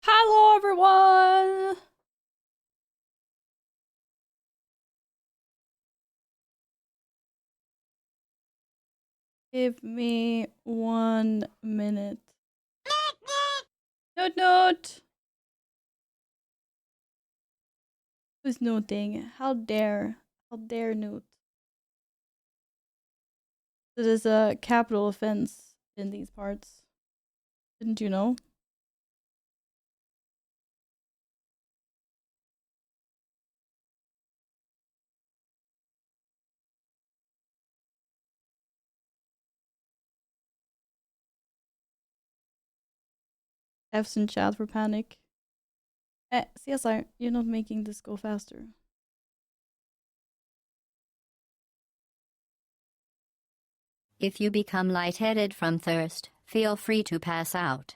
Hello, everyone! Give me 1 minute. Note, note! Who's noting? How dare? How dare note? It is a capital offense in these parts. Didn't you know? F's in chat for panic. CSR, you're not making this go faster. If you become lightheaded from thirst, feel free to pass out.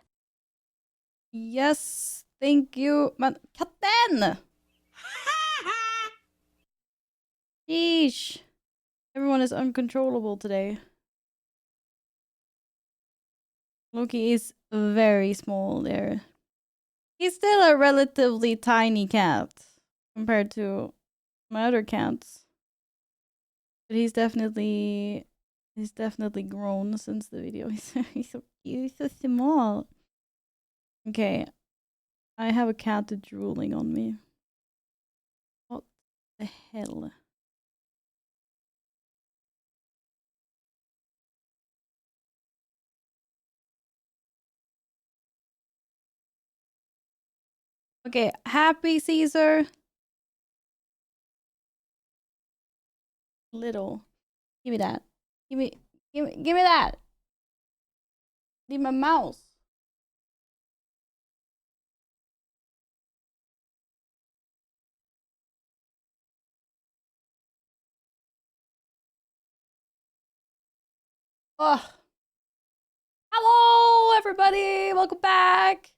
Yes, thank you. Men katten! Sheesh. Everyone is uncontrollable today. Loki is very small there. He's still a relatively tiny cat compared to my other cats. But he's definitely grown since the video. He's so cute, he's so small. Okay. I have a cat drooling on me. What the hell? Okay, happy Caesar. Little. Give me that. Give me that. Need my mouse. Oh. Hello everybody. Welcome back.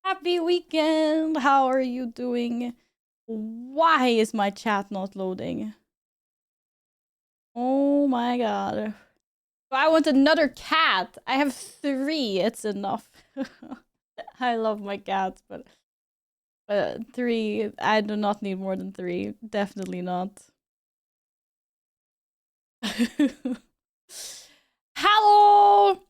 Happy weekend. How are you doing? Why is my chat not loading? Oh my god. I want another cat. I have 3. It's enough. I love my cats, but 3. I do not need more than 3. Definitely not. Hello!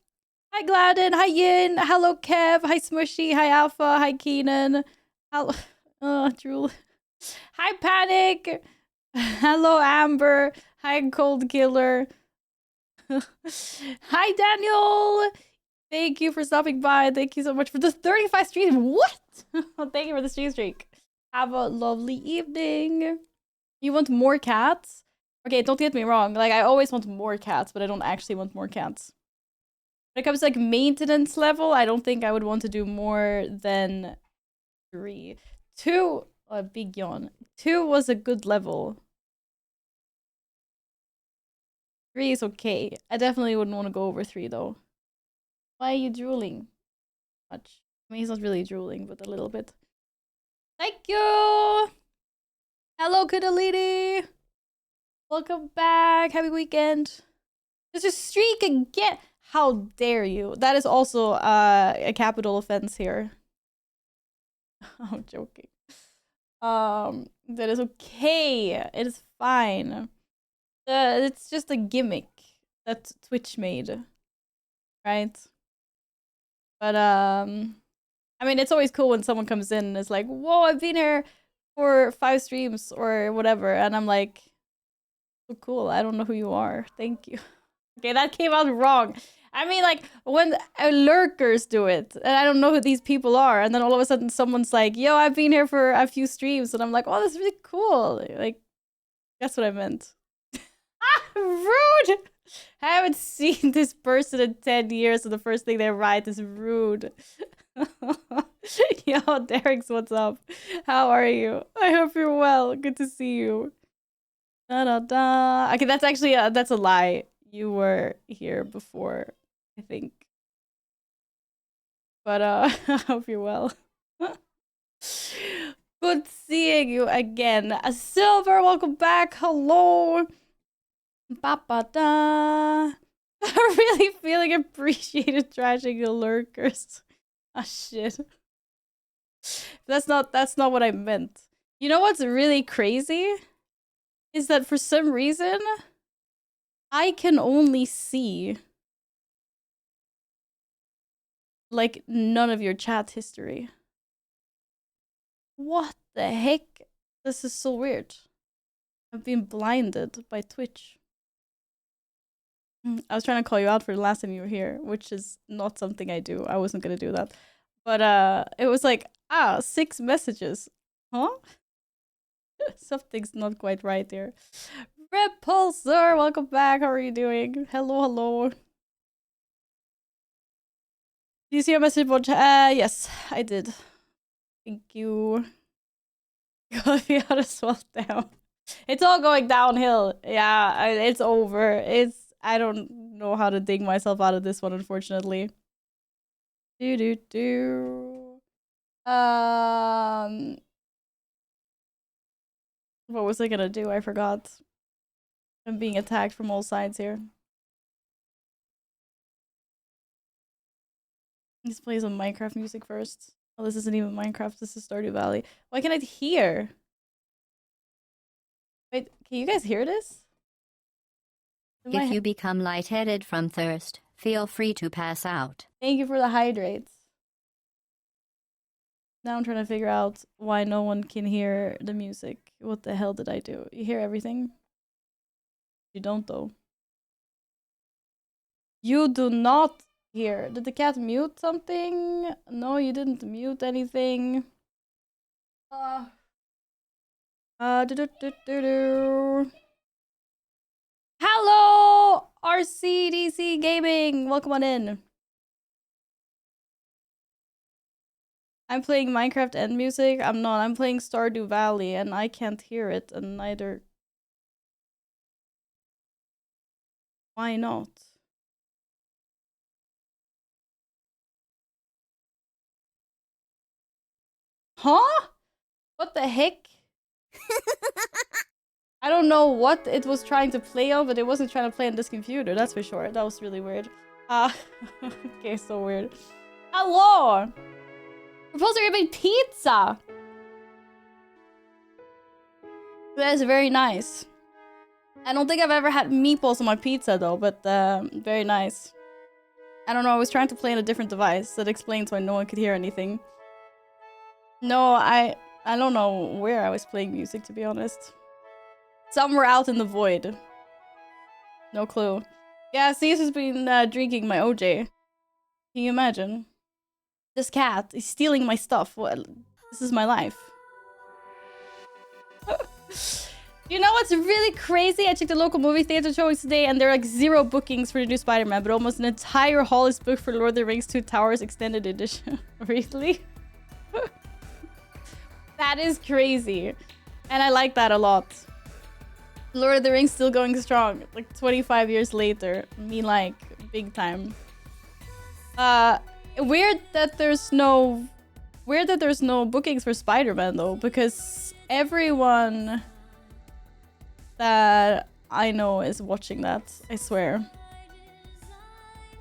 Hi Gladden, hi Yin, hello Kev, hi Smushy, hi Alpha, hi Keenan. Hello, Drool. Hi Panic. Hello Amber. Hi Cold Killer. Hi Daniel. Thank you for stopping by. Thank you so much for the 35 streams. What? Thank you for the stream streak. Have a lovely evening. You want more cats? Okay, don't get me wrong. Like, I always want more cats, but I don't actually want more cats. When it comes to like maintenance level, I don't think I would want to do more than 3. 2, big yawn. 2 was a good level. 3 is okay. I definitely wouldn't want to go over 3 though. Why are you drooling? Much. I mean, he's not really drooling, but a little bit. Thank you! Hello, Kudalini! Welcome back. Happy weekend. There's a streak again. How dare you? That is also a capital offense here. I'm joking. That is okay. It is fine. It's just a gimmick that Twitch made, right? But I mean, it's always cool when someone comes in and is like, "Whoa, I've been here for 5 streams or whatever," and I'm like, "So cool. I don't know who you are. Thank you." Okay, that came out wrong. I mean, like, when lurkers do it, and I don't know who these people are, and then all of a sudden someone's like, yo, I've been here for a few streams, and I'm like, oh, that's really cool. Like, that's what I meant. Ah, rude! I haven't seen this person in 10 years, so the first thing they write is rude. Yo, Derek's, what's up? How are you? I hope you're well. Good to see you. Da da da. Okay, that's actually that's a lie. You were here before, I think. But I hope you're well. Good seeing you again. Silver, welcome back. Hello. Ba ba da. I'm really feeling appreciated trashing the lurkers. Ah shit. That's not what I meant. You know what's really crazy? Is that for some reason, I can only see like none of your chat history. What the heck? This is so weird. I've been blinded by Twitch. I was trying to call you out for the last time you were here, which is not something I do. I wasn't gonna do that. But it was like, 6 messages. Huh? Something's not quite right here. Repulsor, welcome back. How are you doing? Hello, hello. Do you see a message about yes, I did. Thank you. Coffee out of swell down. It's all going downhill. Yeah, it's over. I don't know how to dig myself out of this one, unfortunately. What was I gonna do? I forgot. I'm being attacked from all sides here. Let's play some Minecraft music first. Oh, this isn't even Minecraft. This is Stardew Valley. Why can't I hear? Wait, can you guys hear this? If you become lightheaded from thirst, feel free to pass out. Thank you for the hydrates. Now I'm trying to figure out why no one can hear the music. What the hell did I do? You hear everything? You don't, though. You do not hear. Did the cat mute something? No, you didn't mute anything. Hello, RCDC Gaming. Welcome on in. I'm playing Minecraft and music. I'm not. I'm playing Stardew Valley, and I can't hear it, and neither. Why not? Huh? What the heck? I don't know what it was trying to play on, but it wasn't trying to play on this computer, that's for sure. That was really weird. Okay, so weird. Hello! Proposal, you made pizza! That is very nice. I don't think I've ever had meatballs on my pizza, though, but very nice. I don't know, I was trying to play on a different device. That explains why no one could hear anything. No, I don't know where I was playing music, to be honest. Somewhere out in the void. No clue. Yeah, Caesar's been drinking my OJ. Can you imagine? This cat is stealing my stuff. What? This is my life. You know what's really crazy? I checked the local movie theater showings today and there are like 0 bookings for the new Spider-Man, but almost an entire hall is booked for Lord of the Rings 2 Towers Extended Edition. Really? That is crazy. And I like that a lot. Lord of the Rings still going strong. Like 25 years later. Me like big time. Weird that there's no bookings for Spider-Man though, because everyone that I know is watching that. I swear.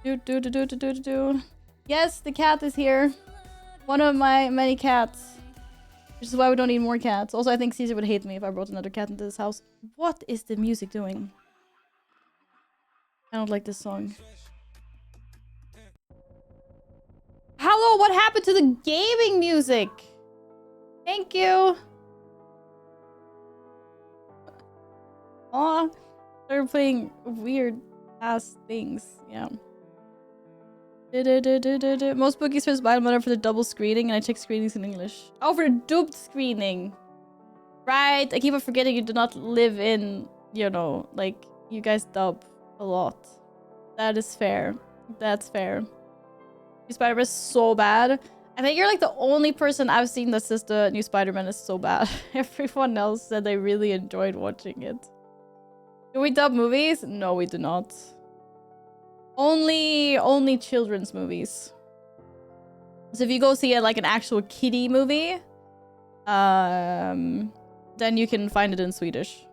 Yes, the cat is here. One of my many cats. Which is why we don't need more cats. Also, I think Caesar would hate me if I brought another cat into this house. What is the music doing? I don't like this song. Hello, what happened to the gaming music? Thank you. Aw, they're playing weird ass things. Yeah. Most bookies for Spider-Man are for the double screening, and I check screenings in English. Oh, for the dubbed screening. Right, I keep on forgetting you do not live in, you know, like, you guys dub a lot. That is fair. That's fair. New Spider-Man is so bad. I think you're like the only person I've seen that says the new Spider-Man is so bad. Everyone else said they really enjoyed watching it. Do we dub movies? No, we do not. Only children's movies. So if you go see like an actual kiddie movie, then you can find it in Swedish.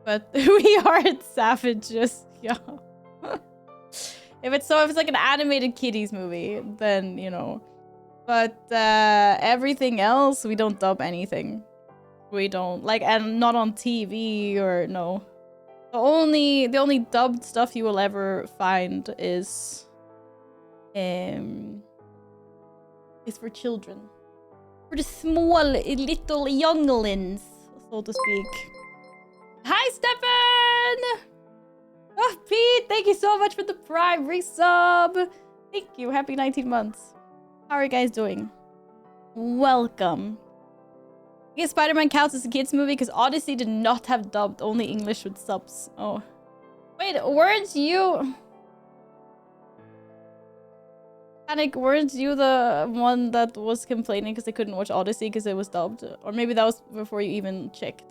But we aren't savages, yeah. If it's like an animated kiddies movie, then you know, But everything else, we don't dub anything. We don't like, and not on TV or no. The only dubbed stuff you will ever find is for children, for the small little younglings, so to speak. Hi, Stefan! Oh, Pete, thank you so much for the Prime resub. Thank you. Happy 19 months. How are you guys doing? Welcome. I guess Spider-Man counts as a kids movie because Odyssey did not have dubbed, only English with subs. Oh. Wait, weren't you... Panic, weren't you the one that was complaining because they couldn't watch Odyssey because it was dubbed? Or maybe that was before you even checked.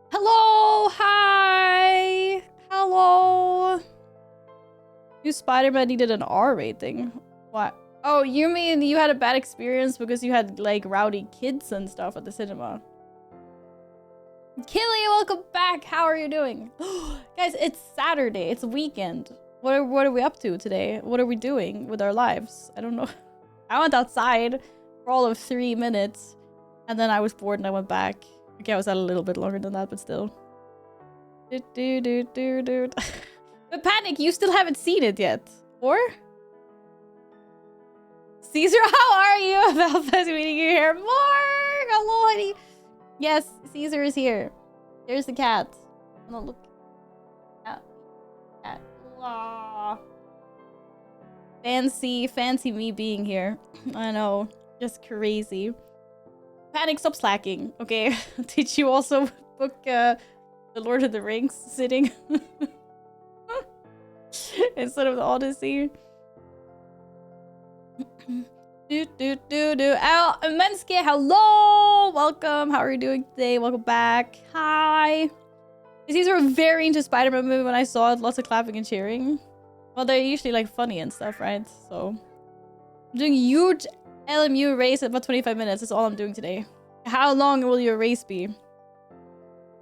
Hello! Hi! Hello! New Spider-Man needed an R rating. What? Oh, you mean you had a bad experience because you had, like, rowdy kids and stuff at the cinema? Killy, welcome back! How are you doing? Guys, it's Saturday. It's a weekend. What are we up to today? What are we doing with our lives? I don't know. I went outside for all of 3 minutes. And then I was bored and I went back. Okay, I was out a little bit longer than that, but still. But Panic, you still haven't seen it yet. Or? Caesar, how are you? Belfast meeting you here. Mark! Hello, honey. Yes, Caesar is here. There's the cat. No, look. Cat. Aww. Fancy me being here. I know. Just crazy. Panic, stop slacking. Okay. Did you also book the Lord of the Rings sitting? Instead of the Odyssey? Al Menske, hello! Welcome. How are you doing today? Welcome back. Hi. These were very into Spider-Man movie when I saw it. Lots of clapping and cheering. Well, they're usually like funny and stuff, right? So I'm doing huge LMU race at about 25 minutes. That's all I'm doing today. How long will your race be?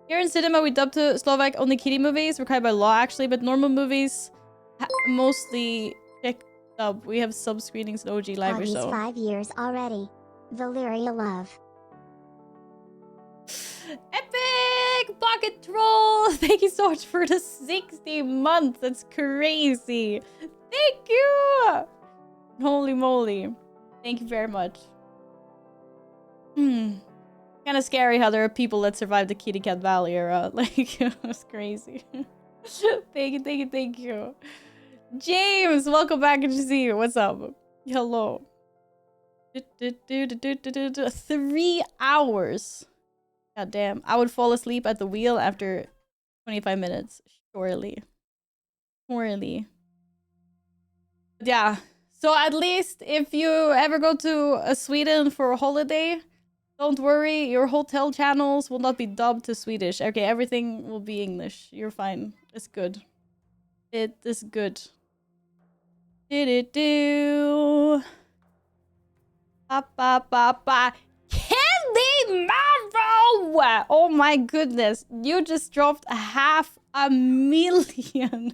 Here in cinema, we dub to Slovak only kiddie movies, required by law actually, but normal movies mostly check dub. We have sub screenings in OG library, so 5 years already. Valyria love. Epic Pocket Troll! Thank you so much for the 60 months. That's crazy. Thank you. Holy moly. Thank you very much. Kind of scary how there are people that survived the Kitty Cat Valley era. Like, it's crazy. Thank you. James, welcome back. Good to see you. What's up? Hello. 3 hours. God damn. I would fall asleep at the wheel after 25 minutes. Surely. Yeah. So at least if you ever go to Sweden for a holiday, don't worry. Your hotel channels will not be dubbed to Swedish. Okay, everything will be English. You're fine. It's good. It is good. Candy Marrow! Oh my goodness. You just dropped 500,000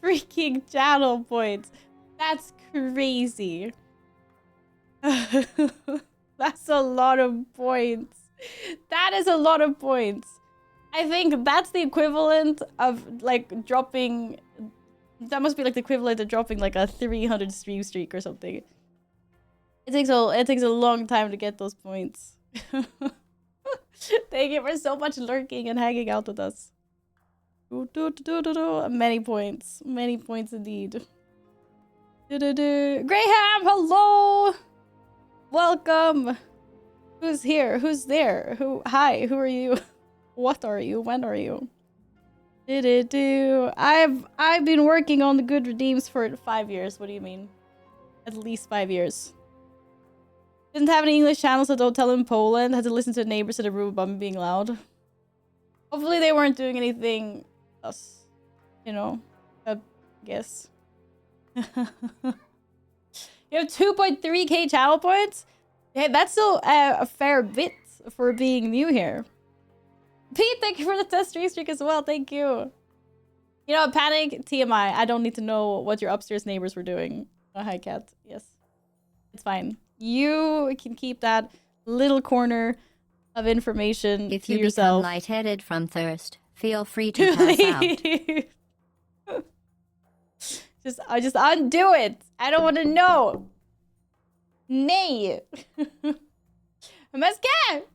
freaking channel points. That's crazy. That's a lot of points. That is a lot of points. I think that's the equivalent of like dropping... That must be like the equivalent of dropping like a 300 stream streak or something. It takes a long time to get those points. Thank you for so much lurking and hanging out with us. Many points indeed. Graham, hello! Welcome! Who's here? Who's there? Hi, who are you? What are you? When are you? I've been working on the good redeems for 5 years. What do you mean? At least 5 years. Didn't have any English channels that don't tell in Poland. Had to listen to neighbors in a room about me being loud. Hopefully they weren't doing anything else. You know? I guess. You have 2.3k channel points? Hey, that's still a fair bit for being new here. Pete, thank you for the test streak as well. Thank you. You know, Panic, TMI. I don't need to know what your upstairs neighbors were doing. Oh, hi, Cat. Yes. It's fine. You can keep that little corner of information If to you yourself. become lightheaded from thirst, feel free to pass out. just undo it. I don't want to know. Nay. MSK! Thank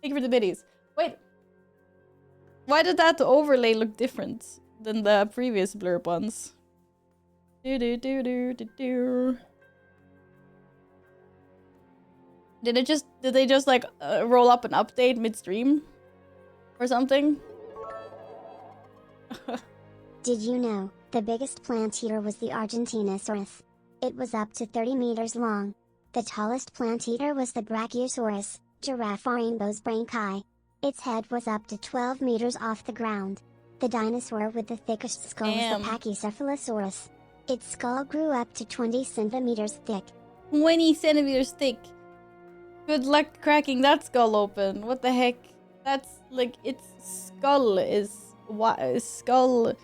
you for the biddies. Wait. Why did that overlay look different than the previous blurb ones? Did they just like roll up an update midstream or something? Did you know, the biggest plant eater was the Argentinosaurus? It was up to 30 meters long. The tallest plant eater was the Brachiosaurus, Giraffarianbos branchi. Its head was up to 12 meters off the ground. The dinosaur with the thickest skull was the Pachycephalosaurus. Its skull grew up to 20 centimeters thick. 20 centimeters thick. Good luck cracking that skull open. What the heck? That's like, its skull is... What? Skull...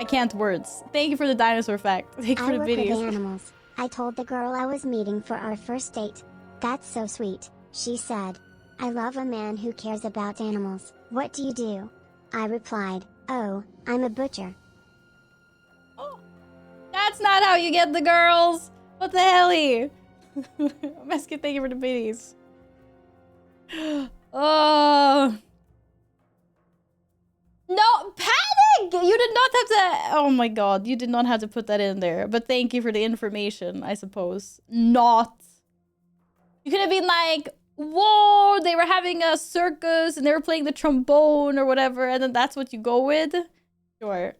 I can't words. Thank you for the dinosaur fact. Thank you for the I work videos. with animals. I told the girl I was meeting for our first date. That's so sweet, she said. I love a man who cares about animals. What do you do? I replied, oh, I'm a butcher. Oh, that's not how you get the girls. What the helly? Meskin, thank you for the biddies. Oh. No, Panic! You did not have to... Oh my god, you did not have to put that in there. But thank you for the information, I suppose. Not. You could have been like, whoa, they were having a circus and they were playing the trombone or whatever, and then that's what you go with? Sure.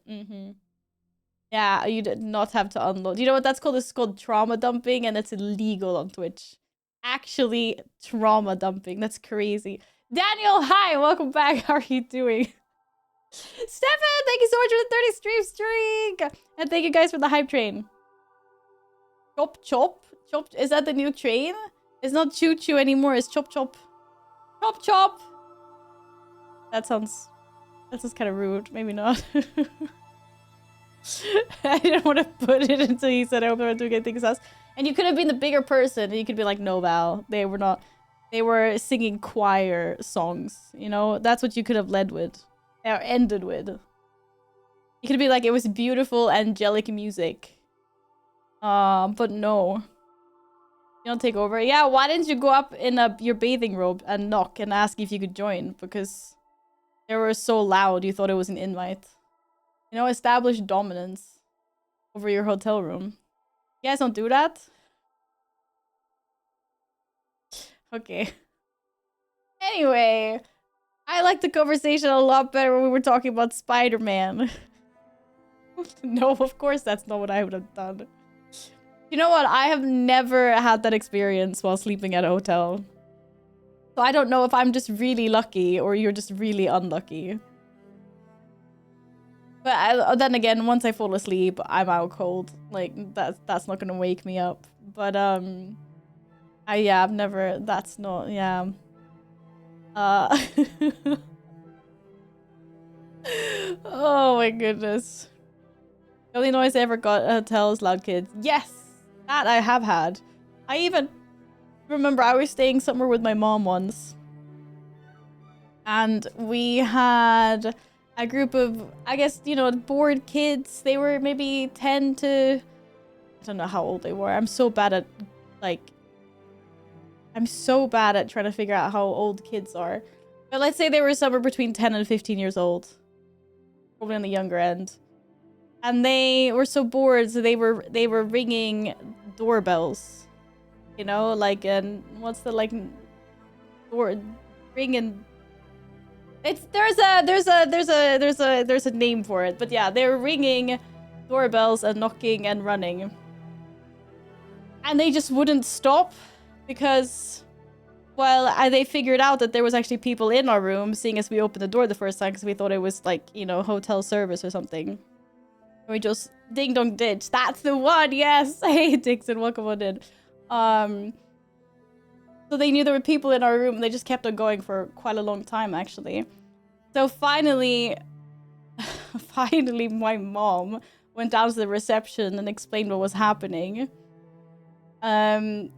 Yeah, you did not have to unload. You know what that's called? It's called trauma dumping, and it's illegal on Twitch. Actually, trauma dumping. That's crazy. Daniel, hi, welcome back. How are you doing? Stefan, thank you so much for the 30 stream streak! And thank you guys for the hype train. Chop chop? Chop, is that the new train? It's not choo choo anymore, it's chop chop. Chop chop! That sounds kind of rude. Maybe not. I didn't want to put it until he said I hope I'm doing good things else. And you could have been the bigger person and you could be like, no, Val, they were not. They were singing choir songs, you know? That's what you could have led with. Or ended with. You could be like, it was beautiful, angelic music. But no. You don't take over. Yeah, why didn't you go up in your bathing robe and knock and ask if you could join? Because they were so loud, you thought it was an invite. You know, establish dominance over your hotel room. You guys don't do that? Okay. Anyway, I liked the conversation a lot better when we were talking about Spider-Man. No, of course that's not what I would have done. You know what? I have never had that experience while sleeping at a hotel. So I don't know if I'm just really lucky or you're just really unlucky. But then again, once I fall asleep, I'm out cold. Like, that's not gonna wake me up. But, yeah, I've never... That's not... Yeah. Oh my goodness. The only noise I ever got at hotels, loud kids. Yes! That I have had. I even remember I was staying somewhere with my mom once. And we had a group of, I guess, you know, bored kids. They were maybe 10 to... I don't know how old they were. I'm so bad at, like... I'm so bad at trying to figure out how old kids are. But let's say they were somewhere between 10 and 15 years old. Probably on the younger end. And they were so bored, so they were ringing doorbells. You know, like, and what's the, like, door ringing... It's there's a name for it, but yeah, they were ringing doorbells and knocking and running. And they just wouldn't stop because, well, they figured out that there was actually people in our room, seeing as we opened the door the first time because we thought it was like, you know, hotel service or something. And we just ding dong ditch. That's the one, yes. Hey Dixon, welcome on in. So they knew there were people in our room, and they just kept on going for quite a long time, actually. So finally, finally, my mom went down to the reception and explained what was happening. And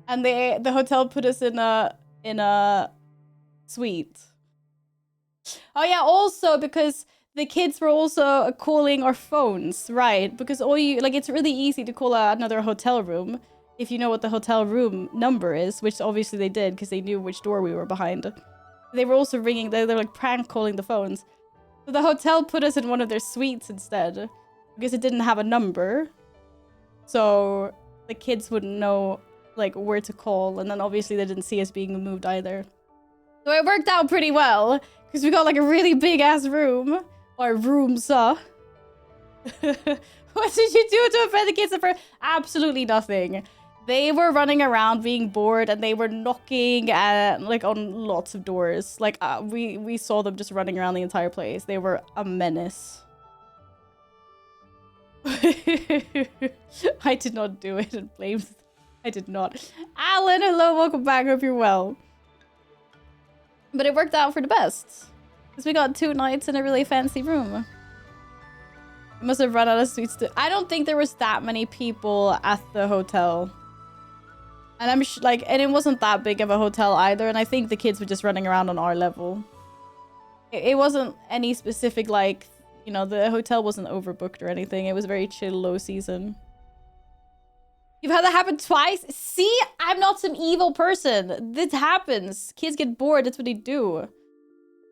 the hotel put us in a suite. Oh yeah, also because the kids were also calling our phones, right? Because it's really easy to call another hotel room if you know what the hotel room number is, which obviously they did because they knew which door we were behind. They were also ringing, they were like prank calling the phones. So the hotel put us in one of their suites instead because it didn't have a number. So the kids wouldn't know like where to call, and then obviously they didn't see us being moved either. So it worked out pretty well because we got like a really big ass room. Or rooms, What did you do to offend the kids at first? Absolutely nothing. They were running around being bored, and they were knocking like on lots of doors. Like we saw them just running around the entire place. They were a menace. I did not do it and blames. I did not. Alan, hello, welcome back. Hope you're well. But it worked out for the best. Because we got 2 nights in a really fancy room. We must have run out of suites too. I don't think there was that many people at the hotel. And I'm and it wasn't that big of a hotel either. And I think the kids were just running around on our level. It wasn't any specific, like, you know, the hotel wasn't overbooked or anything. It was very chill, low season. You've had that happen twice? See? I'm not some evil person. This happens. Kids get bored. That's what they do.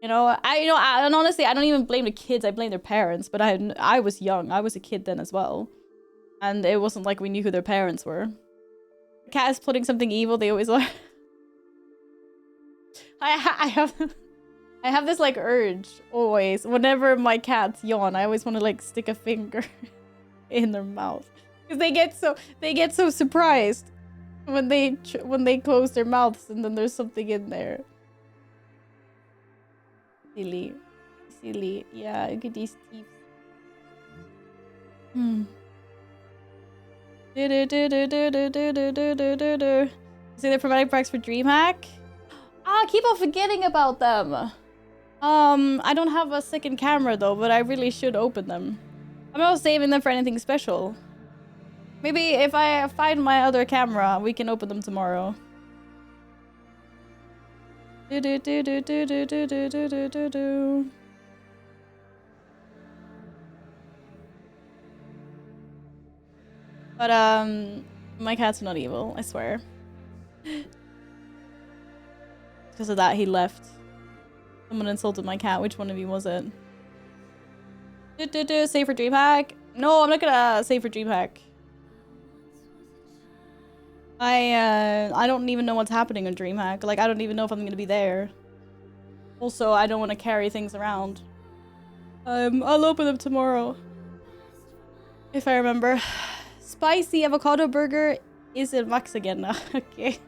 And honestly, I don't even blame the kids. I blame their parents. But I was young. I was a kid then as well. And it wasn't like we knew who their parents were. The cat is plotting something evil. They always are. I have this like urge always. Whenever my cats yawn, I always want to like stick a finger in their mouth. Because they get so surprised when they close their mouths and then there's something in there. Silly. Yeah, look at these teeth. See the problematic packs for DreamHack? I keep on forgetting about them. I don't have a second camera though, but I really should open them. I'm not saving them for anything special. Maybe if I find my other camera, we can open them tomorrow. But my cat's not evil, I swear. Because of that, he left. Someone insulted my cat. Which one of you was it? Save for DreamHack? No, I'm not gonna save for DreamHack. I don't even know what's happening on DreamHack. Like, I don't even know if I'm gonna be there. Also, I don't want to carry things around. I'll open them tomorrow. If I remember. Spicy avocado burger is in Max again now. Okay.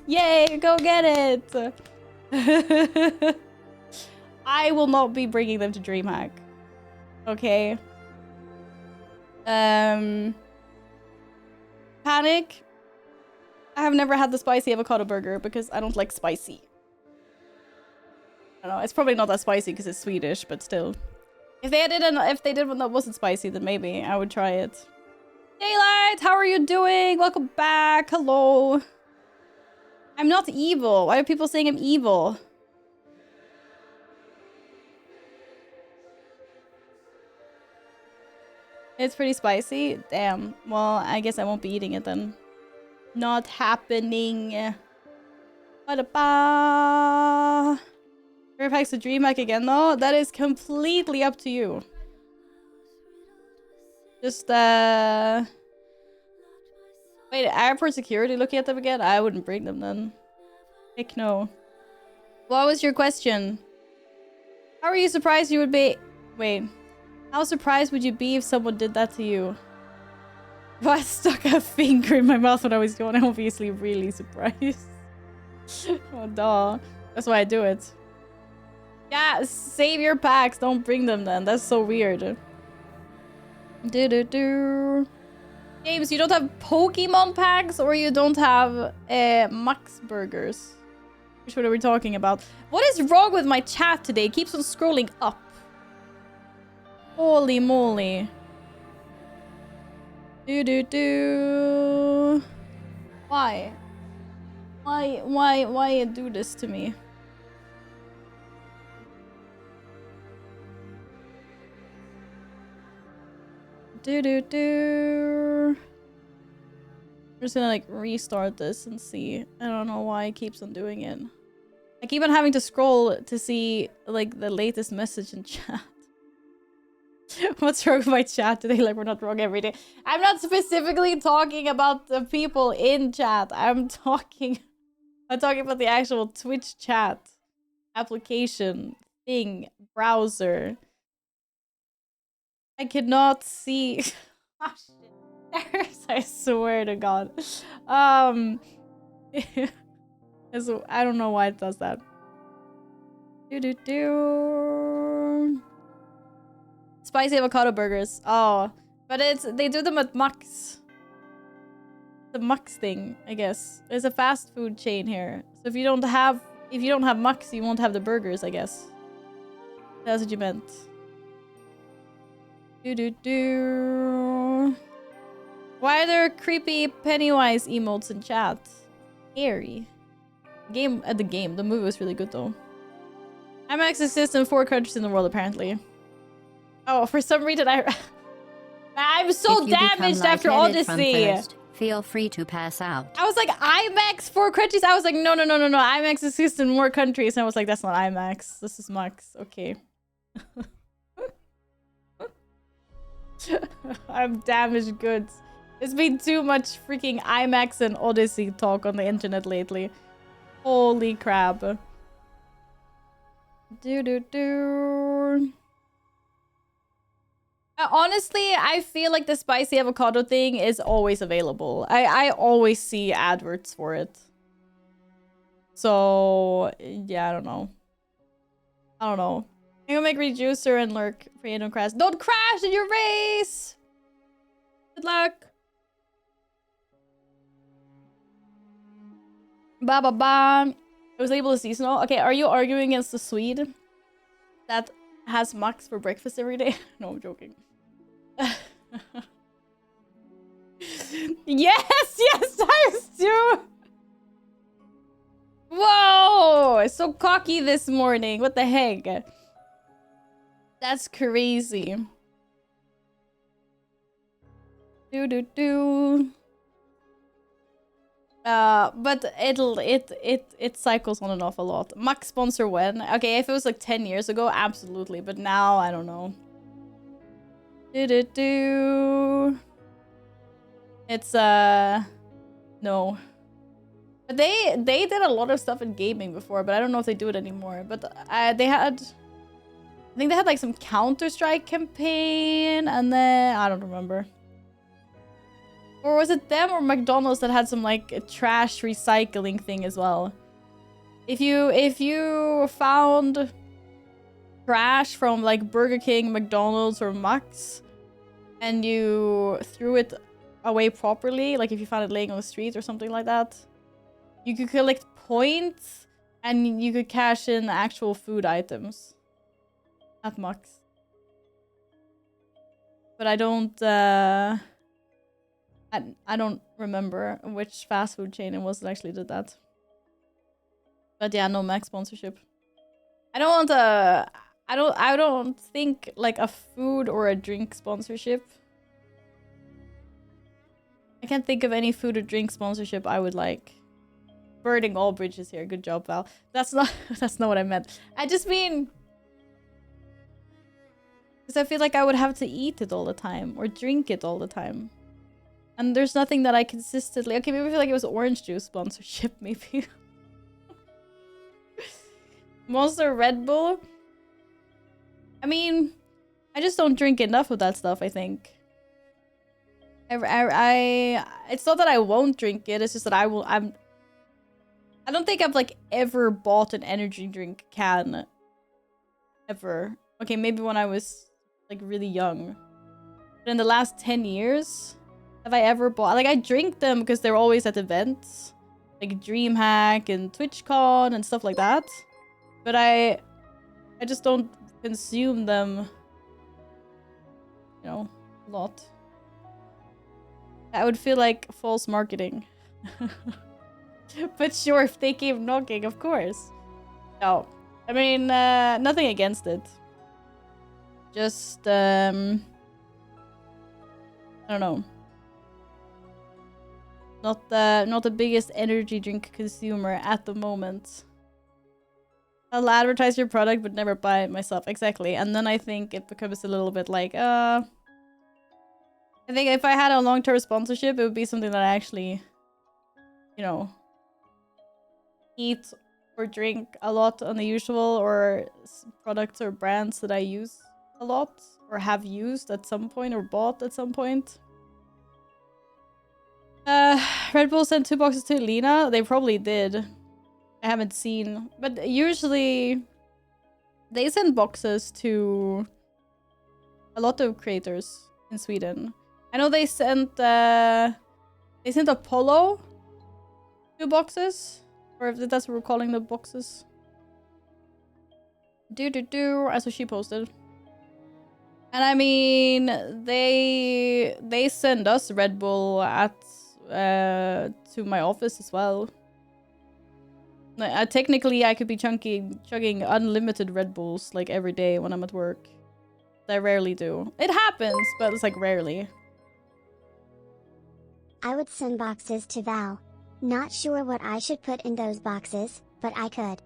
Yay, go get it! I will not be bringing them to DreamHack. Okay. Panic. I have never had the spicy avocado burger because I don't like spicy. I don't know, it's probably not that spicy because it's Swedish, but still. If they did one that wasn't spicy, then maybe I would try it. Daylight, how are you doing? Welcome back. Hello. I'm not evil. Why are people saying I'm evil? It's pretty spicy. Damn. Well, I guess I won't be eating it then. Not happening. Ba-da-ba. Packs to DreamHack again though? That is completely up to you. Just wait, airport security looking at them again? I wouldn't bring them then. Heck no. What was your question? How are you surprised you would be... Wait. How surprised would you be if someone did that to you? If I stuck a finger in my mouth when I was going, I'm obviously really surprised. Oh, duh. That's why I do it. Yeah, save your packs. Don't bring them then. That's so weird. Do-do-do. James, you don't have Pokemon packs or you don't have Max burgers? Which one are we talking about? What is wrong with my chat today? It keeps on scrolling up. Holy moly. Do. Why? Why you do this to me? Do. I'm just gonna like restart this and see. I don't know why it keeps on doing it. I keep on having to scroll to see like the latest message in chat. What's wrong with my chat today? Like we're not wrong every day. I'm not specifically talking about the people in chat. I'm talking about the actual Twitch chat application thing browser. I cannot see. Oh, shit. I swear to God. So I don't know why it does that. Do. Spicy avocado burgers. Oh, but they do them at Max. The Max thing, I guess. There's a fast food chain here. So if you don't have Max, you won't have the burgers, I guess. That's what you meant. Do. Why are there creepy Pennywise emotes in chat? Scary. The movie was really good though. IMAX exists in 4 countries in the world apparently. Oh, for some reason I'm so damaged after Odyssey. Thirst, feel free to pass out. I was like, IMAX 4 countries. I was like, no. IMAX exists in more countries. And I was like, that's not IMAX. This is Max. Okay. I'm damaged goods. There's been too much freaking IMAX and Odyssey talk on the internet lately. Holy crap. Do. Honestly, I feel like the spicy avocado thing is always available. I always see adverts for it. So, yeah, I don't know. I'm gonna make Rejuicer and Lurk for you don't crash. Don't crash in your race! Good luck! Ba. It was labeled as seasonal. Okay, are you arguing against the Swede that has Max for breakfast every day? No, I'm joking. Yes, times 2! Whoa! So cocky this morning. What the heck? That's crazy. Do. But it cycles on and off a lot. Max sponsor when? Okay, if it was like 10 years ago, absolutely. But now, I don't know. Do. It's, no. But they did a lot of stuff in gaming before, but I don't know if they do it anymore. But I think they had like some Counter-Strike campaign, and then I don't remember. Or was it them or McDonald's that had some like trash recycling thing as well? If you found trash from like Burger King, McDonald's, or Max, and you threw it away properly, like if you found it laying on the street or something like that, you could collect points and you could cash in actual food items at Max. But I don't remember which fast food chain it was that actually did that. But yeah, no Max sponsorship. I don't think like a food or a drink sponsorship. I can't think of any food or drink sponsorship I would like. Burning all bridges here. Good job, Val. That's not what I meant. I just mean, because I feel like I would have to eat it all the time or drink it all the time. And there's nothing that I consistently... Okay, maybe I feel like it was orange juice sponsorship, maybe. Monster Red Bull? I mean, I just don't drink enough of that stuff, I think. It's not that I won't drink it, it's just that I don't think I've like ever bought an energy drink can. Ever. Okay, maybe when I was like really young. But in the last 10 years, have I ever bought? Like, I drink them because they're always at events, like DreamHack and TwitchCon and stuff like that. But I just don't consume them, you know, a lot. That would feel like false marketing. But sure, if they keep knocking, of course. No, I mean, nothing against it. Just, I don't know. Not the biggest energy drink consumer at the moment. I'll advertise your product but never buy it myself. Exactly. And then I think it becomes a little bit like, I think if I had a long-term sponsorship, it would be something that I actually, you know, eat or drink a lot on the usual, or products or brands that I use a lot or have used at some point or bought at some point. Red Bull sent 2 boxes to Lena. They probably did. I haven't seen. But usually they send boxes to a lot of creators in Sweden. I know they sent Apollo 2 boxes. Or if that's what we're calling the boxes. That's what she posted. And I mean, they send us Red Bull at to my office as well. Technically, I could be chugging unlimited Red Bulls like every day when I'm at work. I rarely do. It happens, but it's like rarely. I would send boxes to Val. Not sure what I should put in those boxes, but I could.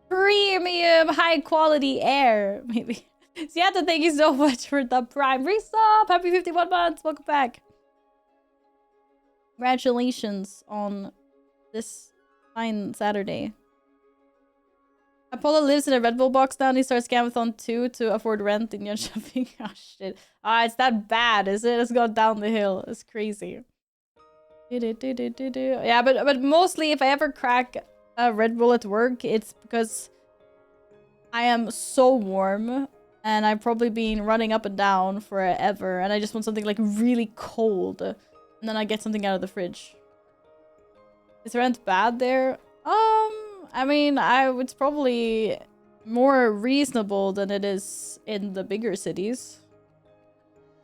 Premium high quality air, maybe. Siata, thank you so much for the Prime resub. Happy 51 months. Welcome back. Congratulations on this fine Saturday. Apollo lives in a Red Bull box now and he starts Scamathon 2 to afford rent in Jönköping. Oh shit. It's that bad, is it? It's gone down the hill. It's crazy. Yeah, but mostly if I ever crack a Red Bull at work, it's because I am so warm and I've probably been running up and down forever and I just want something like really cold. And then I get something out of the fridge. Is rent bad there? I mean, it's probably more reasonable than it is in the bigger cities.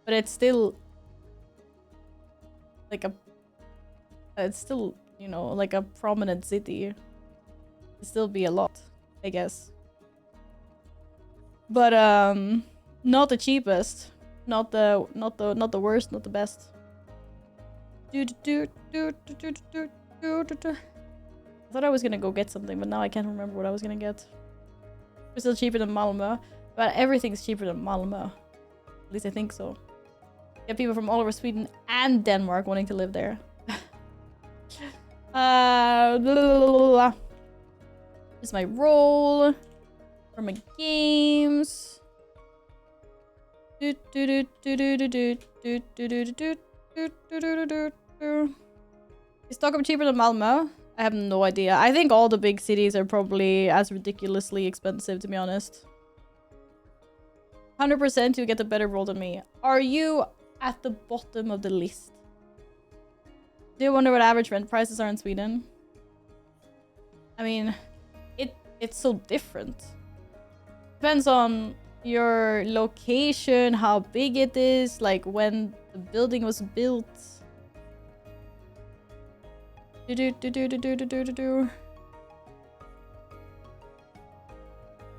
But it's still like it's still, you know, like a prominent city. It'd still be a lot, I guess. But not the cheapest. Not the worst, not the best. I thought I was gonna go get something, but now I can't remember what I was gonna get. It's still cheaper than Malmö. But everything's cheaper than Malmö. At least I think so. You have people from all over Sweden and Denmark wanting to live there. This is my roll for my games. Is Stockholm cheaper than Malmö? I have no idea. I think all the big cities are probably as ridiculously expensive, to be honest. 100% you get a better roll than me. Are you at the bottom of the list? Do you wonder what average rent prices are in Sweden? I mean, it's so different. Depends on your location, how big it is, like when the building was built.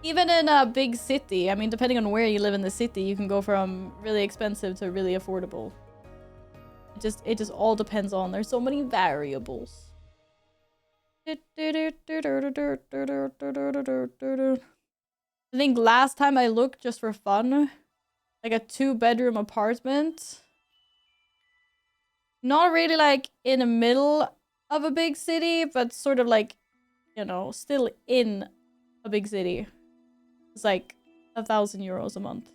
Even in a big city, I mean, depending on where you live in the city, you can go from really expensive to really affordable. It just all depends on. There's so many variables. I think last time I looked just for fun, like a 2-bedroom apartment. Not really like in the middle of a big city, but sort of like, you know, still in a big city. It's like 1,000 euros a month.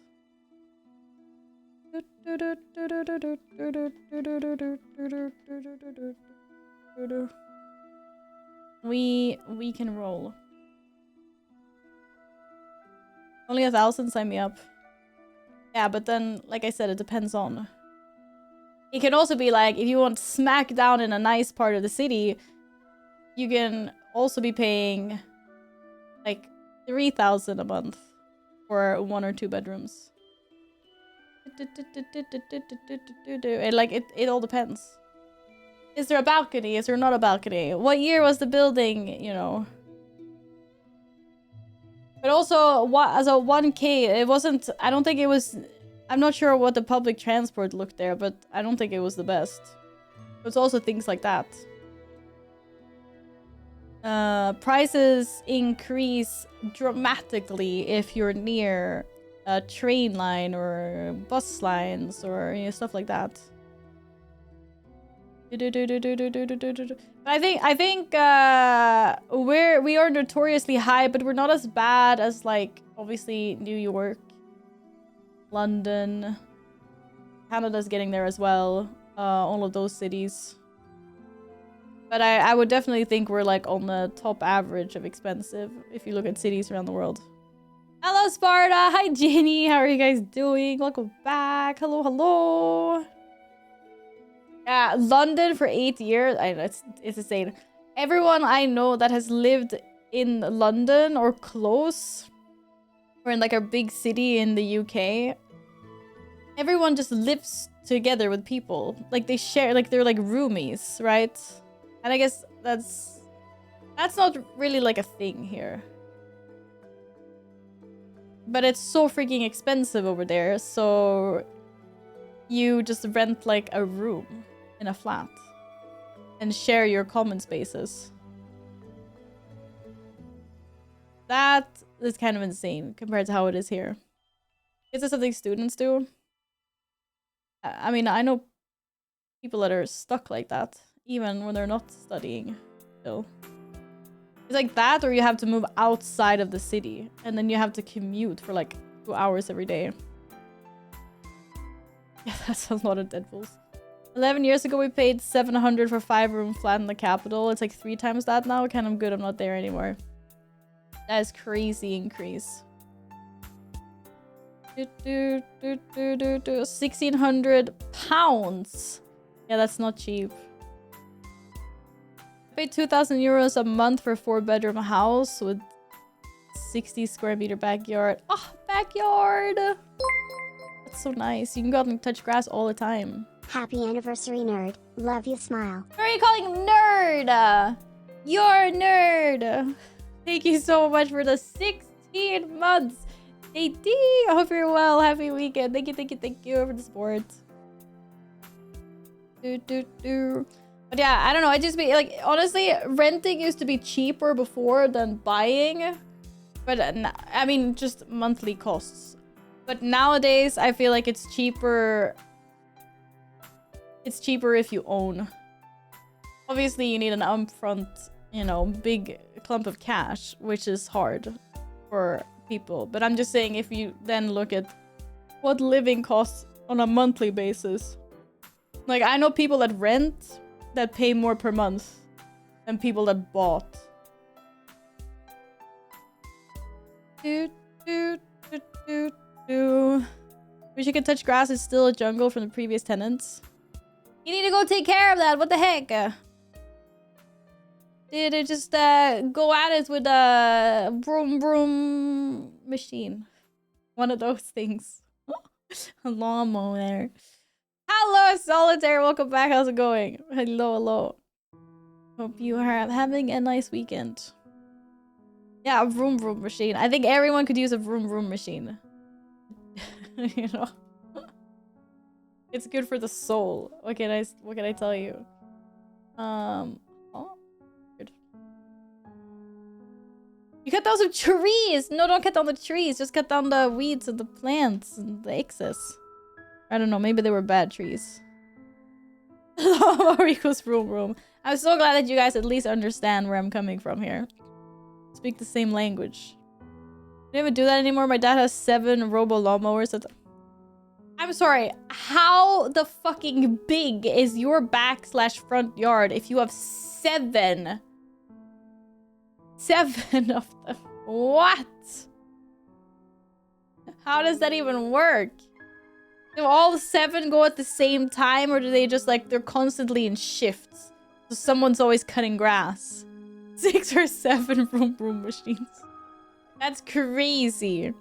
We can roll. Only 1,000, sign me up. Yeah, but then, like I said, it depends on it can also be like, if you want smack down in a nice part of the city, you can also be paying like 3,000 a month for 1 or 2 bedrooms. And like it all depends. Is there a balcony? Is there not a balcony? What year was the building, you know? But also, as a 1K, it wasn't, I don't think it was, I'm not sure what the public transport looked there, but I don't think it was the best. It's also things like that. Prices increase dramatically if you're near a train line or bus lines or, you know, stuff like that. I think we are notoriously high, but we're not as bad as, like, obviously New York, London, Canada's getting there as well. All of those cities. But I would definitely think we're like on the top average of expensive if you look at cities around the world. Hello, Sparta. Hi, Jenny. How are you guys doing? Welcome back. Hello, hello. Yeah, London for 8 years. I know, it's insane. Everyone I know that has lived in London or close, or in like a big city in the UK, everyone just lives together with people. Like they share, like they're like roomies, right? And I guess that's not really like a thing here. But it's so freaking expensive over there, so you just rent like a room in a flat and share your common spaces. That is kind of insane compared to how it is here. Is this something students do? I mean, I know people that are stuck like that, even when they're not studying still. It's like that, or you have to move outside of the city, and then you have to commute for like 2 hours every day. Yeah, that's a lot of Deadpools. 11 years ago, we paid 700 for 5-room flat in the capital. It's like 3 times that now. Kind of good I'm not there anymore. That is crazy increase. 1,600 pounds. Yeah, that's not cheap. I paid 2,000 euros a month for a 4-bedroom house with 60 square meter backyard. Oh, backyard! That's so nice. You can go out and touch grass all the time. Happy anniversary, nerd. Love you, smile. Who are you calling nerd? You're a nerd. Thank you so much for the 16 months. AD, I hope you're well. Happy weekend. Thank you for the support. But yeah, I don't know. I just be like, honestly, renting used to be cheaper before than buying. But I mean, just monthly costs. But nowadays, I feel like it's cheaper. It's cheaper if you own. Obviously, you need an upfront, you know, big clump of cash, which is hard for people. But I'm just saying, if you then look at what living costs on a monthly basis. Like, I know people that rent that pay more per month than people that bought. Wish you could touch grass. It's still a jungle from the previous tenants. You need to go take care of that. What the heck? Did it just go at it with a broom broom machine? One of those things. A lawnmower there. Hello, Solitaire. Welcome back. How's it going? Hello, hello. Hope you are having a nice weekend. Yeah, a vroom vroom machine. I think everyone could use a vroom vroom machine. You know? It's good for the soul. What can I tell you? Oh. Good. You cut down some trees! No, don't cut down the trees. Just cut down the weeds and the plants and the excess. I don't know, maybe they were bad trees. Mariko's room room. I'm so glad that you guys at least understand where I'm coming from here. Speak the same language. Do you even do that anymore? My dad has 7 robo lawnmowers. I'm sorry, how the fucking big is your back/front yard if you have 7? 7 of them. What? How does that even work? Do all 7 go at the same time, or do they just like they're constantly in shifts? So someone's always cutting grass. 6 or 7 vroom vroom machines. That's crazy.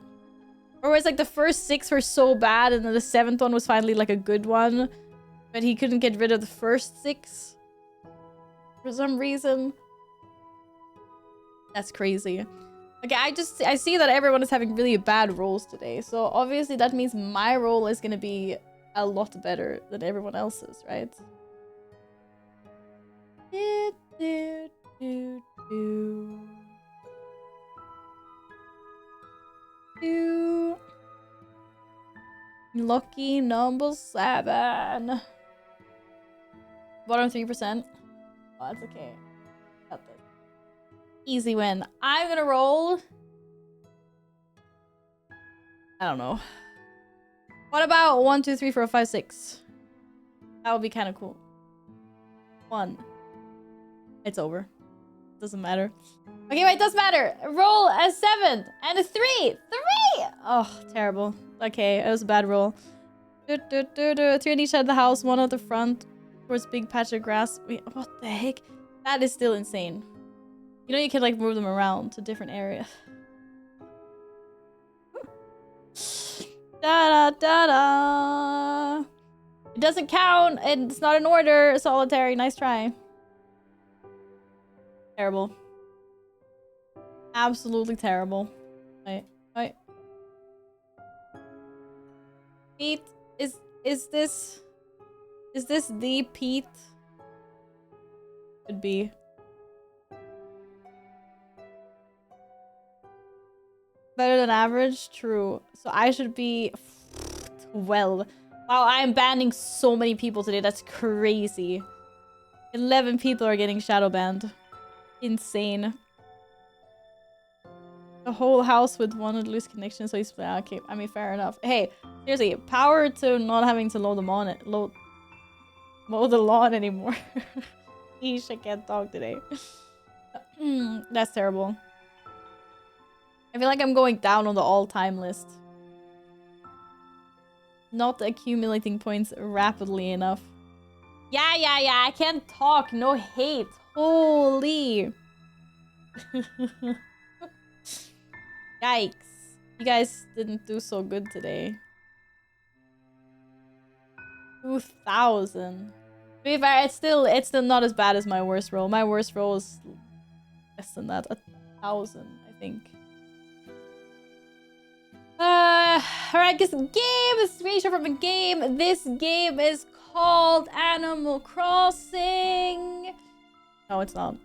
Or was like the first 6 were so bad, and then the 7th one was finally like a good one, but he couldn't get rid of the first 6 for some reason. That's crazy. Okay, I see that everyone is having really bad rolls today, so obviously that means my roll is gonna be a lot better than everyone else's, right? Do, do, do, do. Do. Lucky number 7. Bottom 3%. Oh, that's okay. Got this. Easy win. I'm gonna roll. I don't know. What about 1, 2, 3, 4, 5, 6? That would be kind of cool. 1. It's over. Doesn't matter. Okay, wait, does matter. Roll a 7 and a 3. 3! Oh, terrible. Okay, it was a bad roll. 3 on each side of the house, 1 at the front. Towards big patch of grass. Wait, what the heck? That is still insane. You know you can like move them around to different areas. Da da da da. It doesn't count. It's not in order. Solitary. Nice try. Terrible. Absolutely terrible. Wait. Pete, is this the Pete? Could be. Better than average? True. So I should be 12. Wow, I'm banning so many people today. That's crazy. 11 people are getting shadow banned. Insane. The whole house with one loose connection, so he's okay. I mean, fair enough. Hey, seriously, power to not having to mow the lawn anymore. Eesh, I can't talk today. That's terrible. I feel like I'm going down on the all-time list. Not accumulating points rapidly enough. Yeah, I can't talk. No hate. Holy. Yikes. You guys didn't do so good today. 2,000. To be fair, it's still not as bad as my worst roll. My worst roll is less than that. 1,000, I think. Alright, this game is a screenshot from a game. This game is called Animal Crossing. No, it's not.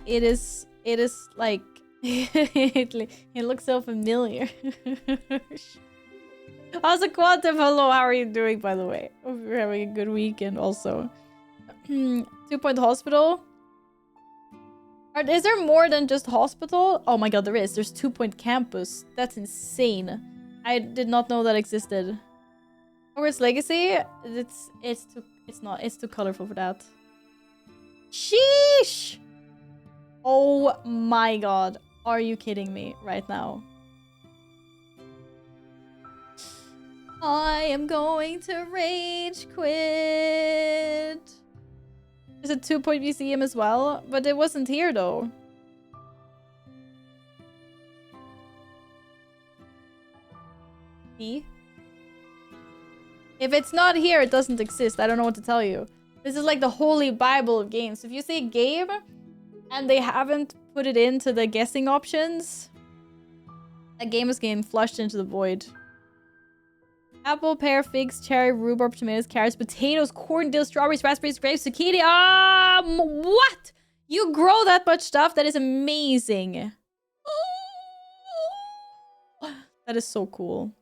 It is like it looks so familiar. Also, Quantum, hello, how are you doing, by the way? Hope you're having a good weekend also. 2 Point Hospital. Is there more than just hospital? Oh my god, there is. There's 2 Point Campus. That's insane. I did not know that existed. Hogwarts Legacy? It's too colorful for that. Sheesh! Oh my god. Are you kidding me right now? I am going to rage quit. There's a 2 Point museum as well, but it wasn't here though. See? If it's not here, it doesn't exist. I don't know what to tell you. This is like the holy bible of games. If you see a game and they haven't put it into the guessing options, that game is getting flushed into the void. Apple, pear, figs, cherry, rhubarb, tomatoes, carrots, potatoes, corn, dill, strawberries, raspberries, grapes, zucchini. What? You grow that much stuff? That is amazing. That is so cool.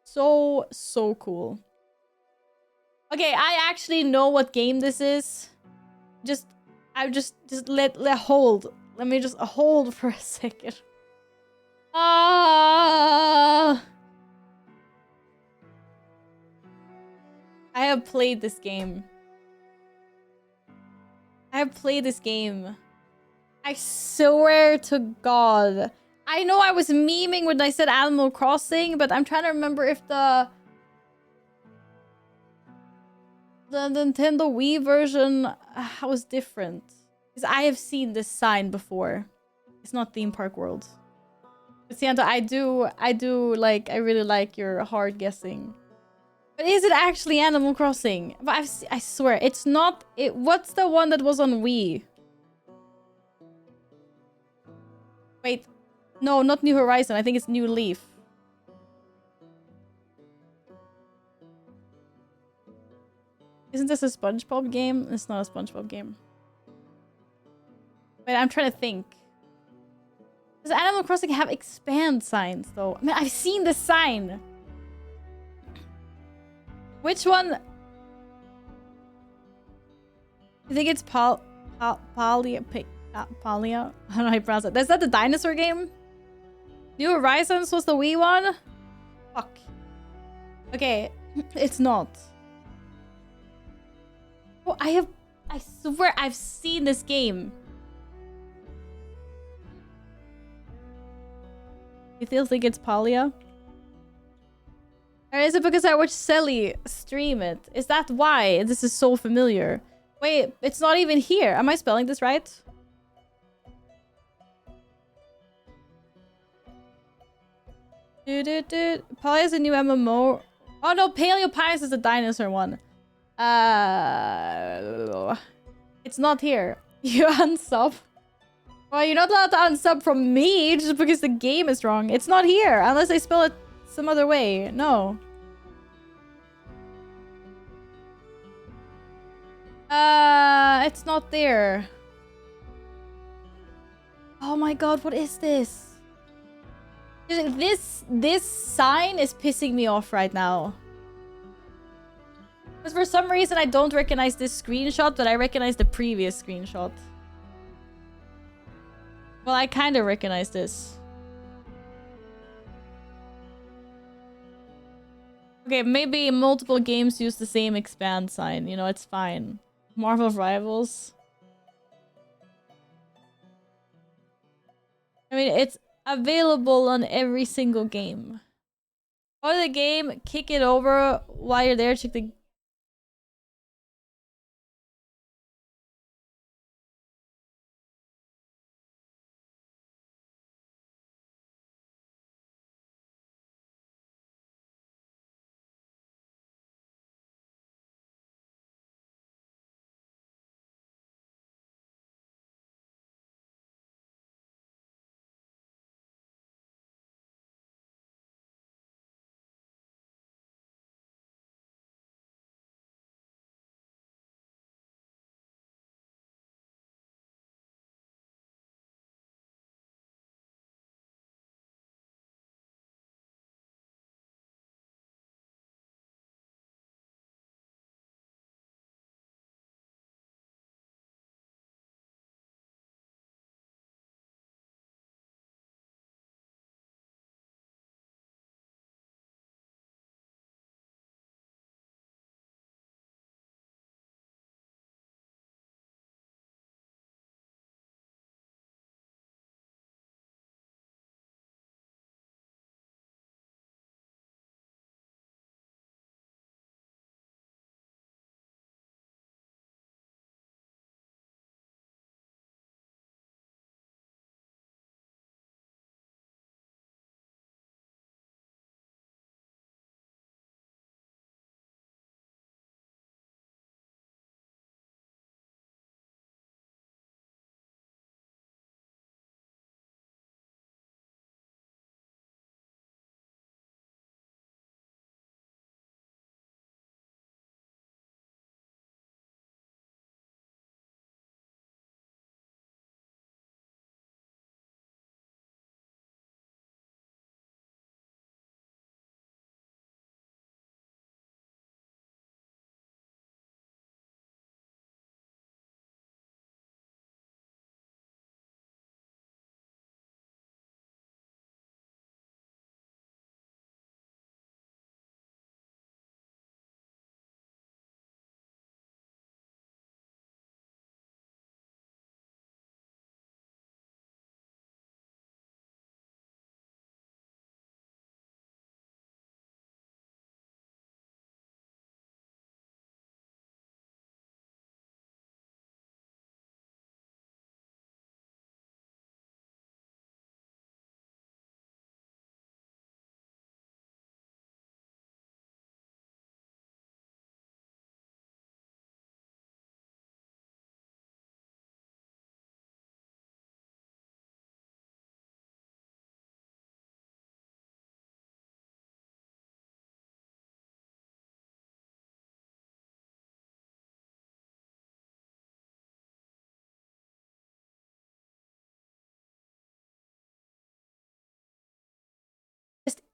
So cool. Okay, I actually know what game this is. Just let hold. Let me just hold for a second. I have played this game. I swear to God. I know I was memeing when I said Animal Crossing, but I'm trying to remember if the Nintendo Wii version was different. Because I have seen this sign before. It's not Theme Park World. But Siento, I really like your hard guessing. But is it actually Animal Crossing? But I swear, it's not. What's the one that was on Wii? Wait. No, not New Horizon. I think it's New Leaf. Isn't this a SpongeBob game? It's not a SpongeBob game. Wait, I'm trying to think. Does Animal Crossing have expand signs, though? I mean, I've seen the sign. Which one? I think it's Palia. Palia? I don't know how you pronounce it. Is that the dinosaur game? New Horizons was the Wii one? Fuck. Okay, it's not. Oh, I swear I've seen this game. You still think it's Palia? Or is it because I watched Selly stream it? Is that why this is so familiar? Wait, it's not even here. Am I spelling this right? Palia is a new MMO. Oh no, Paleopies is the dinosaur one. It's not here. You unsub. Well, you're not allowed to unsub from me just because the game is wrong. It's not here unless I spell it some other way. No. It's not there. Oh my god, what is this? This sign is pissing me off right now. Because for some reason I don't recognize this screenshot, but I recognize the previous screenshot. Well, I kind of recognize this. Okay, maybe multiple games use the same expand sign. You know, it's fine. Marvel Rivals. I mean, it's available on every single game. Go to the game, kick it over while you're there, check the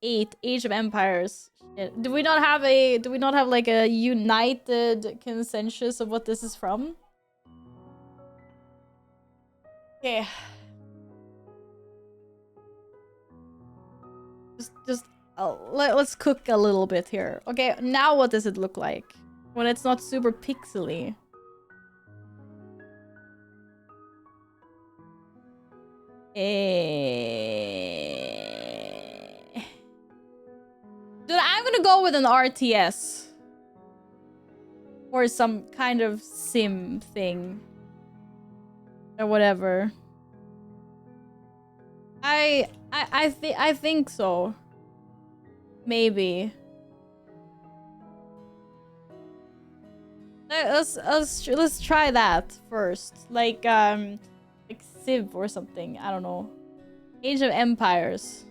8, Age of Empires. Shit. Do we not have like a united consensus of what this is from? Okay. Let's cook a little bit here. Okay, now what does it look like when it's not super pixely? Dude, I'm gonna go with an RTS. Or some kind of sim thing. Or whatever. I think so. Maybe. Let's try that first. Like Civ or something. I don't know. Age of Empires.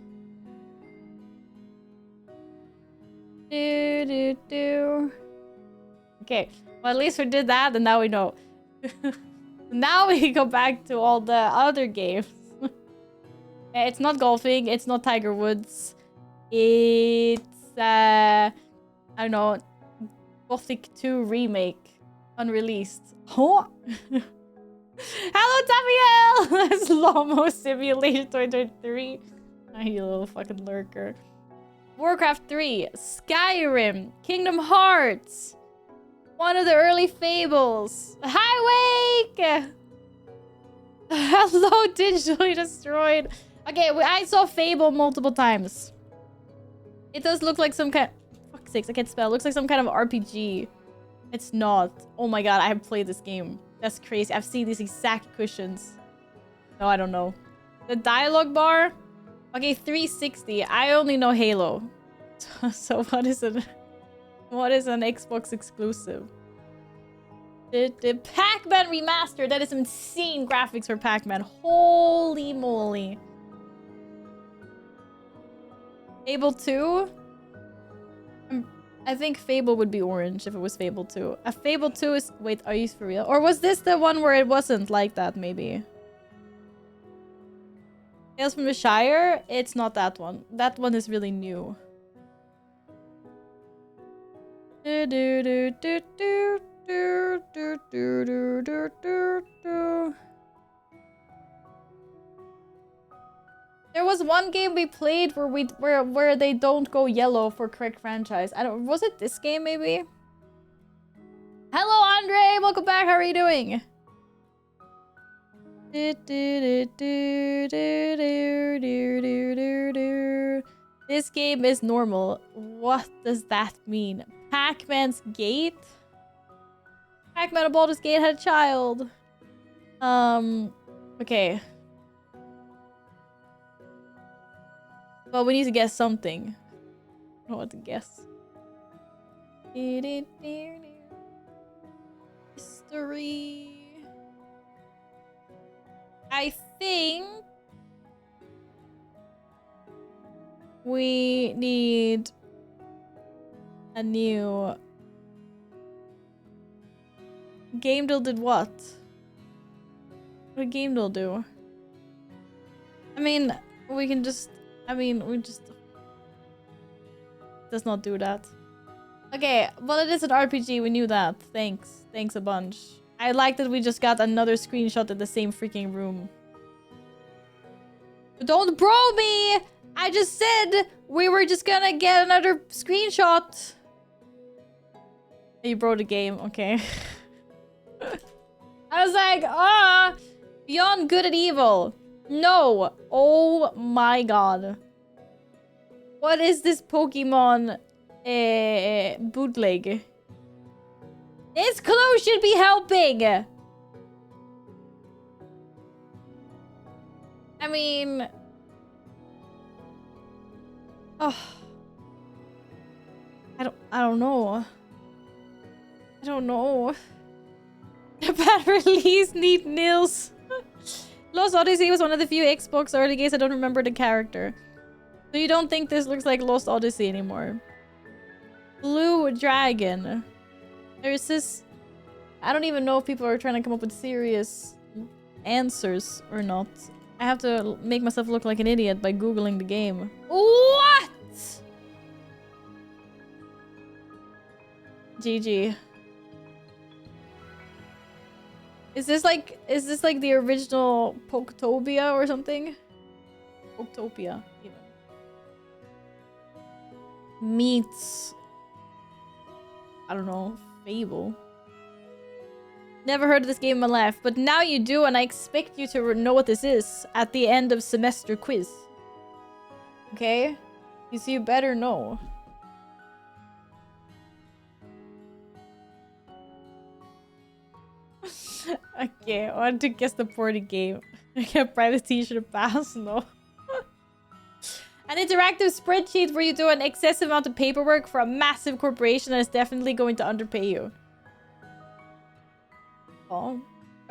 Okay. Well, at least we did that, and now we know. Now we go back to all the other games. It's not golfing. It's not Tiger Woods. It's I don't know. Gothic 2 remake, unreleased. Huh? Hello, Taviel! Slow-mo Simulator 2023. Oh, you little fucking lurker. Warcraft 3, Skyrim, Kingdom Hearts, one of the early Fables. Hi, Wake! Hello, Digitally Destroyed. Okay, I saw Fable multiple times. It does look like some kind... Fuck's sakes, I can't spell. It looks like some kind of RPG. It's not. Oh my god, I have played this game. That's crazy. I've seen these exact cushions. No, I don't know. The dialogue bar? Okay, 360. I only know Halo. So what is an Xbox exclusive? The Pac-Man remaster. That is insane graphics for Pac-Man. Holy moly. Fable 2? I think Fable would be orange if it was Fable 2. A Fable 2 is... Wait, are you for real? Or was this the one where it wasn't like that, maybe? Tales from the Shire? It's not that one. That one is really new. There was one game we played where they don't go yellow for correct franchise. I don't... Was it this game, maybe? Hello, Andre! Welcome back. How are you doing? This game is normal. What does that mean? Pac-Man's Gate? Pac-Man of Baldur's Gate had a child. Okay. Well, we need to guess something. I don't know what to guess. History. I think we need a new... Gamedel did what? What did Gamedel do? I mean, we can just... we just... Does not do that. Okay, well, it is an RPG. We knew that. Thanks. Thanks a bunch. I like that we just got another screenshot in the same freaking room. Don't bro me! I just said we were just gonna get another screenshot. You bro the game. Okay. I was like, Beyond Good and Evil. No. Oh my god. What is this Pokemon bootleg? This clue should be helping. I mean... Oh. I don't know. I don't know. Bad release, neat nils. Lost Odyssey was one of the few Xbox early games I don't remember the character. So you don't think this looks like Lost Odyssey anymore? Blue Dragon. There's this... I don't even know if people are trying to come up with serious answers or not. I have to make myself look like an idiot by Googling the game. What? GG. Is this like the original Poketopia or something? Poketopia, even. Meets, I don't know, Fable. Never heard of this game in my life, but now you do, and I expect you to know what this is at the end of semester quiz. Okay? You better know. Okay, I want to guess the party game. I get a private t-shirt pass? No. An interactive spreadsheet where you do an excessive amount of paperwork for a massive corporation that is definitely going to underpay you. Oh.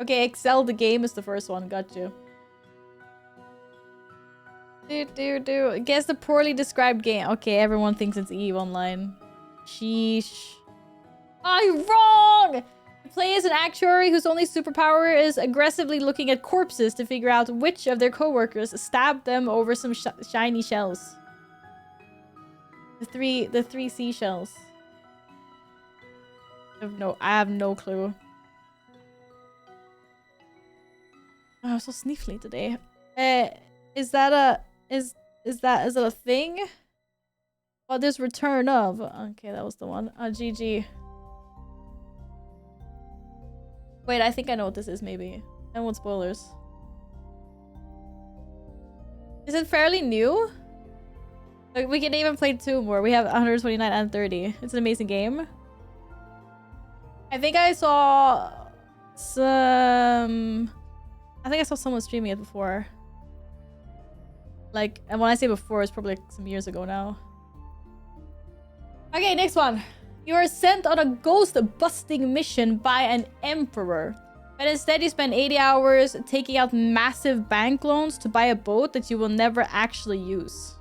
Okay, Excel the game is the first one. Got you. Guess the poorly described game. Okay, everyone thinks it's EVE Online. Sheesh. I'm wrong! You play as an actuary whose only superpower is aggressively looking at corpses to figure out which of their coworkers stabbed them over some shiny shells. The three seashells. I have no clue. Oh, I'm so sniffly today. Is that a thing? Oh, there's return of. Okay, that was the one. GG. Wait, I think I know what this is, maybe. I want spoilers. Is it fairly new? Like, we can even play 2 more. We have 129 and 30. It's an amazing game. I think I saw some... I think I saw someone streaming it before. Like, and when I say before, it's probably like some years ago now. Okay, next one. You are sent on a ghost-busting mission by an emperor. But instead you spend 80 hours taking out massive bank loans to buy a boat that you will never actually use.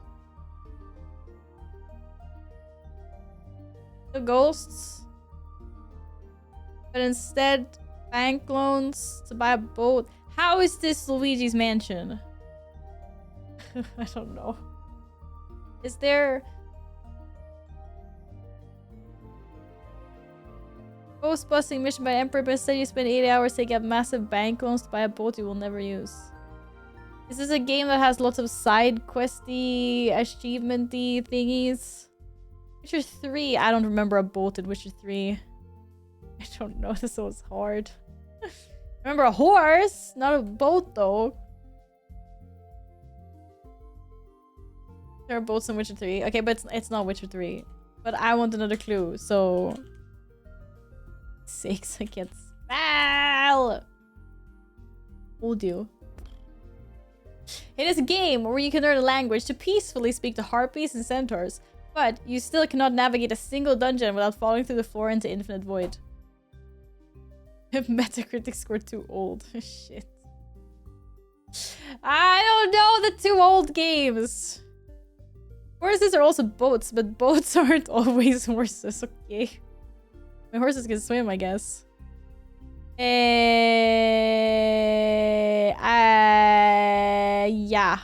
The ghosts. But instead, bank loans to buy a boat. How is this Luigi's Mansion? I don't know. Is there... Ghost-busting mission by Emperor, but instead you spend 80 hours taking up massive bank loans to buy a boat you will never use. Is this a game that has lots of side questy, achievement-y thingies? Witcher 3. I don't remember a boat in Witcher 3. I don't know. This was hard. I remember a horse, not a boat though. There are boats in Witcher 3. Okay, but it's not Witcher 3. But I want another clue, so... 6, I can't spell! Told you. It is a game where you can learn a language to peacefully speak to harpies and centaurs, but you still cannot navigate a single dungeon without falling through the floor into infinite void. Metacritic score too old. Shit. I don't know the 2 old games. Horses are also boats, but boats aren't always horses, okay? My horses can swim, I guess. Yeah.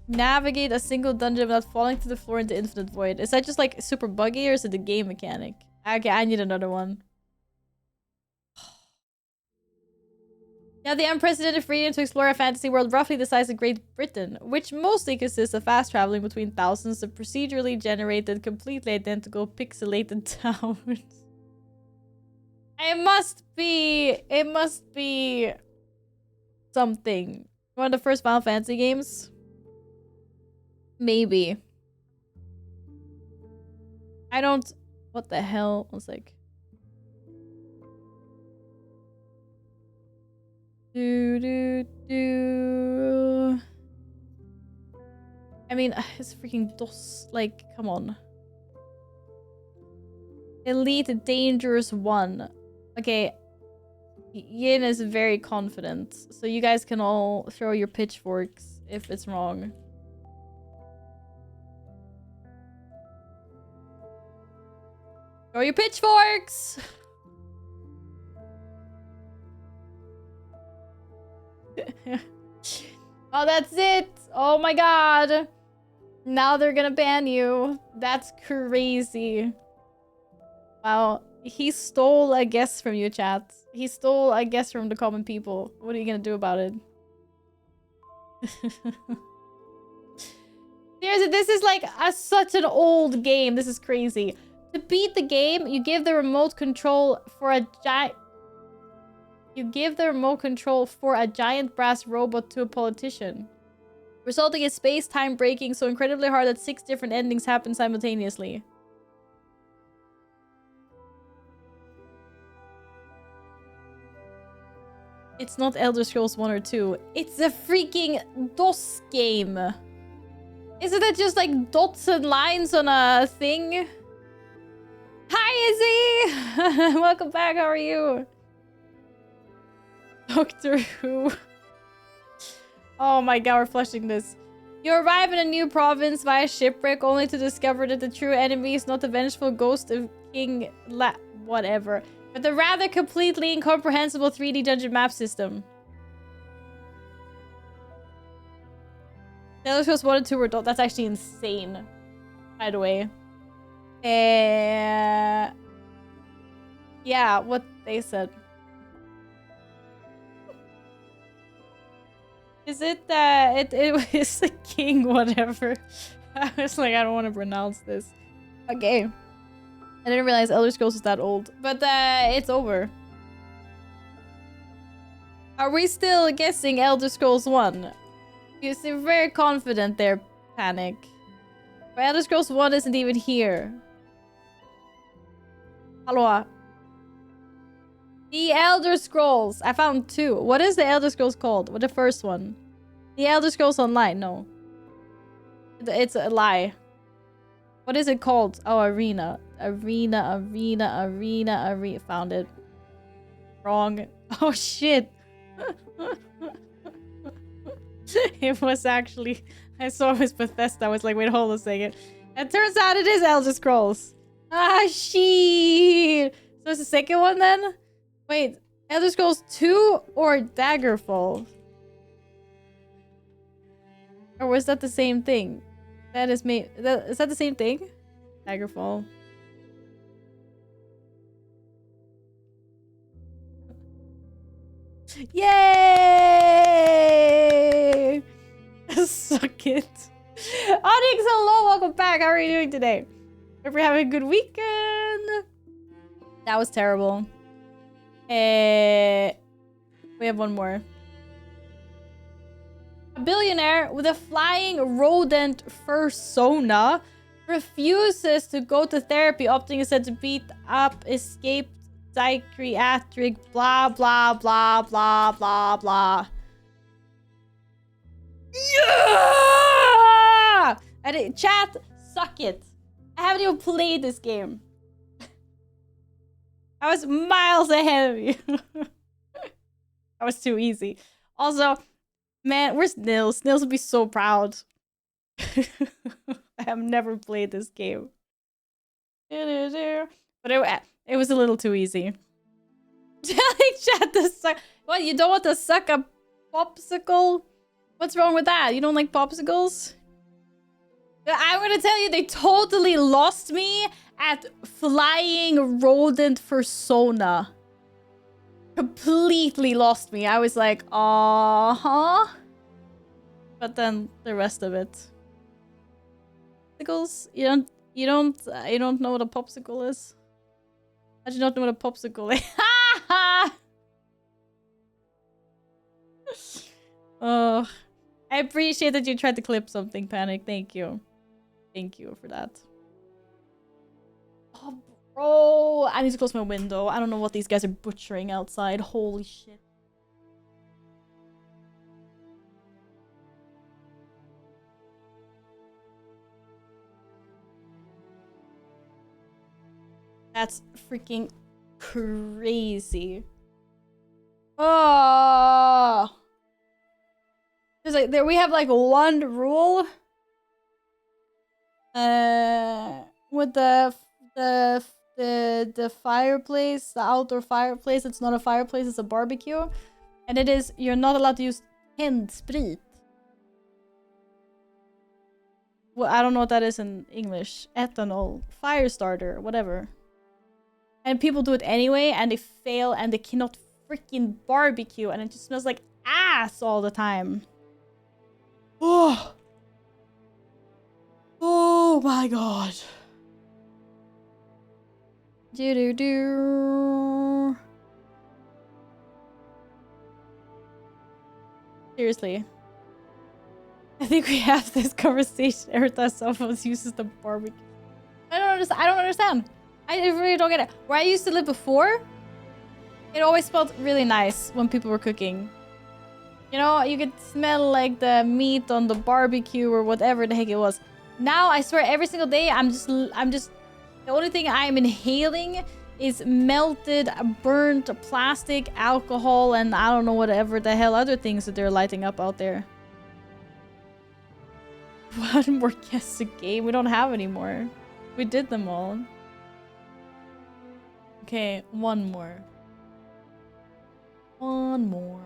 Navigate a single dungeon without falling through the floor into infinite void. Is that just like super buggy or is it the game mechanic? Okay, I need another one. Now the unprecedented freedom to explore a fantasy world roughly the size of Great Britain, which mostly consists of fast traveling between thousands of procedurally generated, completely identical, pixelated towns. It must be something. One of the first Final Fantasy games? Maybe. I don't... What the hell? I was like... I mean, it's freaking DOS. Like, come on. Elite Dangerous 1. Okay. Yin is very confident. So you guys can all throw your pitchforks if it's wrong. Throw your pitchforks! Oh, that's it. Oh my god. Now they're gonna ban you. That's crazy. Wow, he stole a guess from you, chat. He stole a guess from the common people. What are you gonna do about it? Seriously, this is like such an old game. This is crazy. To beat the game, you give the remote control for a giant... You give the remote control for a giant brass robot to a politician, resulting in space-time breaking so incredibly hard that 6 different endings happen simultaneously. It's not Elder Scrolls 1 or 2. It's a freaking DOS game. Isn't it just like dots and lines on a thing? Hi, Izzy! Welcome back, how are you? Doctor Who. Oh my god, we're flushing this. You arrive in a new province via shipwreck only to discover that the true enemy is not the vengeful ghost of King whatever, but the rather completely incomprehensible 3D dungeon map system. The Elder Scrolls 1 and 2 were that's actually insane, by the way. Yeah, what they said. Is it it was the king whatever? I was like, I don't want to pronounce this. Okay. I didn't realize Elder Scrolls was that old. But it's over. Are we still guessing Elder Scrolls 1? You seem very confident there, Panic. But Elder Scrolls 1 isn't even here. Hello. The Elder Scrolls. I found 2. What is the Elder Scrolls called? What the first one? The Elder Scrolls Online. No. It's a lie. What is it called? Oh, Arena. Arena. Found it. Wrong. Oh, shit. It was actually... I saw it was Bethesda. I was like, wait, hold on a second. It turns out it is Elder Scrolls. Ah, shit. So it's the second one then? Wait, Elder Scrolls 2 or Daggerfall? Or was that the same thing? That is is that the same thing? Daggerfall. Yay! Suck it. Onyx, hello, welcome back. How are you doing today? Hope you're having a good weekend. That was terrible. We have one more. A billionaire with a flying rodent fursona refuses to go to therapy, opting instead to beat up escaped psychiatric blah blah blah blah blah blah. Yeah! And chat, suck it. I haven't even played this game. I was miles ahead of you. That was too easy. Also, man, where's Nils? Nils would be so proud. I have never played this game. But it was a little too easy. Telling chat to suck. What, you don't want to suck a popsicle? What's wrong with that? You don't like popsicles? I'm gonna tell you, they totally lost me at flying rodent fursona. Completely lost me. I was like, uh-huh. But then the rest of it. Popsicles? You don't know what a popsicle is? How'd you not know what a popsicle is? Oh, I appreciate that you tried to clip something, Panic. Thank you. Thank you for that. Oh, bro. I need to close my window. I don't know what these guys are butchering outside. Holy shit. That's freaking crazy. Oh. There's like we have like one rule. With the fireplace, the outdoor fireplace. It's not a fireplace, it's a barbecue. And it is, you're not allowed to use handsprit. Well, I don't know what that is in English. Ethanol. Fire starter. Whatever. And people do it anyway, and they fail, and they cannot freaking barbecue, and it just smells like ass all the time. Oh. Oh my god. Do-do-do. Seriously. I think we have this conversation every time someone uses the barbecue. I don't understand. I really don't get it. Where I used to live before, it always smelled really nice when people were cooking. You know, you could smell like the meat on the barbecue or whatever the heck it was. Now, I swear, every single day, I'm just, the only thing I'm inhaling is melted, burnt plastic, alcohol, and I don't know whatever the hell other things that they're lighting up out there. One more guess a game? We don't have any more. We did them all. Okay, one more. One more.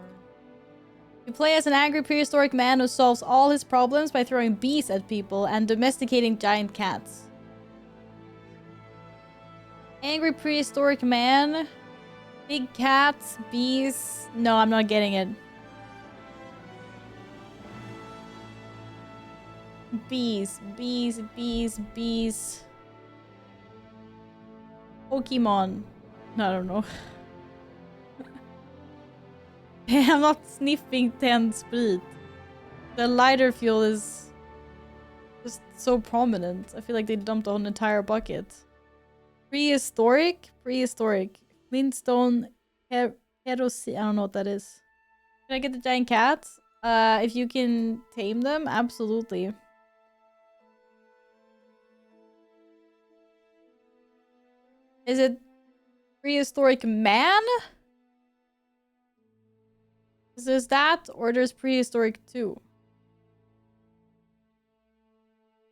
You play as an angry prehistoric man who solves all his problems by throwing bees at people and domesticating giant cats. Angry prehistoric man. Big cats. Bees. No, I'm not getting it. Bees. Bees. Bees. Bees. Pokemon. No, I don't know. I'm not sniffing 10 Sprit. The lighter fuel is just so prominent. I feel like they dumped an entire bucket. Prehistoric? Prehistoric. Flintstone. Kerosene. I don't know what that is. Can I get the giant cats? If you can tame them, absolutely. Is it prehistoric man? Is this that? Or there's prehistoric 2?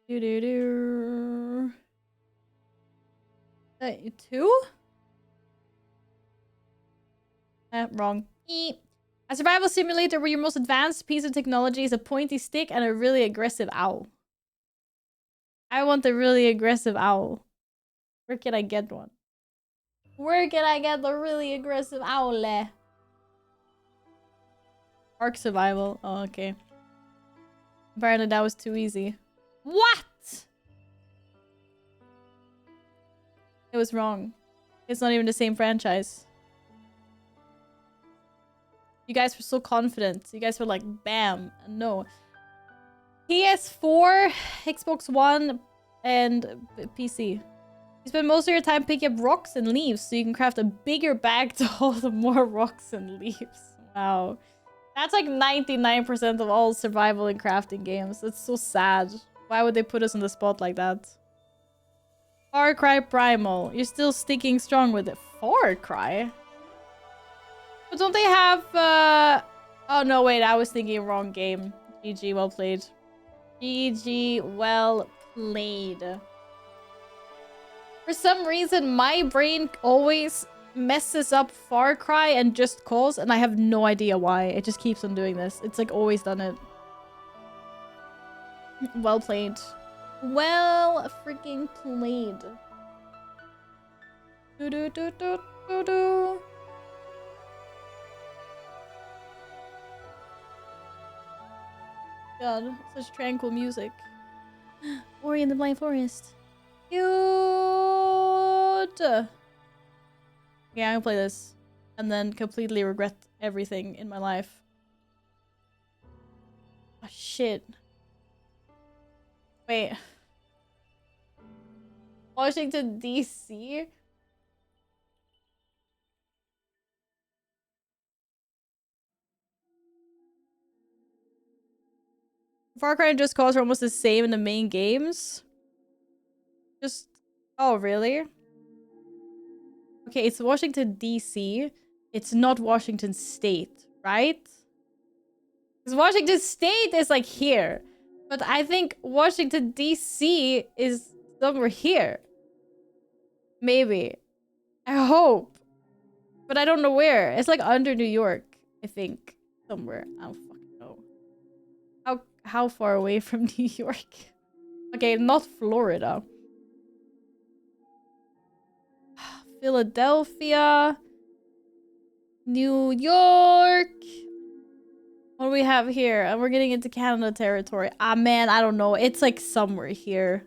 Do-do-do. 2? Wrong. A survival simulator where your most advanced piece of technology is a pointy stick and a really aggressive owl. I want the really aggressive owl. Where can I get one? Where can I get the really aggressive owl? Ark survival. Oh, okay. Apparently that was too easy. What? It was wrong. It's not even the same franchise. You guys were so confident. You guys were like, bam. No. PS4, Xbox One, and PC. You spend most of your time picking up rocks and leaves so you can craft a bigger bag to hold more rocks and leaves. Wow. That's like 99% of all survival and crafting games. That's so sad. Why would they put us on the spot like that? Far Cry Primal. You're still sticking strong with it. Far Cry? But don't they have, Oh, no, wait. I was thinking wrong game. GG, well played. GG, well played. For some reason, my brain always messes up Far Cry and Just Cause, and I have no idea why. It just keeps on doing this. It's like always done it. Well played. Well freaking played. Do do do do do do. God, such tranquil music. Ori and the Blind Forest. Cute. Okay, I'm gonna play this and then completely regret everything in my life. Oh, shit. Wait. Washington, D.C.? Far Cry and Just Cause are almost the same in the main games. Just... Oh, really? Okay, it's Washington, D.C. It's not Washington State, right? Because Washington State is like here. But I think Washington, D.C. is somewhere here. Maybe. I hope. But I don't know where. It's like under New York, I think. Somewhere. I don't fucking know. How far away from New York? Okay, not Florida. Philadelphia, New York. What do we have here? And we're getting into Canada territory. Ah, man, I don't know. It's like somewhere here.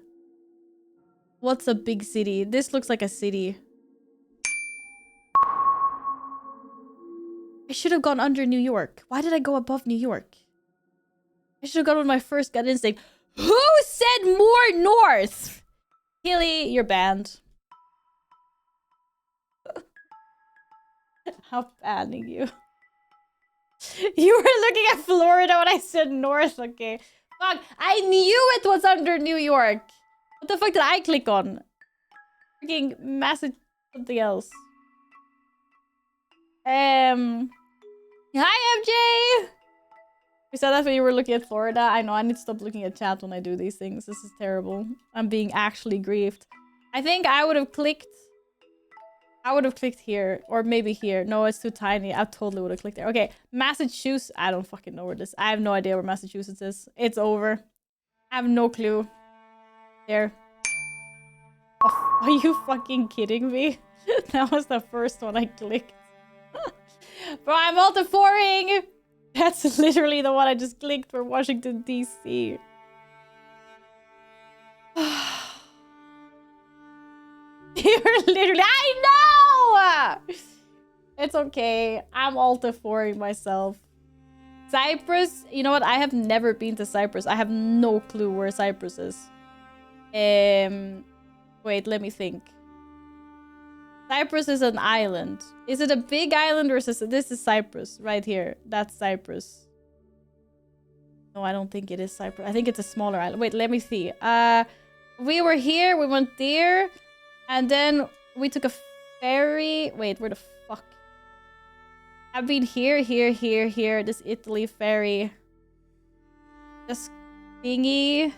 What's a big city? This looks like a city. I should have gone under New York. Why did I go above New York? I should have gone with my first gut instinct. Who said more north? Hilly, you're banned. I'm banning you. You were looking at Florida when I said north. Okay. Fuck, I knew it was under New York. What the fuck did I click on? Freaking massive something else. Hi, MJ! You said that when you were looking at Florida. I know, I need to stop looking at chat when I do these things. This is terrible. I'm being actually grieved. I think I would have clicked... I would have clicked here. Or maybe here. No, it's too tiny. I totally would have clicked there. Okay, Massachusetts. I don't fucking know where this... I have no idea where Massachusetts is. It's over. I have no clue. There. Oh, are you fucking kidding me? That was the first one I clicked. Bro, I'm multi-4ing! That's literally the one I just clicked for Washington, D.C. You're literally... I know! It's okay. I'm multi-4ing myself. Cyprus? You know what? I have never been to Cyprus. I have no clue where Cyprus is. Wait, let me think. Cyprus is an island. Is it a big island or is this is Cyprus right here? That's Cyprus. No, I don't think it is Cyprus. I think it's a smaller island. Wait, let me see. We were here. We went there. And then we took a ferry. Wait, where the fuck? I've been here. This Italy ferry. This thingy.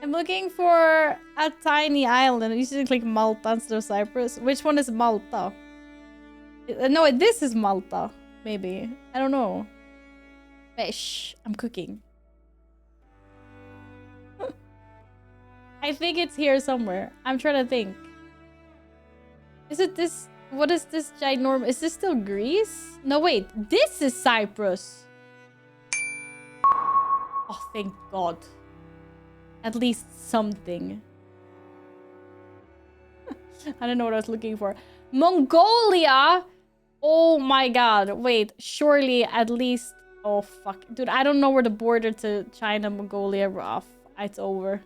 I'm looking for a tiny island. You should click Malta instead of Cyprus. Which one is Malta? No, this is Malta. Maybe. I don't know. Wait, shh. I'm cooking. I think it's here somewhere. I'm trying to think. Is it this? What is this ginormous? Is this still Greece? No, wait. This is Cyprus. Oh, thank God. At least something. I don't know what I was looking for. Mongolia! Oh my God. Wait, surely at least... Oh, fuck. Dude, I don't know where the border to China, Mongolia... Oh, it's over.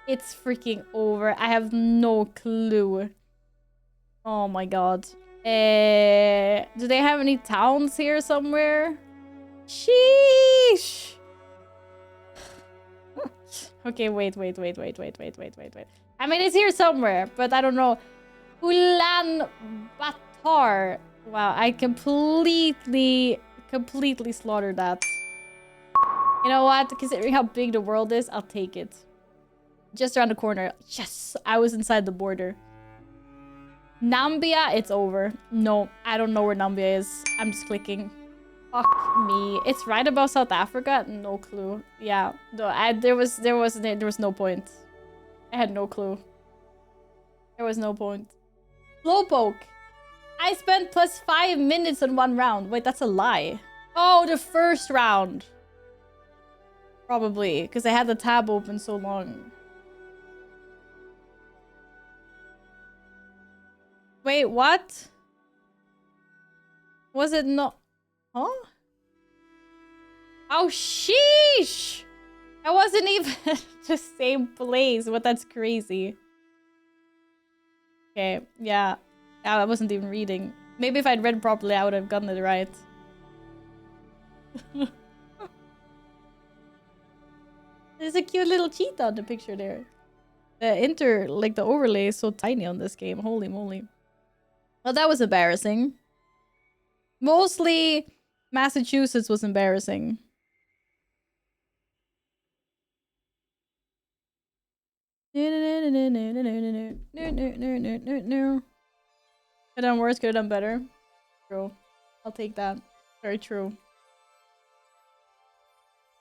It's freaking over. I have no clue. Oh my God. Do they have any towns here somewhere? Sheesh! Okay, wait. I mean, it's here somewhere, but I don't know. Ulaanbaatar. Wow, I completely slaughtered that. You know what? Considering how big the world is, I'll take it. Just around the corner. Yes, I was inside the border. Nambia, it's over. No, I don't know where Nambia is. I'm just clicking. Fuck me. It's right above South Africa? No clue. Yeah. No, there was no point. I had no clue. There was no point. Slowpoke. I spent plus 5 minutes on one round. Wait, that's a lie. Oh, the first round. Probably, because I had the tab open so long. Wait, what? Was it not... Huh? Oh, sheesh! I wasn't even the same place, but that's crazy. Okay, yeah. I wasn't even reading. Maybe if I'd read properly, I would have gotten it right. There's a cute little cheetah in the picture there. The overlay is so tiny on this game. Holy moly. Well, that was embarrassing. Mostly Massachusetts was embarrassing. Could have done worse, could have done better. True. I'll take that. Very true.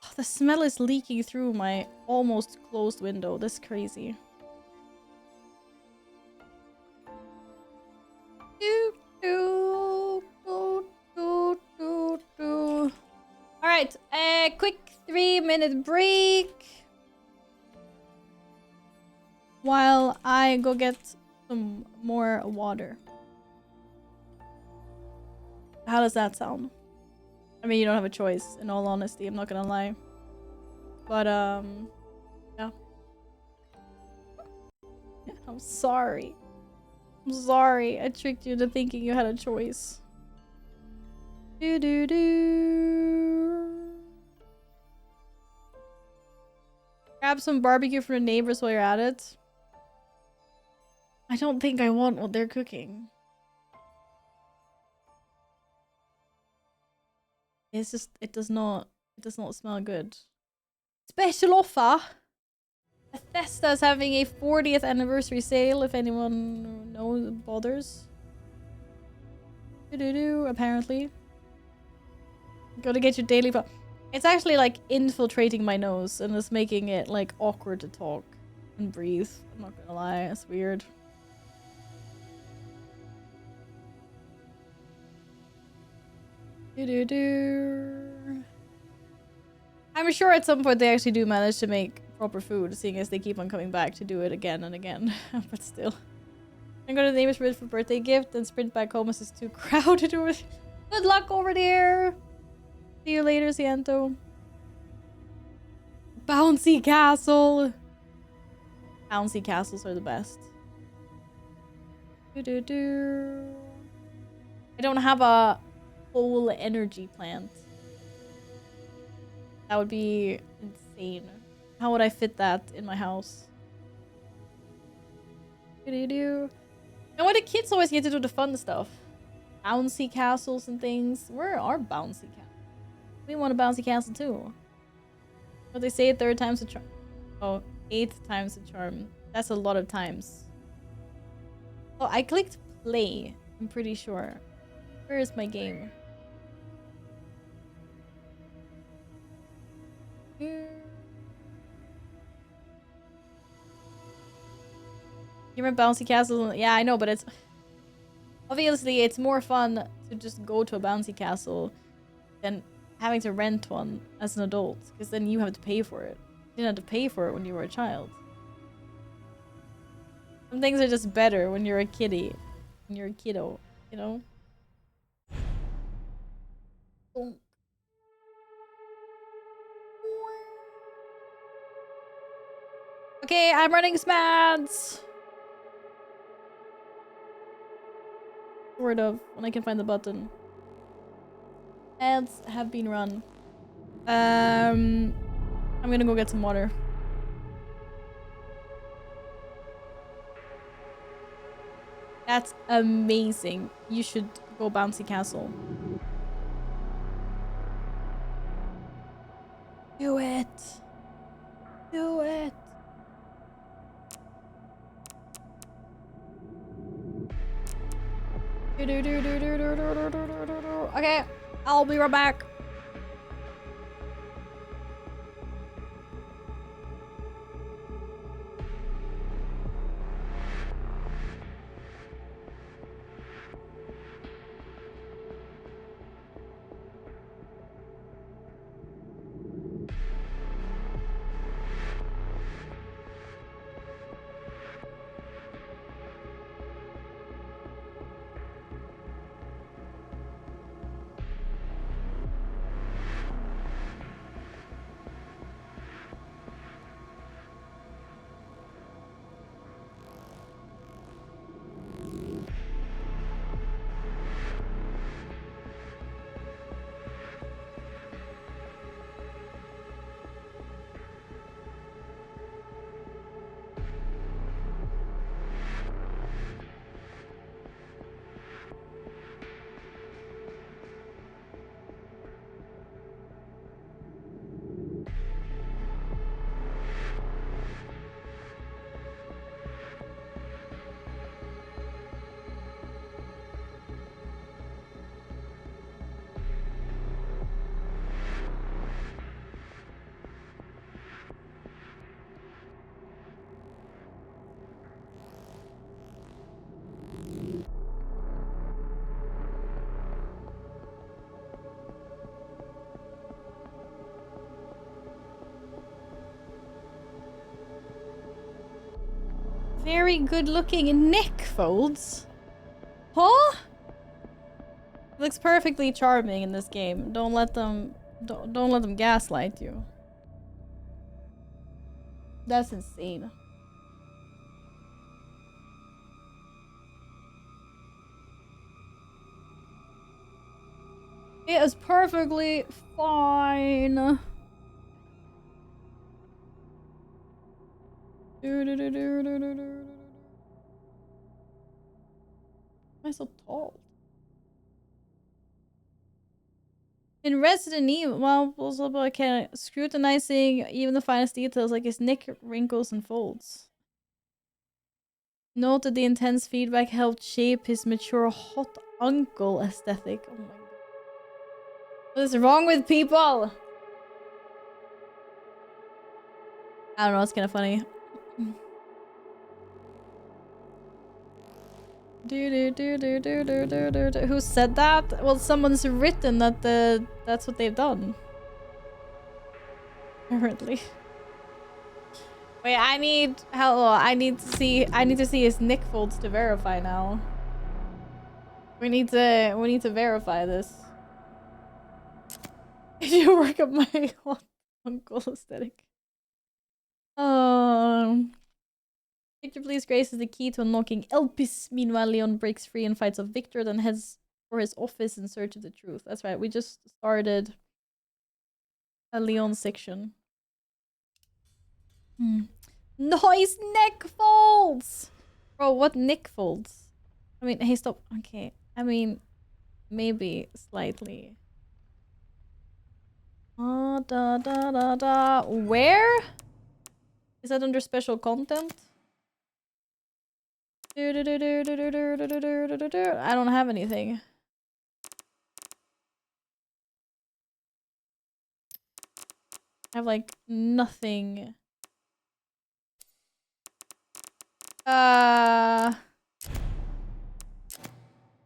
Oh, the smell is leaking through my almost closed window. That's crazy. Alright, a quick 3-minute break. While I go get some more water. How does that sound? I mean, you don't have a choice, in all honesty, I'm not gonna lie. But, yeah. I'm sorry. I'm sorry, I tricked you into thinking you had a choice. Grab some barbecue from the neighbors while you're at it. I don't think I want what they're cooking. It's just, it does not smell good. Special offer! Bethesda's having a 40th anniversary sale, if anyone knows, bothers. Apparently. Gotta get your daily... It's actually, like, infiltrating my nose, and it's making it, like, awkward to talk and breathe. I'm not gonna lie, it's weird. I'm sure at some point they actually do manage to make proper food, seeing as they keep on coming back to do it again and again. But still. I'm gonna name it for birthday gift and sprint back home as it's too crowded over there. Good luck over there! See you later, Ciento. Bouncy castle! Bouncy castles are the best. I don't have a whole energy plant. That would be insane. How would I fit that in my house? And why do kids always get to do the fun stuff? Bouncy castles and things. Where are bouncy castles? We want a bouncy castle too. But they say 3rd time's the charm. Oh, 8th time's the charm. That's a lot of times. Oh, I clicked play. I'm pretty sure. Where is my game? Here. You remember bouncy castle? Yeah, I know, but it's... Obviously, it's more fun to just go to a bouncy castle than having to rent one as an adult. Because then you have to pay for it. You didn't have to pay for it when you were a child. Some things are just better when you're a kiddie. When you're a kiddo, you know? Okay, I'm running SMADs! Sort of, when I can find the button. Ads have been run. I'm gonna go get some water. That's amazing. You should go bouncy castle. Do it. Do it. Okay, I'll be right back. very good looking neck folds. Huh? Looks perfectly charming in this game. Don't let them gaslight you. That's insane. It is perfectly fine. Why am I so tall? In Resident Evil, well, also about scrutinizing even the finest details like his neck wrinkles and folds. Note that the intense feedback helped shape his mature hot uncle aesthetic. Oh my god. What is wrong with people? I don't know, it's kind of funny. Who said that? Well, someone's written that that's what they've done. Apparently. Wait, I need to see his neck folds to verify now. We need to verify this. You work up my hot uncle aesthetic. Victor please Grace is the key to unlocking Elpis. Meanwhile, Leon breaks free and fights off Victor, then heads for his office in search of the truth. That's right, we just started a Leon section. Nice neck folds! Bro, what neck folds? I mean, hey, stop. Okay. I mean, maybe slightly. Where? Is that under special content? I don't have anything. I have like nothing.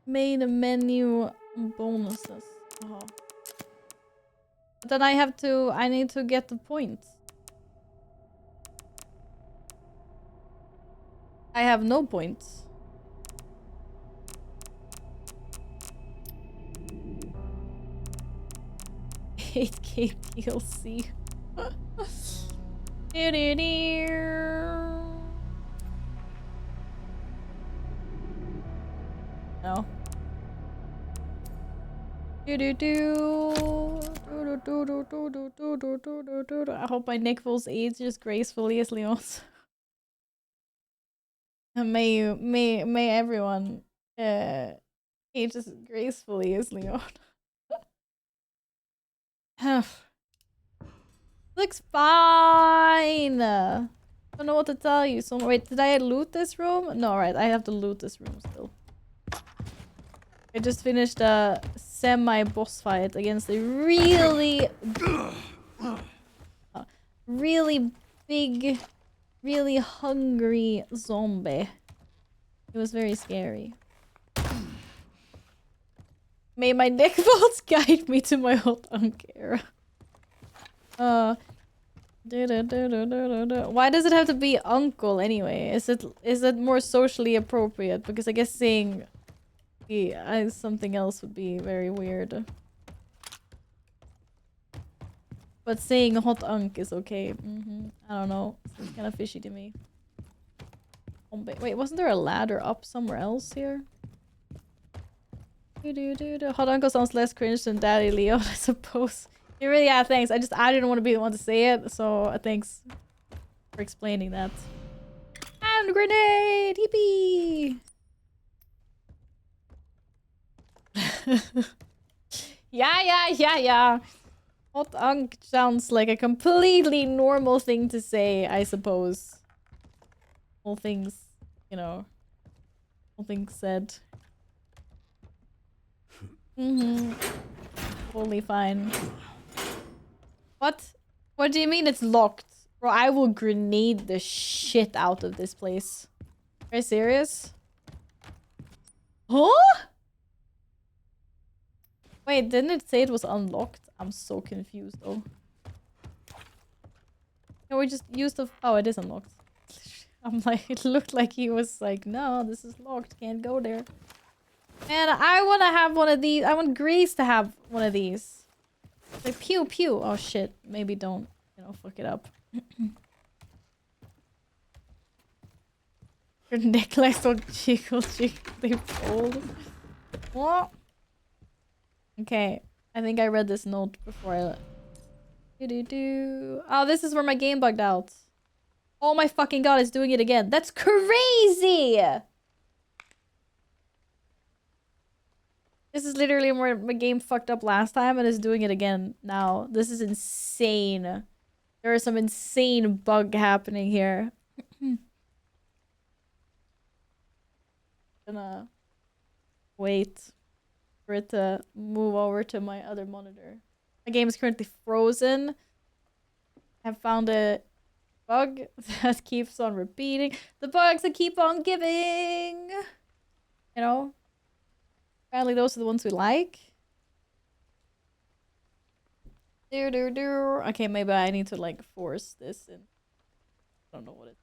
Main menu bonuses. Oh. But then I need to get the points. I have no points. $8K DLC. No. I hope my neck folds ages gracefully as Leon's. May everyone ages gracefully as Leon. Looks fine. Don't know what to tell you. So wait, did I loot this room? No, right. I have to loot this room still. I just finished a semi-boss fight against a really big, really hungry zombie. It was very scary. May my neck folds guide me to my hot unk era. Why does it have to be uncle anyway? Is it more socially appropriate? Because I guess saying something else would be very weird. But saying hot unk is okay. I don't know. It's kind of fishy to me. Wait, wasn't there a ladder up somewhere else here? Hot uncle sounds less cringe than Daddy Leo, I suppose. You really, yeah, thanks. I didn't want to be the one to say it, so thanks for explaining that. And grenade! Yippee! Yeah. Hot unk sounds like a completely normal thing to say, I suppose. All things, you know, all things said. Totally fine. What? What do you mean it's locked? Bro, I will grenade the shit out of this place. Are you serious? Huh? Wait, didn't it say it was unlocked? I'm so confused though. Can we just use the... Oh, it is unlocked. I'm like, it looked like he was like, no, this is locked, can't go there. And I want to have one of these. I want Grace to have one of these. Like, pew pew. Oh shit, maybe don't, you know, fuck it up. Your necklace don't jiggle, they fold. What? Okay, I think I read this note before I... Oh, this is where my game bugged out. Oh my fucking god, it's doing it again. That's crazy! This is literally where my game fucked up last time and is doing it again now. This is insane. There is some insane bug happening here. Gonna wait for it to move over to my other monitor. My game is currently frozen. I've found a bug that keeps on repeating. The bugs that keep on giving! You know? Apparently those are the ones we like. Okay, maybe I need to like force this in. I don't know what it is.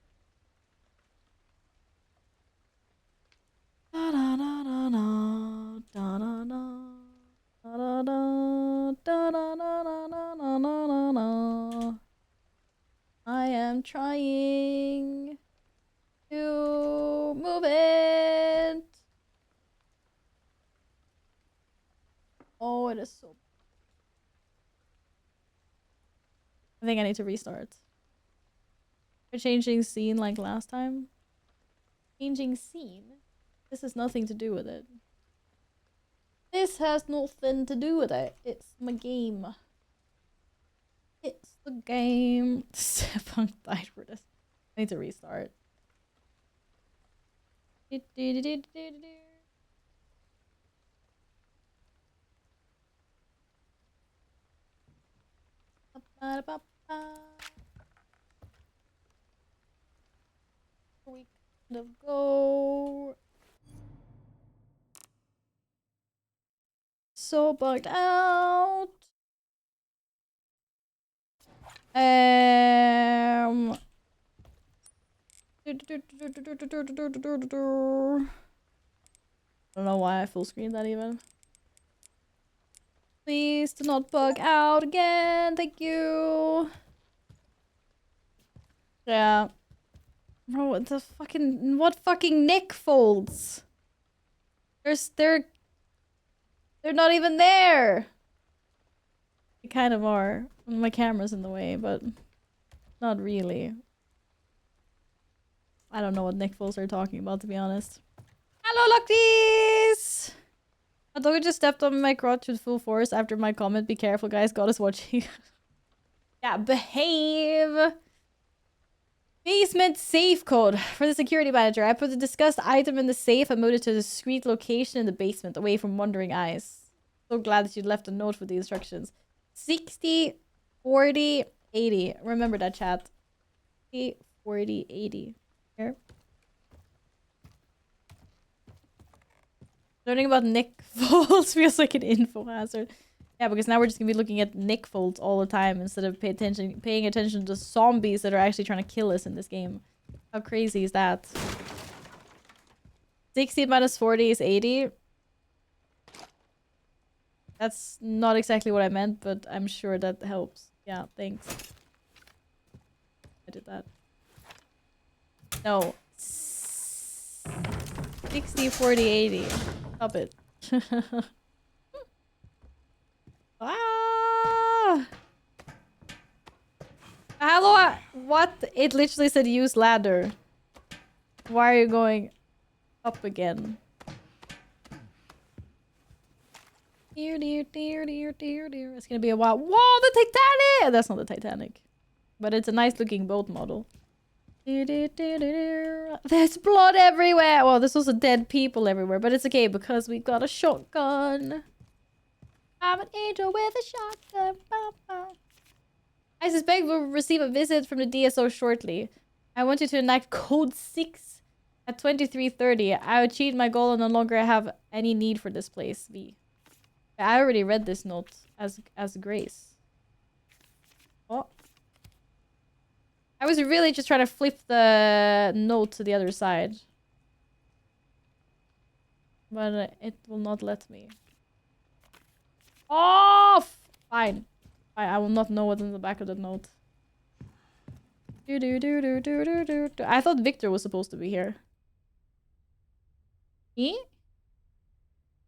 I am trying to move it. Oh, it is so... I think I need to restart. We're changing scene like last time. Changing scene? This has nothing to do with it. This has nothing to do with it. It's my game. It's the game. Stefan died for this. I need to restart. We kind of go. So bugged out. I don't know why I full screened that even. Please do not bug out again. Thank you. Yeah. Bro, what the fucking... What fucking neck folds? They're not even there. They kind of are. My camera's in the way, but not really. I don't know what neck folds are talking about, to be honest. Hello, Luckies! My dog just stepped on my crotch with full force after my comment. Be careful, guys. God is watching. Yeah, behave! Basement safe code for the security manager. I put the discussed item in the safe and moved it to a discreet location in the basement, away from wandering eyes. So glad that you left a note with the instructions. 60, 40, 80. Remember that, chat. 60, 40, 80. Here. Learning about neck folds feels like an info hazard. Yeah, because now we're just gonna be looking at neck folds all the time instead of paying attention to zombies that are actually trying to kill us in this game. How crazy is that? 60 minus 40 is 80. That's not exactly what I meant, but I'm sure that helps. Yeah, thanks. I did that. No. 60, 40, 80. Stop it. Ah! Hello, what? It literally said use ladder. Why are you going up again? Dear. It's gonna be a while. Whoa, the Titanic! That's not the Titanic. But it's a nice looking boat model. There's blood everywhere! Well, there's also dead people everywhere, but it's okay because we got a shotgun. I'm an angel with a shotgun. I suspect we'll receive a visit from the DSO shortly. I want you to enact Code 6 at 23:30. I achieved my goal and no longer have any need for this place. V. I already read this note as Grace. Oh. I was really just trying to flip the note to the other side. But it will not let me. Oh! Fine. I will not know what's in the back of the note. I thought Victor was supposed to be here. Me?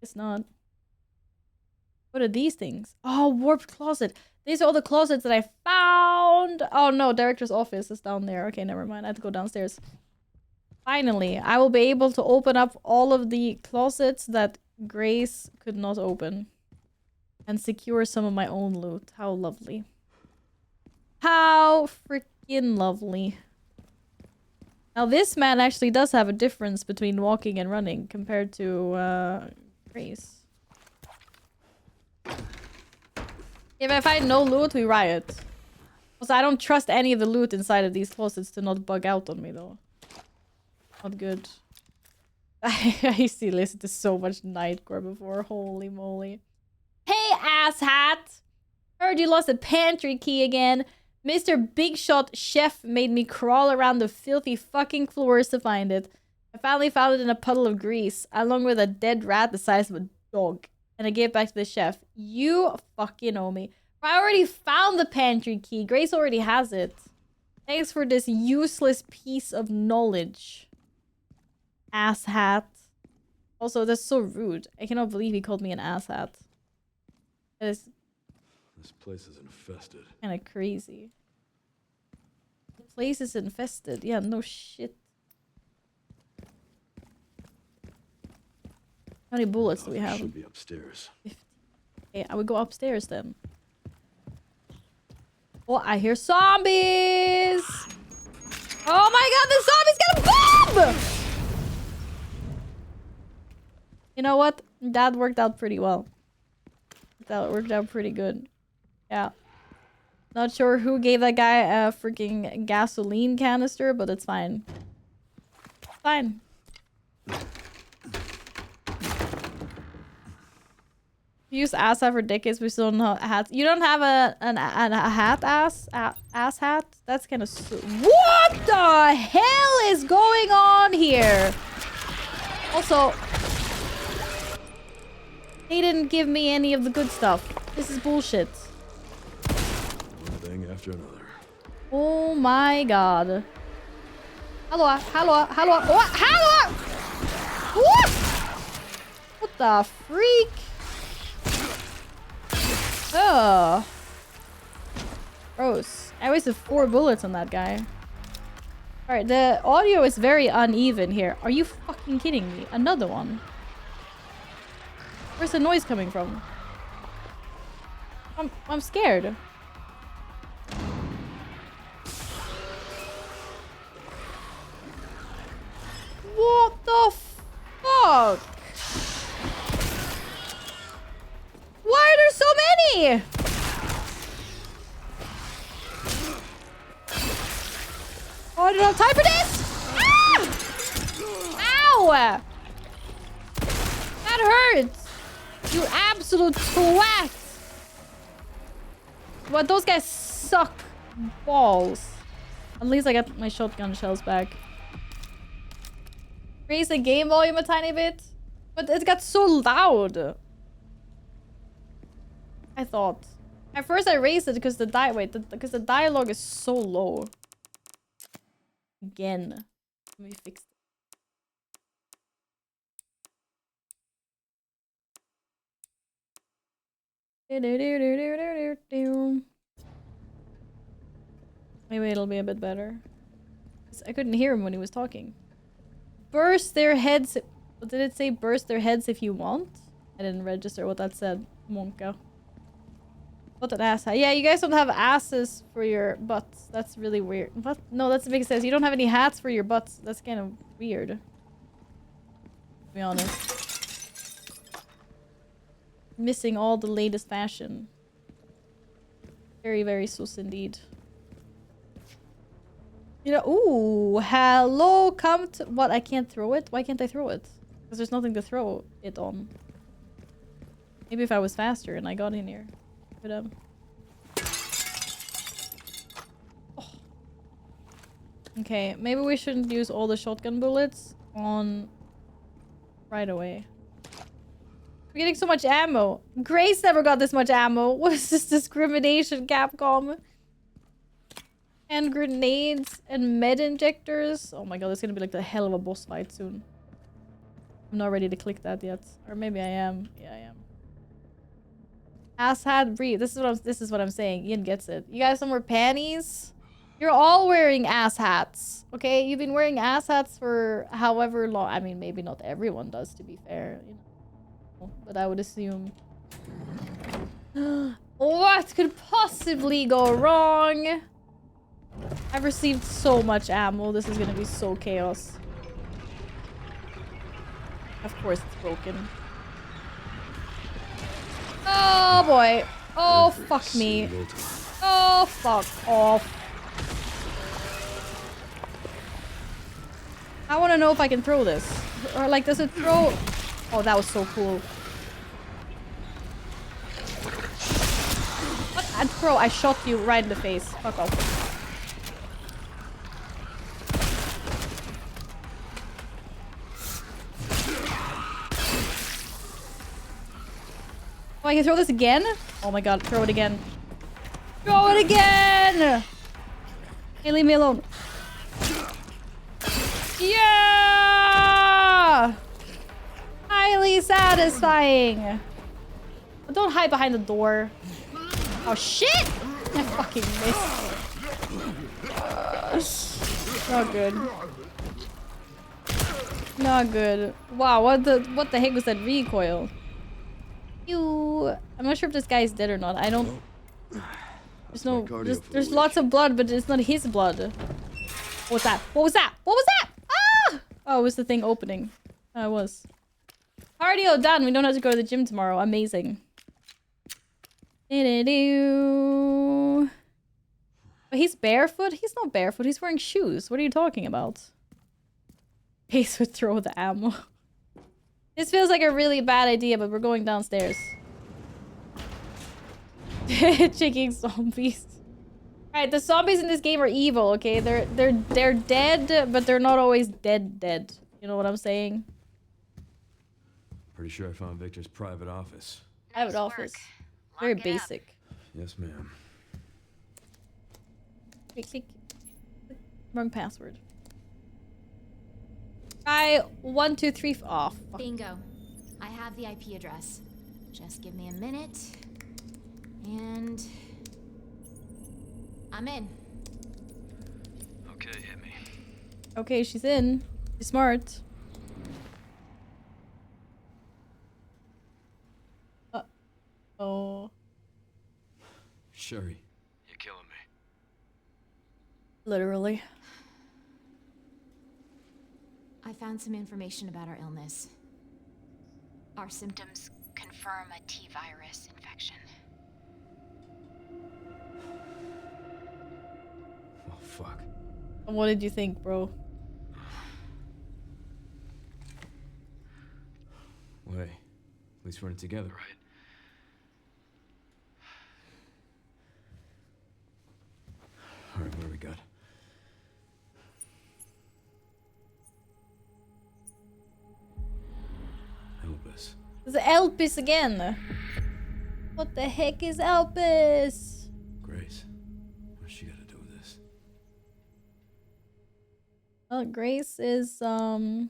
It's not. What are these things? Oh, warped closet. These are all the closets that I found. Oh no, director's office is down there. Okay, never mind. I have to go downstairs. Finally, I will be able to open up all of the closets that Grace could not open. And secure some of my own loot. How lovely. How freaking lovely. Now this man actually does have a difference between walking and running compared to Grace. If I find no loot, we riot. Also, I don't trust any of the loot inside of these closets to not bug out on me though. Not good. I used to listen to so much Nightcore before. Holy moly. Hey, asshat! Heard you lost a pantry key again. Mr. Big Shot Chef made me crawl around the filthy fucking floors to find it. I finally found it in a puddle of grease, along with a dead rat the size of a dog. And I gave it back to the chef. You fucking owe me. I already found the pantry key. Grace already has it. Thanks for this useless piece of knowledge. Asshat. Also, that's so rude. I cannot believe he called me an asshat. That is... This place is infested. kind of crazy. The place is infested. Yeah, no shit. How many bullets do we have? Should be upstairs. 50. Okay, I would go upstairs then. Oh, I hear zombies! Oh my god, the zombies got a bomb! You know what? That worked out pretty well. That worked out pretty good. Yeah. Not sure who gave that guy a freaking gasoline canister, but it's fine. Fine. We use ass hat for decades. We still don't have hats. You don't have a hat ass hat? That's kind of what the hell is going on here? Also, they didn't give me any of the good stuff. This is bullshit. One thing after another. Oh my god. Hello, hello, hello, what? Hello! What? What the freak? Oh. Gross. I wasted 4 bullets on that guy. Alright, the audio is very uneven here. Are you fucking kidding me? Another one. Where's the noise coming from? I'm scared. What the fuck? Why are there so many? Oh, I don't have time for this! Ah! Ow! That hurts! You absolute twat! What, those guys suck balls. At least I got my shotgun shells back. Raise the game volume a tiny bit. But it got so loud. I thought. At first I raised it because the dialogue is so low. Again. Let me fix it. Maybe it'll be a bit better. I couldn't hear him when he was talking. Burst their heads. What did it say? Burst their heads if you want? I didn't register what that said. Monka. What an ass. Yeah, you guys don't have asses for your butts. That's really weird. What? No, that's a big sense. You don't have any hats for your butts. That's kind of weird. To be honest. Missing all the latest fashion. Very, very sus indeed. You know, ooh, hello, come to... What, I can't throw it? Why can't I throw it? Because there's nothing to throw it on. Maybe if I was faster and I got in here. Could have... Oh. Okay, maybe we shouldn't use all the shotgun bullets on right away. We're getting so much ammo. Grace never got this much ammo. What is this discrimination, Capcom? And grenades and med injectors. Oh my god, this is gonna be like the hell of a boss fight soon. I'm not ready to click that yet. Or maybe I am. Yeah, I am. Asshat breathe. This is what I'm saying. Ian gets it. You guys don't wear panties? You're all wearing ass hats. Okay? You've been wearing ass hats for however long. I mean, maybe not everyone does, to be fair. You know. But I would assume. What could possibly go wrong? I've received so much ammo. This is gonna be so chaos. Of course it's broken. Oh boy. Oh fuck me. Oh fuck off. I want to know if I can throw this. Or like, does it throw... Oh, that was so cool. What? I'd throw. I shot you right in the face. Fuck off. Oh, I can throw this again? Oh my god, throw it again. Throw it again! Hey, leave me alone. Yeah! Highly satisfying. Don't hide behind the door. Oh shit! I fucking missed. Not good. Not good. Wow, what the heck was that recoil? I'm not sure if this guy's dead or not. I don't... There's no... There's lots of blood, but it's not his blood. What was that? What was that? What was that? Ah! Oh, it was the thing opening. Oh, it was. Cardio done. We don't have to go to the gym tomorrow. Amazing. But he's barefoot? He's not barefoot. He's wearing shoes. What are you talking about? Pace would throw the ammo. This feels like a really bad idea, but we're going downstairs. Chicken zombies. Alright, the zombies in this game are evil, okay? They're dead, but they're not always dead. You know what I'm saying? Pretty sure I found Victor's private office. Private office. Very basic. Yes, ma'am. Click. Wrong password. Try 1, 2, 3. Oh, fuck. Bingo. I have the IP address. Just give me a minute. And... I'm in. Okay, hit me. Okay, she's in. She's smart. Oh. Sherry, you're killing me. Literally. I found some information about our illness. Our symptoms confirm a T-virus infection. Oh, fuck. What did you think, bro? Wait. At least we're in it together, right? Alright, what do we got? Elpis. It's Elpis again. What the heck is Elpis? Grace. What's she got to do with this? Well, Grace is, that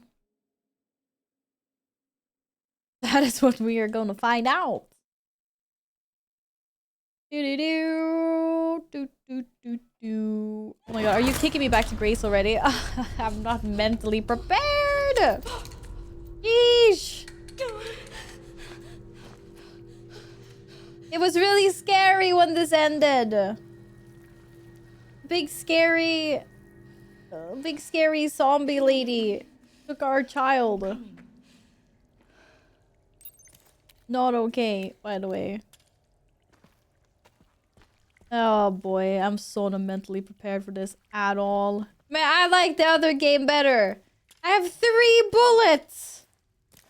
is what we are going to find out. Oh my god, are you kicking me back to Grace already? I'm not mentally prepared. Yeesh. It was really scary when this ended. Big scary zombie lady took our child. Not okay, by the way. Oh boy, I'm so not mentally prepared for this at all. Man, I like the other game better. I have 3 bullets.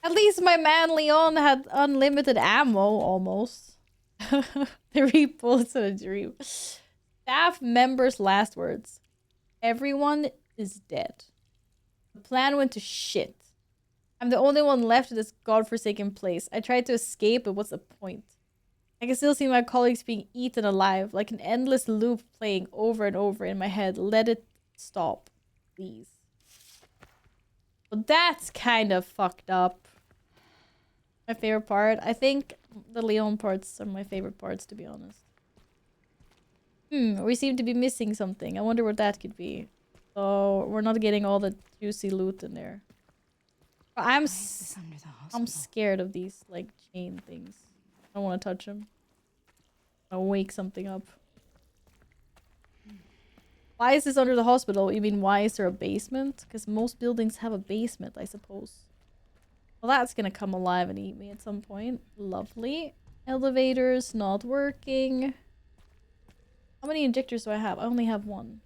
At least my man Leon had unlimited ammo, almost. 3 bullets in a dream. Staff members' last words. Everyone is dead. The plan went to shit. I'm the only one left in this godforsaken place. I tried to escape, but what's the point? I can still see my colleagues being eaten alive, like an endless loop playing over and over in my head. Let it stop, please. Well, that's kind of fucked up. My favorite part. I think the Leon parts are my favorite parts, to be honest. We seem to be missing something. I wonder what that could be. So we're not getting all the juicy loot in there. I'm scared of these like chain things. I don't want to touch them. I'll wake something up. Why is this under the hospital? You mean why is there a basement? Because most buildings have a basement, I suppose. Well, that's gonna come alive and eat me at some point. Lovely. Elevators not working. How many injectors do I have? I only have one.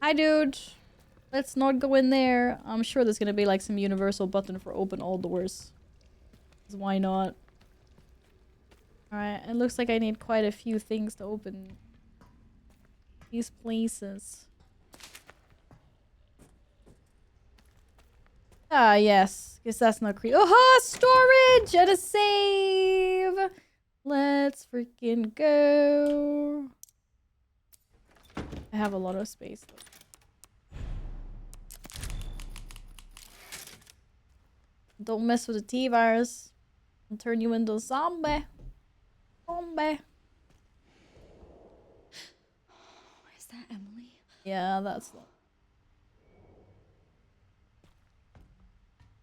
Hi, dude. Let's not go in there. I'm sure there's gonna be like some universal button for open all doors. 'Cause why not? Alright, it looks like I need quite a few things to open these places. Ah, yes. Guess that's not creepy. Oh, storage and a save! Let's freaking go. I have a lot of space though. Don't mess with the T-virus. I'll turn you into a zombie. Zombie. Is that Emily? Yeah, that's the...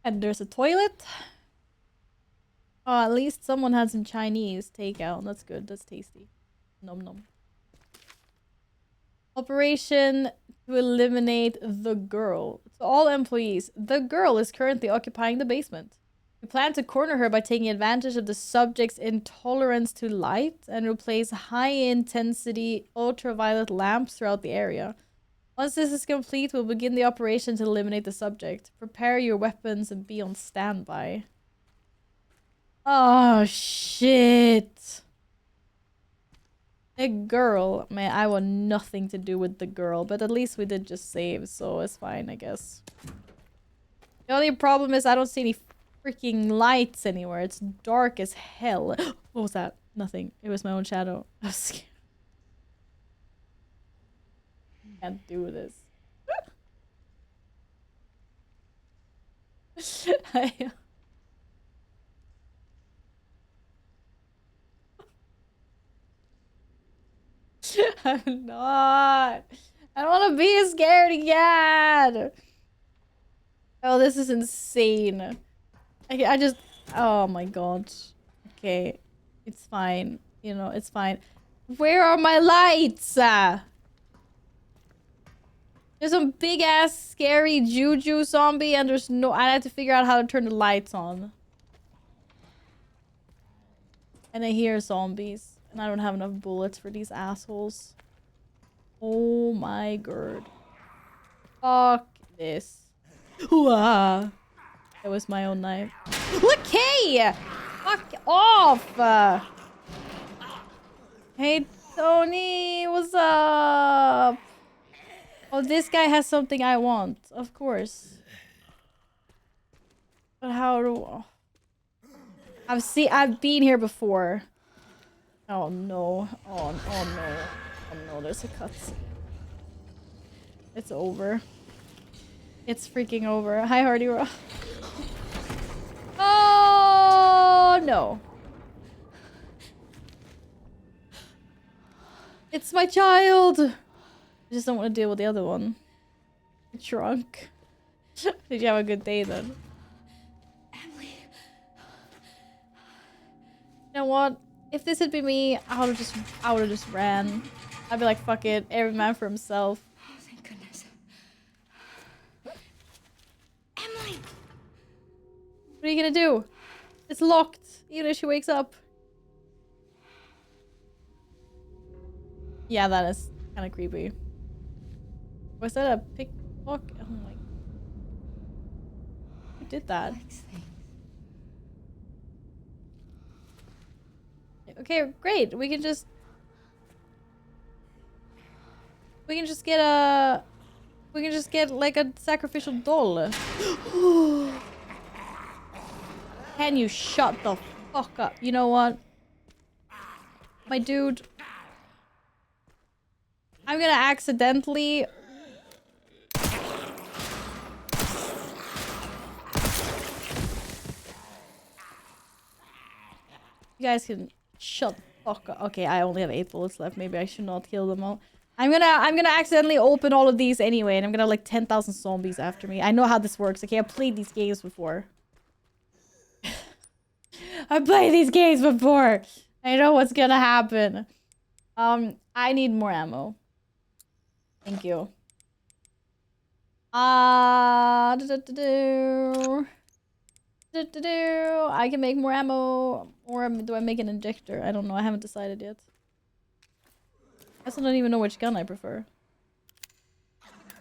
And there's a toilet. Oh, at least someone had some Chinese takeout. That's good. That's tasty. Nom nom. Operation to eliminate the girl. To all employees, the girl is currently occupying the basement. We plan to corner her by taking advantage of the subject's intolerance to light and replace high-intensity ultraviolet lamps throughout the area. Once this is complete, we'll begin the operation to eliminate the subject. Prepare your weapons and be on standby. Oh, shit. The girl. Man, I want nothing to do with the girl, but at least we did just save, so it's fine, I guess. The only problem is I don't see any freaking lights anywhere. It's dark as hell. What was that? Nothing. It was my own shadow. I was scared. Can't do this. I'm not. I don't want to be scared again. Oh, this is insane. I just... Oh my god. Okay. It's fine. You know, it's fine. Where are my lights? There's some big ass scary juju zombie and there's no... I had to figure out how to turn the lights on. And I hear zombies. And I don't have enough bullets for these assholes. Oh my god. Fuck this. That was my own knife. Look, hey! Fuck off! Hey, Tony, what's up? Oh, this guy has something I want, of course. But how do... I've been here before. Oh no. Oh no. Oh no, there's a cutscene. It's over. It's freaking over. Hi, Hardy. Oh no. It's my child! I just don't want to deal with the other one. Drunk. Did you have a good day then? Emily. You know what? If this had been me, I would have just ran. I'd be like, fuck it, every man for himself. Oh, thank goodness. Emily! What are you gonna do? It's locked, even if she wakes up. Yeah, that is kind of creepy. Was that a picklock? Oh my... Who did that? Okay, great. We can just get a... We can just get like a sacrificial doll. Can you shut the fuck up? You know what? My dude. I'm gonna accidentally... You guys can shut the fuck up. Okay, I only have 8 bullets left. Maybe I should not kill them all. I'm gonna accidentally open all of these anyway, and I'm gonna have like 10,000 zombies after me. I know how this works. Okay, I've played these games before. I've played these games before. I know what's gonna happen. I need more ammo. Thank you. I can make more ammo, or do I make an injector? I don't know. I haven't decided yet. I still don't even know which gun I prefer.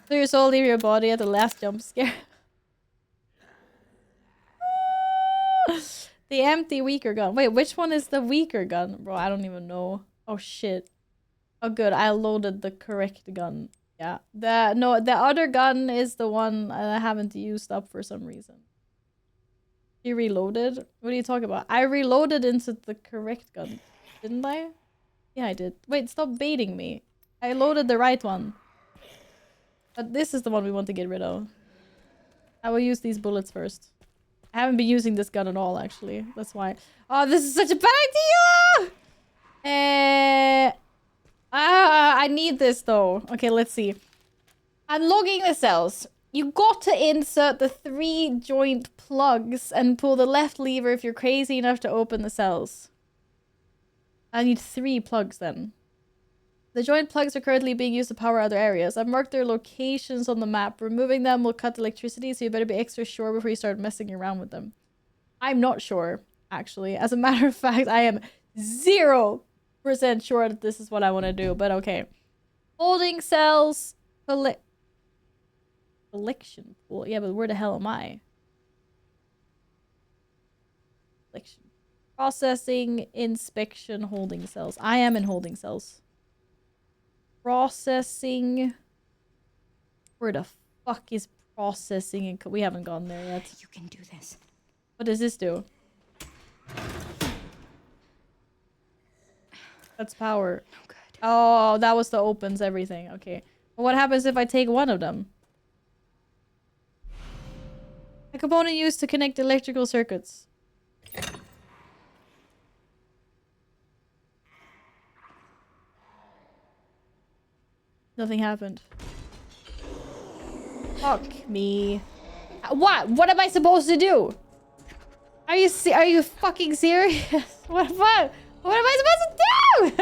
So your soul leave your body at the last jump scare. The empty weaker gun. Wait, which one is the weaker gun? Bro, I don't even know. Oh shit. Oh good, I loaded the correct gun. Yeah. The other gun is the one I haven't used up for some reason. You reloaded? What are you talking about? I reloaded into the correct gun. Didn't I? Yeah, I did. Wait, stop baiting me. I loaded the right one. But this is the one we want to get rid of. I will use these bullets first. I haven't been using this gun at all, actually. That's why. Oh, this is such a bad idea! I need this, though. Okay, let's see. Unlogging the cells. You got to insert the 3 joint plugs and pull the left lever if you're crazy enough to open the cells. I need 3 plugs, then. The joint plugs are currently being used to power other areas. I've marked their locations on the map. Removing them will cut electricity, so you better be extra sure before you start messing around with them. I'm not sure, actually. As a matter of fact, I am 0% sure that this is what I want to do, but okay. Holding cells. Collection pool. Yeah, but where the hell am I? Collection. Processing, inspection, holding cells. I am in holding cells. Processing. Where the fuck is processing? And we haven't gone there yet. You can do this. What does this do? That's power. Oh, good. Oh, that was the opens everything. Okay. Well, what happens if I take one of them? A component used to connect electrical circuits. Nothing happened. Fuck me. What? What am I supposed to do? Are you fucking serious? What am I supposed to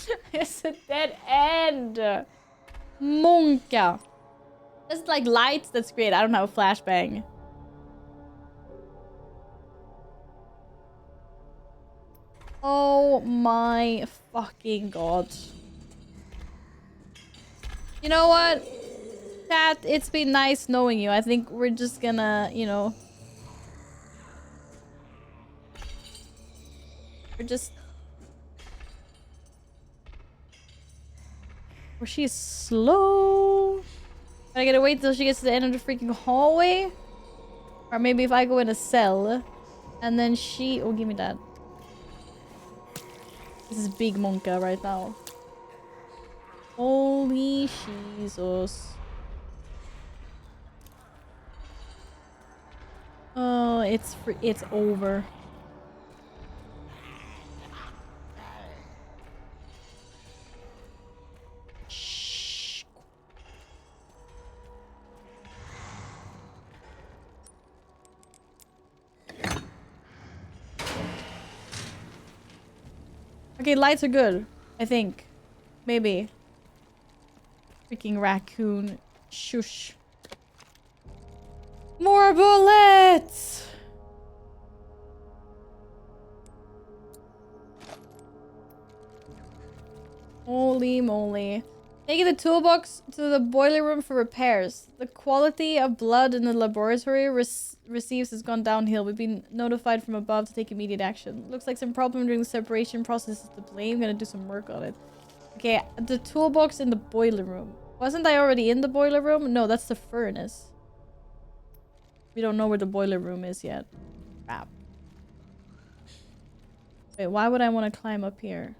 do? It's a dead end. Monka. Just like lights, that's great. I don't have a flashbang. Oh my fucking god. You know what? Chat, it's been nice knowing you. I think we're just gonna, you know... We're just... Well, she's slow. But I gotta wait till she gets to the end of the freaking hallway. Or maybe if I go in a cell. And then she... Oh, give me that. This is big Monka right now. Holy Jesus. Oh, it's over. Shh. Okay, lights are good. I think. Maybe. Freaking raccoon. Shush. More bullets! Holy moly. Taking the toolbox to the boiler room for repairs. The quality of blood in the laboratory receives has gone downhill. We've been notified from above to take immediate action. Looks like some problem during the separation process is to blame. Gonna do some work on it. Okay, the toolbox in the boiler room. Wasn't I already in the boiler room? No, that's the furnace. We don't know where the boiler room is yet. Crap. Wait, why would I want to climb up here?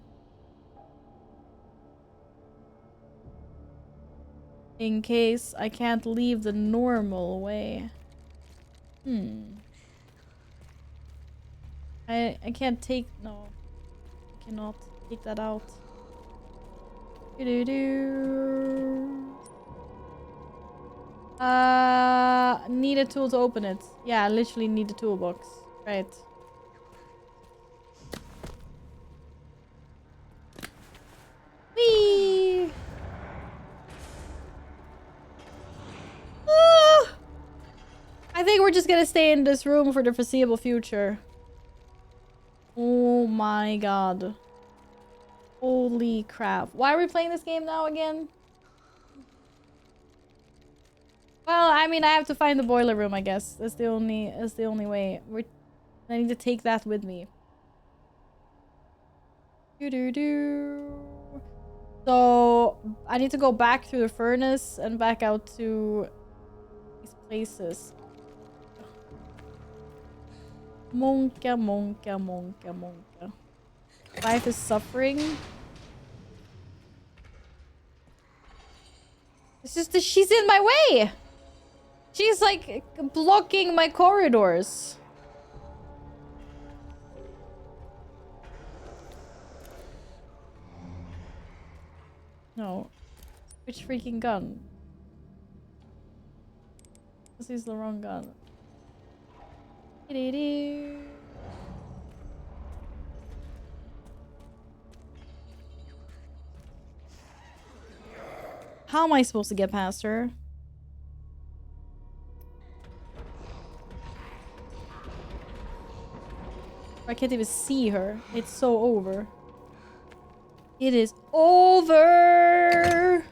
In case I can't leave the normal way. I can't take... No. I cannot take that out. Need a tool to open it. Yeah, I literally need a toolbox. Right. Whee! I think we're just gonna stay in this room for the foreseeable future. Oh my god. Holy crap. Why are we playing this game now again? Well, I mean, I have to find the boiler room, I guess. That's the only way. I need to take that with me. So, I need to go back through the furnace and back out to these places. Monka, monka, monka, monka. Life is suffering. It's just that she's in my way. She's like blocking my corridors. No. Which freaking gun? This is the wrong gun. How am I supposed to get past her? I can't even see her. It's so over. It is over!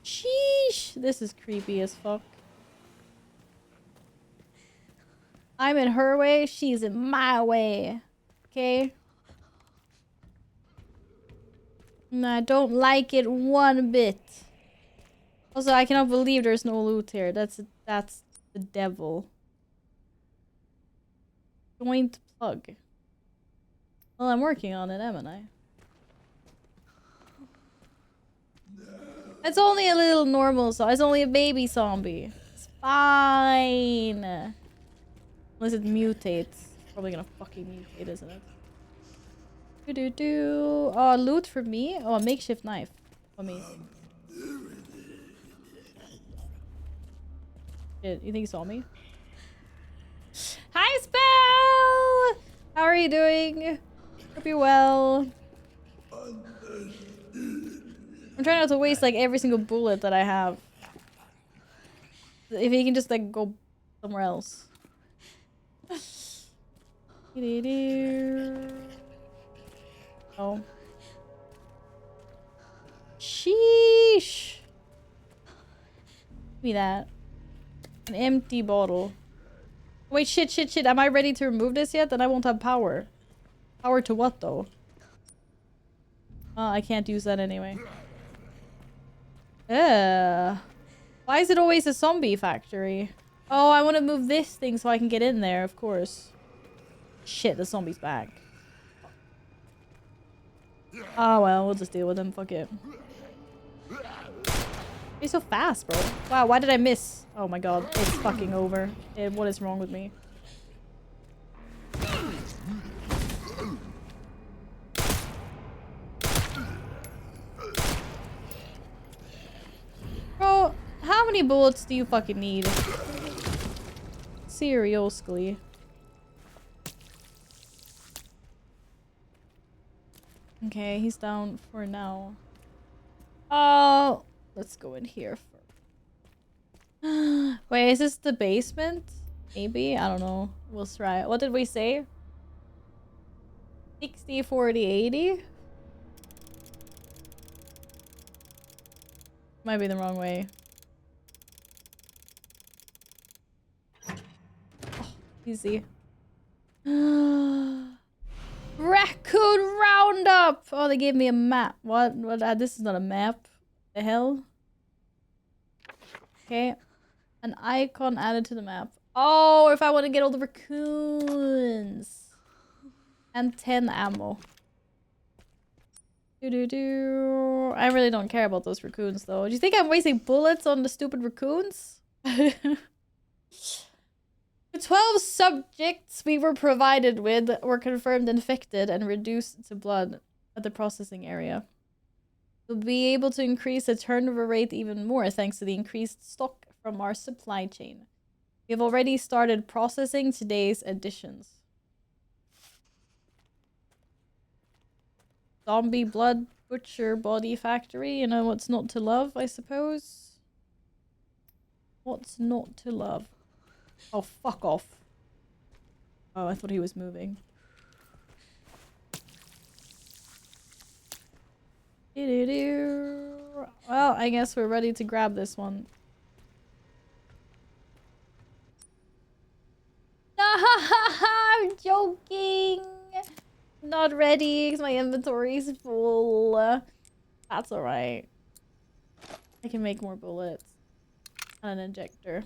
Sheesh! This is creepy as fuck. I'm in her way, she's in my way. Okay? And I don't like it one bit. Also, I cannot believe there's no loot here. That's the devil. Joint plug. Well, I'm working on it, haven't I? It's only a little normal, so it's only a baby zombie. It's fine. Unless it mutates. Probably gonna fucking mutate, isn't it? Oh, loot for me? Oh, a makeshift knife. Amazing. Shit, you think you saw me? Hi, Spell! How are you doing? Hope you're well. I'm trying not to waste like every single bullet that I have. If you can just like go somewhere else. Oh. Sheesh. Give me that. An empty bottle. Wait, shit. Am I ready to remove this yet? Then I won't have power. Power to what, though? Oh, I can't use that anyway. Why is it always a zombie factory? Oh, I want to move this thing so I can get in there, of course. Shit, the zombie's back. Oh, well, we'll just deal with him. Fuck it. He's so fast, bro. Wow, why did I miss? Oh my god, it's fucking over. What is wrong with me? Bro, how many bullets do you fucking need? Seriously. Okay, he's down for now. Oh, let's go in here first. Wait, is this the basement? Maybe? I don't know. We'll try it. What did we say? 60, 40, 80? Might be the wrong way. Oh, easy. Raccoon Roundup! Oh, they gave me a map. What? This is not a map. The hell? Okay. An icon added to the map. Oh, if I want to get all the raccoons. And 10 ammo. I really don't care about those raccoons, though. Do you think I'm wasting bullets on the stupid raccoons? The 12 subjects we were provided with were confirmed infected and reduced to blood at the processing area. We'll be able to increase the turnover rate even more thanks to the increased stock from our supply chain. We have already started processing today's additions. Zombie blood butcher body factory. You know what's not to love, I suppose? What's not to love? Oh, fuck off. Oh, I thought he was moving. Well, I guess we're ready to grab this one. I'm joking! Not ready because my inventory is full. That's alright. I can make more bullets. And an injector.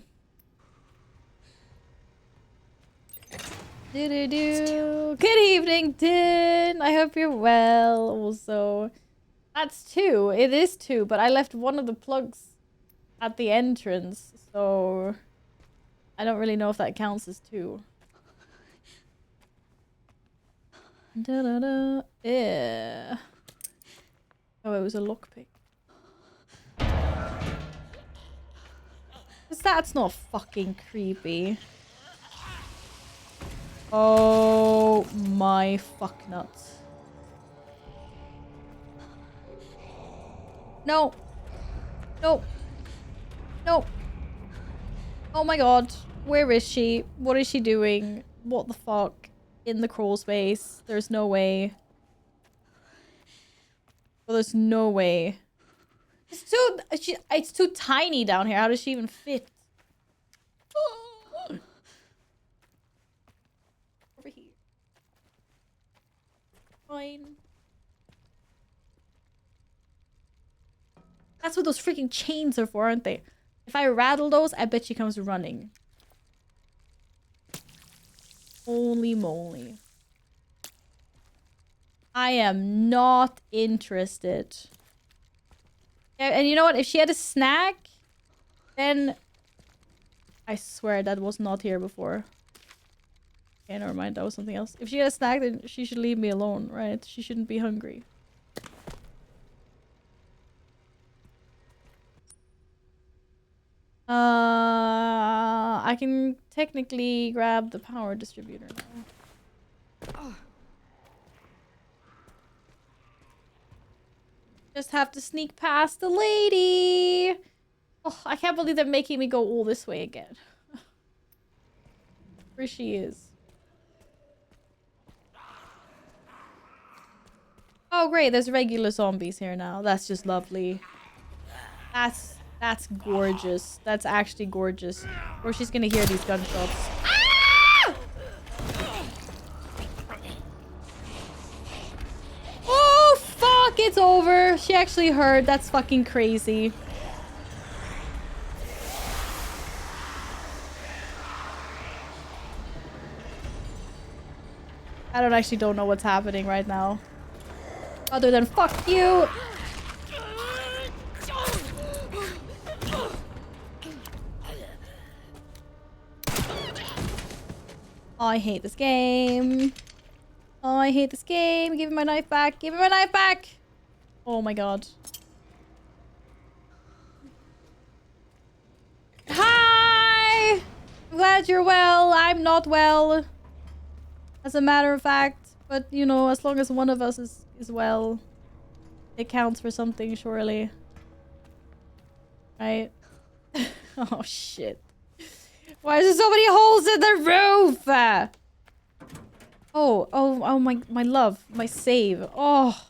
Good evening, Din! I hope you're well. Also, that's 2. It is 2, but I left one of the plugs at the entrance, so I don't really know if that counts as 2. Yeah. Oh, it was a lockpick. That's not fucking creepy. Oh my fuck nuts. No. No. No. Oh my god. Where is she? What is she doing? What the fuck? In the crawl space. There's no way. Well, there's no way. It's too tiny down here. How does she even fit? Over here. Fine. That's what those freaking chains are for, aren't they? If I rattle those, I bet she comes running. Holy moly. I am not interested. And you know what? If she had a snack, then I swear that was not here before. Okay, never mind. That was something else. If she had a snack, then she should leave me alone, right? She shouldn't be hungry. I can technically grab the power distributor now. Just have to sneak past the lady. Oh, I can't believe they're making me go all this way again. Where she is. Oh great, there's regular zombies here now. That's just lovely. That's gorgeous. That's actually gorgeous. Or she's gonna hear these gunshots. Ah! Oh fuck, it's over. She actually heard. That's fucking crazy. I don't know what's happening right now. Other than fuck you. Oh, I hate this game. Oh, I hate this game. Give me my knife back. Give me my knife back. Oh my god. Hi! I'm glad you're well. I'm not well. As a matter of fact. But, you know, as long as one of us is well, it counts for something, surely. Right? Oh, shit. Why is there so many holes in the roof? Oh, my love. My save. Oh.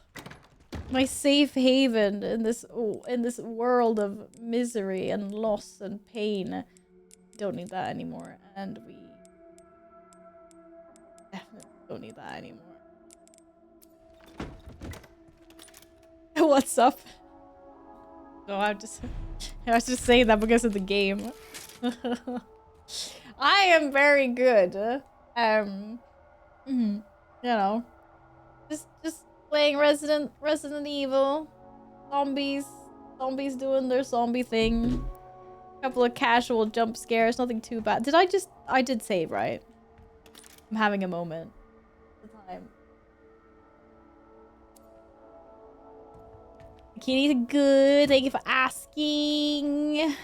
my safe haven in this world of misery and loss and pain. Don't need that anymore, and we definitely don't need that anymore. What's up? No, I was just saying that because of the game. I am very good. You know, just playing Resident Evil, zombies doing their zombie thing. Couple of casual jump scares, nothing too bad. I did save, right? I'm having a moment. The time. Bikinis are good. Thank you for asking.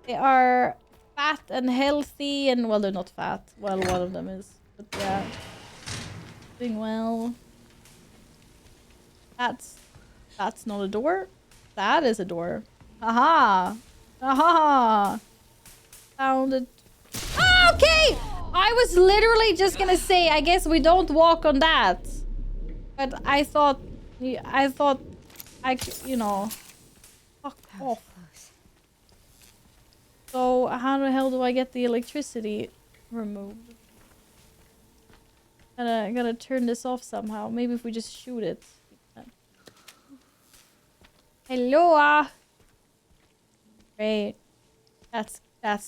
They are fat and healthy, and well, they're not fat. Well, one of them is, but yeah, doing well. That's not a door. That is a door. Aha! Aha! Found it. Oh, okay! I was literally just gonna say, I guess we don't walk on that. But I thought, you know, fuck off. So how the hell do I get the electricity removed? Gotta turn this off somehow. Maybe if we just shoot it. Hello. Great. That's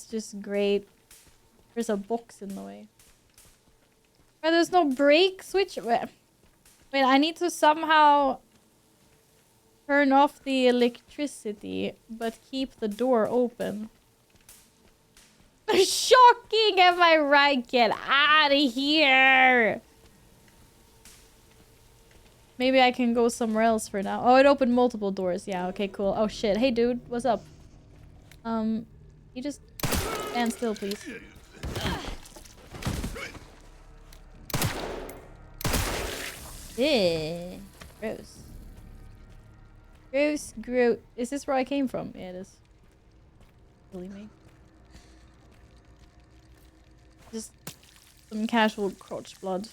just great. There's a box in the way. But there's no brake switch. Wait, I need to somehow turn off the electricity, but keep the door open. Shocking, am I right? Get out of here. Maybe I can go somewhere else for now. Oh, it opened multiple doors. Yeah, okay, cool. Oh shit. Hey dude, what's up? You just stand still, please. Yeah. Gross. Gross. Is this where I came from? Yeah, it is. Believe me. Just some casual crotch blood.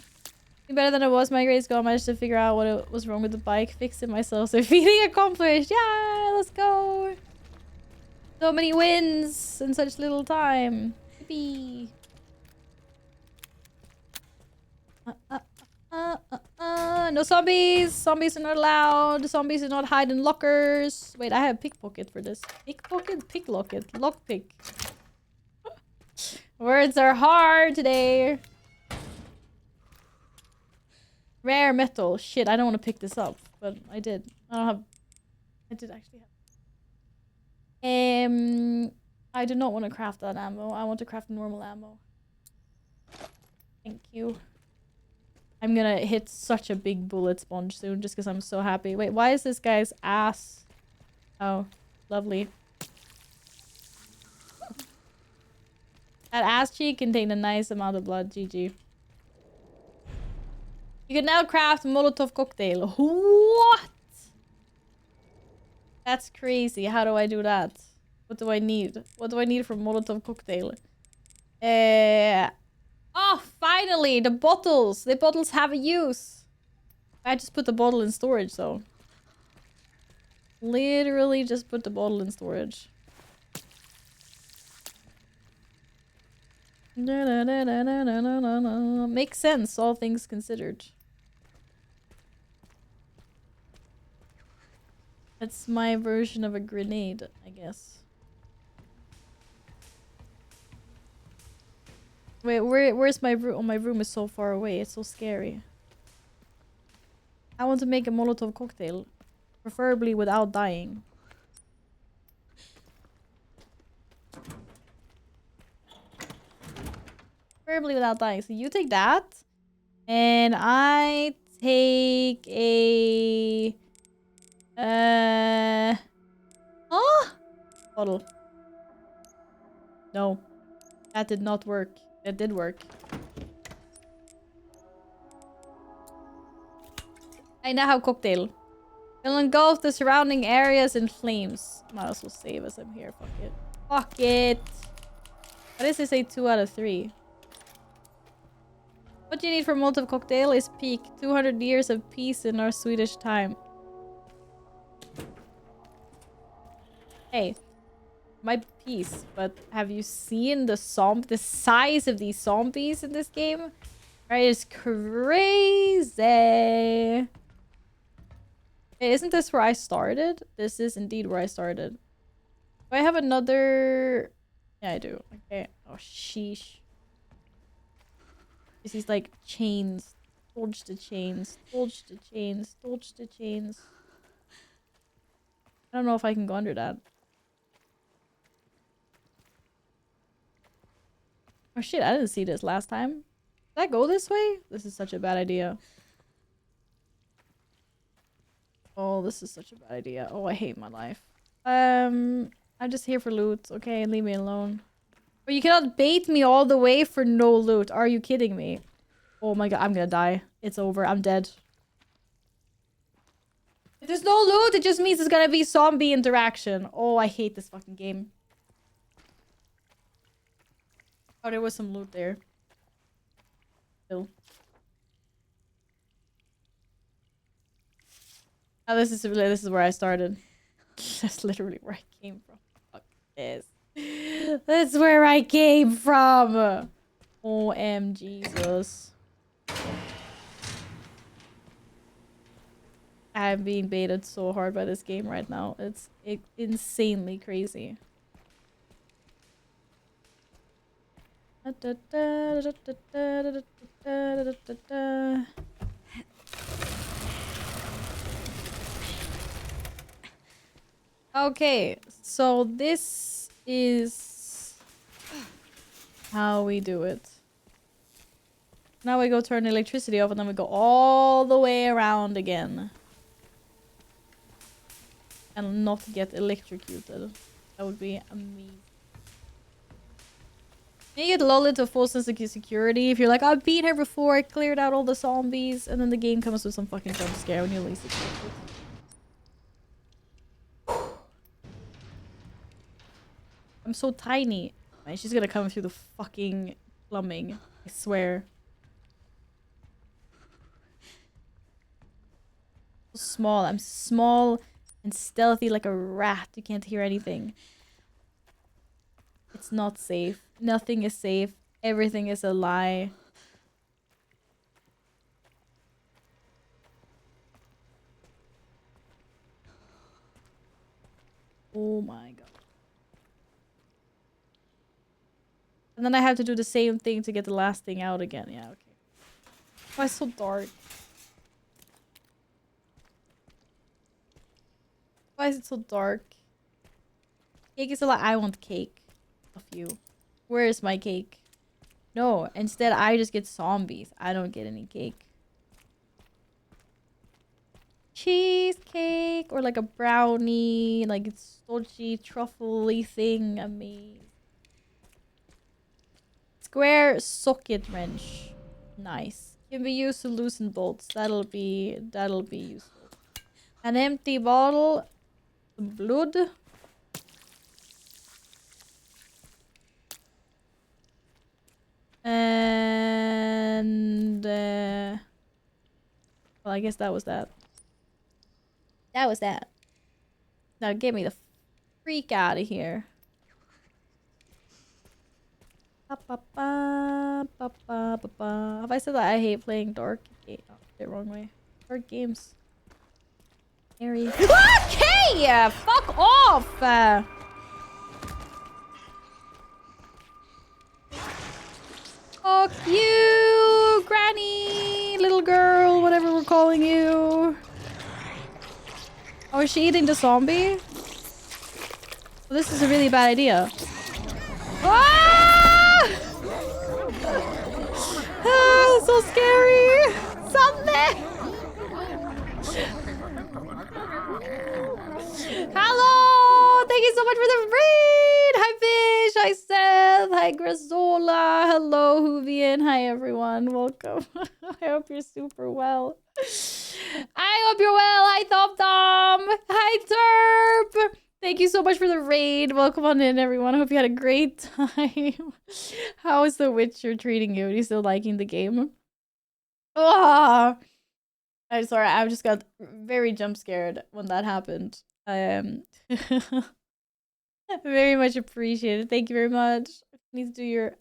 Better than it was. My grades go. I managed to figure out what was wrong with the bike. Fixed it myself. So feeling accomplished. Yeah, let's go. So many wins in such little time. Yippee. No zombies. Zombies are not allowed. Zombies do not hide in lockers. Wait, I have pickpocket for this. Pickpocket? Picklocket. Lockpick. Words are hard today. Rare metal. Shit, I don't want to pick this up, but I did. I did actually have. I do not want to craft that ammo. I want to craft normal ammo. Thank you. I'm gonna hit such a big bullet sponge soon just because I'm so happy. Wait, why is this guy's ass? Oh, lovely. That ass cheek contained a nice amount of blood. GG. You can now craft a Molotov cocktail. What? That's crazy. How do I do that? What do I need? What do I need for Molotov cocktail? Oh, finally! The bottles! The bottles have a use! I just put the bottle in storage, though. Literally just put the bottle in storage. Makes sense, all things considered. That's my version of a grenade, I guess. Wait, where's my room? Oh, my room is so far away. It's so scary. I want to make a Molotov cocktail. Preferably without dying. Preferably without dying. So you take that. And I take a... Bottle. No. That did not work. It did work. I now have cocktail. It'll engulf the surrounding areas in flames. Might as well save as I'm here. Fuck it. Fuck it. Why does it say 2 out of 3? What you need for Molotov cocktail is peak 200 years of peace in our Swedish time. Hey, my peace, but have you seen the size of these zombies in this game? Right, it's crazy. Hey, isn't this where I started? This is indeed where I started. Do I have another? Yeah, I do. Okay. Oh, sheesh. This is like chains. Dodge the chains. Dodge the chains. Dodge the chains. I don't know if I can go under that. Oh shit, I didn't see this last time. Did I go this way? This is such a bad idea. Oh, this is such a bad idea. Oh, I hate my life. I'm just here for loot. Okay, leave me alone. But you cannot bait me all the way for no loot. Are you kidding me? Oh my god, I'm gonna die. It's over. I'm dead. If there's no loot, it just means it's gonna be zombie interaction. Oh, I hate this fucking game. Oh, there was some loot there. Still. Oh, this is where I started. That's literally where I came from. Fuck this. That's where I came from. OM Jesus. I'm being baited so hard by this game right now. It's insanely crazy. Okay, so this is how we do it. Now we go turn the electricity off and then we go all the way around again. And not get electrocuted. That would be amazing. You get lulled into a full sense of security if you're like, I've been here before, I cleared out all the zombies, and then the game comes with some fucking jump scare when you least expect it. I'm so tiny. Man, she's gonna come through the fucking plumbing. I swear. So small. I'm small and stealthy like a rat. You can't hear anything. It's not safe. Nothing is safe. Everything is a lie. Oh my god. And then I have to do the same thing to get the last thing out again. Yeah, okay. Why it's so dark? Why is it so dark? Cake is a lot. I want cake. Of you. Where is my cake? No, instead I just get zombies. I don't get any cake. Cheesecake or like a brownie, like it's dodgy, truffly thing. Amazing. Square socket wrench. Nice. Can be used to loosen bolts. That'll be useful. An empty bottle. Blood. And well, I guess that was that. That was that. Now get me the freak out of here. Have I said that I hate playing dark games? Oh, the wrong way. Dark games. Scary. Okay! Fuck off! Fuck you, Granny, little girl, whatever we're calling you. Oh, is she eating the zombie? Well, this is a really bad idea. Ah! Ah, so scary. Something. Hello! Thank you so much for the raid! Hi Fish! Hi Seth! Hi Grazola! Hello Hoovian! Hi everyone! Welcome! I hope you're super well. I hope you're well! Hi Tom Tom! Hi Terp! Thank you so much for the raid. Welcome on in everyone. I hope you had a great time. How is The Witcher treating you? Are you still liking the game? Oh, I'm sorry. I just got very jump scared when that happened. Very much appreciated. Thank you very much. Need to do your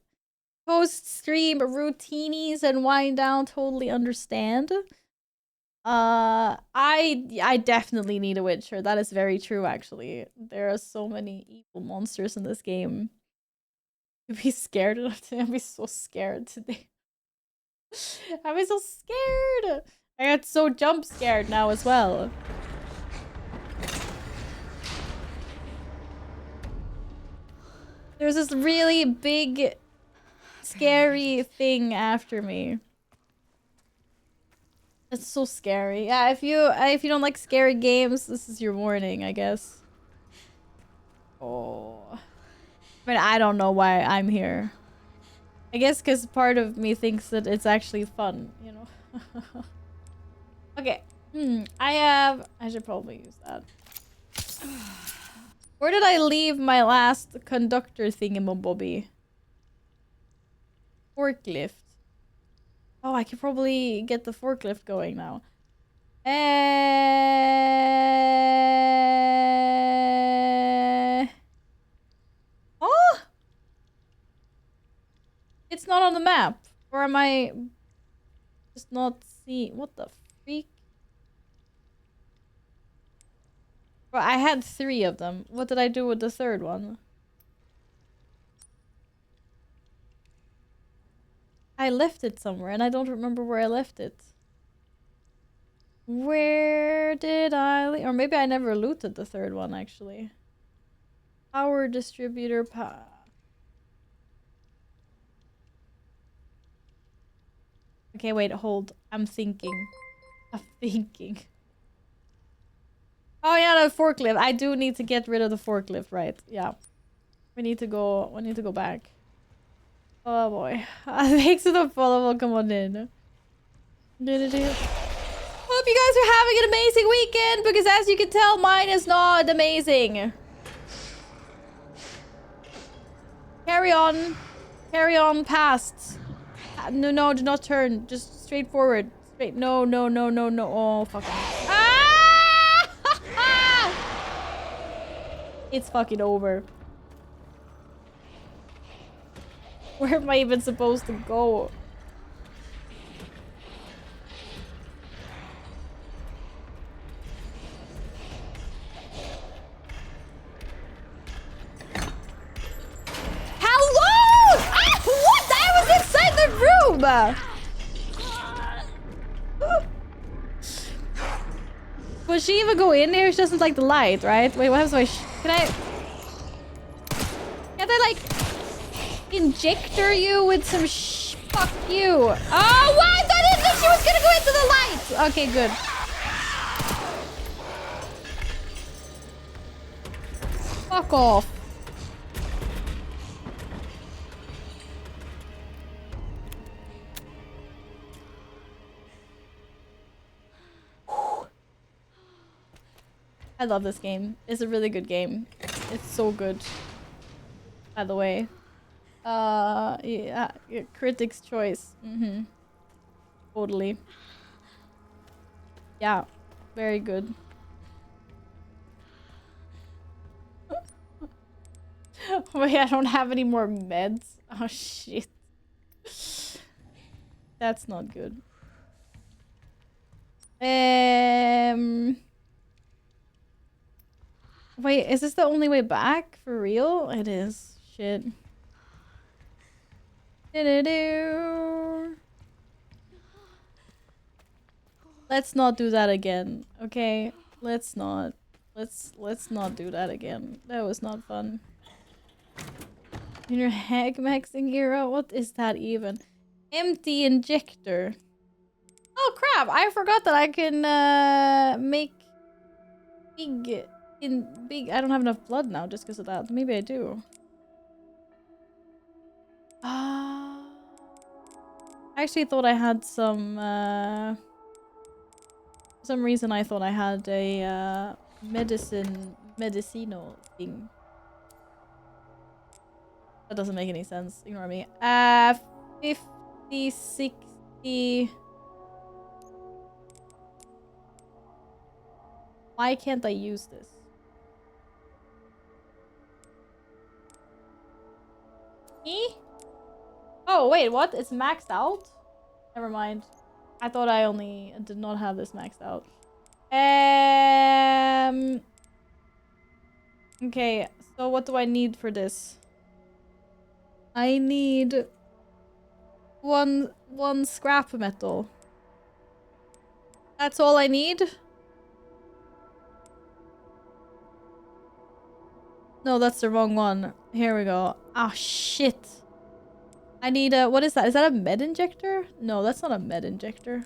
post-stream routinies and wind down. Totally understand. I definitely need a Witcher. That is very true, actually. There are so many evil monsters in this game. I'd be scared enough to. I'd be so scared today. I'd be so scared. I got so jump scared now as well. There's this really big, scary thing after me. It's so scary. Yeah, if you don't like scary games, this is your warning, I guess. Oh. I mean, I don't know why I'm here. I guess because part of me thinks that it's actually fun, you know? Okay. I should probably use that. Where did I leave my last conductor thingamabobby? Forklift. Oh, I could probably get the forklift going now. Oh! It's not on the map. Or am I just not seeing? What the freak? Well, I had 3 of them. What did I do with the 3rd one? I left it somewhere and I don't remember where I left it. Where did I leave? Or maybe I never looted the 3rd one, actually. Power distributor Okay, wait, hold. I'm thinking. Oh yeah, the forklift. I do need to get rid of the forklift, right? Yeah. We need to go back. Oh boy. Thanks for the follow. Come on in. Hope you guys are having an amazing weekend, because as you can tell, mine is not amazing. Carry on. Carry on past. No, do not turn. Just straight forward. Straight. No. Oh, fuck. Ah! It's fucking over. Where am I even supposed to go? Hello! Ah, what? I was inside the room! Will she even go in here? She doesn't like the light, right? Wait, what happens if Can I like injector you with some fuck you? Oh, what? I didn't think she was gonna go into the light! Okay, good. Fuck off. I love this game. It's a really good game. It's so good. By the way. Yeah, Critics' Choice. Totally. Yeah, very good. Wait, I don't have any more meds. Oh shit. That's not good. Wait, is this the only way back? For real? It is. Shit. Let's not do that again, okay? Let's not. Let's not do that again. That was not fun. In your heck maxing hero? What is that even? Empty injector. Oh crap! I forgot that I can make big. I don't have enough blood now just because of that. Maybe I do. I actually thought I had some for some reason I thought I had a medicinal thing. That doesn't make any sense. Ignore me. 50, 60. Why can't I use this? Me? Oh, wait, what? It's maxed out? Never mind. I thought I only did not have this maxed out. Okay, so what do I need for this? I need one scrap metal. That's all I need? No, that's the wrong one. Here we go. Ah, shit. I need a... What is that? Is that a med injector? No, that's not a med injector.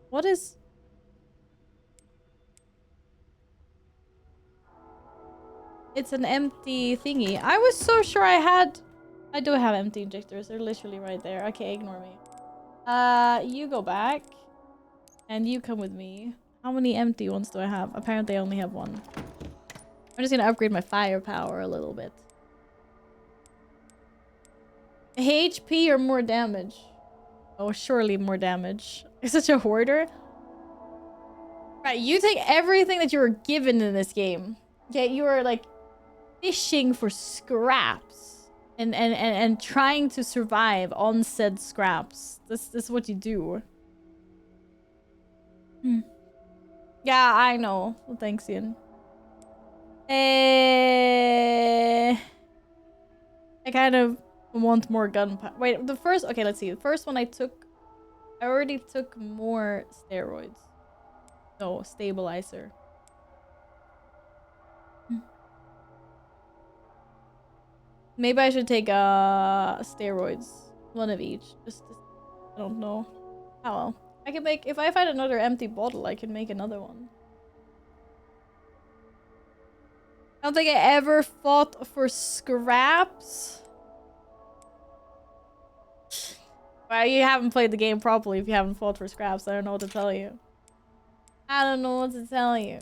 What is... It's an empty thingy. I was so sure I had... I do have empty injectors. They're literally right there. Okay, ignore me. You go back. And you come with me. How many empty ones do I have? Apparently I only have one. I'm just gonna upgrade my firepower a little bit. HP or more damage? Oh, surely more damage. You're such a hoarder. Right, you take everything that you were given in this game. Okay, you are like fishing for scraps and trying to survive on said scraps. This is what you do. Yeah, I know. Well, thanks, Ian. I kind of want more gunpowder. Wait, the first... Okay, let's see. The first one I already took more steroids. No, stabilizer. Maybe I should take steroids. One of each. Just I don't know. Oh well. I can make... If I find another empty bottle, I can make another one. I don't think I ever fought for scraps. Well, you haven't played the game properly if you haven't fought for scraps. I don't know what to tell you. I don't know what to tell you.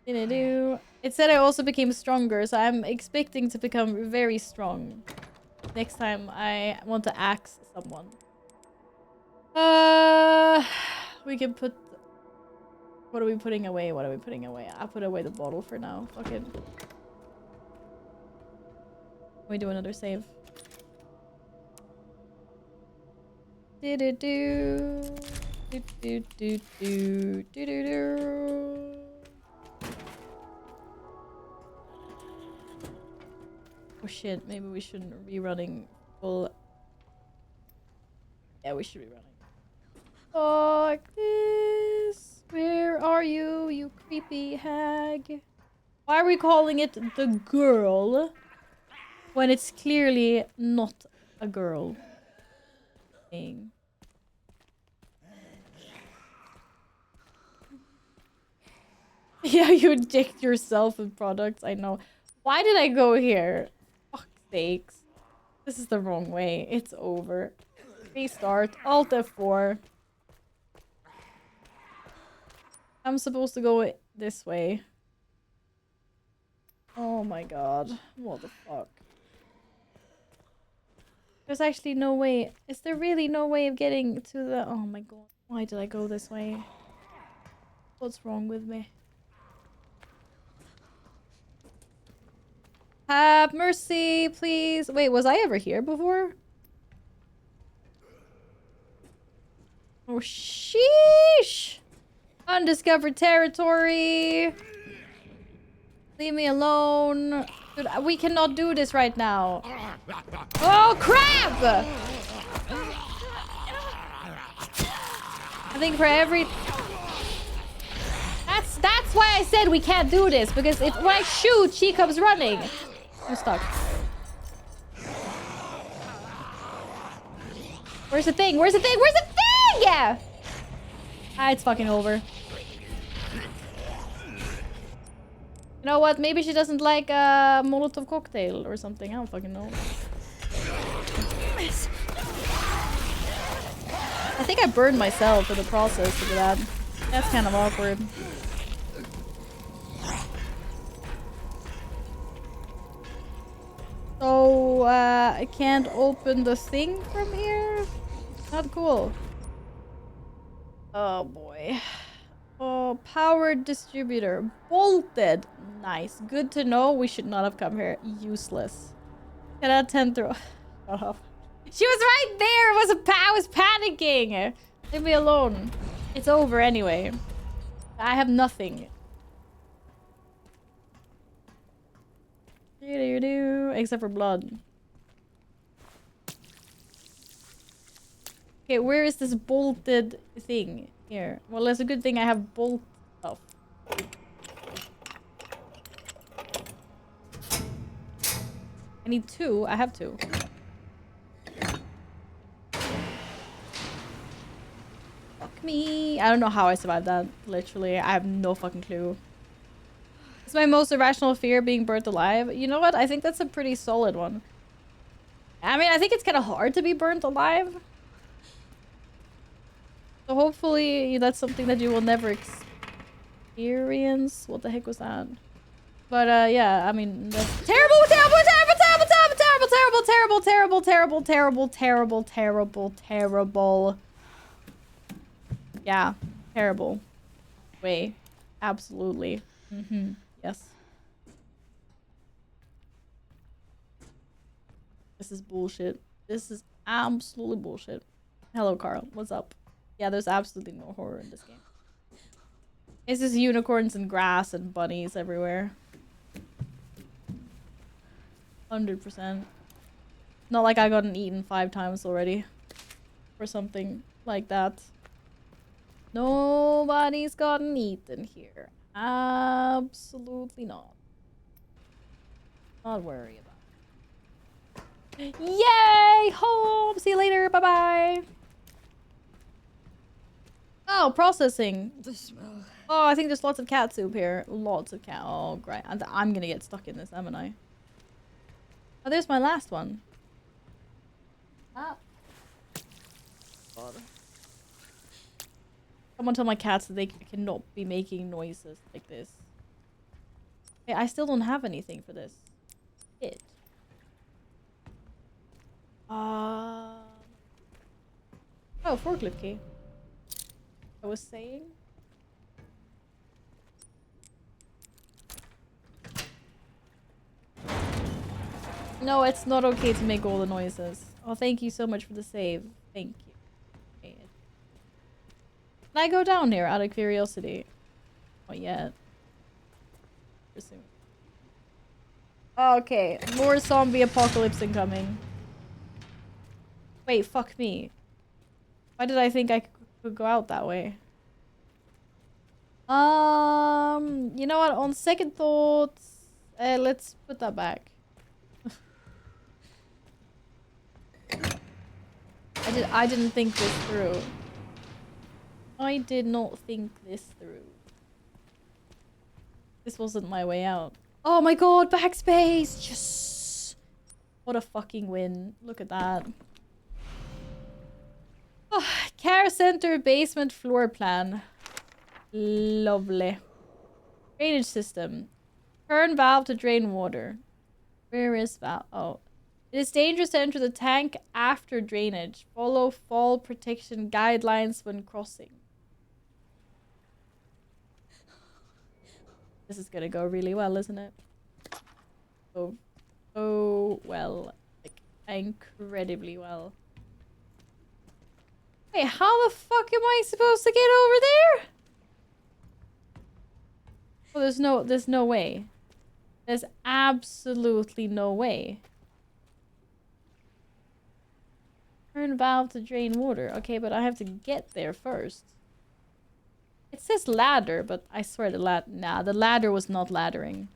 It said I also became stronger, so I'm expecting to become very strong next time I want to axe someone. We can put... What are we putting away? What are we putting away? I'll put away the bottle for now. Fuck it. We do another save. Do-do-do. Do-do-do-do. Do-do-do. Oh shit, maybe we shouldn't be running full... Yeah, we should be running. Fuck this. Where are you, you creepy hag? Why are we calling it the girl when it's clearly not a girl thing? Yeah, you inject yourself with products, I know. Why did I go here? Fuck's sakes. This is the wrong way. It's over. Restart. Alt F4. I'm supposed to go this way. Oh my god. What the fuck? There's actually no way. Is there really no way of getting to the... Oh my god. Why did I go this way? What's wrong with me? Have mercy, please. Wait, was I ever here before? Oh, sheesh! Undiscovered territory! Leave me alone. Dude, we cannot do this right now. Oh, crap! I think for every... That's why I said we can't do this, because if when I shoot, she comes running. I'm stuck. Where's the thing? Where's the thing? Where's the thing? Yeah. Ah, it's fucking over. You know what? Maybe she doesn't like a Molotov cocktail or something. I don't fucking know. I think I burned myself in the process of that. That's kind of awkward. So, I can't open the thing from here? Not cool. Oh boy. Oh, powered distributor. Bolted. Nice. Good to know. We should not have come here. Useless. 10 out of 10 throw. Shut up. She was right there. I was panicking. Leave me alone. It's over anyway. I have nothing. Except for blood. Okay, where is this bolted thing? Here. Well, it's a good thing I have bolt stuff. I need 2. I have 2. Fuck me. I don't know how I survived that. Literally, I have no fucking clue. It's my most irrational fear, being burnt alive. You know what? I think that's a pretty solid one. I mean, I think it's kind of hard to be burnt alive. So hopefully that's something that you will never experience. What the heck was that? But yeah, I mean, that's terrible, terrible, terrible, terrible, terrible, terrible, terrible, terrible, terrible, terrible, terrible, terrible, terrible. Yeah, terrible. Way. Absolutely. Yes. This is bullshit. This is absolutely bullshit. Hello, Carl. What's up? Yeah, there's absolutely no horror in this game. It's just unicorns and grass and bunnies everywhere. 100%. Not like I gotten eaten 5 times already. Or something like that. Nobody's gotten eaten here. Absolutely not. Not worry about it. Yay! Home! See you later. Bye-bye. Oh, processing. The smell. Oh, I think there's lots of cat soup here. Lots of cat. Oh, great. I'm gonna get stuck in this, haven't I? Oh, there's my last one. Ah. God. Someone tell my cats that they cannot be making noises like this. Hey, I still don't have anything for this. Shit. Oh, forklift key. I was saying. No, it's not okay to make all the noises. Oh, thank you so much for the save. Thank you. Okay. Can I go down here out of curiosity? Not yet. Soon. Okay, more zombie apocalypse incoming. Wait, fuck me. Why did I think I could go out that way? You know what? On second thoughts, let's put that back. I didn't think this through. I did not think this through. This wasn't my way out. Oh my god, backspace! Yes! What a fucking win. Look at that. Oh, care center basement floor plan. Lovely. Drainage system. Turn valve to drain water. Where is valve? Oh. It is dangerous to enter the tank after drainage. Follow fall protection guidelines when crossing. This is gonna go really well, isn't it? Oh well. Like, incredibly well. Wait, how the fuck am I supposed to get over there? Oh, there's no way. There's absolutely no way. Turn valve to drain water. Okay, but I have to get there first. It says ladder, but I swear the ladder was not laddering.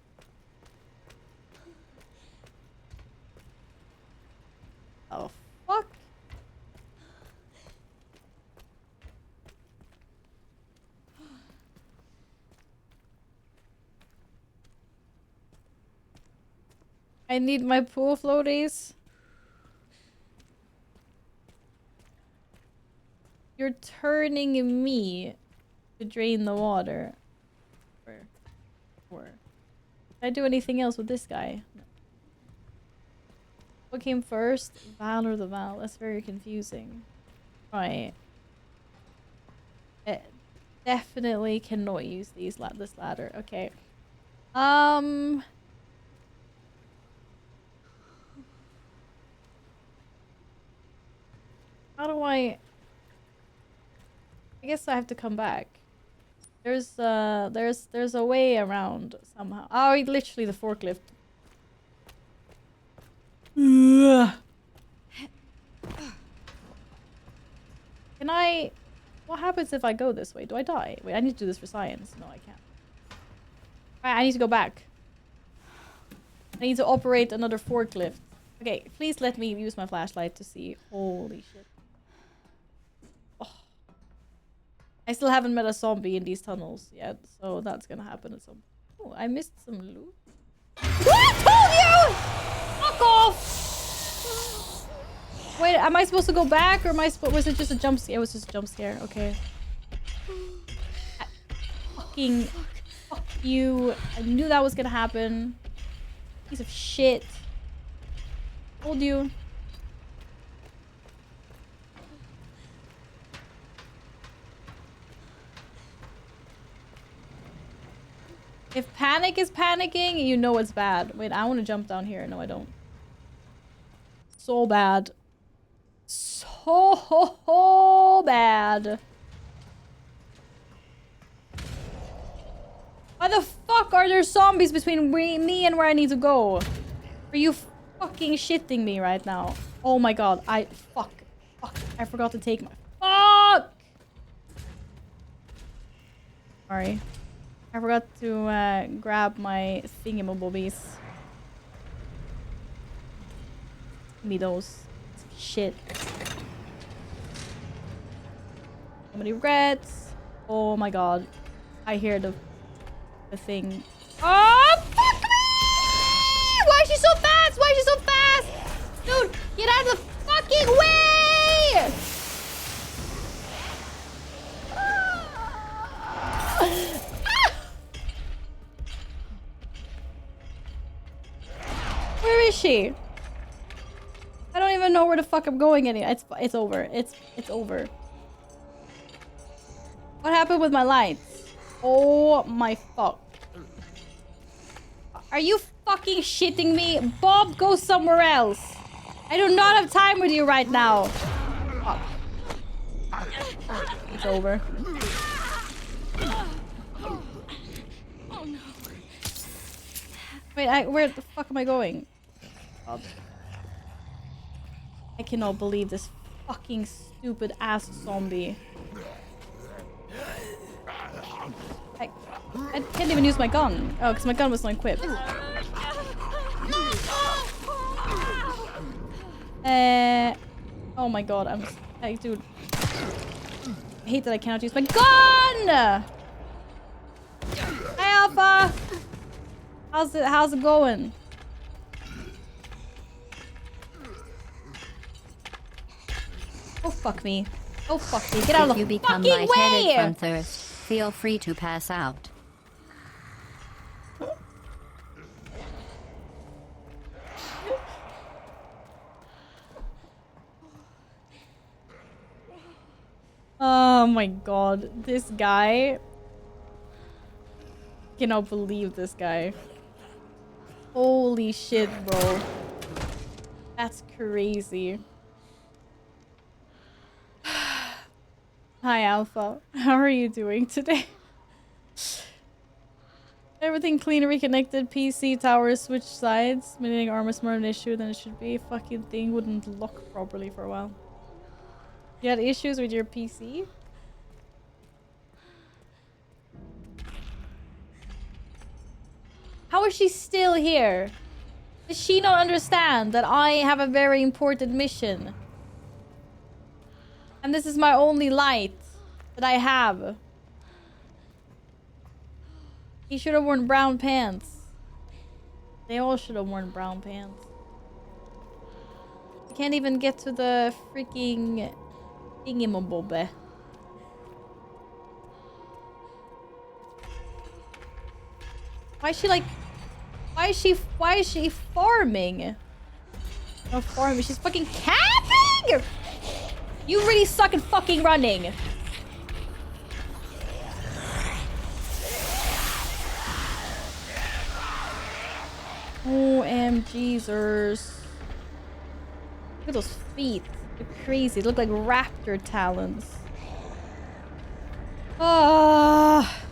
Oh, fuck. I need my pool floaties. You're turning me to drain the water. Or did I do anything else with this guy? No. What came first? Val or the Val? That's very confusing. Right. definitely cannot use this ladder. Okay. How do I guess I have to come back. There's a way around somehow. Oh, literally the forklift. Can I... What happens if I go this way? Do I die? Wait, I need to do this for science. No, I can't. Alright, I need to go back. I need to operate another forklift. Okay, please let me use my flashlight to see. Holy shit. Oh. I still haven't met a zombie in these tunnels yet, so that's gonna happen at some... Oh, I missed some loot. What? Told you! Fuck off! Wait, am I supposed to go back, or am I was it just a jump scare? It was just a jump scare. Okay. Fucking... Fuck you. I knew that was gonna happen. Piece of shit. Told you. If panic is panicking, you know it's bad. Wait, I want to jump down here. No, I don't. So bad. So bad. Why the fuck are there zombies between me and where I need to go? Are you fucking shitting me right now? Oh my god, fuck, I forgot to take my... Fuck! Sorry. I forgot to grab my thingamabobbies. Give me those. Shit. So many reds. Oh my god. I hear the thing. Oh, fuck me! Why is she so fast? Why is she so fast? Dude, get out of the fucking way! Where is she? I don't even know where the fuck I'm going anymore. It's over. It's over. What happened with my lights? Oh my fuck. Are you fucking shitting me? Bob, go somewhere else. I do not have time with you right now. Fuck. It's over. Wait, where the fuck am I going? God. I cannot believe this fucking stupid ass zombie. I can't even use my gun. Oh, because my gun was not equipped. Oh my god, dude. I hate that I cannot use my gun! Hi, Alpha! How's it going? Oh, fuck me. Oh, fuck me. Get out of the fucking way! If you become lightheaded from thirst, feel free to pass out. Oh my god. This guy... Cannot believe this guy. Holy shit, bro. That's crazy. Hi, Alpha. How are you doing today? Everything clean, reconnected, PC, tower, switch sides. Meaning armor's more an issue than it should be. Fucking thing wouldn't lock properly for a while. You had issues with your PC? How is she still here? Does she not understand that I have a very important mission? And this is my only light that I have. He should have worn brown pants. They all should have worn brown pants. I can't even get to the freaking thingamabobbe. Why is she like... Why is she farming? No farming, she's fucking camping! You really suck at fucking running. OMGzers. Look at those feet. They're crazy. They look like raptor talons. Ah.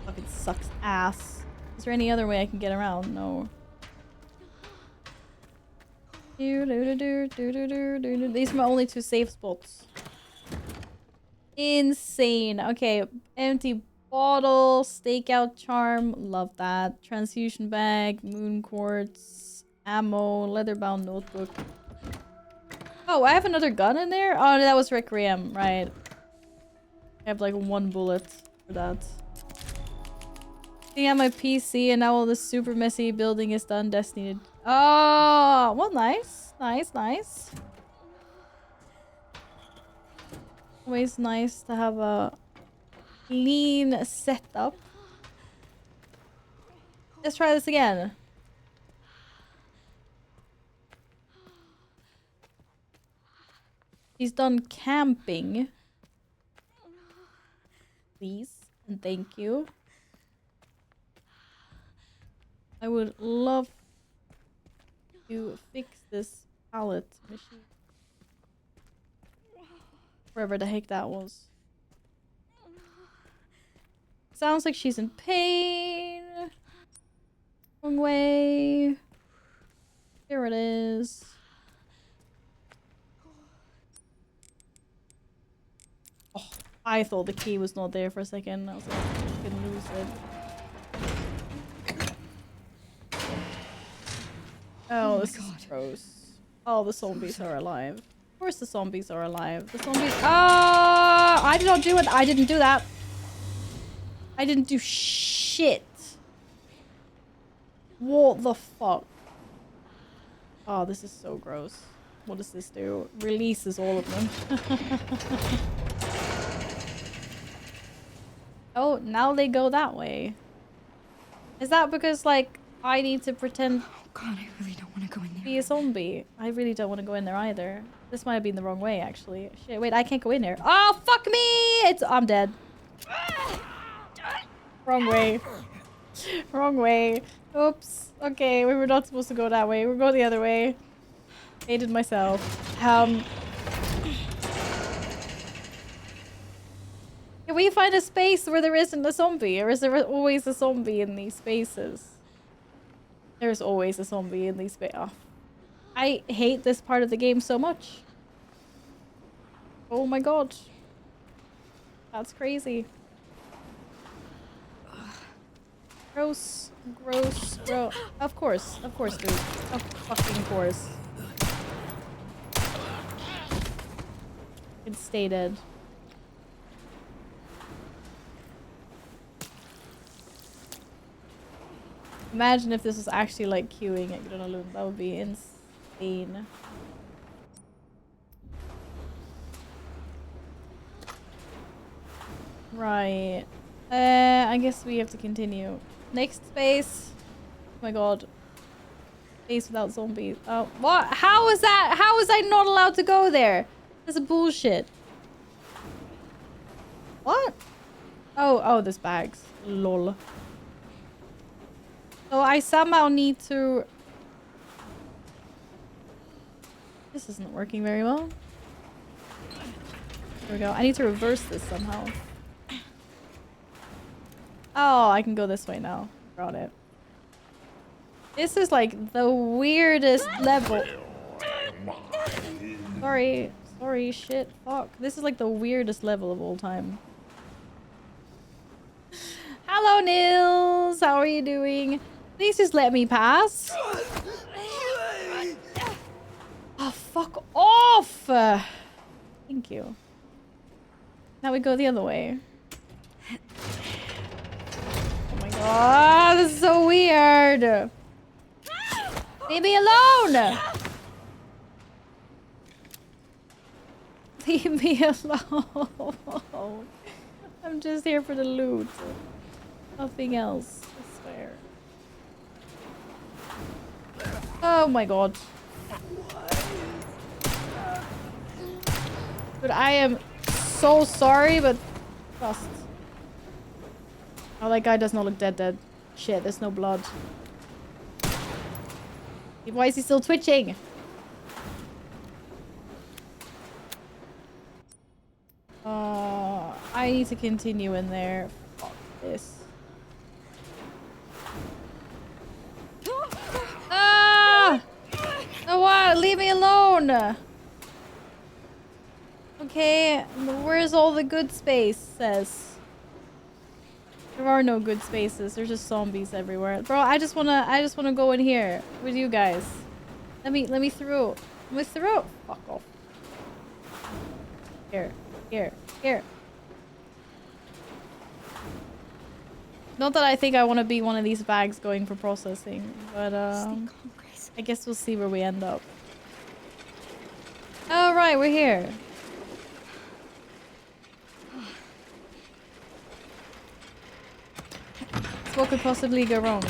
Fucking sucks ass. Is there any other way I can get around? No. These are my only 2 safe spots. Insane. Okay, empty bottle, stakeout charm, love that. Transfusion bag, moon quartz, ammo, leather-bound notebook. Oh, I have another gun in there? Oh, that was Requiem, right. I have like 1 bullet for that. Looking at my PC and now all this super messy building is done. Destiny. Oh, well, nice. Nice, nice. Always nice to have a clean setup. Let's try this again. He's done camping. Please and thank you. I would love to fix this pallet machine. Wherever the heck that was. Sounds like she's in pain. Wrong way. Here it is. Oh, I thought the key was not there for a second. I was like, I can lose it. Oh, this is gross. Oh, the zombies are alive. Of course the zombies are alive. The zombies— Ah! I did not do it. I didn't do that. I didn't do shit. What the fuck? Oh, this is so gross. What does this do? Releases all of them. Oh, now they go that way. Is that because, like, I need to pretend— Oh god, I really don't want to go in there. be a zombie? I really don't want to go in there either. This might have been the wrong way, actually. Shit, wait, I can't go in there. Oh, fuck me! I'm dead. Wrong way. Wrong way. Oops. Okay, we were not supposed to go that way. We're going the other way. Hated myself. Can we find a space where there isn't a zombie? Or is there always a zombie in these spaces? There's always a zombie in these spaces. Oh. I hate this part of the game so much. Oh my god. That's crazy. Gross. Gross. Gross. Of course, dude. Of fucking course. It's stay dead. Imagine if this was actually like queuing at Grönalund. That would be insane. Right. I guess we have to continue. Next space. Oh my god. Space without zombies. Oh, what? How is that? How is I not allowed to go there? That's bullshit. What? Oh, there's bags. Lol. So I somehow need to... This isn't working very well. There we go. I need to reverse this somehow. Oh, I can go this way now. Got it. This is like the weirdest level. Sorry. Sorry, shit. Fuck. This is like the weirdest level of all time. Hello, Nils. How are you doing? Please just let me pass. Oh, fuck off. Thank you. Now we go the other way. Oh my god, this is so weird. Leave me alone. Leave me alone. I'm just here for the loot. Nothing else, I swear. Oh my god. But I am so sorry, but trust. Oh, that guy does not look dead. Shit, there's no blood. Why is he still twitching? I need to continue in there. Fuck this. Ah! Oh wow, leave me alone! Okay, where's all the good spaces? There are no good spaces. There's just zombies everywhere. Bro, I just wanna go in here with you guys. Let me through. Let me through. Fuck off. Here. Not that I think I want to be one of these bags going for processing, but I guess we'll see where we end up. Oh right, we're here. So what could possibly go wrong?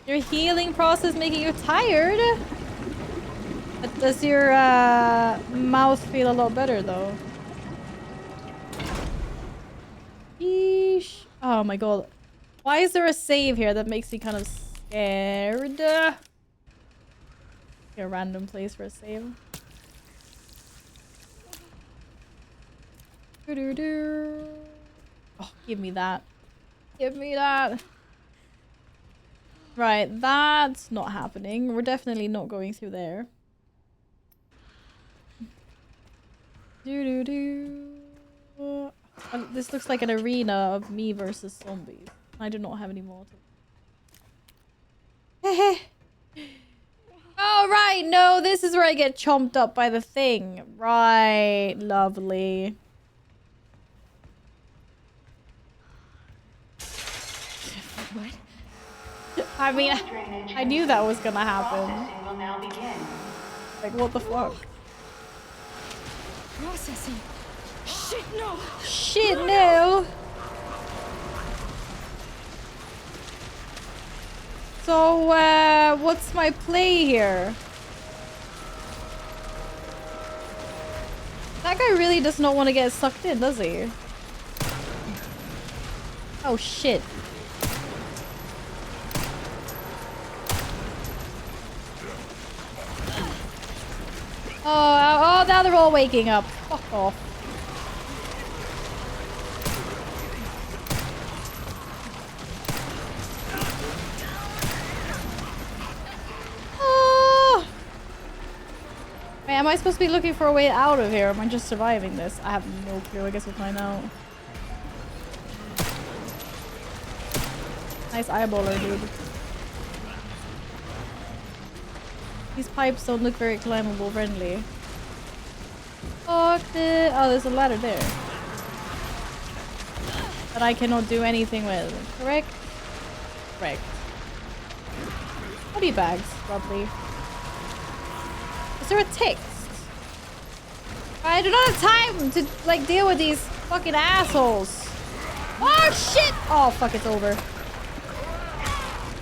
Your healing process making you tired? But does your mouth feel a lot better though? Yeesh. Oh my god. Why is there a save here that makes me kind of scared? A random place for a save. Oh, give me that. Give me that. Right, that's not happening. We're definitely not going through there. This looks like an arena of me versus zombies. I do not have any more. Oh, right. No, this is where I get chomped up by the thing. Right. Lovely. What? I mean, I knew that was gonna happen. Will now begin. Like, what the fuck? Processing. Shit, no! Shit, no! So, what's my play here? That guy really does not want to get sucked in, does he? Oh, shit. Oh, now they're all waking up. Fuck off. Oh. Wait, am I supposed to be looking for a way out of here? Or am I just surviving this? I have no clue. I guess we'll find out. Nice eyeballer, dude. These pipes don't look very climbable friendly. Fuck it. Oh, there's a ladder there. That I cannot do anything with. Correct? Correct. Body bags, probably. Is there a text? I do not have time to, like, deal with these fucking assholes. Oh, shit! Oh, fuck, it's over.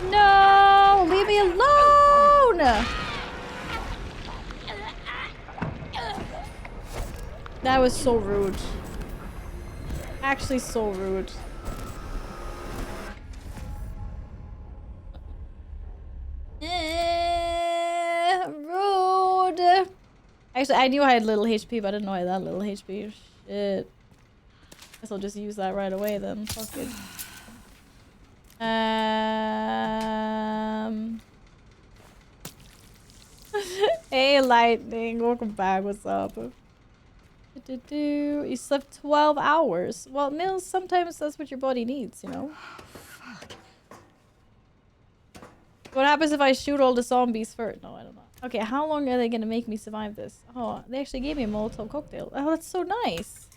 No! Leave me alone! That was so rude. Actually so rude. Rude. Actually, I knew I had little HP, but I didn't know I had that little HP. Shit. Guess I'll just use that right away then. Fuck it. Hey, Lightning. Welcome back. What's up? You slept 12 hours. Well, Nils, sometimes that's what your body needs, you know? What happens if I shoot all the zombies first? No, I don't know. Okay, how long are they gonna make me survive this? Oh, they actually gave me a Molotov cocktail. Oh, that's so nice.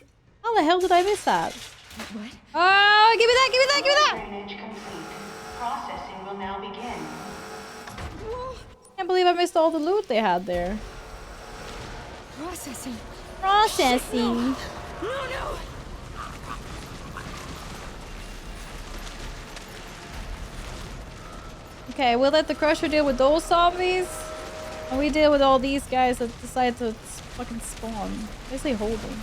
How the hell did I miss that? What? Oh, give me that, give me that, give me that! Drainage complete. Processing will now begin. Can't believe I missed all the loot they had there. Processing. Processing. No! Okay, we'll let the Crusher deal with those zombies. And we deal with all these guys that decide to fucking spawn. Why is he holding?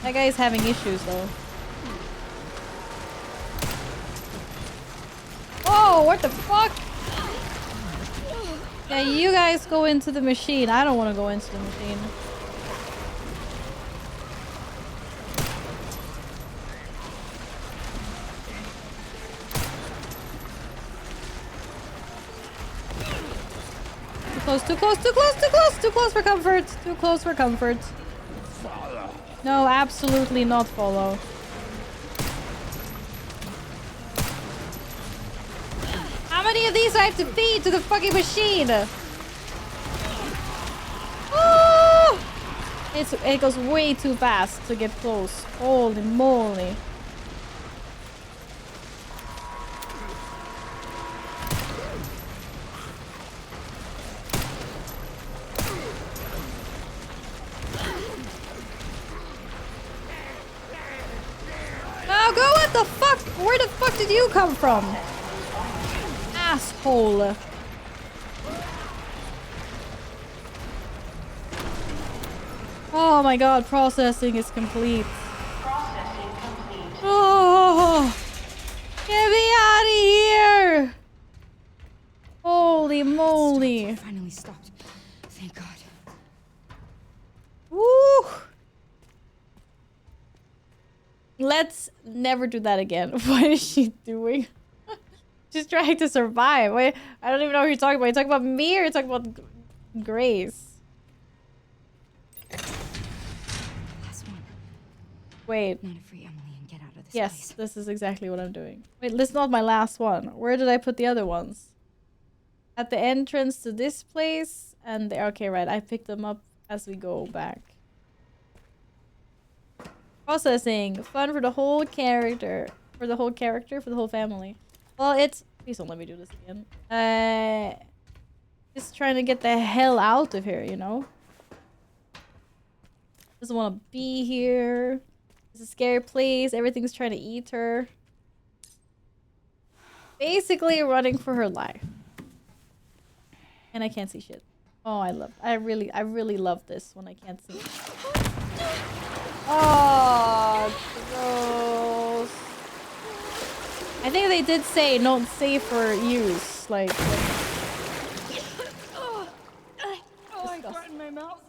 That guy's having issues though. Oh, what the fuck? Yeah, you guys go into the machine. I don't want to go into the machine. Too close, too close, too close, too close, too close for comfort. Too close for comfort. No, absolutely not follow. How many of these do I have to feed to the fucking machine? Oh! It goes way too fast to get close. Holy moly. Oh, go! What the fuck? Where the fuck did you come from? Asshole. Oh my god, processing is complete. Processing complete. Oh, get me out of here! Holy moly. Finally stopped. Thank God. Woo! Let's never do that again. What is she doing? She's trying to survive. Wait, I don't even know who you're talking about. You're talking about me or you're talking about Grace? Last one. Wait. Now to free Emily and get out of this Yes, place. this is exactly what I'm doing. Wait, this is not my last one. Where did I put the other ones? At the entrance to this place and there. Okay, right. I picked them up as we go back. Processing. Fun for the whole character. For the whole character, for the whole family. Well, it's... Please don't let me do this again. Just trying to get the hell out of here, you know? Doesn't want to be here. It's a scary place. Everything's trying to eat her. Basically running for her life. And I can't see shit. Oh, I really love this when I can't see. Oh, gross. I think they did say not safe for use. Like Oh, I got it in my mouth.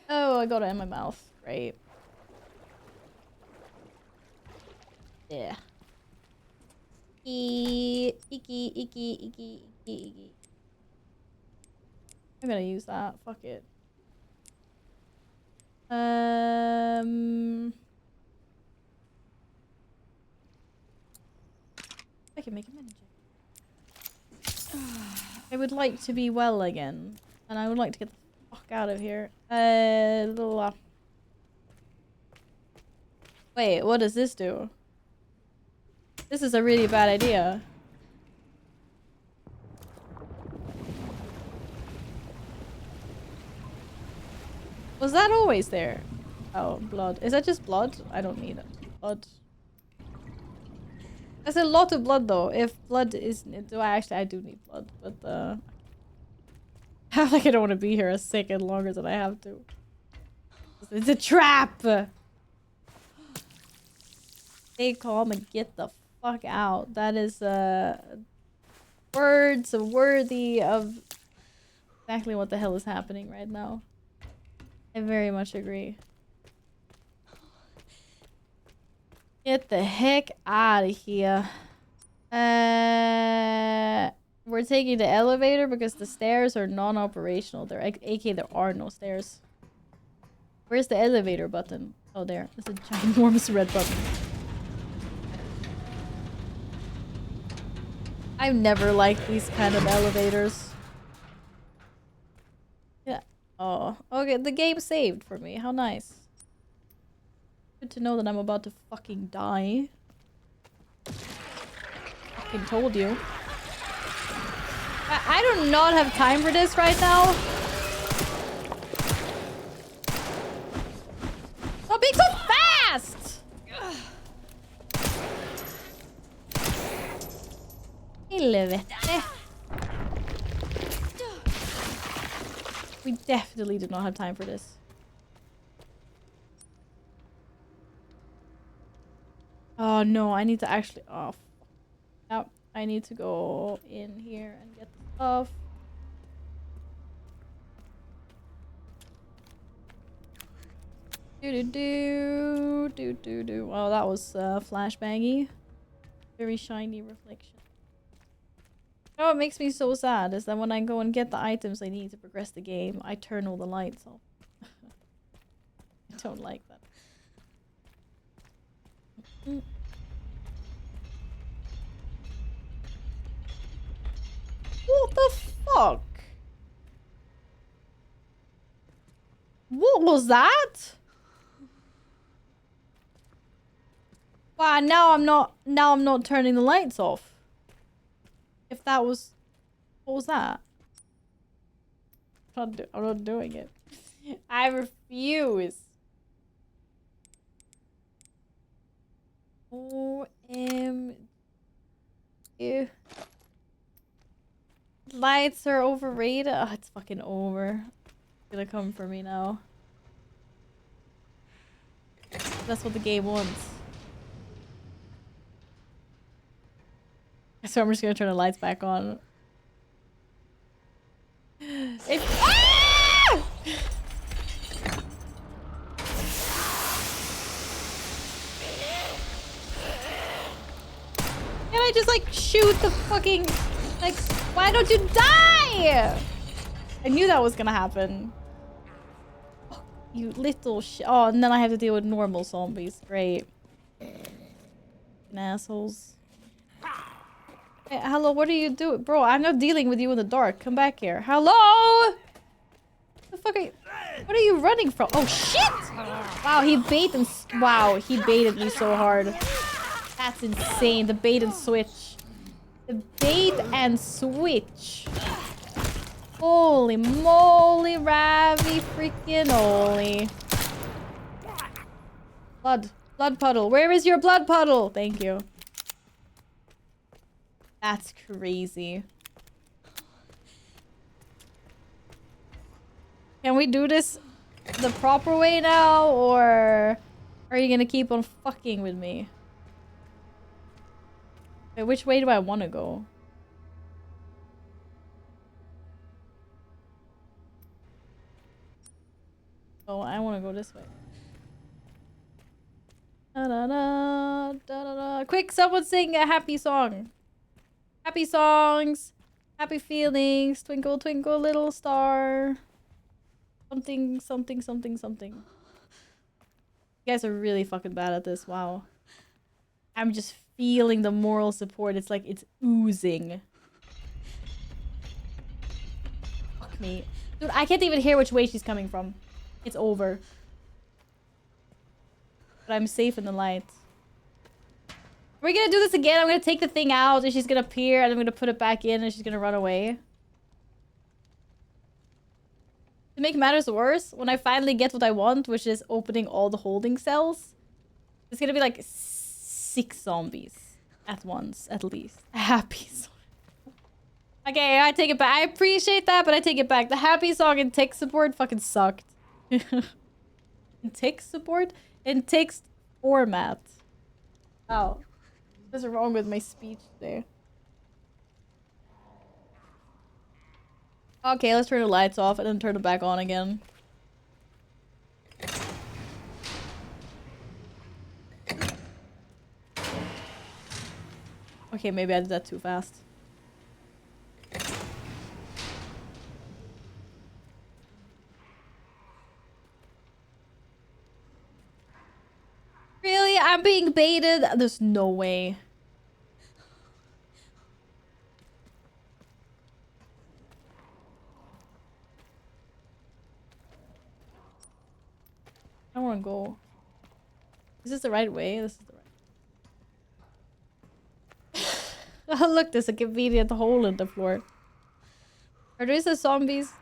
oh, I got it in my mouth. Great. Yeah. Icky. I'm gonna use that. Fuck it. I can make a mini check. I would like to be well again, and I would like to get the fuck out of here. Wait, what does this do? This is a really bad idea. Was that always there? Oh, blood. Is that just blood? I don't need it. Blood. That's a lot of blood though. If blood is... I do need blood, but I like I don't want to be here a second longer than I have to. It's a trap! Stay calm and get the fuck out. That is words worthy of exactly what the hell is happening right now. I very much agree. Get the heck out of here. We're taking the elevator because the stairs are non-operational. AK, there are no stairs. Where's the elevator button? Oh, there. There's a ginormous red button. I've never liked these kind of elevators. Yeah. Oh, okay. The game saved for me. How nice. Good to know that I'm about to fucking die. Fucking told you. I do not have time for this right now. Stop being so fast! Helvete. We definitely did not have time for this. Oh no, I need to actually... Oh, yep. I need to go in here and get the stuff. Do. Oh, that was flashbangy. Very shiny reflection. Oh, it makes me so sad is that when I go and get the items I need to progress the game, I turn all the lights off. I don't like that. What the fuck? What was that? Wow, now I'm not turning the lights off. If that was... What was that? I'm not doing it. I refuse. OMG. Lights are overrated. Oh, it's fucking over. It's gonna come for me now. That's what the game wants. So I'm just gonna turn the lights back on. It's... Ah! Can I just like shoot the fucking... Like, why don't you die? I knew that was gonna happen. Oh, you little shit. Oh, and then I have to deal with normal zombies. Great. Assholes. Hey, hello, what are you doing? Bro, I'm not dealing with you in the dark. Come back here. Hello? The fuck are you... What are you running from? Oh, shit! Wow, he baited... Wow, he baited me so hard. That's insane. The bait and switch. The bait and switch. Holy moly, Ravi freaking holy. Blood. Blood puddle. Where is your blood puddle? Thank you. That's crazy. Can we do this the proper way now, or are you gonna keep on fucking with me? Wait, which way do I want to go? Oh, I want to go this way. Da da da da da da. Quick, someone sing a happy song. Happy songs, happy feelings, twinkle twinkle little star. Something, something, something, something. You guys are really fucking bad at this, wow. I'm just feeling the moral support, it's like it's oozing. Fuck me. Dude, I can't even hear which way she's coming from. It's over. But I'm safe in the light. We're gonna do this again. I'm gonna take the thing out and she's gonna appear and I'm gonna put it back in and she's gonna run away. To make matters worse, when I finally get what I want, which is opening all the holding cells, it's gonna be like 6 zombies at once, at least. Happy song. Okay, I take it back. I appreciate that, but I take it back. The happy song in tech support fucking sucked. In tech support? In text format. Wow. What's wrong with my speech today? Okay, let's turn the lights off and then turn it back on again. Okay, maybe I did that too fast. Really? I'm being baited? There's no way. I don't want to go. Is this the right way? This is the right. Oh, look, there's a convenient hole in the floor. Are these the zombies?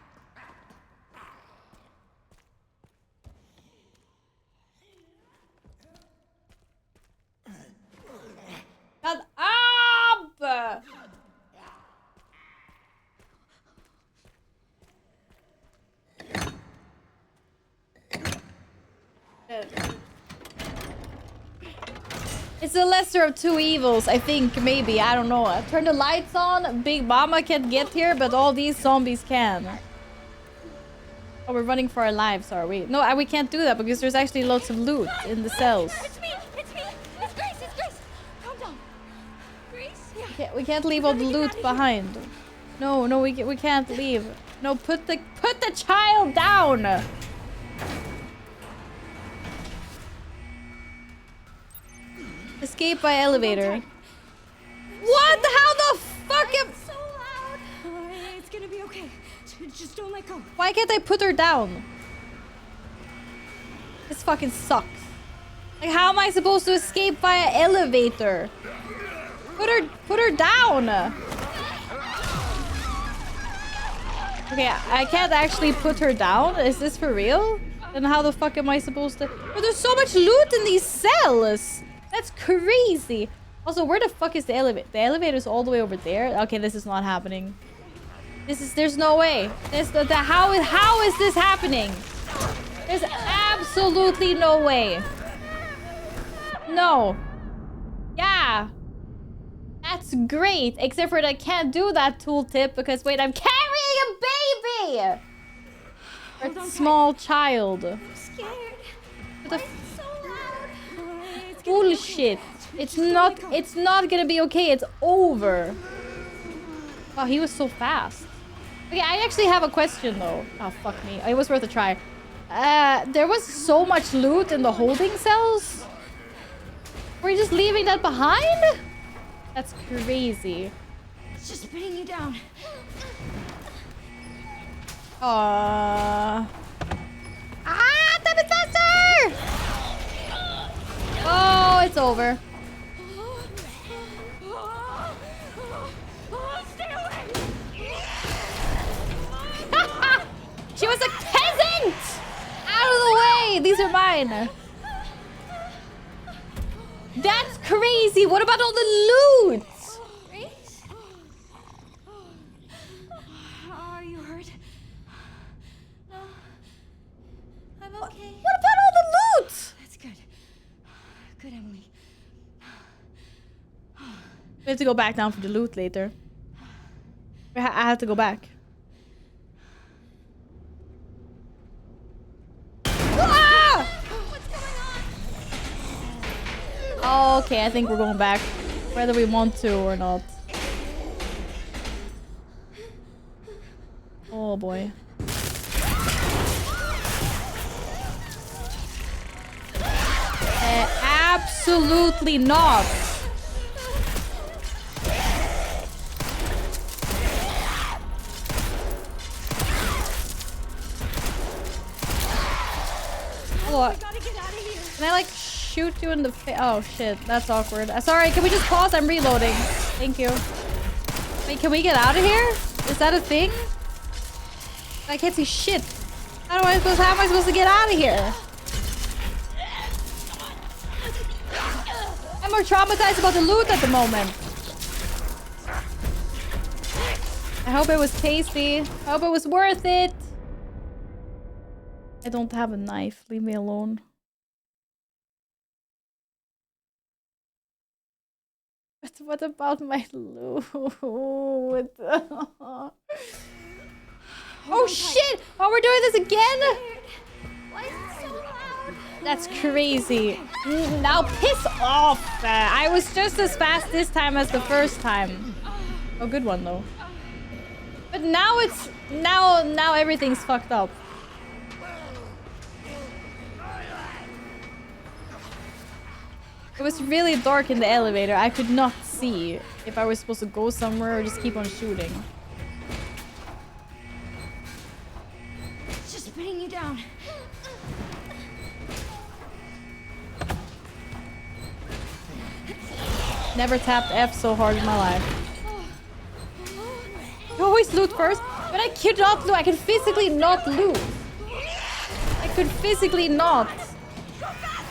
Shut up! It's the lesser of two evils, I think, maybe. I don't know. Turn the lights on. Big Mama can't get here, but all these zombies can. Oh, we're running for our lives, are we? No, we can't do that because there's actually lots of loot in the cells. It's me! It's me! It's Grace! It's Grace! Calm down. Grace? Yeah. We can't leave all the loot behind. No, we can't leave. No, put the child down. Escape by elevator. What? How the fuck am... So loud! It's gonna be okay. Just don't let go. Why can't I put her down? This fucking sucks. Like, how am I supposed to escape via elevator? Put her down. Okay, I can't actually put her down. Is this for real? Then how the fuck am I supposed to... But there's so much loot in these cells. That's crazy. Also, where the fuck is the elevator? The elevator's all the way over there. Okay, this is not happening. There's no way. How is this happening? There's absolutely no way. No. Yeah. That's great. Except for that I can't do that tooltip because, wait, I'm carrying a baby! Or a small child. I'm scared. What the Why is it so loud? It's gonna be bullshit. okay. It's Just not, don't let go. it's not gonna be okay. It's over. Wow, he was so fast. Okay, I actually have a question though. Oh, fuck me. It was worth a try. There was so much loot in the holding cells. Were you just leaving that behind? That's crazy. It's just pinning you down. Ah, damn it, faster! Oh, it's over. Stay away! She was a peasant! Out of the way! These are mine. That's crazy! What about all the loot? Grace? Are you hurt? No. I'm okay. What about all the loot? That's good. Good, Emily. We have to go back down for the loot later. I have to go back. Ah! What's going on? Oh, okay, I think we're going back. Whether we want to or not. Oh boy. Absolutely not. What? Gotta get out of here. Can I like shoot you in the face? Oh shit, that's awkward. Sorry, can we just pause? I'm reloading. Thank you. Wait, can we get out of here? Is that a thing? I can't see shit. How am I supposed to get out of here? I'm more traumatized about the loot at the moment. I hope it was tasty. I hope it was worth it. I don't have a knife. Leave me alone. But what about my loot? Oh shit! Oh, we're doing this again? Why is it so loud? That's crazy. Now piss off. I was just as fast this time as the first time. Oh, good one though. But now it's now everything's fucked up. It was really dark in the elevator. I could not see if I was supposed to go somewhere or just keep on shooting. It's just pinning you down. Never tapped F so hard in my life. You always loot first, but I could not loot. I could physically not loot. I could physically not.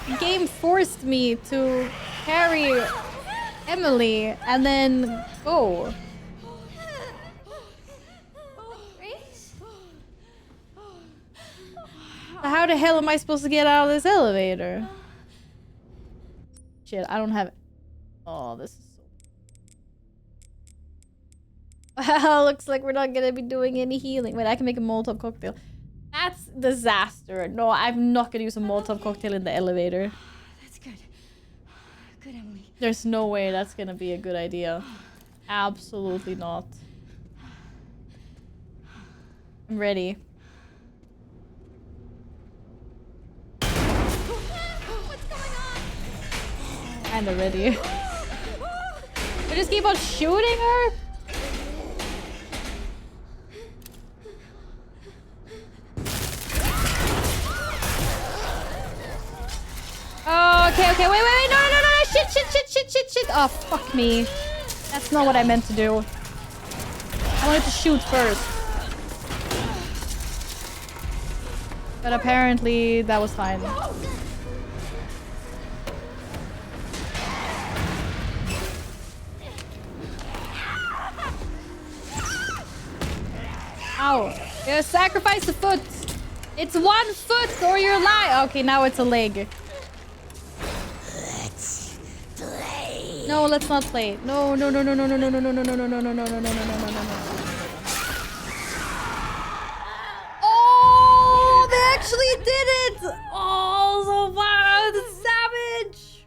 The game forced me to carry Emily and then go. Grace? How the hell am I supposed to get out of this elevator? Shit, I don't have... Oh, this is so... Well, looks like we're not gonna be doing any healing. Wait, I can make a Molotov cocktail. That's disaster. No, I'm not gonna use a Molotov cocktail in the elevator. That's good. Good, Emily. There's no way that's gonna be a good idea. Absolutely not. I'm ready. What's going on? Kinda ready. We just keep on shooting her? Oh, okay, okay, wait, no, shit. Oh, fuck me. That's not what I meant to do. I wanted to shoot first. But apparently, that was fine. Ow. You gotta sacrifice the foot. It's 1 foot or you're alive. Okay, now it's a leg. No, let's not play. No. Oh, they actually did it! Oh, so far, the savage!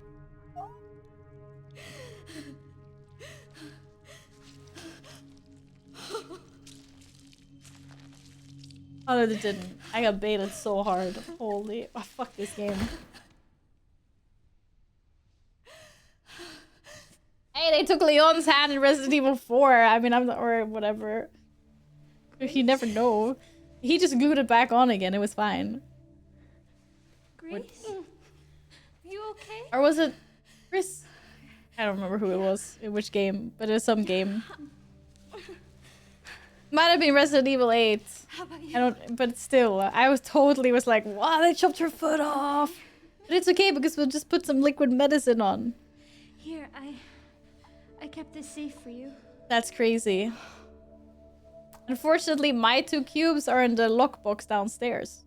Oh, they didn't. I got baited so hard. Holy, oh, fuck this game. Hey, they took Leon's hand in Resident Evil 4. I mean, I'm not, or whatever. You never know. He just glued it back on again. It was fine. Grace? You okay? Or was it Chris? I don't remember who it was, in which game, but it was some game. Might have been Resident Evil 8. How about you? I don't, but still, I was like, wow, they chopped her foot off. But it's okay because we'll just put some liquid medicine on. Here, I kept this safe for you. That's crazy. Unfortunately, my 2 cubes are in the lockbox downstairs.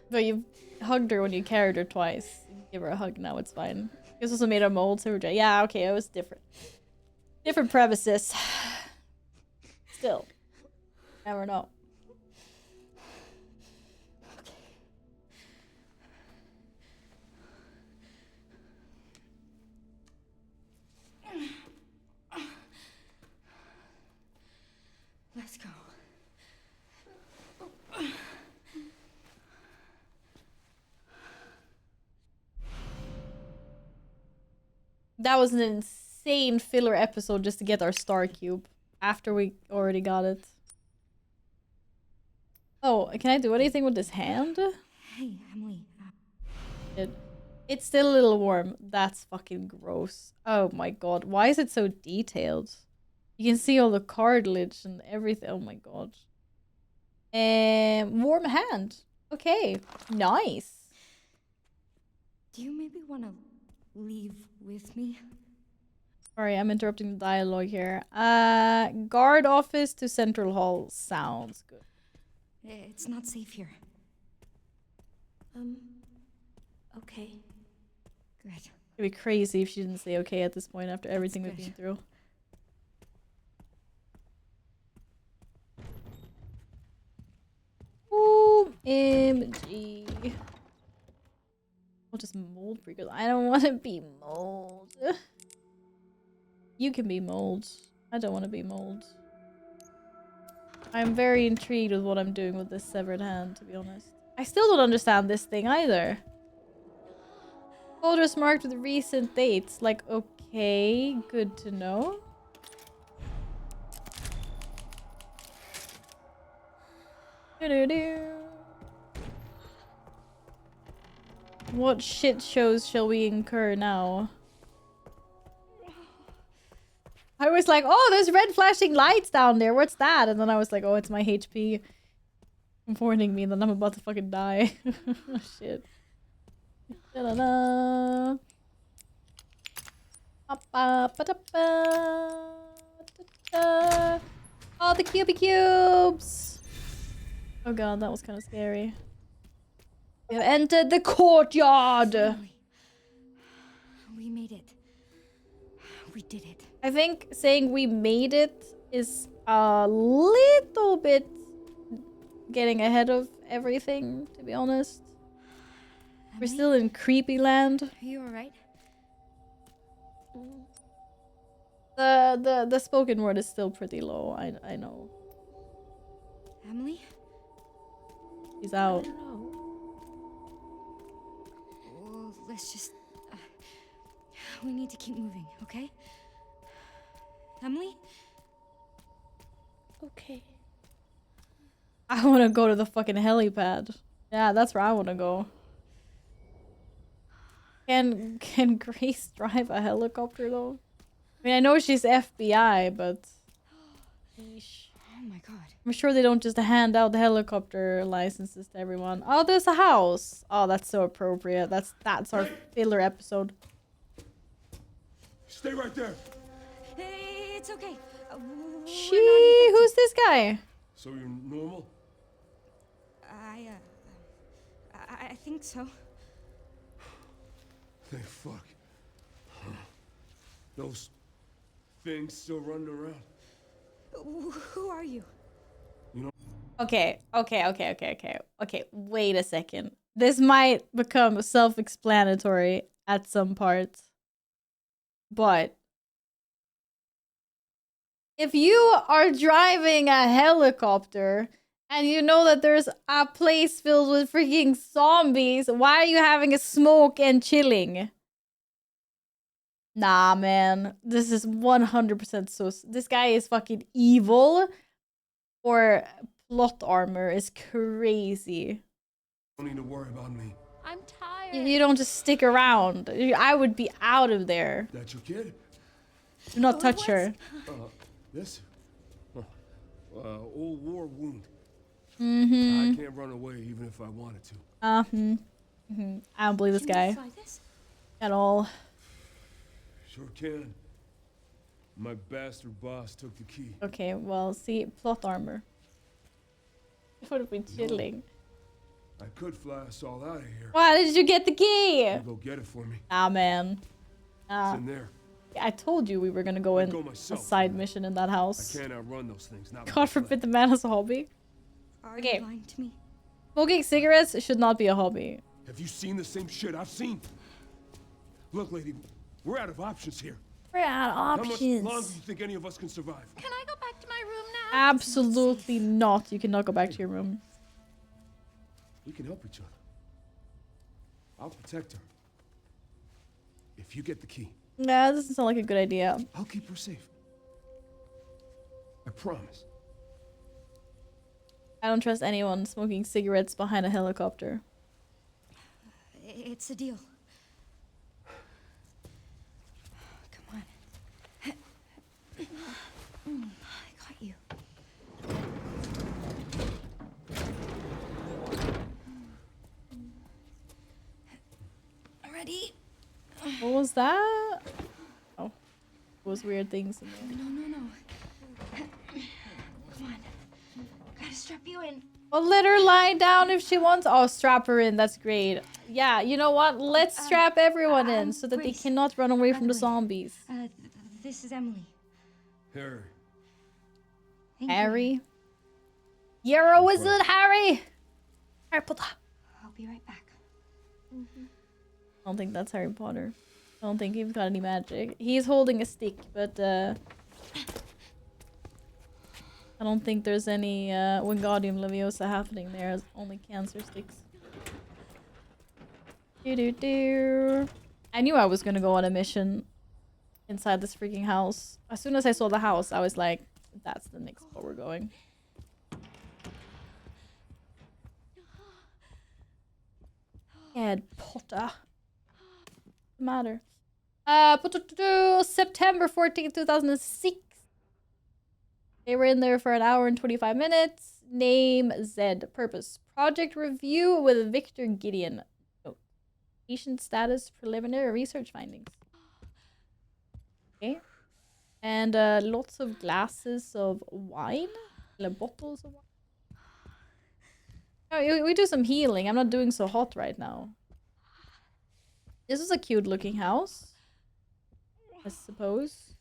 But you hugged her when you carried her twice. Give her a hug now, it's fine. You also made a mold, so we're just, yeah, okay, it was different. Different premises. Still. Never know. Let's go. That was an insane filler episode just to get our star cube. After we already got it. Oh, can I do anything with this hand? Hey, Emily. It's still a little warm. That's fucking gross. Oh my god. Why is it so detailed? You can see all the cartilage and everything. Oh my god. Warm hand. Okay. Nice. Do you maybe want to leave with me? Sorry, I'm interrupting the dialogue here. Guard office to Central Hall. Sounds good. It's not safe here. Okay. Good. It'd be crazy if she didn't say okay at this point after everything we've good. been through. OMG. We'll just mold because I don't want to be mold. You can be mold. I don't want to be mold. I'm very intrigued with what I'm doing with this severed hand, to be honest. I still don't understand this thing either. Folders marked with recent dates. Like, okay, good to know. What shit shows shall we incur now? I was like, oh, there's red flashing lights down there. What's that? And then I was like, oh, it's my HP warning me that I'm about to fucking die. Shit. Da-da-da. Oh, the cubey cubes! Oh god, that was kind of scary. We have entered the courtyard! We made it. We did it. I think saying we made it is a little bit getting ahead of everything, to be honest. We're still in creepy land. Are you alright? The spoken word is still pretty low. I know. Emily? He's out. Well, let's just... we need to keep moving, okay? Emily? Okay. I want to go to the fucking helipad. Yeah, that's where I want to go. Can Grace drive a helicopter though? I mean, I know she's FBI, but Yeesh. Oh my god. I'm sure they don't just hand out the helicopter licenses to everyone. Oh, there's a house. Oh, that's so appropriate. That's our filler episode. Stay right there. Hey, it's okay. Who's this guy? So you're normal? I think so. Thank fuck. Those things still running around. Who are you? Okay. Wait a second. This might become self-explanatory at some parts. But if you are driving a helicopter and you know that there's a place filled with freaking zombies, why are you having a smoke and chilling? Nah, man. This is 100% so... This guy is fucking evil. Or plot armor is crazy. Don't need to worry about me. I'm tired. You don't just stick around. I would be out of there. That your kid? Do not touch her. This? Old war wound. Mm-hmm. I can't run away even if I wanted to. I don't believe this guy Fly this? at all. Sure can. My bastard boss took the key. Okay, well, see, plot armor. It would have been chilling. I could fly us all out of here. Why did you get the key? You go get it for me. Ah, man. It's in there. I told you we were gonna go I'd in go a myself, side man. mission in that I house. can't outrun those things. Not God forbid the man has a hobby. Are Okay. you lying to me? Smoking cigarettes should not be a hobby. Have you seen the same shit I've seen? Look, lady, we're out of options here. We're out of How much longer do you options. think any of us can survive? Can I go back to my room now? Absolutely not. You cannot go back to your room. We can help each other. I'll protect her. If you get the key, Nah, that doesn't sound like a good idea. I'll keep her safe. I promise. I don't trust anyone smoking cigarettes behind a helicopter. It's a deal. Come on. I got you. Ready? What was that? Oh, those weird things in there. No. Come on. Gotta strap you in. Well, let her lie down if she wants. Oh, strap her in. That's great. Yeah, you know what? Let's strap everyone in so that they Grace. cannot run away from the Emily. zombies. This is Emily. Harry, Thank you. Harry? You're a wizard, Harry! Harry Potter. I'll be right back. I don't think that's Harry Potter. I don't think he's got any magic. He's holding a stick, but I don't think there's any Wingardium Leviosa happening there. It's only cancer sticks. Do. I knew I was gonna go on a mission inside this freaking house. As soon as I saw the house, I was like, that's the next spot we're going. Ed Potter. What's the matter? September 14th, 2006. They were in there for an hour and 25 minutes. Name Zed. Purpose. Project review with Victor Gideon. Note. Patient status. Preliminary research findings. Okay. And lots of glasses of wine. Like bottles of wine. Oh, we do some healing. I'm not doing so hot right now. This is a cute looking house, I suppose.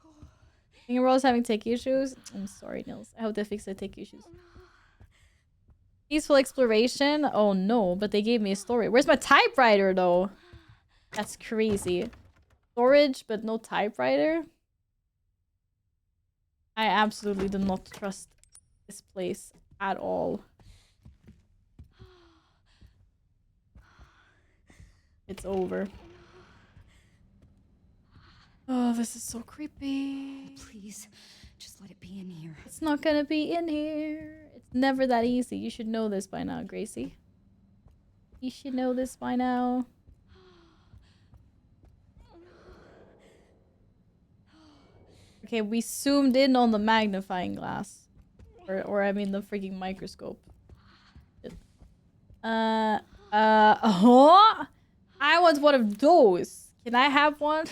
I think we're always having tech issues. I'm sorry, Nils. I hope they fix the tech issues. Peaceful exploration? Oh no, but they gave me a story. Where's my typewriter though? That's crazy. Storage, but no typewriter? I absolutely do not trust this place at all. It's over. Oh, this is so creepy. Please, just let it be in here. It's not gonna be in here. It's never that easy. You should know this by now, Gracie. You should know this by now. Okay, we zoomed in on the magnifying glass. Or I mean the freaking microscope. Oh! I want one of those. Can I have one?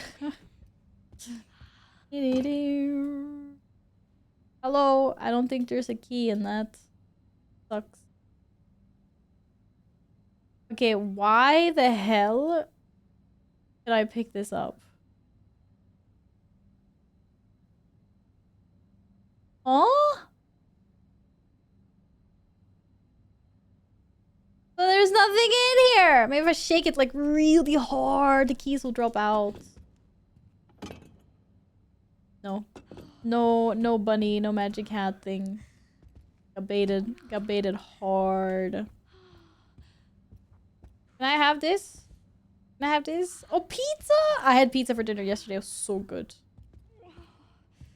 Hello? I don't think there's a key in that. Sucks. Okay, why the hell did I pick this up? Oh? So there's nothing in here. Maybe if I shake it like really hard, the keys will drop out. No. No bunny, no magic hat thing. Got baited hard. Can I have this? Can I have this? Oh, pizza! I had pizza for dinner yesterday. It was so good.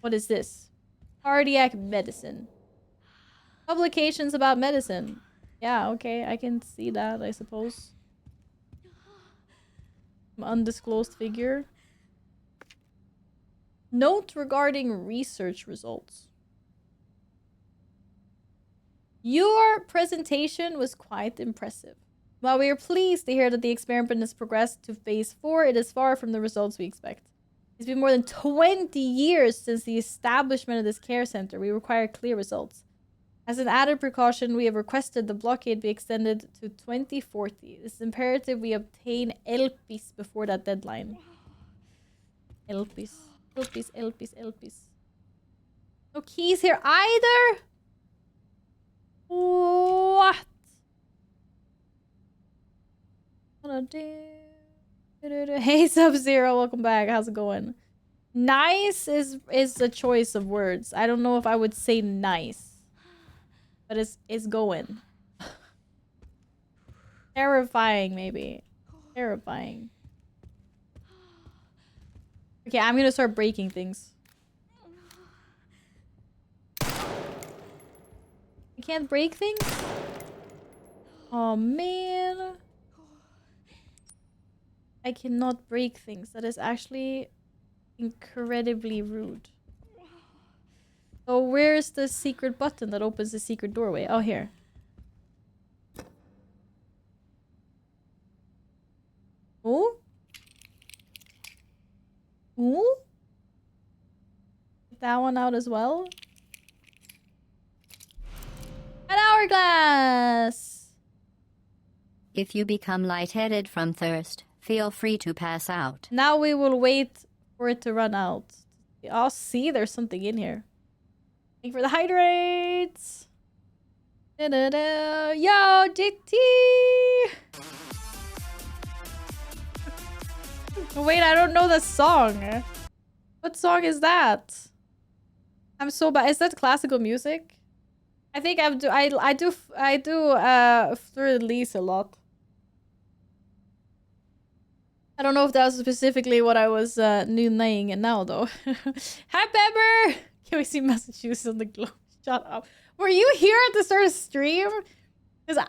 What is this? Cardiac medicine. Publications about medicine. Yeah, okay. I can see that, I suppose. Some undisclosed figure. Note regarding research results. Your presentation was quite impressive. While we are pleased to hear that the experiment has progressed to phase 4, it is far from the results we expect. It's been more than 20 years since the establishment of this care center. We require clear results. As an added precaution, we have requested the blockade be extended to 2040. It's imperative we obtain Elpis before that deadline. Elpis. Elpis. No keys here either? What? Hey Sub-Zero, welcome back. How's it going? Nice is a choice of words. I don't know if I would say nice. But it's going. Terrifying, maybe. Terrifying. Okay, I'm gonna start breaking things. I can't break things? Oh man. I cannot break things. That is actually incredibly rude. So where's the secret button that opens the secret doorway? Oh, here. Oh? Ooh? Get that one out as well. An hourglass! If you become lightheaded from thirst, feel free to pass out. Now we will wait for it to run out. I'll see there's something in here. Thank you for the hydrates! Da-da-da. Yo, JT! Wait, I don't know the song. What song is that? I'm so bad. Is that classical music? I think I do Fleur-de-Lis a lot. I don't know if that was specifically what I was naying now though. Hi Pepper! Can we see Massachusetts on the globe? Shut up. Were you here at the start of stream? Because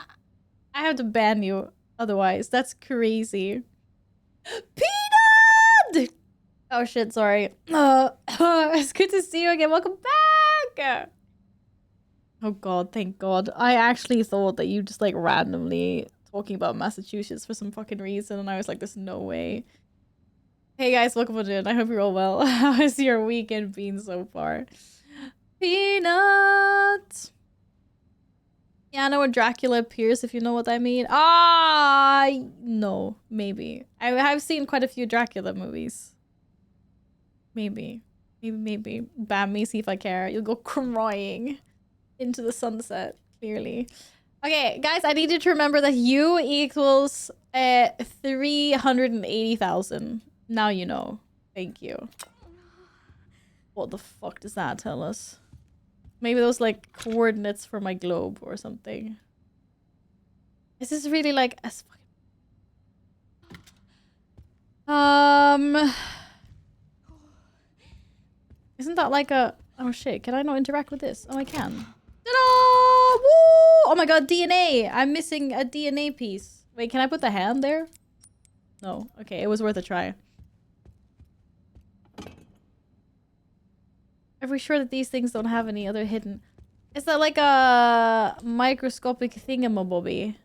I have to ban you otherwise. That's crazy. Peanut! Oh shit, sorry. It's good to see you again. Welcome back! Oh god, thank god. I actually thought that you just like randomly talking about Massachusetts for some fucking reason and I was like, there's no way. Hey guys, welcome in. I hope you're all well. How has your weekend been so far? Peanut! Yeah, I know where Dracula appears, if you know what I mean. Ah, no, maybe. I have seen quite a few Dracula movies. Maybe. Maybe. Bam me, see if I care. You'll go crying into the sunset, clearly. Okay, guys, I need you to remember that U equals 380,000. Now you know. Thank you. What the fuck does that tell us? Maybe those like coordinates for my globe or something. Is this really like as isn't that like a oh shit, can I not interact with this? Oh I can. Ta-da! Woo! Oh my god, DNA! I'm missing a DNA piece. Wait, can I put the hand there? No. Okay, it was worth a try. Are we sure that these things don't have any other hidden? Is that like a microscopic thingamabobby?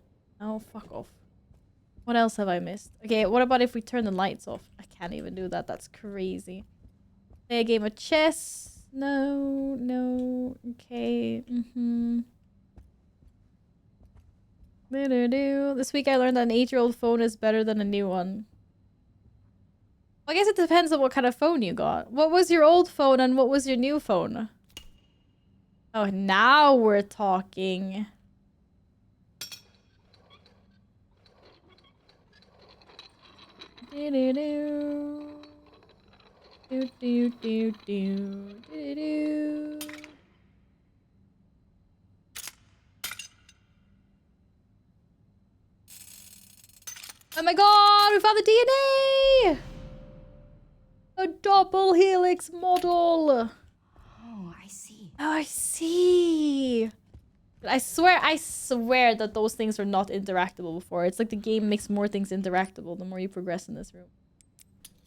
Oh, fuck off. What else have I missed? Okay, what about if we turn the lights off? I can't even do that. That's crazy. Play a game of chess. No, no. Okay. This week I learned that an 8-year-old phone is better than a new one. I guess it depends on what kind of phone you got. What was your old phone and what was your new phone? Oh, now we're talking. Oh my god, we found the DNA! A double helix model! Oh, I see. Oh, I see! I swear that those things are not interactable before. It's like the game makes more things interactable the more you progress in this room.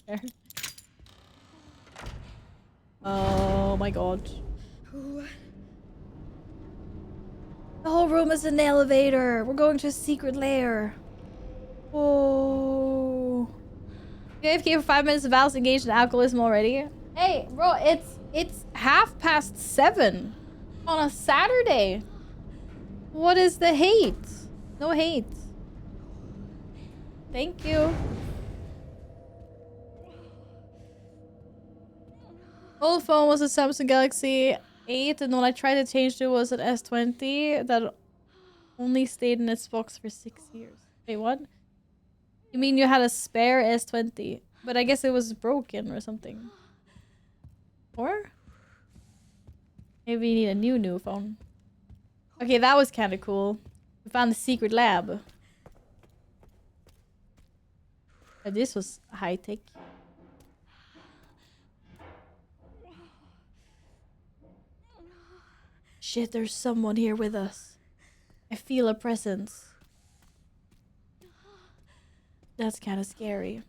There. Oh my god. The whole room is an elevator. We're going to a secret lair. Oh. AFK for 5 minutes of Val's engaged in alcoholism already. Hey, bro, it's 7:30 on a Saturday. What is the hate? No hate. Thank you. Old phone was a Samsung Galaxy 8, and when I tried to change it was an S20 that only stayed in its box for 6 years. Wait, what? You mean you had a spare S20? But I guess it was broken or something. Or? Maybe you need a new phone. Okay, that was kind of cool. We found the secret lab. This was high tech. Shit, there's someone here with us. I feel a presence. That's kind of scary.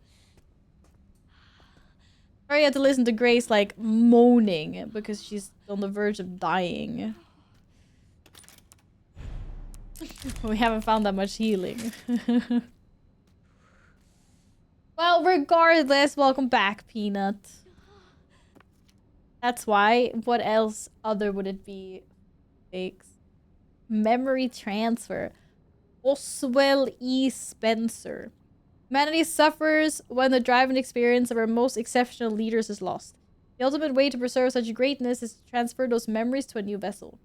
Sorry, I had to listen to Grace like moaning because she's on the verge of dying. We haven't found that much healing. Well, regardless, welcome back, Peanut. That's why. What else other would it be? Fakes. Memory transfer. Oswell E. Spencer. Humanity suffers when the drive and experience of our most exceptional leaders is lost. The ultimate way to preserve such greatness is to transfer those memories to a new vessel.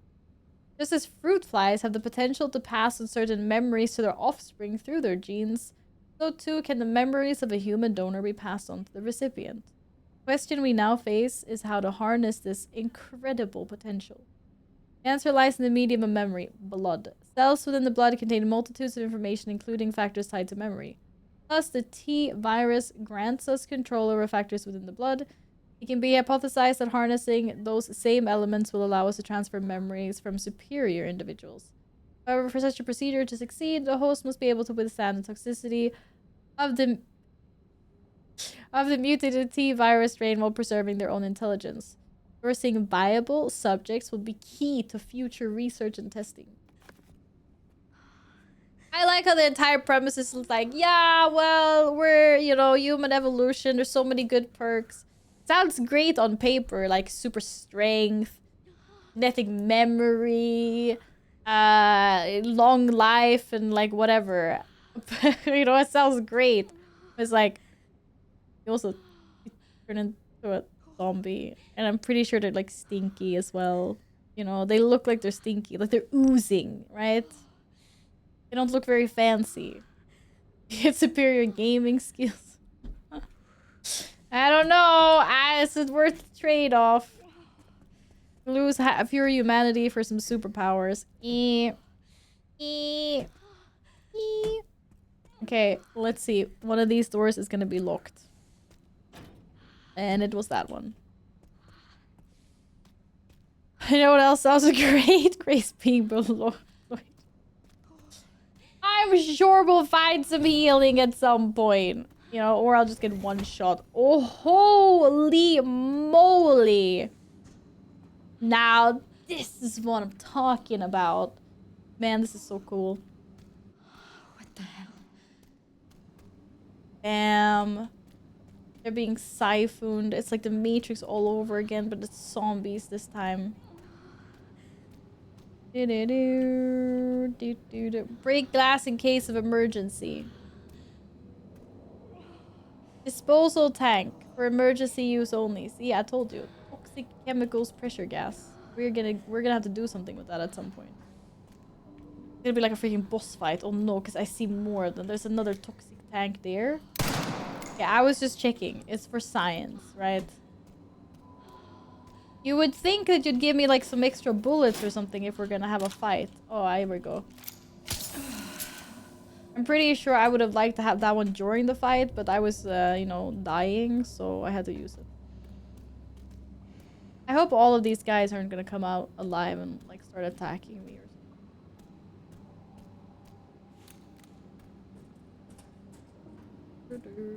Just as fruit flies have the potential to pass on certain memories to their offspring through their genes, so too can the memories of a human donor be passed on to the recipient. The question we now face is how to harness this incredible potential. The answer lies in the medium of memory, blood. Cells within the blood contain multitudes of information, including factors tied to memory. Thus, the T virus grants us control over factors within the blood. It can be hypothesized that harnessing those same elements will allow us to transfer memories from superior individuals. However, for such a procedure to succeed, the host must be able to withstand the toxicity of the mutated T virus strain while preserving their own intelligence. Sourcing viable subjects will be key to future research and testing. I like how the entire premise is like, yeah, well, we're, you know, human evolution. There's so many good perks. Sounds great on paper, like super strength, genetic memory, long life, and like whatever. You know, it sounds great. It's like, you also turn into a zombie. And I'm pretty sure they're like stinky as well. You know, they look like they're stinky, like they're oozing, right? They don't look very fancy. Get superior gaming skills. I don't know. Is it worth the trade-off? Lose half your humanity for some superpowers. Okay, let's see. One of these doors is gonna be locked. And it was that one. You know what else sounds great? Grace being below. I'm sure we'll find some healing at some point. You know, or I'll just get one shot. Oh, holy moly. Now, this is what I'm talking about. Man, this is so cool. What the hell? Bam. They're being siphoned. It's like the Matrix all over again, but it's zombies this time. Break glass in case of emergency. Disposal tank for emergency use only. See, I told you. Toxic chemicals, pressure gas. We're gonna have to do something with that at some point. It's gonna be like a freaking boss fight. Oh no, because I see more. There's another toxic tank there. Yeah, I was just checking. It's for science, right? You would think that you'd give me like some extra bullets or something if we're gonna have a fight. Oh, here we go. I'm pretty sure I would have liked to have that one during the fight, but I was, you know, dying, so I had to use it. I hope all of these guys aren't gonna come out alive and like start attacking me or something.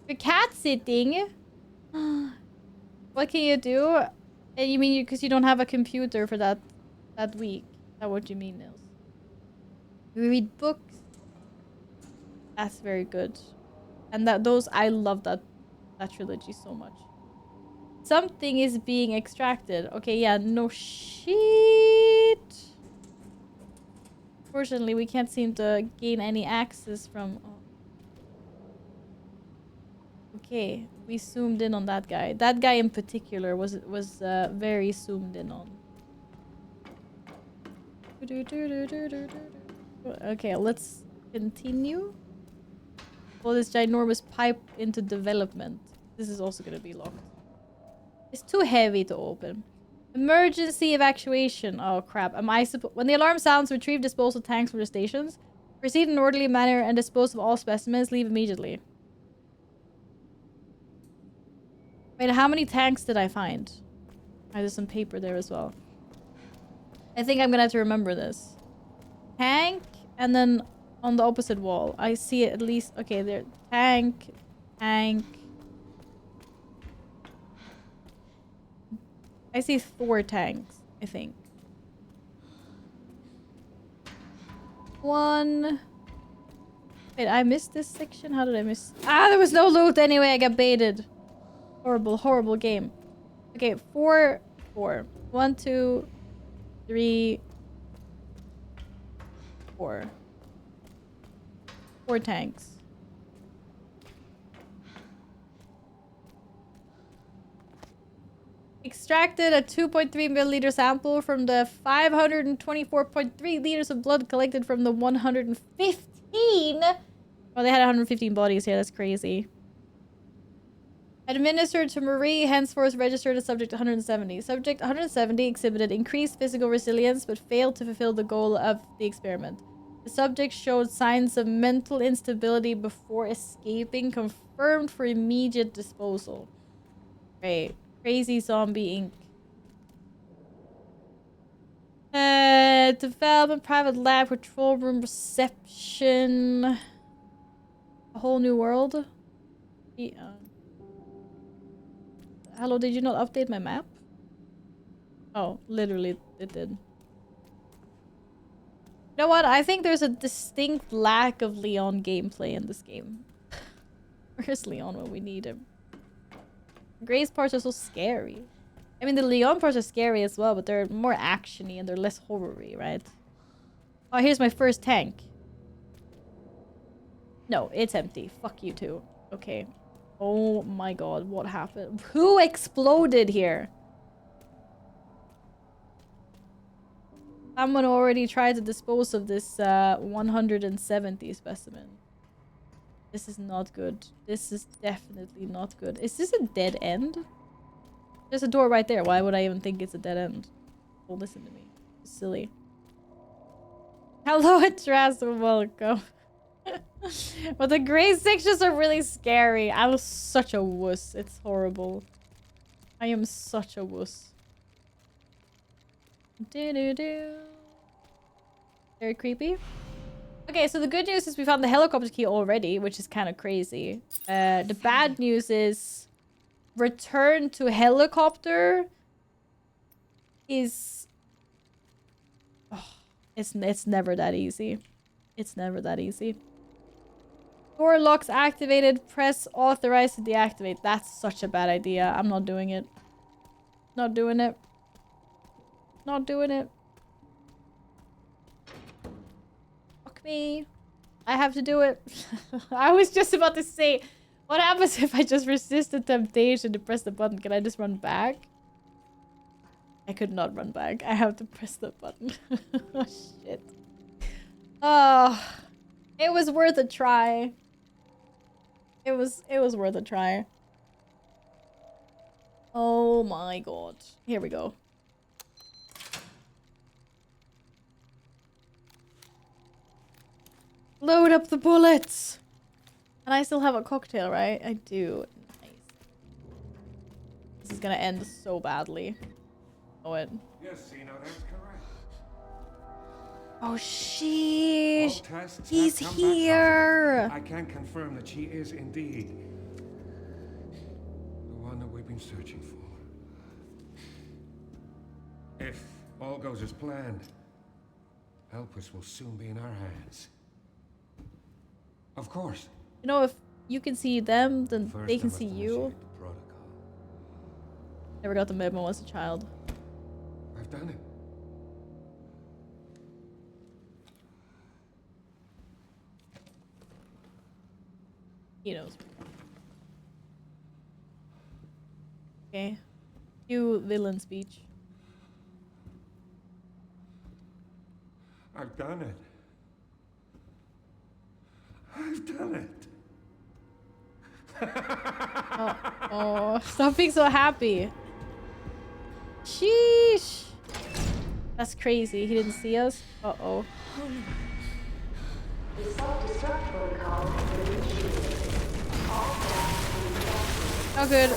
You're cat sitting? What can you do? You mean because you don't have a computer for that week? Is that what you mean, Nils? We read books. That's very good. And I love that trilogy so much. Something is being extracted. Okay, yeah, no shit. Fortunately, we can't seem to gain any access from... Oh. Okay, we zoomed in on that guy. That guy in particular was very zoomed in on. Okay, let's continue. Pull this ginormous pipe into development. This is also gonna be locked. It's too heavy to open. Emergency evacuation. Oh crap. Am I supposed... When the alarm sounds, retrieve disposal tanks from the stations. Proceed in an orderly manner and dispose of all specimens. Leave immediately. Wait, how many tanks did I find? Oh, there's some paper there as well. I think I'm gonna have to remember this. Tank, and then on the opposite wall. I see it at least... Okay, there. Tank. Tank. I see 4 tanks, I think. 1. Wait, I missed this section? How did I miss... Ah, there was no loot anyway. I got baited. Horrible, horrible game. Okay, 4. 1, 2, 3, 4. 4 tanks. Extracted a 2.3 milliliter sample from the 524.3 liters of blood collected from the 115. Oh, they had 115 bodies here. That's crazy. Administered to Marie, henceforth registered as subject 170. Subject 170 exhibited increased physical resilience but failed to fulfill the goal of the experiment. The subject showed signs of mental instability before escaping, confirmed for immediate disposal. Great. Crazy Zombie Inc. Development, private lab, control room, reception. A whole new world. Yeah. Hello, did you not update my map? Oh, literally it did. You know what? I think there's a distinct lack of Leon gameplay in this game. Where's Leon when we need him? Grace parts are so scary. I mean, the Leon parts are scary as well, but they're more actiony and they're less horror-y, right? Oh, here's my first tank. No, it's empty. Fuck you too. Okay. Oh my god, what happened? Who exploded here? Someone already tried to dispose of this 170 specimen. This is not good. This is definitely not good. Is this a dead end? There's a door right there. Why would I even think it's a dead end? Oh, listen to me. It's silly. Hello, Atras, welcome. But the gray sections are really scary. I was such a wuss. It's horrible. I am such a wuss. Do-do-do. Very creepy. Okay, so the good news is we found the helicopter key already, which is kind of crazy. The bad news is return to helicopter is... Oh, it's never that easy. It's never that easy. Door locks activated. Press authorize to deactivate. That's such a bad idea. I'm not doing it. Not doing it. Not doing it. Fuck me. I have to do it. I was just about to say, what happens if I just resist the temptation to press the button? Can I just run back? I could not run back. I have to press the button. Oh, shit. Oh, it was worth a try. It was worth a try. Oh my god. Here we go. Load up the bullets! And I still have a cocktail, right? I do. Nice. This is gonna end so badly. Oh, it. Yes, Zeno, that's correct. Oh, sheesh. All tests He's have come back here. positive. I can confirm that she is indeed the one that we've been searching for. If all goes as planned, Elpis will soon be in our hands. Of course. You know, if you can see them, then First, they can I must see you. initiate the protocol. Never got the memo as a child. I've done it. He knows. Okay. Cue villain speech. I've done it. I've done it. Oh, stop being so happy. Sheesh. That's crazy. He didn't see us. Uh-oh. Oh, good.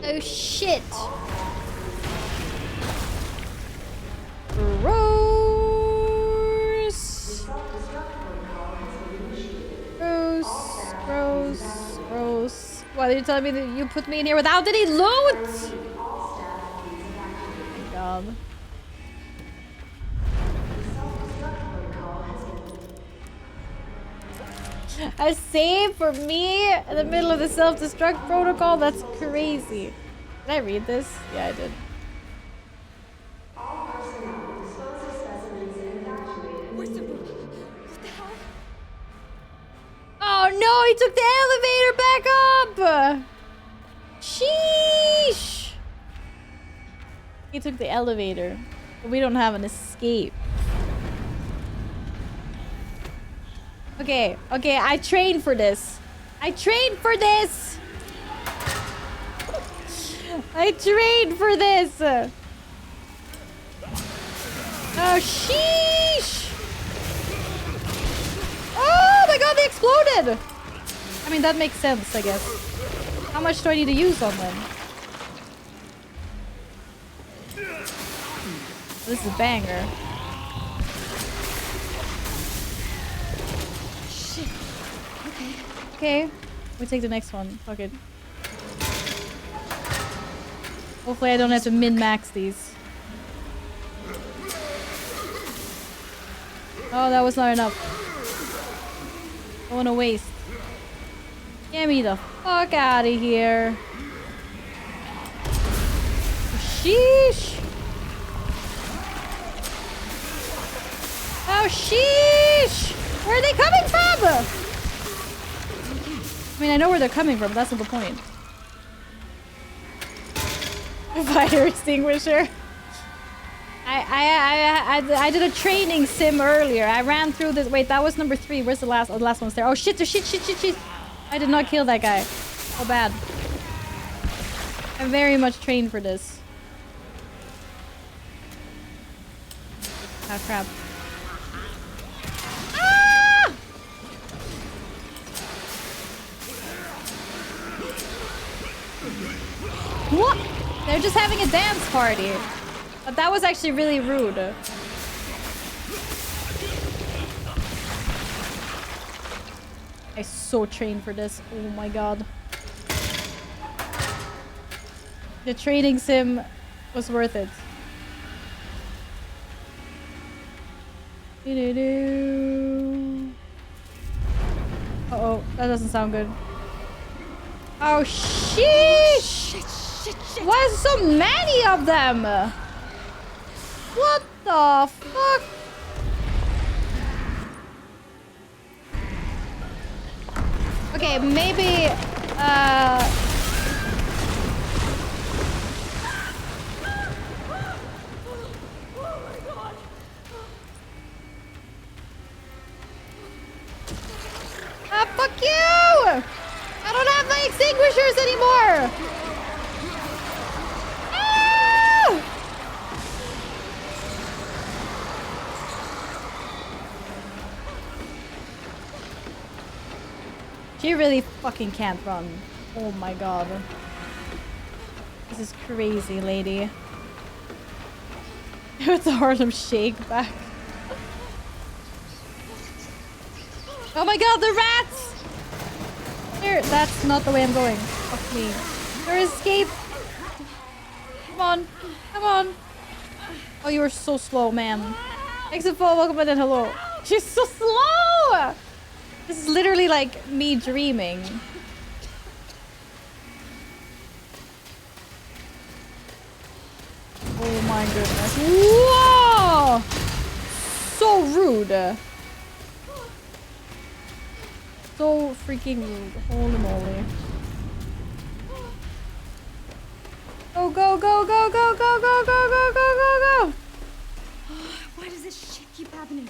Oh, shit. Gross. Gross. Gross. Gross. Why did you tell me that you put me in here without any loot? Oh my god. A save for me in the middle of the self-destruct protocol? That's crazy. Did I read this? Yeah, I did. Oh no, he took the elevator back up! Sheesh! He took the elevator. But we don't have an escape. Okay, okay, I trained for this. I trained for this! I trained for this! Oh, sheesh! Oh my god, they exploded! I mean, that makes sense, I guess. How much do I need to use on them? This is a banger. Shit. Okay. Okay, we take the next one. Fuck it. Hopefully I don't have to min-max these. Oh, that was not enough. I want to waste. Get me the fuck out of here. Sheesh. Oh, sheesh. Where are they coming from? I mean, I know where they're coming from. That's not the point. Fire extinguisher. I did a training sim earlier. I ran through this. Wait, that was number 3. Where's the last? Oh, the last one's there. Oh shit! Shit! I did not kill that guy. Oh bad. I'm very much trained for this. Oh crap. Ah! What? They're just having a dance party. But that was actually really rude. I so trained for this. Oh my god. The training sim was worth it. Uh-oh, that doesn't sound good. Oh, sheesh! Shit. Why is so many of them? What the fuck? Okay, maybe, Ah, fuck you! I don't have my extinguishers anymore! Ah! She really fucking can't run. Oh my god. This is crazy, lady. It's a Harlem Shake back. Oh my god, the rats! Here, that's not the way I'm going. Fuck me. There is escape. Come on. Come on. Oh, you are so slow, ma'am. Exit 4, welcome and hello. She's so slow! This is literally like me dreaming. Oh my goodness. Whoa! So rude. So freaking rude. Holy moly. Go, go, go, go, go, go, go, go, go, go, go, go! Why does this shit keep happening?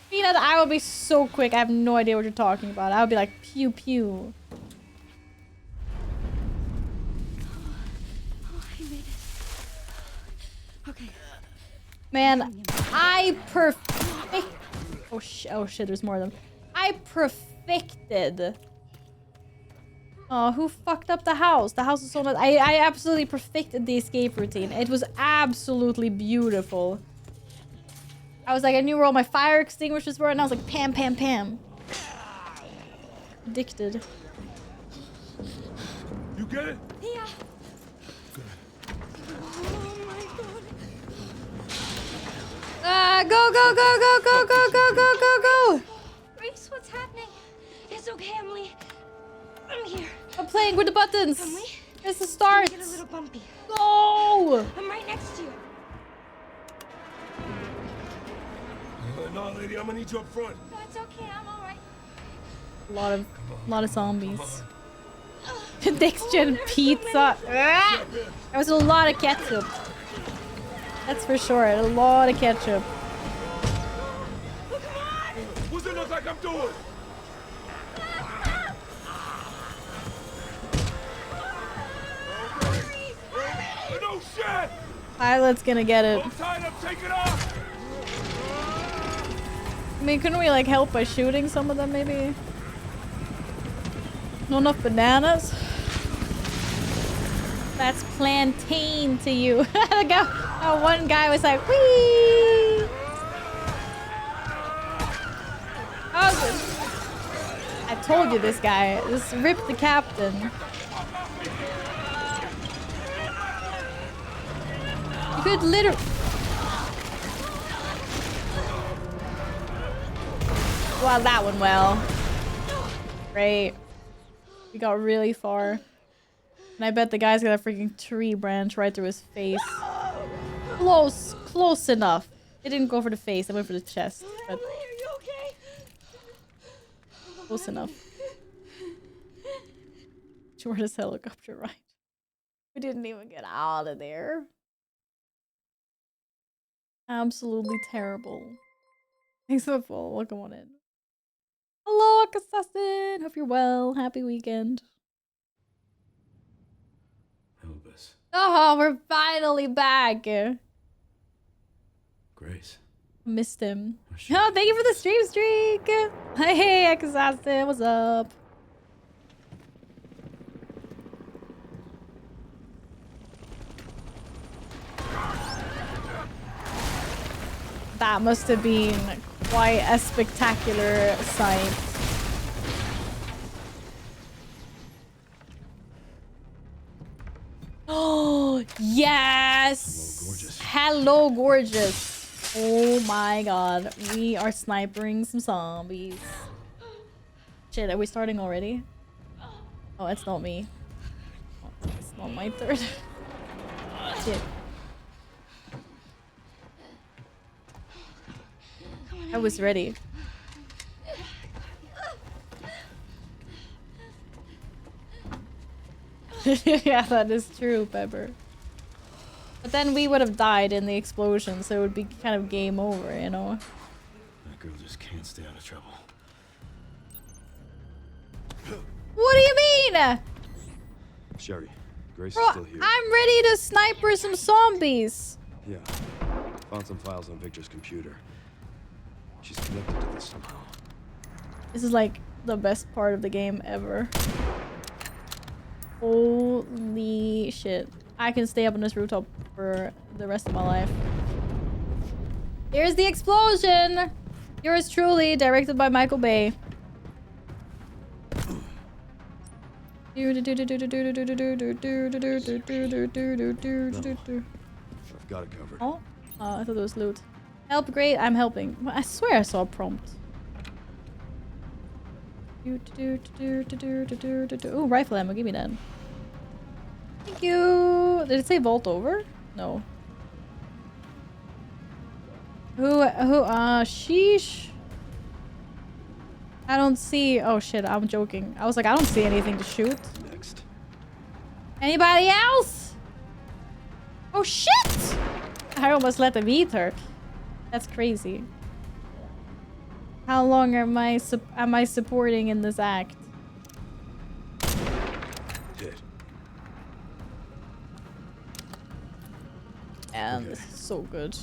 Peanut, I will be so quick. I have no idea what you're talking about. I would be like, pew, pew. Oh, I made it. Okay. Man, I oh shit, there's more of them. I perfected. Oh, who fucked up the house? The house is so nice. I absolutely perfected the escape routine. It was absolutely beautiful. I was like, I knew where all my fire extinguishers were, and I was like, pam, pam, pam. Addicted. You get it? Yeah. Oh my god. Go, go, go, go, go, go, go, go, go, go! Grace, what's happening? It's okay, Emily. I'm here. I'm playing with the buttons. Emily? It's the start. Get a little bumpy. Go! I'm right next to you. No, lady, I'm gonna need you up front. No, it's okay. I'm all right. A lot of zombies. Next gen pizza. There was a lot of ketchup. That's for sure. A lot of ketchup. What's it look like I'm doing? No shit! Pilot's gonna get it. I'm tied up, take it off! I mean, couldn't we like help by shooting some of them maybe? Not enough bananas? That's plantain to you. One guy was like, whee! Oh, I told you this guy. Just ripped the captain. You could literally... Well, that one well. Great. We got really far. And I bet the guy's got a freaking tree branch right through his face. Close enough. It didn't go for the face, I went for the chest. But Are you okay? close enough. Shortest helicopter ride. We didn't even get out of there. Absolutely terrible. Thanks for the follow. Welcome on in. Hello, Assassin. Hope you're well. Happy weekend. Elvis. Oh, we're finally back. Grace. Missed him. Where she Oh, thank you for the stream streak. Hey, Assassin. What's up? That must have been quite a spectacular sight. Oh, yes! Hello, gorgeous. Hello, gorgeous. Oh my god. We are snipering some zombies. Shit, are we starting already? Oh, it's not me. Oh, it's not my turn. Shit. I was ready. Yeah, that is true, Pepper. But then we would have died in the explosion, so it would be kind of game over, you know? That girl just can't stay out of trouble. What do you mean? Sherry, Grace Bro, is still here. I'm ready to sniper some zombies. Yeah. Found some files on Victor's computer. She's connected to this somehow. This is like the best part of the game ever. Holy shit. I can stay up on this rooftop for the rest of my life. Here's the explosion! Yours truly, directed by Michael Bay. I've got it covered. Oh, I thought it was loot. Help, great, I'm helping. I swear I saw a prompt. Ooh, rifle ammo, give me that. Thank you. Did it say vault over? No. Sheesh. I don't see. Oh shit, I'm joking. I was like, I don't see anything to shoot. Next. Anybody else? Oh shit! I almost let them eat her. That's crazy. How long am I supporting in this act? Hit. And Okay. this is so good.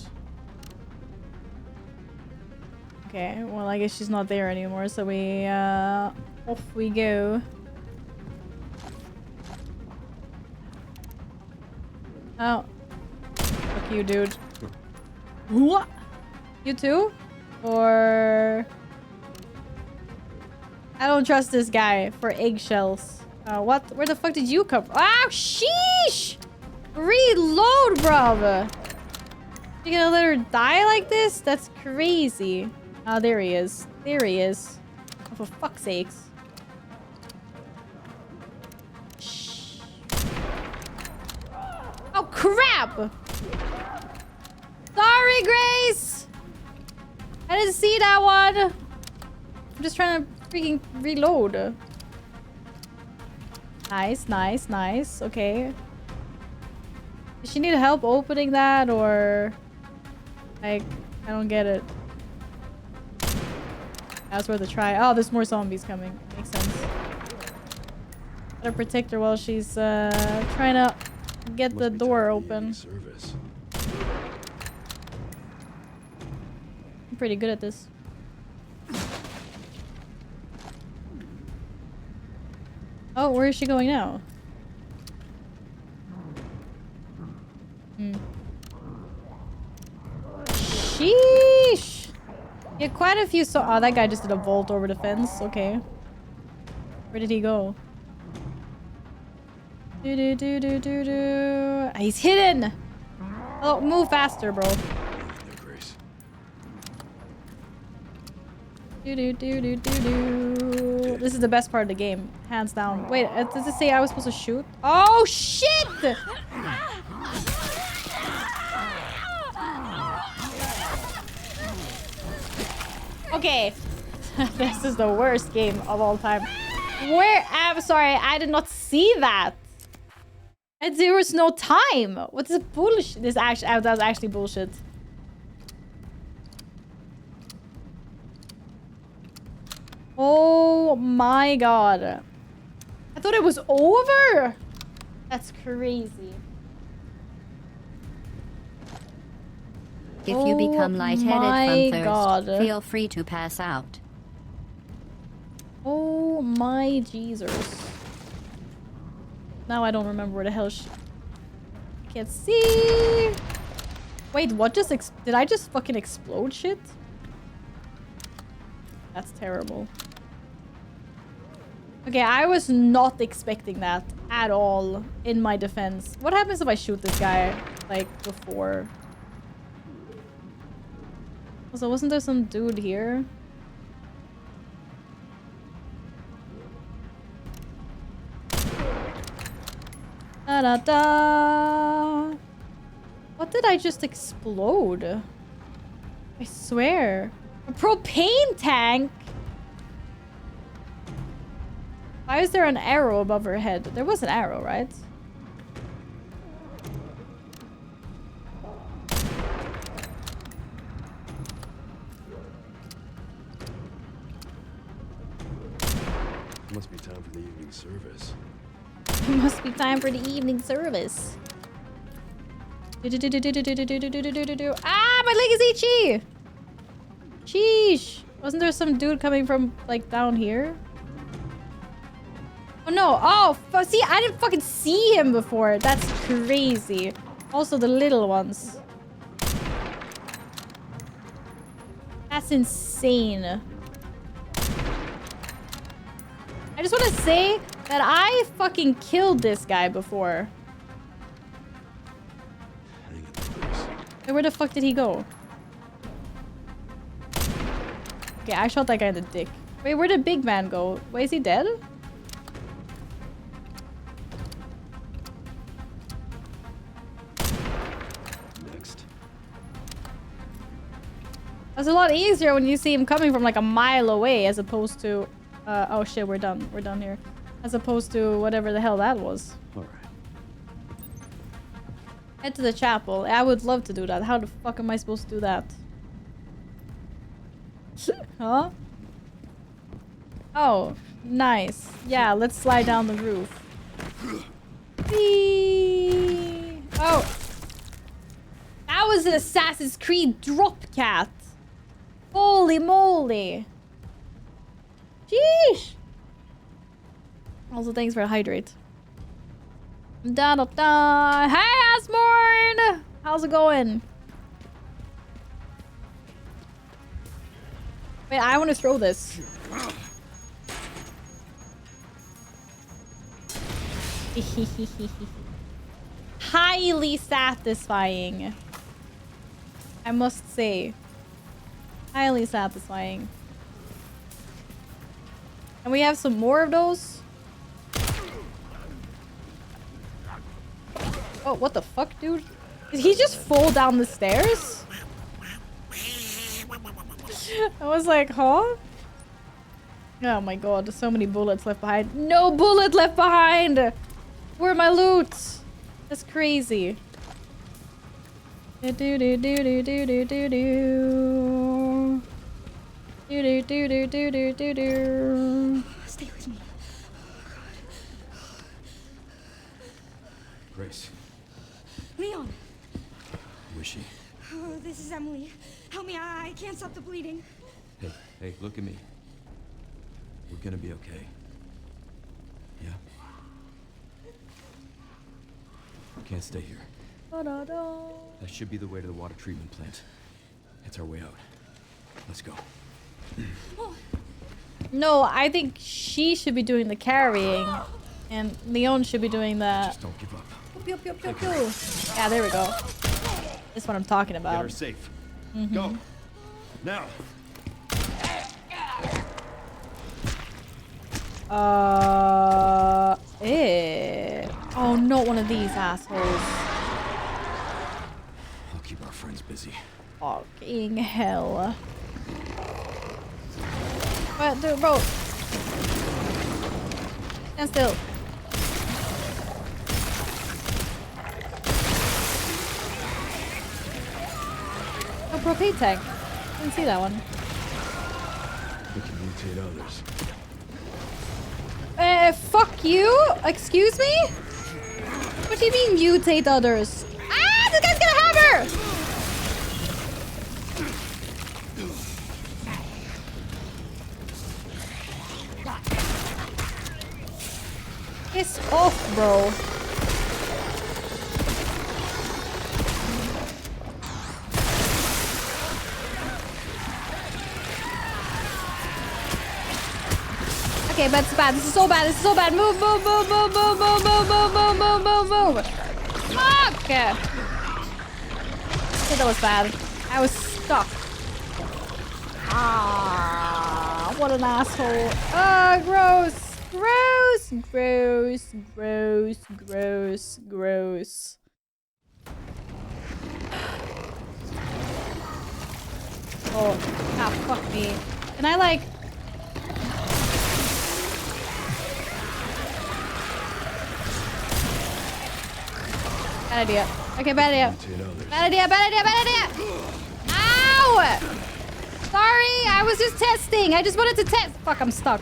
Okay, well I guess she's not there anymore, so we off we go. Oh. Fuck you, dude. What? You too? Or... I don't trust this guy for eggshells. What? Where the fuck did you come from? Ah, sheesh! Reload, bruv! You gonna let her die like this? That's crazy. Oh, there he is. There he is. Oh, for fuck's sakes. Shh. Oh, crap! Sorry, Grace! I didn't see that one. I'm just trying to freaking reload. Nice, nice, nice. Okay. Does she need help opening that, or... Like, I don't get it. That's worth a try. Oh, there's more zombies coming. Makes sense. Gotta protect her while she's trying to get Must the be door tied to open. Service. I'm pretty good at this. Oh, where is she going now? Sheesh! Yeah, quite a few oh, that guy just did a vault over the fence. Okay. Where did he go? He's hidden! Oh, move faster, bro. There, Grace. This is the best part of the game, hands down. Wait, does it say I was supposed to shoot? Oh shit! Okay, this is the worst game of all time. I'm sorry, I did not see that. There was no time. What is bullshit? This actually, that was actually bullshit. Oh my god. I thought it was over. That's crazy. If you become lightheaded my from thirst, God. feel free to pass out. Oh my Jesus. Now I don't remember where the hell I can't see. Wait, what just did I just fucking explode shit? That's terrible. Okay, I was not expecting that at all, in my defense. What happens if I shoot this guy, like, before? Also, wasn't there some dude here? Da-da-da! What did I just explode? I swear. A propane tank? Why is there an arrow above her head? There was an arrow, right? It must be time for the evening service. It must be time for the evening service. Ah, my leg is itchy! Sheesh! Wasn't there some dude coming from, like, down here? Oh no! Oh, see, I didn't fucking see him before. That's crazy. Also, the little ones. That's insane. I just want to say that I fucking killed this guy before. Hang it, Grace. Hey, where the fuck did he go? Okay, I shot that guy in the dick. Wait, where did Big Man go? Wait, is he dead? Next. It's a lot easier when you see him coming from like a mile away as opposed to... oh shit, we're done. We're done here. As opposed to whatever the hell that was. Alright. Head to the chapel. I would love to do that. How the fuck am I supposed to do that? Huh? Oh, nice. Yeah, let's slide down the roof. Whee! Oh. That was an Assassin's Creed drop cat. Holy moly. Sheesh. Also, thanks for the hydrate. Da da da. Hey, Asmorn! How's it going? Wait, I want to throw this. Highly satisfying. I must say. Highly satisfying. And we have some more of those. Oh, what the fuck, dude? Did he just fall down the stairs? I was like, huh? Oh my god, there's so many bullets left behind. No bullet left behind! Where are my loot? That's crazy. Do do do do do do do do do. Do do do do do do do do. Stay with me. Grace, Leon! who is she? Oh, this is Emily. Help me, I can't stop the bleeding. Hey, hey, look at me. We're gonna be okay. Yeah? We can't stay here. That should be the way to the water treatment plant. It's our way out. Let's go. No, I think she should be doing the carrying. And Leon should be doing the... Just don't give up. Pew, pew, pew, pew. Yeah, there we go. That's what I'm talking Get about. her safe. Go. Now. Oh, not one of these assholes. I'll keep our friends busy. Fucking hell. What, dude, bro? Stand still. Oh, propane tank. Didn't see that one. We can mutate others. Fuck you? Excuse me? What do you mean mutate others? Ah, this guy's got a hammer! Piss off, bro. Okay, but it's bad. This is so bad. This is so bad. Move, move, move, move, move, move, move, move, move, move, move, move. Fuck! Okay, that was bad. I was stuck. Ah, what an asshole. Ah, gross. Gross, gross, gross, gross, gross. Oh, ah, fuck me. Can I, like... Bad idea. Okay, bad idea. Bad idea, bad idea, bad idea! Ow! Sorry, I was just testing. I just wanted to test. Fuck, I'm stuck.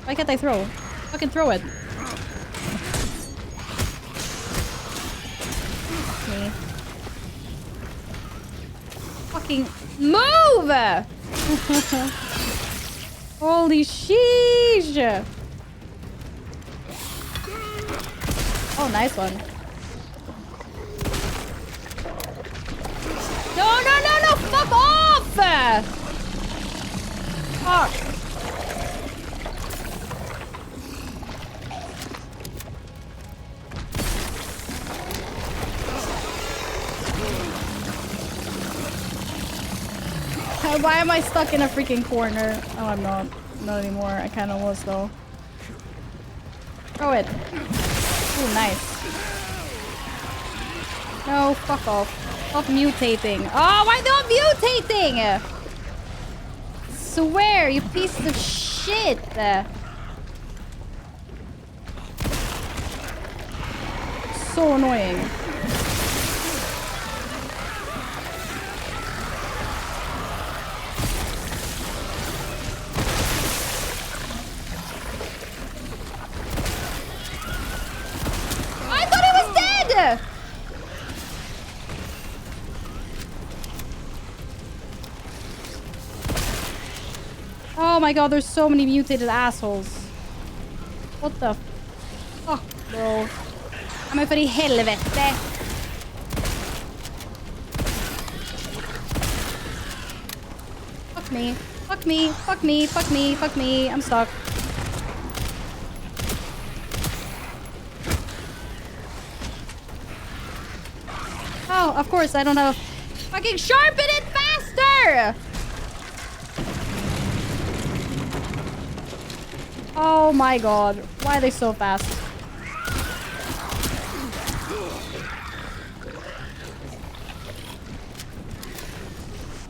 Why can't I throw? Fucking throw it. Me. Fucking move! Holy sheesh! Oh, nice one. No, no, no, no! Fuck off! Fuck. Why am I stuck in a freaking corner? Oh, I'm not. Not anymore. I kind of was, though. Throw it. Ooh, nice. No, fuck off. Stop mutating. Oh, why not mutating? Swear, you piece of shit. So annoying. Oh my god, there's so many mutated assholes. What the fuck, bro? Ja, men för i helvete! Fuck me. Fuck me. Fuck me. Fuck me. Fuck me. I'm stuck. Oh, of course, I don't have... Fucking sharpen it faster! Oh my god. Why are they so fast?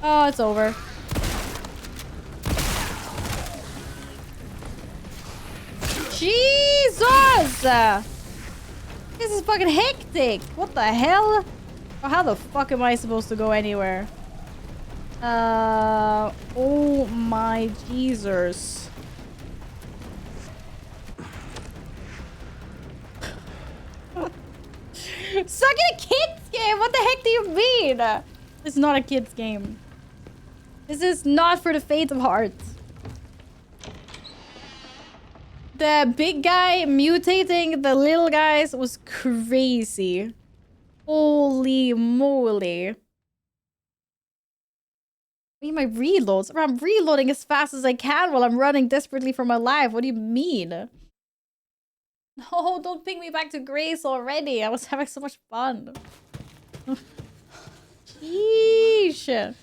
Oh, it's over. Jesus! This is fucking hectic. What the hell? Oh, how the fuck am I supposed to go anywhere? Oh my Jesus. Suck in a kid's game? What the heck do you mean? It's not a kid's game. This is not for the faint of heart. The big guy mutating the little guys was crazy. Holy moly. I mean, my reloads. I'm reloading as fast as I can while I'm running desperately for my life. What do you mean? No, don't ping me back to Grace already. I was having so much fun. Sheesh.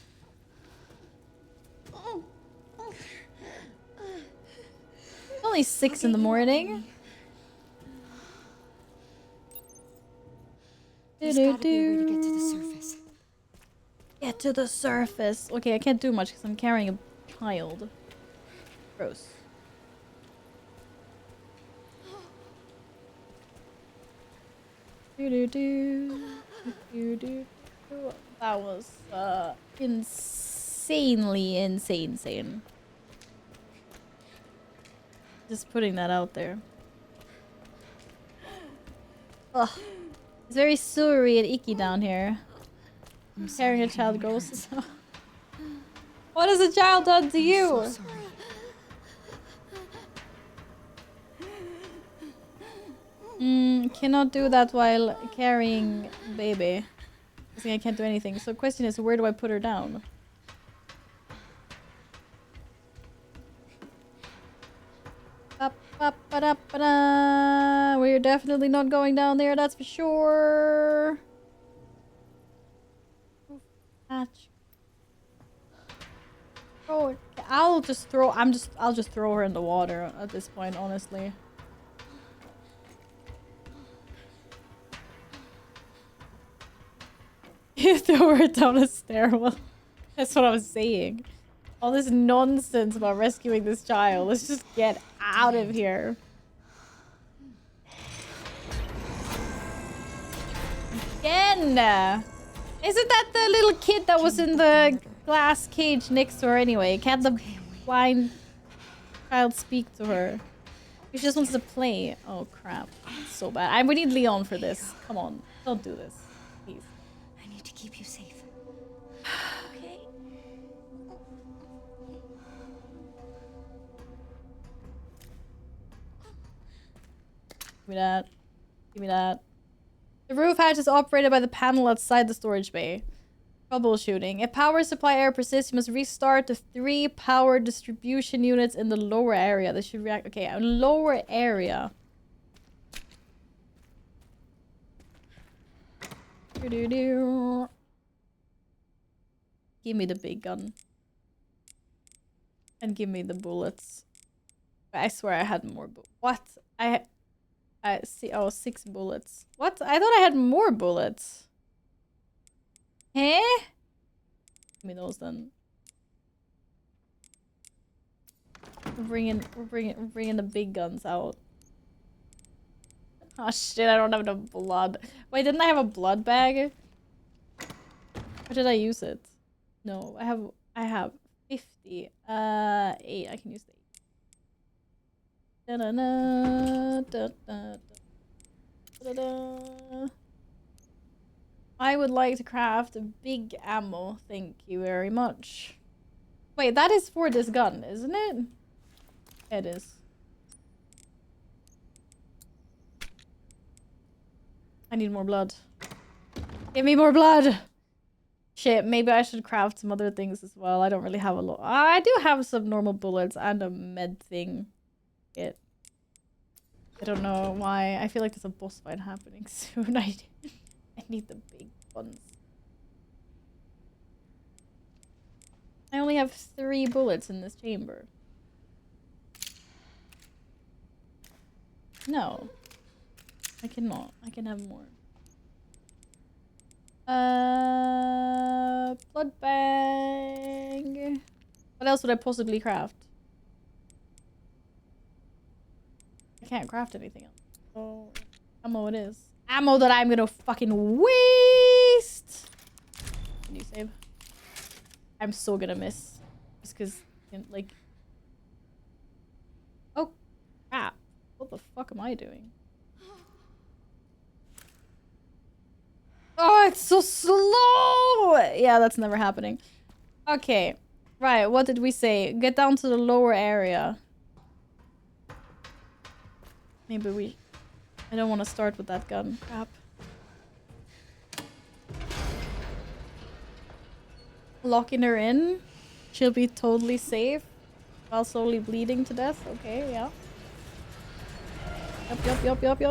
only 6 in the morning. There's gotta be a way to get to the surface. Get to the surface. Okay, I can't do much because I'm carrying a child. Gross. That was insanely insane. Just putting that out there. Ugh. It's very sewery and icky down here. Carrying a child gross. What has a child done to you? So sorry. Cannot do that while carrying baby. I can't do anything. So the question is, where do I put her down? We're definitely not going down there, that's for sure. Hatch. Oh, I'll just throw her in the water at this point, honestly. You throw her down a stairwell. That's what I was saying. All this nonsense about rescuing this child. Let's just get out of here. Again! Isn't that the little kid that was in the glass cage next to her anyway? Can't the blind child speak to her? She just wants to play. Oh crap. It's so bad. We need Leon for this. Come on. Don't do this. Please. I need to keep you safe. Okay. Give me that. Give me that. The roof hatch is operated by the panel outside the storage bay. Troubleshooting. If power supply error persists, you must restart the 3 power distribution units in the lower area. This should react. Okay, a lower area. Give me the big gun. And give me the bullets. I swear I had more what? I see. Oh, 6 bullets. What? I thought I had more bullets. Huh? Give me those then. We're bringing the big guns out. Oh shit! I don't have enough blood. Wait, didn't I have a blood bag? Or did I use it? No, I have 50. 8. I can use the 8. I would like to craft a big ammo. Thank you very much. Wait, that is for this gun, isn't it? It is. I need more blood. Give me more blood! Shit, maybe I should craft some other things as well. I don't really have a lot. I do have some normal bullets and a med thing. I don't know why. I feel like there's a boss fight happening soon. I need the big ones. I only have 3 bullets in this chamber. No. I cannot. I can have more. Blood bag. What else would I possibly craft? I can't craft anything else. Oh, ammo it is. Ammo that I'm gonna fucking waste. Can you save? I'm so gonna miss. Just cause, like... Oh, crap. What the fuck am I doing? Oh, it's so slow! Yeah, that's never happening. Okay. Right, what did we say? Get down to the lower area. Maybe we... I don't want to start with that gun. Crap. Locking her in. She'll be totally safe. While slowly bleeding to death. Okay, yeah.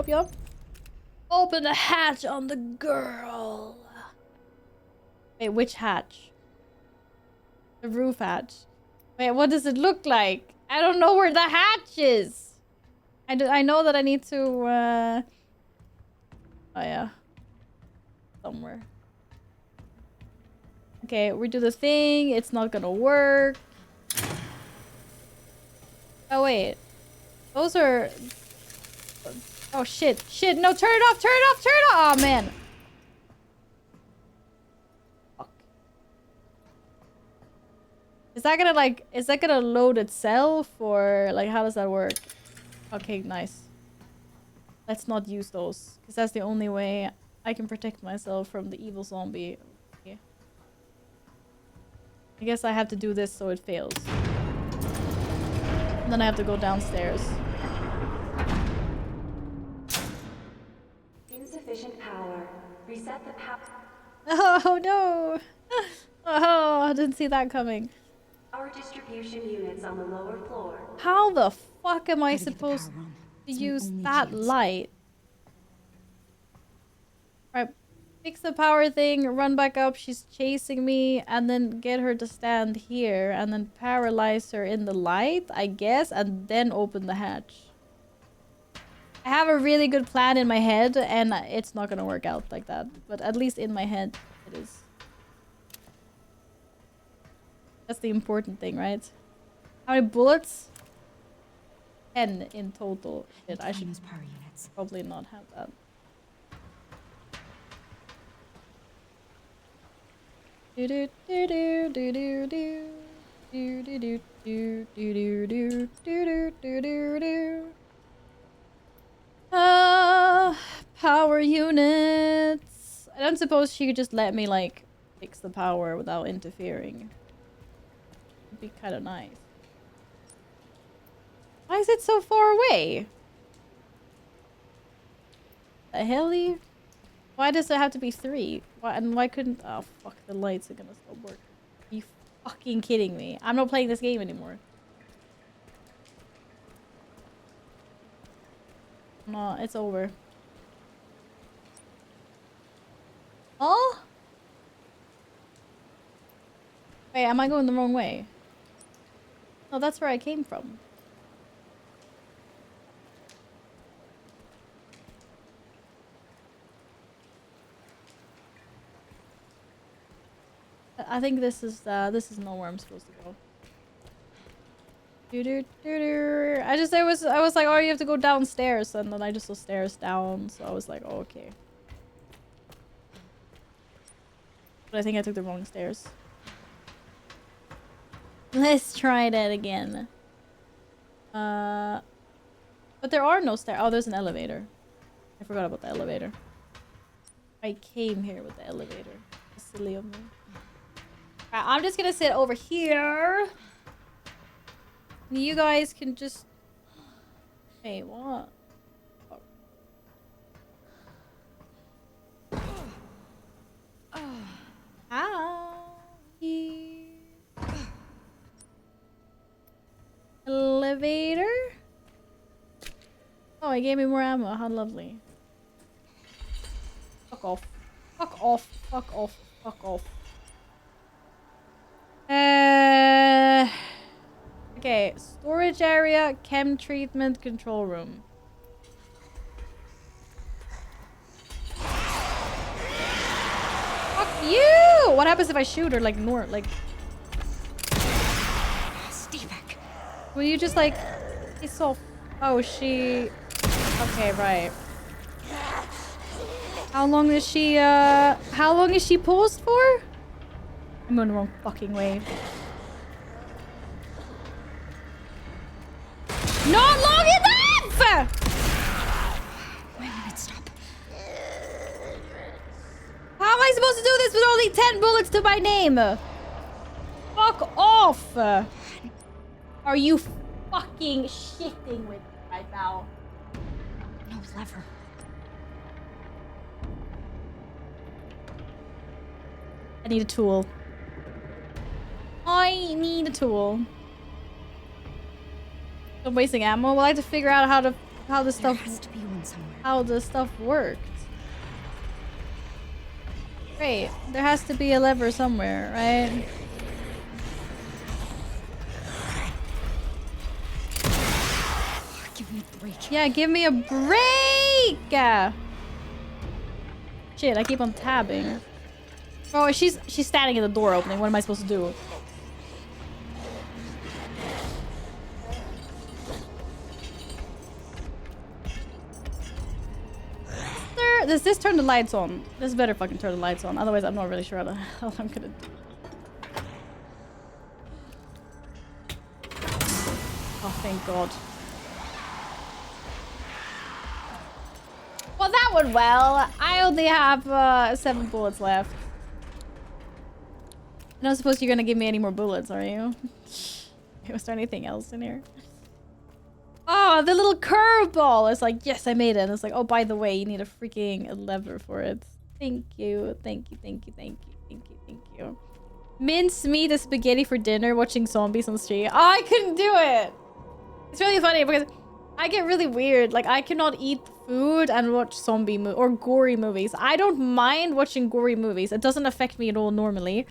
Yup. Open the hatch on the girl. Wait, which hatch? The roof hatch. Wait, what does it look like? I don't know where the hatch is. I know that I need to, oh yeah. Somewhere. Okay, we do the thing. It's not gonna work. Oh, wait. Those are... Oh, shit. Shit, no, turn it off, turn it off, turn it off! Oh, man. Fuck. Is that gonna, like... Is that gonna load itself? Or, like, how does that work? Okay, nice. Let's not use those. Because that's the only way I can protect myself from the evil zombie. Okay. I guess I have to do this so it fails. And then I have to go downstairs. Insufficient power. Reset the power. Oh no! Oh, I didn't see that coming. Our distribution units on the lower floor. How the fuck am I supposed to use that light? Right, fix the power thing, run back up, she's chasing me, and then get her to stand here, and then paralyze her in the light, I guess, and then open the hatch. I have a really good plan in my head, and it's not gonna work out like that, but at least in my head, it is. That's the important thing, right? How many bullets? 10 in total. Shit, I should probably not have that. Do do do do do do do do do do do do do do do do do. Power units. I don't suppose she could just let me like fix the power without interfering. It'd be kind of nice. Why is it so far away? The helly? Why does it have to be 3? Why, and why couldn't... Oh, fuck. The lights are gonna still work. Are you fucking kidding me? I'm not playing this game anymore. No, it's over. Oh? Wait, am I going the wrong way? No, that's where I came from. I think this is not where I'm supposed to go. I was like, oh, you have to go downstairs, and then I just saw stairs down, so I was like, oh, okay. But I think I took the wrong stairs. Let's try that again. But there are no stairs. Oh, there's an elevator. I forgot about the elevator. I came here with the elevator. It's silly of me. Alright, I'm just gonna sit over here. You guys can just... Wait, what? How? Elevator? Oh, it gave me more ammo. How lovely. Fuck off. Fuck off. Fuck off. Fuck off. Okay, storage area, chem treatment, control room. Fuck you! What happens if I shoot her like Stevek. Will you just like... It's so... Oh, she... Okay, right. How long is she, how long is she paused for? I'm going the wrong fucking way. Not long enough! Wait a minute, stop. How am I supposed to do this with only 10 bullets to my name? Fuck off! Are you fucking shitting with me right now? No lever. I need a tool. I need a tool. I'm wasting ammo. Well, I have to figure out how the stuff worked. Great. There has to be a lever somewhere, right? Give me a break. Yeah, give me a break! Shit, I keep on tabbing. Oh, she's standing in the door opening. What am I supposed to do? Does this turn the lights on? This better fucking turn the lights on. Otherwise, I'm not really sure how the hell I'm gonna do. Oh, thank God. Well, that went well. I only have 7 bullets left. I don't suppose you're gonna give me any more bullets, are you? Was there anything else in here? Oh, the little curveball! It's like, yes, I made it. And it's like, oh, by the way, you need a freaking lever for it. Thank you. Thank you, thank you, thank you, thank you, thank you. Mince meat and spaghetti for dinner, watching zombies on the street. Oh, I couldn't do it! It's really funny because I get really weird. Like, I cannot eat food and watch zombie or gory movies. I don't mind watching gory movies. It doesn't affect me at all normally.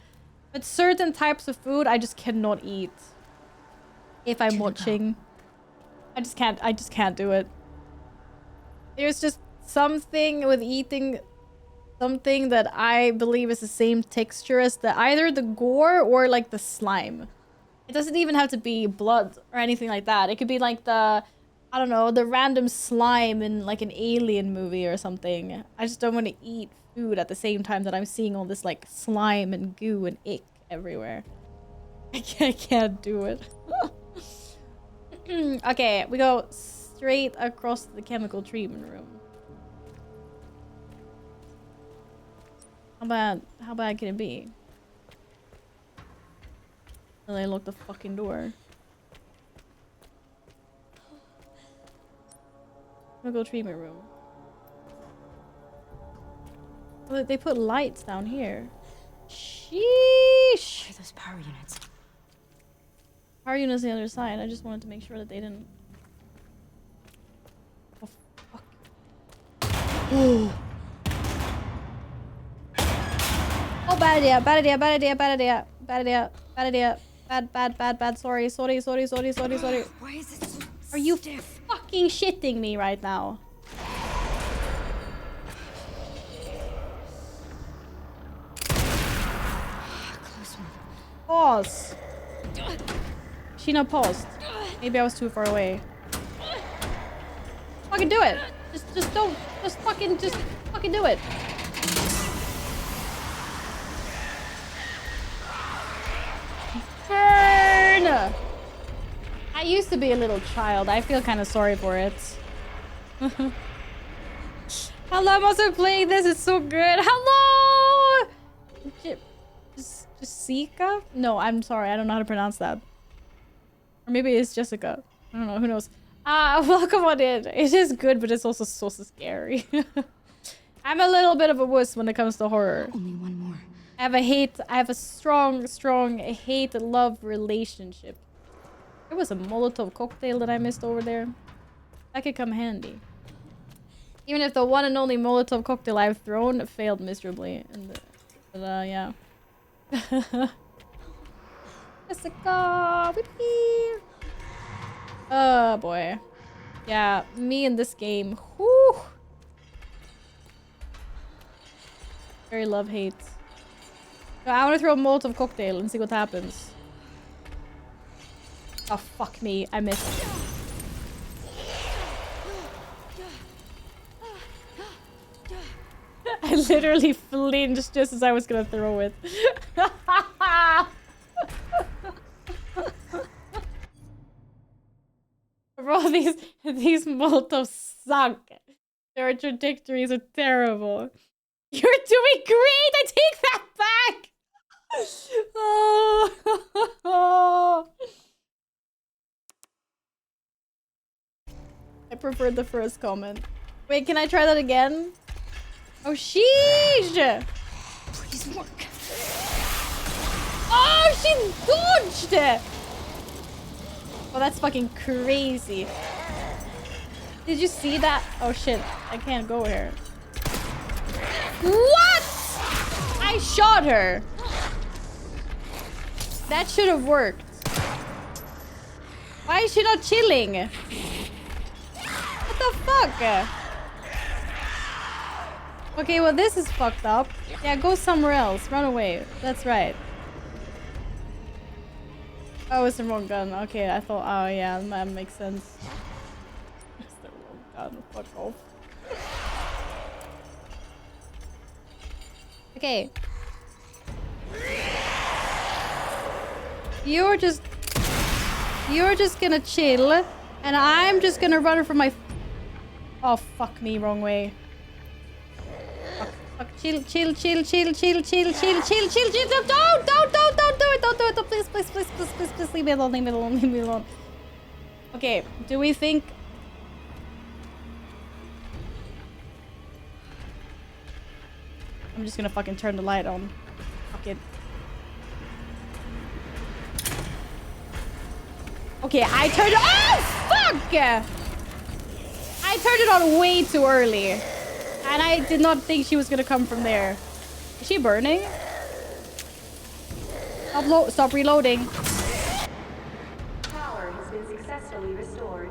But certain types of food, I just cannot eat. If I'm watching... I just can't do it. There's just something with eating something that I believe is the same texture as either the gore or like the slime. It doesn't even have to be blood or anything like that. It could be like the, I don't know, the random slime in like an alien movie or something. I just don't want to eat food at the same time that I'm seeing all this like slime and goo and ick everywhere. I can't do it. Okay, we go straight across the chemical treatment room. How bad can it be? And they lock the fucking door. Chemical treatment room. Oh, they put lights down here. Sheesh! Where are those power units? Power units on the other side. I just wanted to make sure that they didn't... Oh, fuck. Oh. Oh, bad idea, bad idea, bad idea, bad idea, bad idea, bad idea. Bad. Sorry. Why is it so Are you stiff? fucking shitting me right now? Close one. Pause. Sheena paused. Maybe I was too far away. Fucking do it. Just don't. Just fucking do it. Burn! I used to be a little child. I feel kind of sorry for it. Hello, I'm also playing this. It's so good. Hello! Jessica? No, I'm sorry. I don't know how to pronounce that. Or maybe it's Jessica. I don't know. Who knows? Welcome on in. It is good, but it's also so scary. I'm a little bit of a wuss when it comes to horror. Only one more. I have a strong hate-love relationship. There was a Molotov cocktail that I missed over there. That could come handy. Even if the one and only Molotov cocktail I've thrown failed miserably. Yeah. Jessica! Whippy! Oh boy. Yeah, me in this game. Whew! Very love-hate. I want to throw a Molotov cocktail and see what happens. Oh, fuck me. I missed. I literally flinched just as I was gonna throw it. Bro, these Molotovs suck. Their trajectories are terrible. You're doing great! I take that back! Oh. I preferred the first comment. Wait, can I try that again? Oh, sheesh! Please work. Oh, she dodged! Oh, that's fucking crazy. Did you see that? Oh shit, I can't go here. What? I shot her. That should have worked. Why is she not chilling? the fuck? Okay, well this is fucked up. Yeah, go somewhere else. Run away. That's right. Oh, it's the wrong gun. Okay, I thought, oh yeah, that makes sense. It's the wrong gun. Fuck off. Okay. You're just gonna chill, and I'm just gonna run for my... Oh, fuck me, wrong way. Fuck, chill. Don't do it. Please, leave me alone. Okay, do we think... I'm just gonna fucking turn the light on. Fuck it. Okay, I turned it... Oh, fuck! I turned it on way too early. And I did not think she was gonna come from there. Is she burning? Stop reloading. Power has been successfully restored.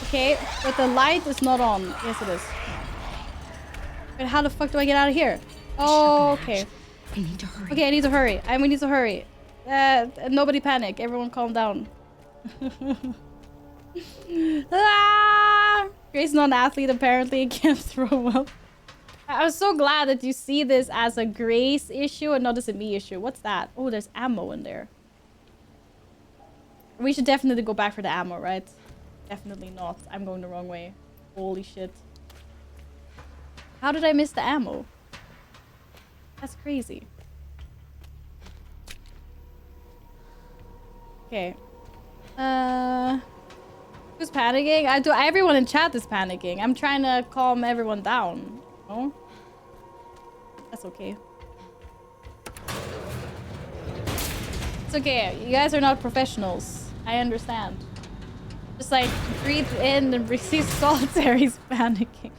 Okay, but the light is not on. Yes, it is. Wait, how the fuck do I get out of here? Oh, okay. I need to hurry. Okay, I need to hurry. We need to hurry. Nobody panic. Everyone calm down. Ah! Grace's not an athlete, apparently. Can't throw well. I'm so glad that you see this as a Grace issue and not as a me issue. What's that? Oh, there's ammo in there. We should definitely go back for the ammo, right? Definitely not. I'm going the wrong way. Holy shit. How did I miss the ammo? That's crazy. Okay. Who's panicking? Everyone in chat is panicking. I'm trying to calm everyone down. No? That's okay. It's okay. You guys are not professionals. I understand. Just like breathe in and receive solitary's panicking.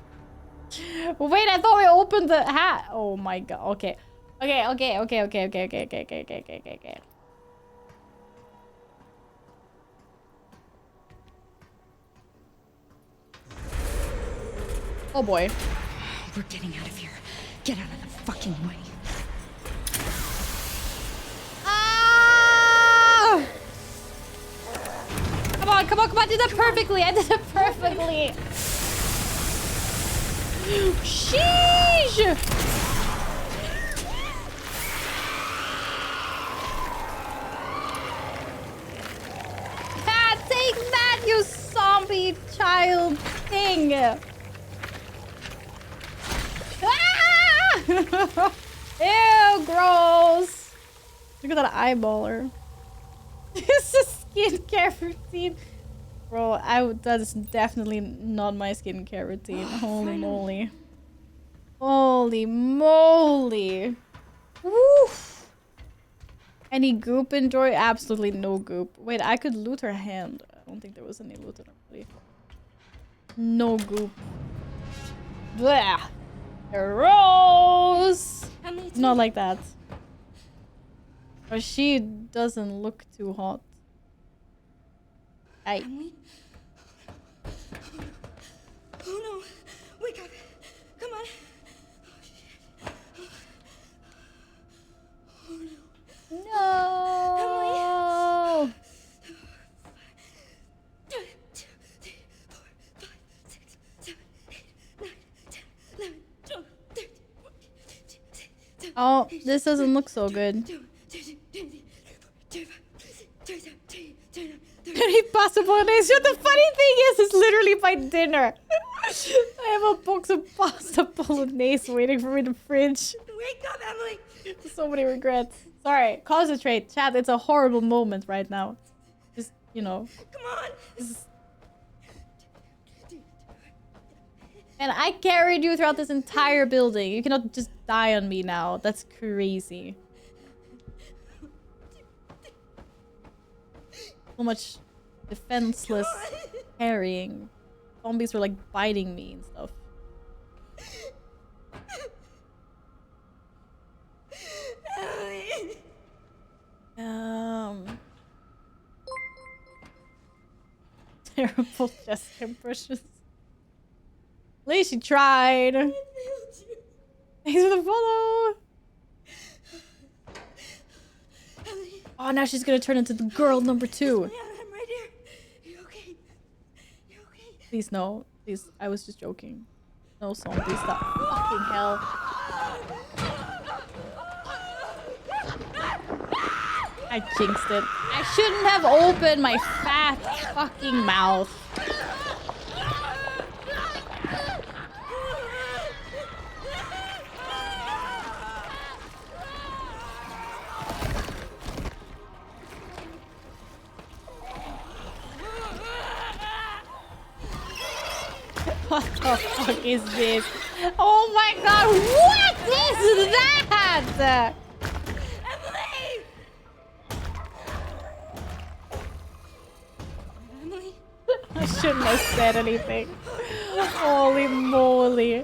Wait, I thought we opened the hat. Oh my god. Okay. Okay. Oh boy. We're getting out of here. Get out of the fucking way. Ah! Come on. I did that perfectly. Sheesh! Take that, you zombie child thing! Ah! Ew, gross! Look at that eyeballer. It's a skincare routine. Bro, that is definitely not my skincare routine. Holy moly. Holy moly. Woof. Any goop in Joy? Absolutely no goop. Wait, I could loot her hand. I don't think there was any loot in her body. No goop. Blah. Gross. Not like that. But she doesn't look too hot. Hey. Emily? Oh no! Wake up! Come on! Oh no! No! Oh, this doesn't look so good. Any possible days? The funny thing is, it's literally my dinner. I have a box of pasta bolognese waiting for me in the fridge. Wake up, Emily! So many regrets. Sorry, concentrate. Chat, it's a horrible moment right now. Just, you know. Come on! And I carried you throughout this entire building. You cannot just die on me now. That's crazy. So much defenseless carrying. Zombies were like biting me and stuff. Terrible Jessica impressions. At least she tried. Thanks for the follow. Oh, now she's gonna turn into the girl number 2. I'm right here. You okay? You okay? Please no. Please, I was just joking. No, song, please stop. Fucking hell. I jinxed it. I shouldn't have opened my fat fucking mouth. What the fuck is this? Oh my god, what is that? Emily! Emily? I shouldn't have said anything. Holy moly.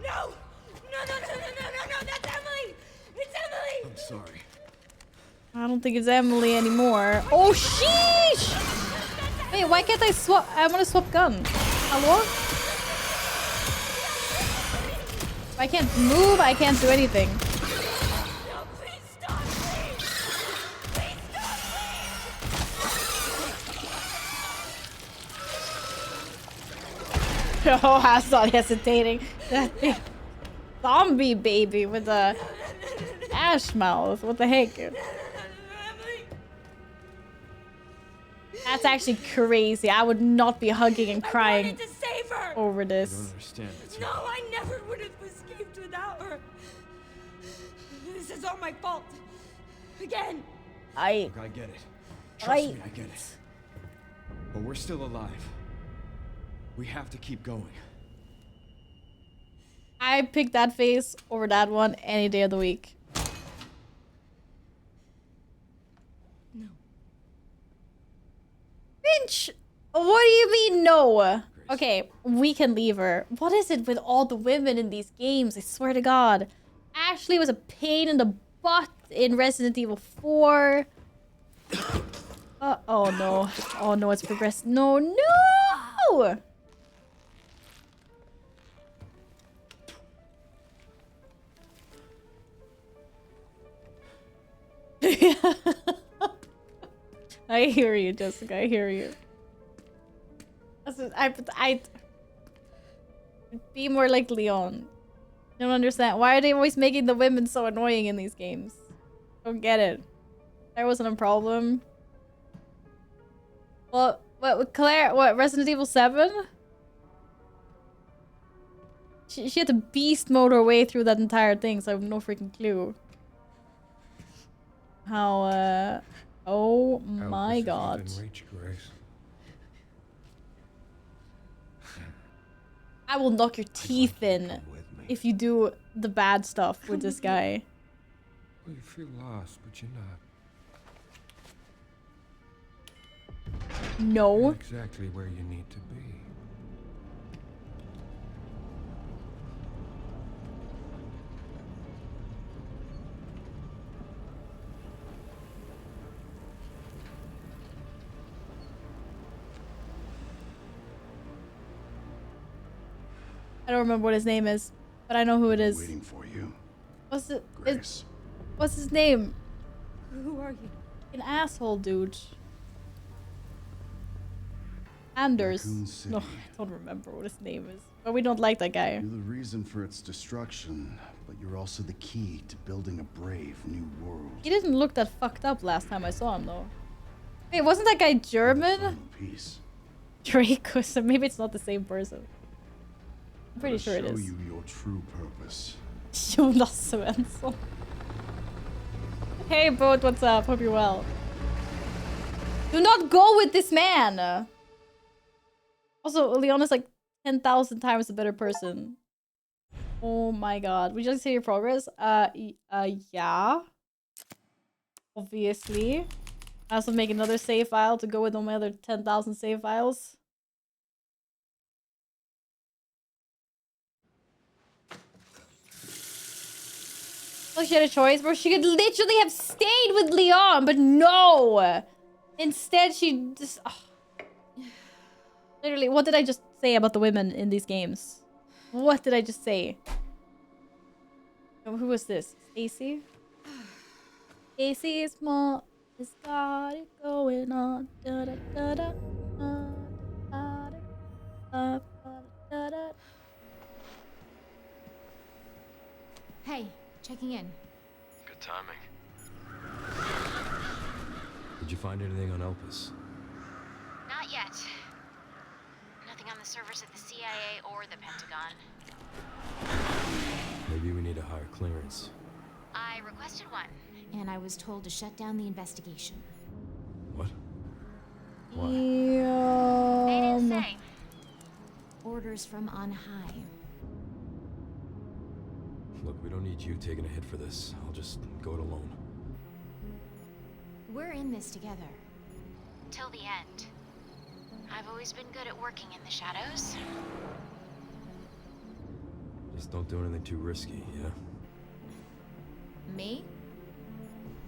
No! No, that's Emily! It's Emily! I'm sorry. I don't think it's Emily anymore. Oh, sheesh! Wait, why can't I swap? I want to swap gun. Hello? I can't move, I can't do anything. No, please stop, please! Please stop, Oh, I was not hesitating. That big zombie baby with a ash mouth. What the heck? That's actually crazy. I would not be hugging and I crying wanted to save her! over I don't this. understand. It's No, I never would have escaped without her. This is all my fault. Again. Look, I get it. Trust me, I get it. But we're still alive. We have to keep going. I pick that face over that one any day of the week. No. Finch! What do you mean no? Okay, we can leave her. What is it with all the women in these games? I swear to God. Ashley was a pain in the butt in Resident Evil 4. Oh no. Oh no, it's progressed. No, no! I hear you, Jessica. I hear you. I be more like Leon. Don't understand. Why are they always making the women so annoying in these games? Don't get it. There wasn't a problem. Well, what, Claire? What, Resident Evil 7? She had to beast mode her way through that entire thing, so I have no freaking clue. How, oh my god. Reach, Grace. I will knock your teeth in if you do the bad stuff with this guy. Well, you feel lost, but you're not. No. You're exactly where you need to be. I don't remember what his name is, but I know who it is. Waiting for you. What's it? Grace. What's his name? Who are you? An asshole dude. Anders. Raccoon City. No, I don't remember what his name is. But we don't like that guy. You're the reason for its destruction, but you're also the key to building a brave new world. He didn't look that fucked up last time I saw him, though. Wait, wasn't that guy German? Peace. Draco, so maybe it's not the same person. I'm pretty sure it Show is. you your true purpose. Jonas Svensson. Hey, Boat, what's up? Hope you're well. Do not go with this man! Also, Leon is like 10,000 times a better person. Oh my god. Would you like to see your progress? Yeah. Obviously. I also make another save file to go with all my other 10,000 save files. Oh, she had a choice, bro. She could literally have stayed with Leon, but no. Instead, she just... Oh. Literally, what did I just say about the women in these games? What did I just say? Oh, who was this? Stacy? Stacy's mom has got it going on. Da, da, da, da, da, da, da, da, da. Hey, checking in. Good timing. Did you find anything on Elpis? Not yet. Nothing on the servers at the CIA or the Pentagon. Maybe we need a higher clearance. I requested one, and I was told to shut down the investigation. What? Why? They didn't say. Orders from on high. Look, we don't need you taking a hit for this. I'll just go it alone. We're in this together. Till the end. I've always been good at working in the shadows. Just don't do anything too risky, yeah? Me?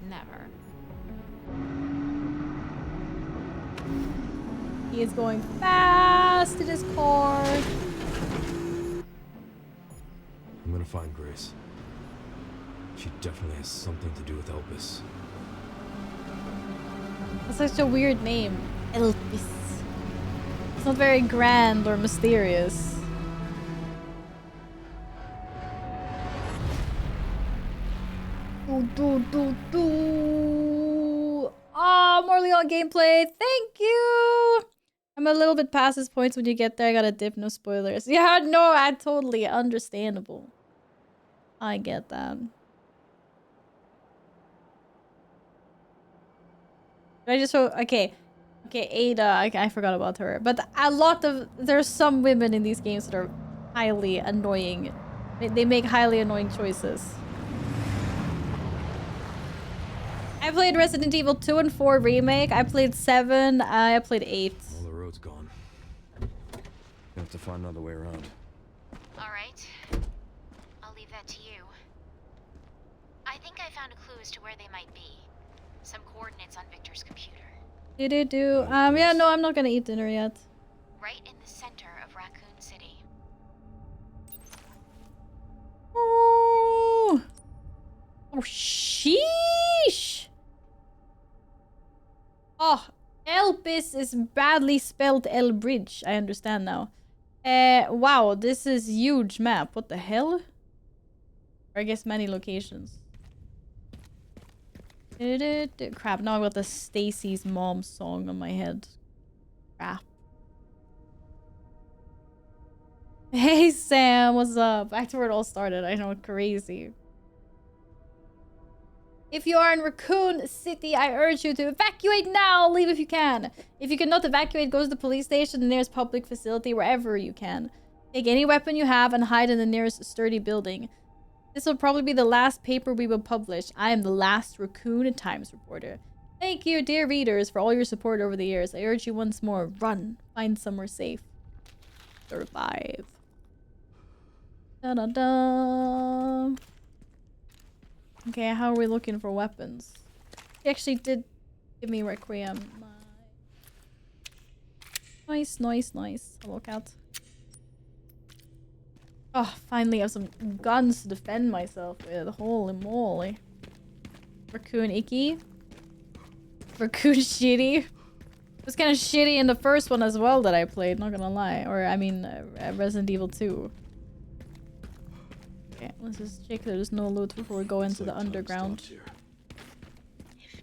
Never. He is going fast to this car. I'm gonna find Grace. She definitely has something to do with Elpis. That's such a weird name. Elpis. It's not very grand or mysterious. Oh, more Leon gameplay. Thank you. I'm a little bit past his points when you get there. I gotta dip, no spoilers. Yeah, no, I totally understandable. I get that. I just hope, okay, Ada, I forgot about her. But there's some women in these games that are highly annoying. They make highly annoying choices. I played Resident Evil 2 and 4 Remake. I played 7. I played 8. All the road's gone. You have to find another way around. Alright. I'll leave that to you. I think I found a clue as to where they might be. Some coordinates on Victor's computer. Yeah, no, I'm not gonna eat dinner yet. Right in the center of Raccoon City. Oh, sheesh! Oh, Elpis is badly spelled Elbridge. I understand now. Wow, this is huge map. What the hell? Or I guess many locations. Crap, now I've got the Stacy's mom song on my head. Crap. Hey Sam, what's up? Back to where it all started. I know, crazy. If you are in Raccoon City, I urge you to evacuate now! Leave if you can. If you cannot evacuate, go to the police station, the nearest public facility, wherever you can. Take any weapon you have and hide in the nearest sturdy building. This will probably be the last paper we will publish. I am the last Raccoon Times reporter. Thank you, dear readers, for all your support over the years. I urge you once more, run. Find somewhere safe. Survive. Da-da-da. Okay, how are we looking for weapons? He actually did give me Requiem. Nice, nice, nice. Hello, cat. Oh, finally I have some guns to defend myself with. Holy moly. Raccoon icky. Raccoon shitty. It was kind of shitty in the first one as well that I played, not gonna lie. Or, I mean, Resident Evil 2. Okay, let's just check there's no loot before we go into the underground. If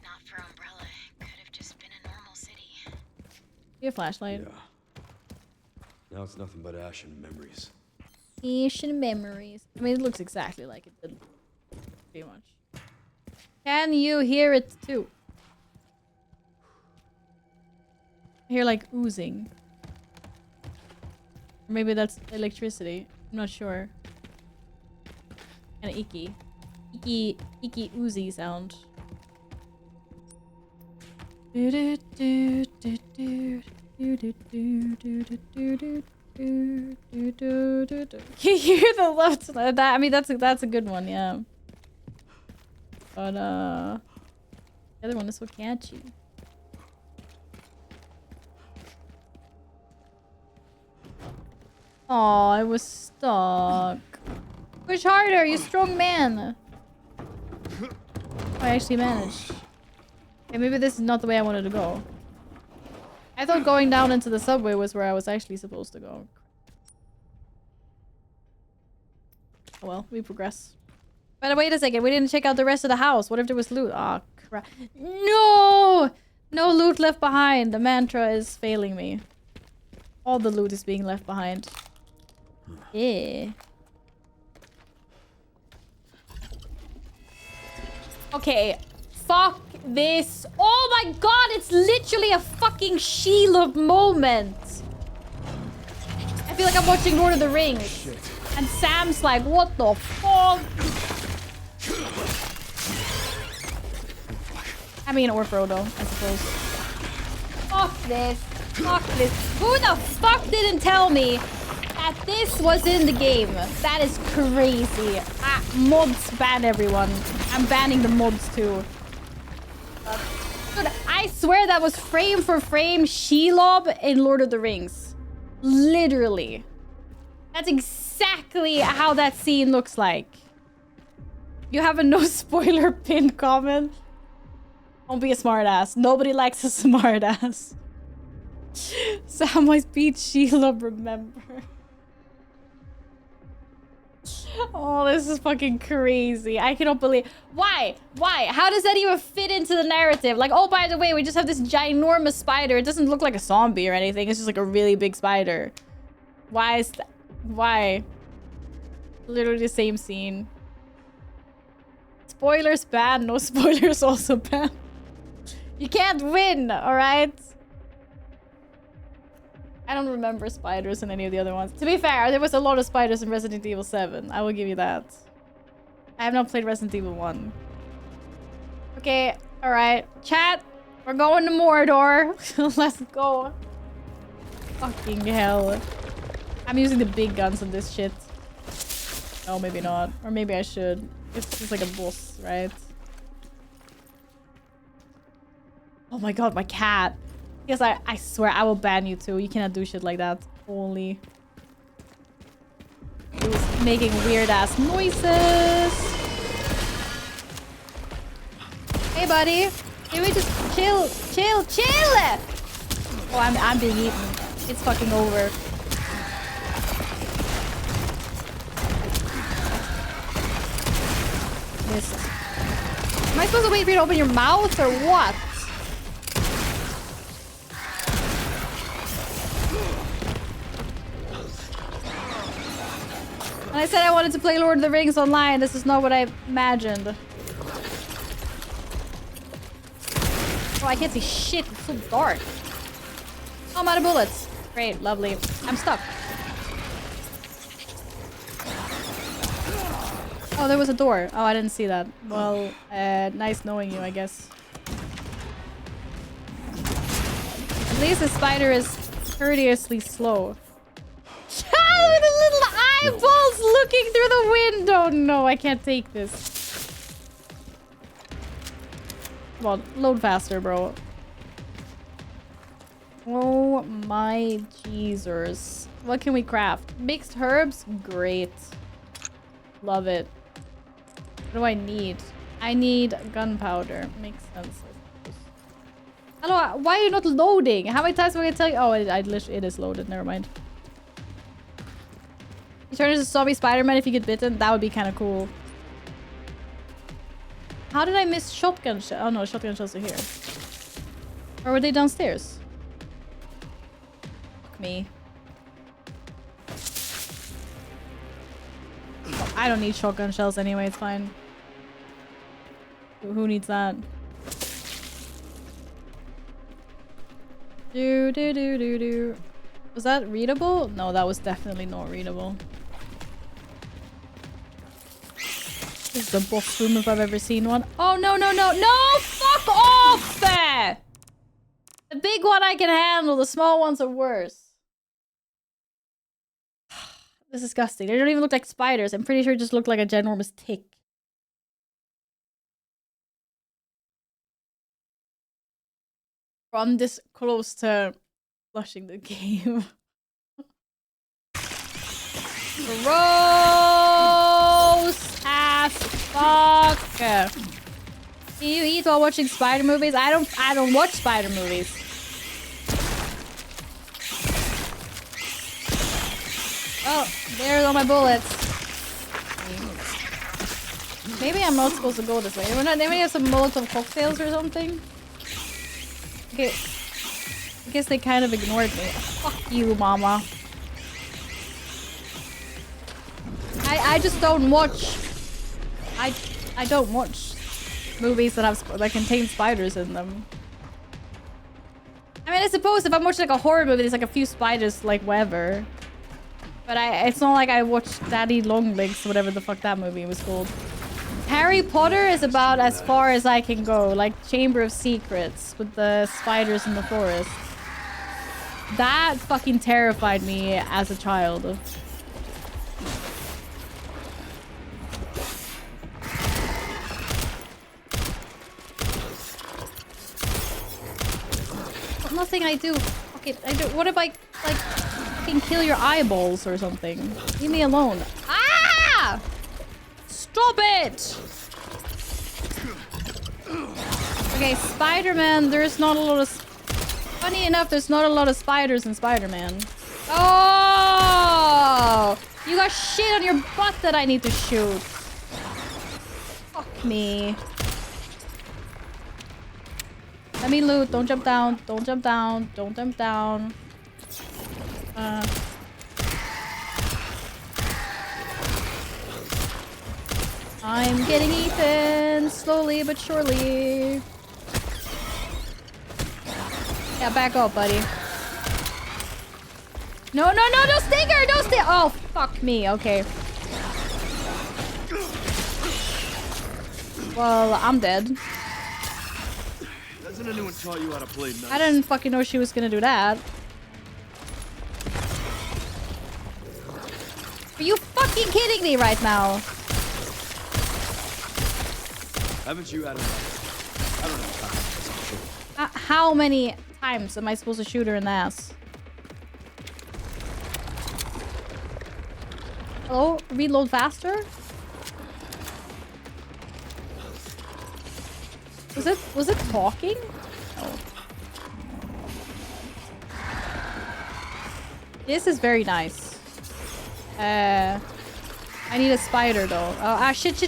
not for Umbrella, it could have just been a normal city. You have a flashlight. Yeah. Now it's nothing but ash and memories. Asian memories. I mean, it looks exactly like it did. Pretty much. Can you hear it too? I hear like oozing. Or maybe that's electricity. I'm not sure. Kinda icky. Icky oozy sound. Can you hear the left? I mean, that's a good one, yeah. But the other one is so catchy. Oh, I was stuck. Push harder, you strong man. I actually managed. Okay, maybe this is not the way I wanted to go. I thought going down into the subway was where I was actually supposed to go. Oh well, we progress. But wait a second, we didn't check out the rest of the house. What if there was loot? Oh, crap. No! No loot left behind. The mantra is failing me. All the loot is being left behind. Yeah. Okay. Fuck this. Oh my god, it's literally a fucking Shelob moment. I feel like I'm watching Lord of the Rings. Shit. And Sam's like, what the fuck? I mean, or Frodo, I suppose. Fuck this. Fuck this. Who the fuck didn't tell me that this was in the game? That is crazy. Mods ban everyone. I'm banning the mods too. Dude, I swear that was frame for frame Shelob in Lord of the Rings. Literally. That's exactly how that scene looks like. You have a no spoiler pin comment? Don't be a smartass. Nobody likes a smartass. Samwise beat Shelob, remember? Oh, this is fucking crazy. I cannot believe... Why? Why? How does that even fit into the narrative? Like, oh, by the way, we just have this ginormous spider. It doesn't look like a zombie or anything. It's just like a really big spider. Why is that? Why? Literally the same scene. Spoilers banned. No spoilers also banned. You can't win, alright? I don't remember spiders in any of the other ones. To be fair, there was a lot of spiders in Resident Evil 7. I will give you that. I have not played Resident Evil 1. Okay, alright. Chat, we're going to Mordor. Let's go. Fucking hell. I'm using the big guns on this shit. No, maybe not. Or maybe I should. It's just like a boss, right? Oh my god, my cat. Yes, I swear I will ban you too. You cannot do shit like that. Only. He was making weird ass noises. Hey buddy. Can we just chill? Chill, chill! Oh, I'm being eaten. It's fucking over. Missed. Am I supposed to wait for you to open your mouth or what? And I said I wanted to play Lord of the Rings online. This is not what I imagined. Oh, I can't see shit. It's so dark. Oh, I'm out of bullets. Great, lovely. I'm stuck. Oh, there was a door. Oh, I didn't see that. Well, nice knowing you, I guess. At least the spider is courteously slow. With the little eyeballs looking through the window. No, I can't take this. Come on, load faster, bro. Oh my Jesus. What can we craft? Mixed herbs? Great. Love it. What do I need? I need gunpowder. Makes sense. Hello, why are you not loading? How many times am I gonna tell you? Oh, it is loaded. Never mind. You turn into zombie Spider-Man if you get bitten. That would be kind of cool. How did I miss shotgun shells? Oh no, shotgun shells are here. Or were they downstairs? Fuck me. Oh, I don't need shotgun shells anyway. It's fine. Who needs that? Do do do do do. Was that readable? No, that was definitely not readable. This is the boss room if I've ever seen one. Oh, no, no, no. No! Fuck off! The big one I can handle. The small ones are worse. This is disgusting. They don't even look like spiders. I'm pretty sure it just looked like a ginormous tick. I'm this close to flushing the game. Gross as fuck. Can you eat while watching spider movies? I don't watch spider movies. Oh, there's all my bullets. Maybe I'm not supposed to go this way. Maybe have some Molotov cocktails or something. Okay. I guess they kind of ignored me. Fuck you, mama. I just don't watch. I don't watch movies that contain spiders in them. I mean, I suppose if I'm watching like a horror movie, there's like a few spiders, like whatever. But it's not like I watched Daddy Longlegs, whatever the fuck that movie was called. Harry Potter is about as far as I can go, like Chamber of Secrets with the spiders in the forest. That fucking terrified me as a child. Nothing I do. Okay, what if I like fucking kill your eyeballs or something? Leave me alone. Ah! Stop it! Okay, Spider-Man, there's not a lot of... Funny enough, there's not a lot of spiders in Spider-Man. Oh! You got shit on your butt that I need to shoot. Fuck me. Let me loot. Don't jump down. Don't jump down. Don't jump down. I'm getting eaten slowly but surely. Yeah, back up, buddy. No, stinger! No stinger! Oh, fuck me. Okay. Well, I'm dead. Hasn't anyone taught you how to play nice? I didn't fucking know she was gonna do that. Are you fucking kidding me right now? Haven't you had enough? I don't know. How many times am I supposed to shoot her in the ass? Hello? Reload faster? Was it talking? Oh. This is very nice. I need a spider though. Oh, shit.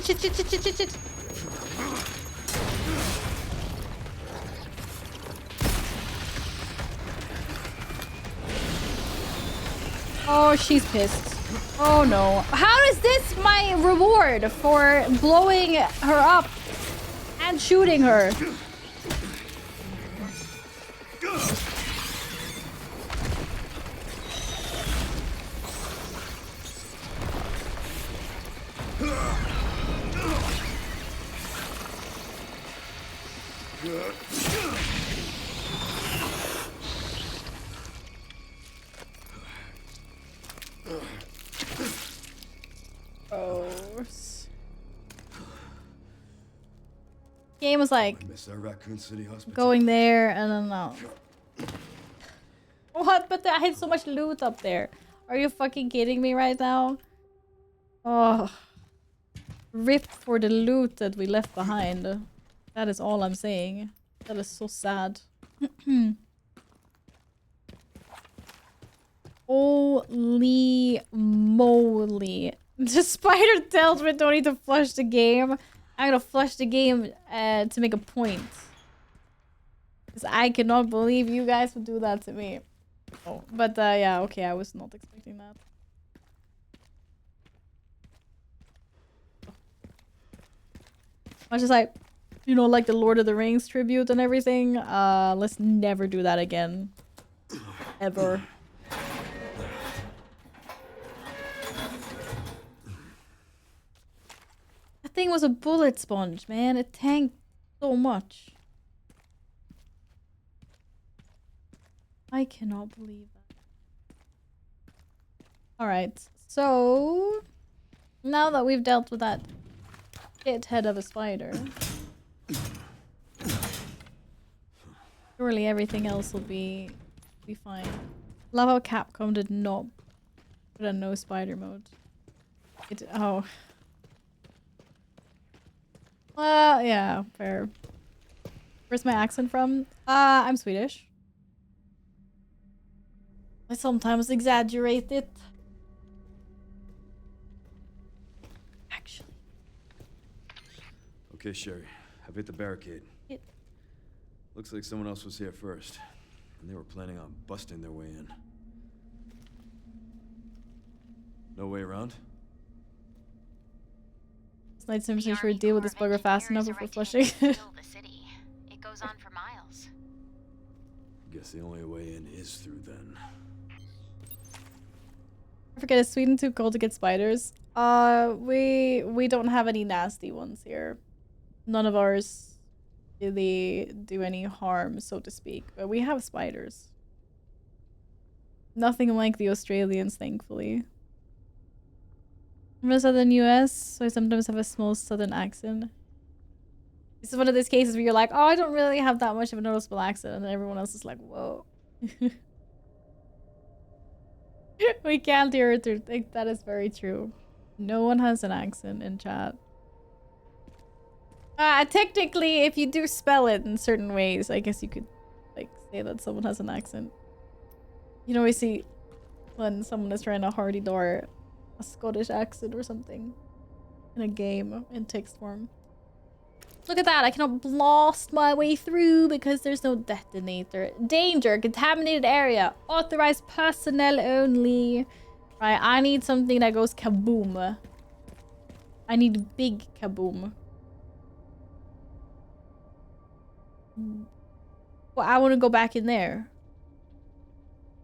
Oh, she's pissed. Oh no. How is this my reward for blowing her up and shooting her? Game was like going there and then no. What? But I had so much loot up there. Are you fucking kidding me right now? Oh, rip for the loot that we left behind. That is all I'm saying. That is so sad. Holy moly! The spider tells me don't need to flush the game. I'm gonna flush the game to make a point. Because I cannot believe you guys would do that to me. Oh, but yeah, okay, I was not expecting that. Much as I, you know, like the Lord of the Rings tribute and everything, let's never do that again. Ever. That thing was a bullet sponge, man. It tanked so much. I cannot believe that. Alright, so now that we've dealt with that shithead of a spider, Surely everything else will be fine. Love how Capcom did not put a no spider mode. Oh. Well, yeah, fair. Where's my accent from? I'm Swedish. I sometimes exaggerate it. Actually. Okay, Sherry. I've hit the barricade. Looks like someone else was here first, and they were planning on busting their way in. No way around? Night Sims make sure to deal with this bugger fast enough before flushing. The city. It goes on for miles. Guess the only way in is through then. I forget, is Sweden too cold to get spiders? We don't have any nasty ones here. None of ours really do any harm, so to speak. But we have spiders. Nothing like the Australians, thankfully. I'm from southern US, so I sometimes have a small southern accent. This is one of those cases where you're like, oh, I don't really have that much of a noticeable accent, and then everyone else is like, whoa. We can't hear it. That is very true. No one has an accent in chat. Technically, if you do spell it in certain ways, I guess you could like say that someone has an accent. You know, we see when someone is trying to hardy door a Scottish accent or something in a game in text form. Look at that! I cannot blast my way through because there's no detonator. Danger! Contaminated area. Authorized personnel only. Right, I need something that goes kaboom. I need big kaboom. Well, I want to go back in there.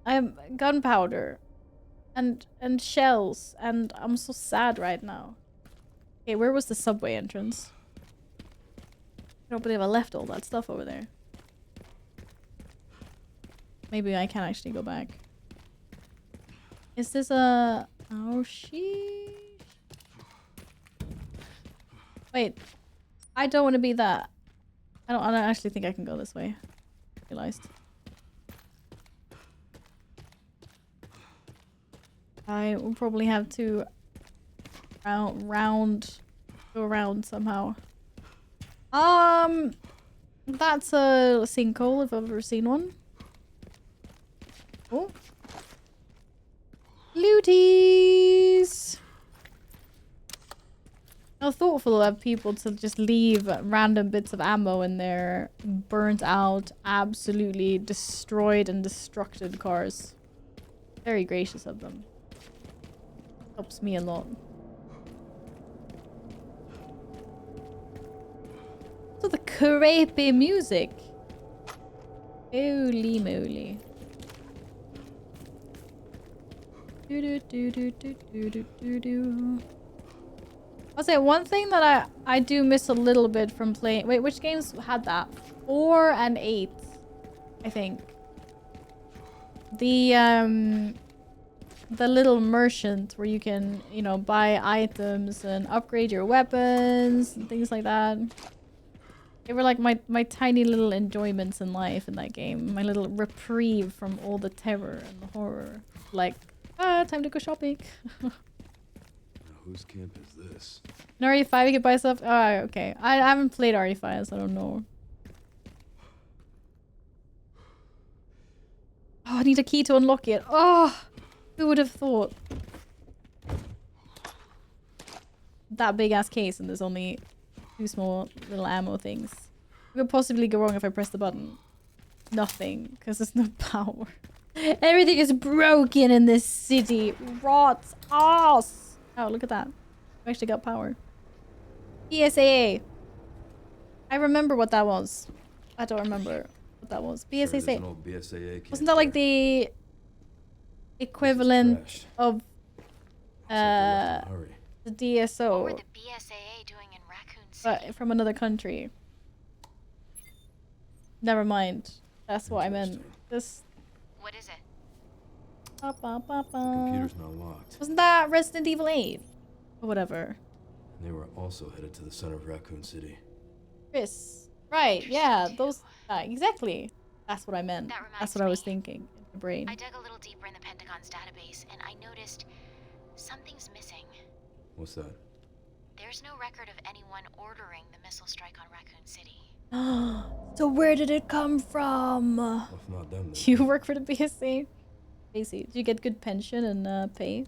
I have gunpowder and shells, and I'm so sad right now. Okay, where was the subway entrance? I don't believe I left all that stuff over there. Maybe I can actually go back. Is this a... Oh, sheesh. Wait. I don't want to be that. I don't actually think I can go this way. Realized. I will probably have to go around somehow. That's a sinkhole if I've ever seen one. Oh. Looties! How thoughtful of people to just leave random bits of ammo in their burnt out, absolutely destroyed and destructed cars. Very gracious of them. Helps me a lot. So the creepy music. Holy moly. Do do do do do do do do do. I'll say one thing that I do miss a little bit from playing. Wait, which games had that? 4 and 8, I think. The little merchant where you can, you know, buy items and upgrade your weapons and things like that. They were like my tiny little enjoyments in life in that game. My little reprieve from all the terror and the horror. Like, time to go shopping. Now, whose camp is this? In RE5 you can buy stuff? Oh, okay. I haven't played RE5, so I don't know. Oh, I need a key to unlock it. Oh, who would have thought? That big ass case and there's only 2 small little ammo things. What could possibly go wrong if I press the button? Nothing, because there's no power. Everything is broken in this city. Rots ass. Oh, look at that. I actually got power. BSAA. I remember what that was. I don't remember what that was. BSAA. BSAA Wasn't that like the equivalent of the DSO? What were the BSAA doing in Raccoon City? But from another country. Never mind. That's what I meant. This. What is it? Computer's not locked. Wasn't that Resident Evil 8? Or whatever. They were also headed to the center of Raccoon City. Chris. Right, yeah, those... exactly. That's what I meant. That reminds That's what I was me. thinking in the brain. I dug a little deeper in the Pentagon's database, and I noticed something's missing. What's that? There's no record of anyone ordering the missile strike on Raccoon City. So where did it come from? Well, if not them, then You work for the BSA? Basically, do you get good pension and pay?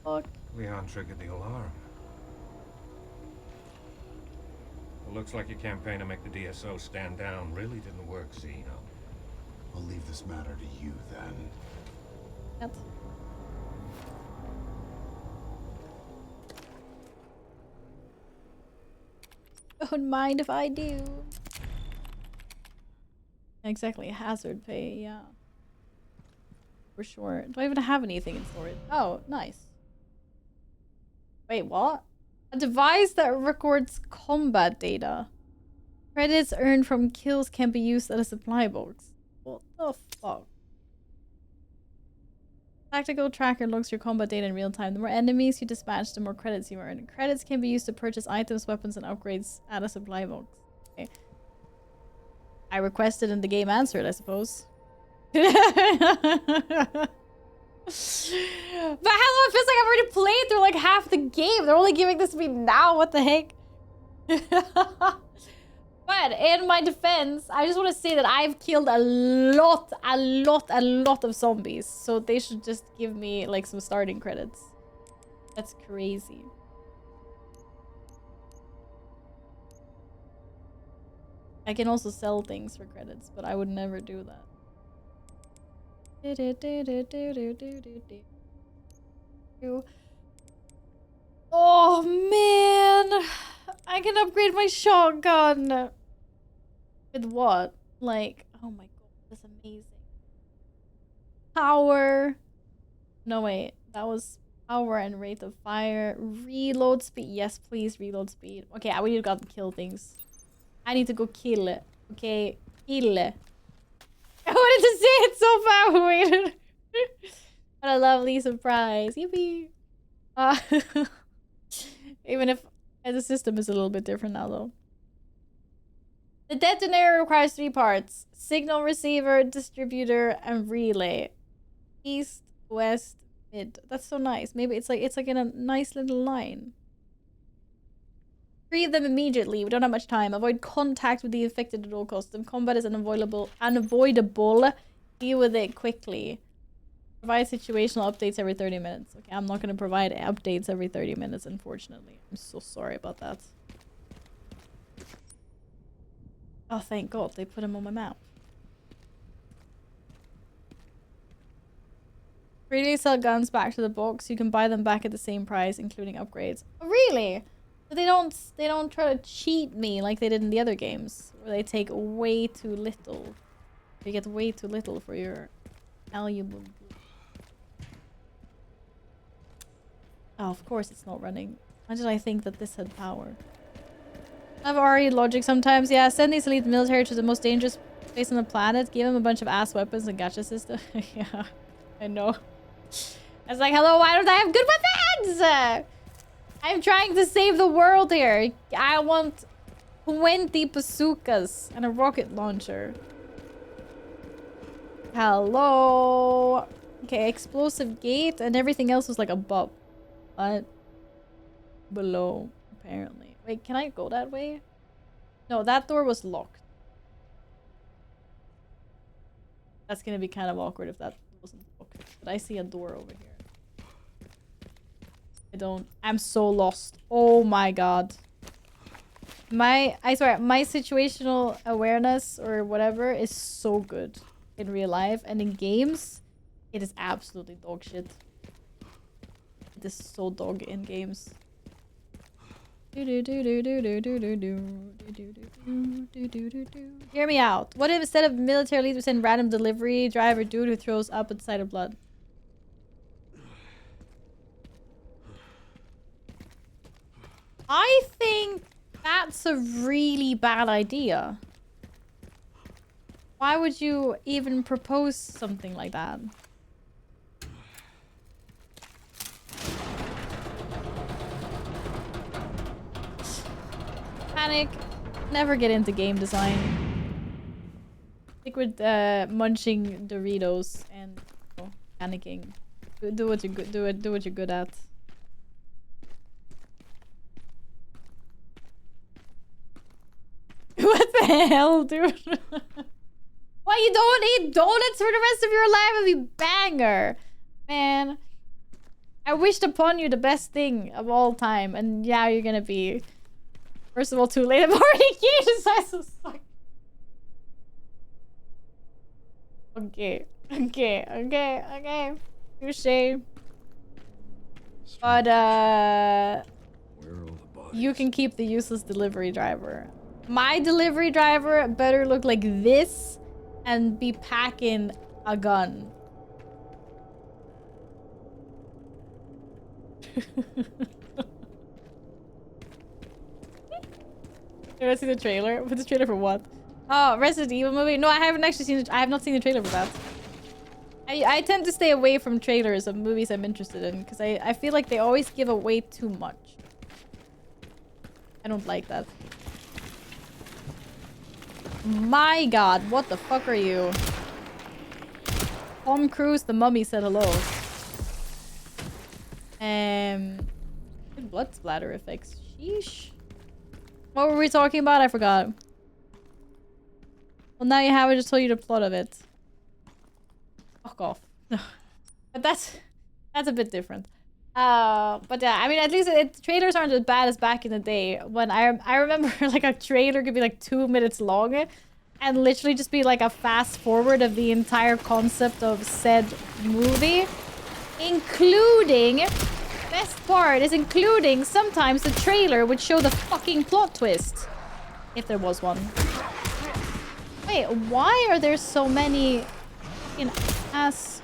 Fuck. Leon triggered the alarm. It looks like your campaign to make the DSO stand down really didn't work, Zeno. I'll leave this matter to you then. Yep. Don't mind if I do. Exactly, hazard pay, yeah. For sure. Do I even have anything in storage? Oh, nice. Wait, what? A device that records combat data. Credits earned from kills can be used as a supply box. What the fuck? Tactical tracker logs your combat data in real time. The more enemies you dispatch, the more credits you earn. Credits can be used to purchase items, weapons, and upgrades at a supply box. Okay. I requested and the game answered, I suppose. But how it feels like I've already played through like half the game. They're only giving this to me now. What the heck? But in my defense, I just want to say that I've killed a lot of zombies. So they should just give me like some starting credits. That's crazy. I can also sell things for credits, but I would never do that. Oh man, I can upgrade my shotgun. With what? Like, oh my god, that's amazing. Power. No wait, that was power and rate of fire. Reload speed. Yes, please, reload speed. Okay, we need to go out and kill things. I need to go kill it. Okay, kill it. I wanted to say it so bad. Wait. What a lovely surprise. Yippee. Even if the system is a little bit different now, though. The detonator requires 3 parts. Signal receiver, distributor, and relay. East, west, mid. That's so nice. Maybe it's like in a nice little line. Free them immediately. We don't have much time. Avoid contact with the infected at all costs. If combat is unavoidable, deal with it quickly. Provide situational updates every 30 minutes. Okay, I'm not going to provide updates every 30 minutes, unfortunately. I'm so sorry about that. Oh, thank God. They put him on my map. Freely sell guns back to the box. You can buy them back at the same price, including upgrades. Oh, really? But they don't try to cheat me like they did in the other games, where they take way too little. You get way too little for your valuable. Oh, of course it's not running. Why did I think that this had power? I have RE logic sometimes. Yeah, send these elite military to the most dangerous place on the planet. Give them a bunch of ass weapons and gacha system. Yeah, I know. I was like, hello, why don't I have good weapons? I'm trying to save the world here. I want 20 bazookas and a rocket launcher. Hello. Okay, explosive gate and everything else was like above. But below, apparently. Wait, can I go that way? No, that door was locked. That's gonna be kind of awkward if that wasn't locked. But I see a door over here. I'm so lost. Oh my god. I swear, my situational awareness or whatever is so good in real life. And in games, it is absolutely dog shit. It is so dog in games. Hear me out. What if instead of military leaders send random delivery driver dude who throws up at the sight of blood? I think that's a really bad idea. Why would you even propose something like that? Panic. Never get into game design. Stick with munching Doritos and panicking. Do what you're good. Do what you're good at. What the hell, dude? Why you don't eat donuts for the rest of your life? It'd be banger, man. I wished upon you the best thing of all time, and yeah, you're gonna be. First of all, too late. I've already Jesus. Okay. Touche. But you can keep the useless delivery driver. My delivery driver better look like this and be packing a gun. Did I see the trailer? What's the trailer for what? Oh, Resident Evil movie? No, I haven't actually seen it. I have not seen the trailer for that. I tend to stay away from trailers of movies I'm interested in because I feel like they always give away too much. I don't like that. My god, what the fuck are you? Tom Cruise, the mummy said hello. Blood splatter effects. Sheesh. What were we talking about? I forgot. Well, now you have. I just told you the plot of it. Fuck off. But that's a bit different. But yeah, I mean, at least trailers aren't as bad as back in the day when I remember like a trailer could be like 2 minutes long and literally just be like a fast forward of the entire concept of said movie, including. Best part is including sometimes the trailer would show the fucking plot twist. If there was one. Wait, why are there so many fucking ass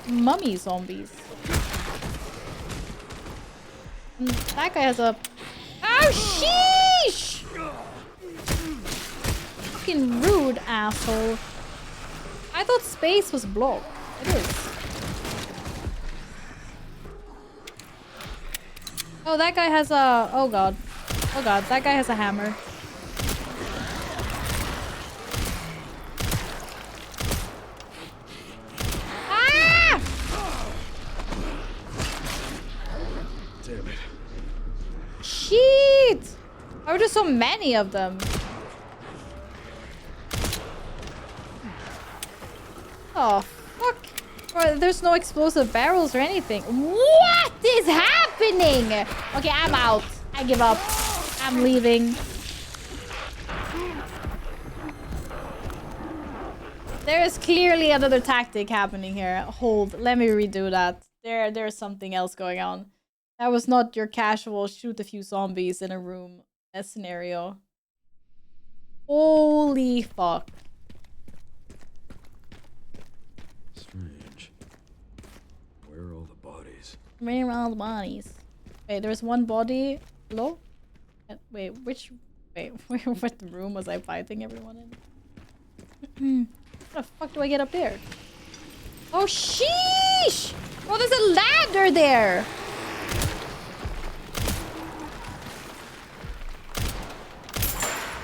mummy zombies? And that guy has a... Oh, sheesh! Fucking rude, asshole. I thought space was blocked. It is. Oh, that guy has a... Oh god. Oh god, that guy has a hammer. Ah! Damn it. Shit! Why are there so many of them? Oh, fuck. There's no explosive barrels or anything. What is happening? Okay, I'm out. I give up. I'm leaving. There is clearly another tactic happening here. Hold. Let me redo that. There's something else going on. That was not your casual shoot a few zombies in a room scenario. Holy fuck. Strange. Where are all the bodies? Where are all the bodies? Wait, there's one body. Hello? Wait, which... Wait, what room was I fighting everyone in? How the fuck do I get up there? Oh, sheesh! Oh, there's a ladder there!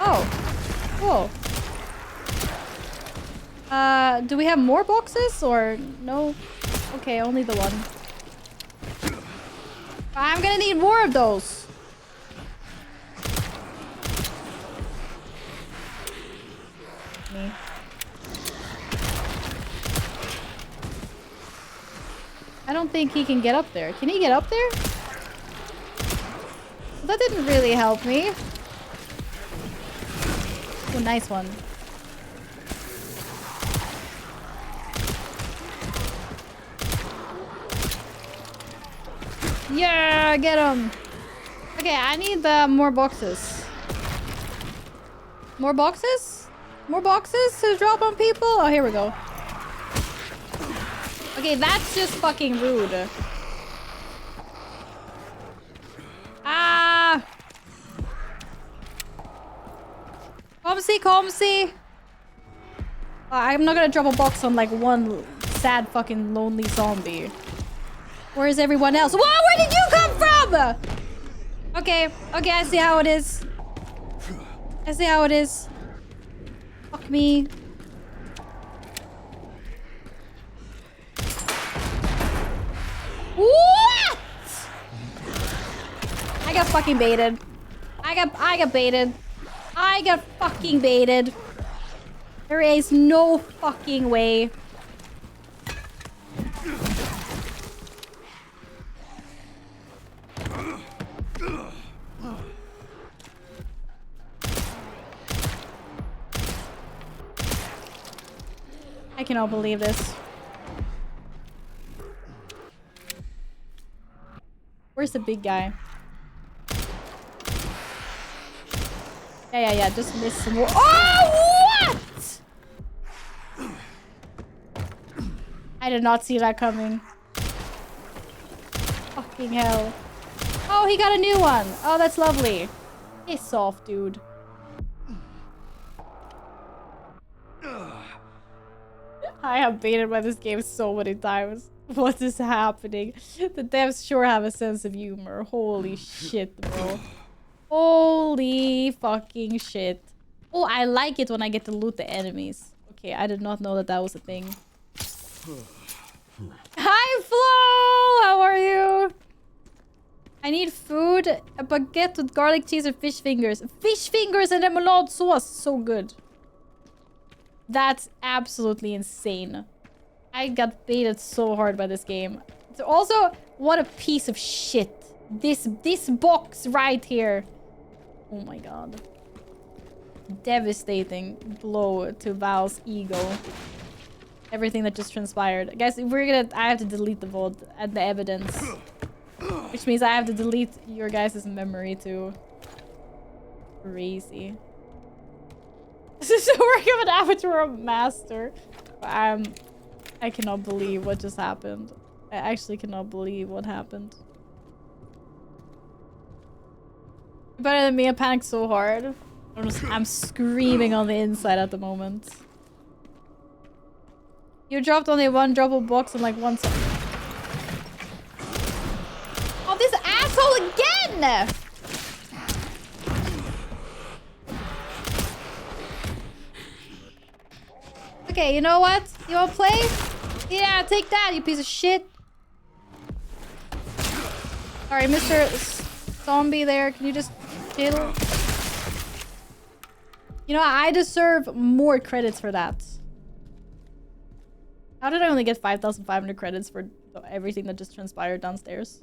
Oh. Cool. Do we have more boxes or no? Okay, only the one. I'm gonna need more of those. Me. I don't think he can get up there. Can he get up there? That didn't really help me. Oh, nice one. Yeah, get him. Okay, I need more boxes. More boxes? More boxes to drop on people? Oh, here we go. Okay, that's just fucking rude. Ah! Comsy. I'm not gonna drop a box on like one sad fucking lonely zombie. Where is everyone else? Whoa, where did you come from? Okay, I see how it is. I see how it is. Fuck me. What? I got fucking baited. I got baited. I got fucking baited. There is no fucking way. I cannot believe this. Where's the big guy? Yeah. Just miss some more. Oh, what? I did not see that coming. Fucking hell. Oh, he got a new one. Oh, that's lovely. Piss off, dude. I have baited by this game so many times. What is happening? The devs sure have a sense of humor. Holy shit, bro. Holy fucking shit. Oh, I like it when I get to loot the enemies. Okay, I did not know that that was a thing. Hi, Flo! How are you? I need food, a baguette with garlic cheese or fish fingers. Fish fingers and remoulade sauce. So good. That's absolutely insane. I got baited so hard by this game. So also, what a piece of shit. This box right here. Oh my god. Devastating blow to Val's ego. Everything that just transpired. Guys, I have to delete the VOD and the evidence. Which means I have to delete your guys' memory too. Crazy. So we're giving Avatar a master. I cannot believe what just happened. I actually cannot believe what happened. Better than me, I panicked so hard. I'm screaming on the inside at the moment. You dropped only one droppable box in like 1 second. Oh, this asshole again! Okay, you know what? You wanna play? Yeah, take that, you piece of shit. Sorry, Mr. Zombie there. Can you just chill? You know, I deserve more credits for that. How did I only get 5,500 credits for everything that just transpired downstairs?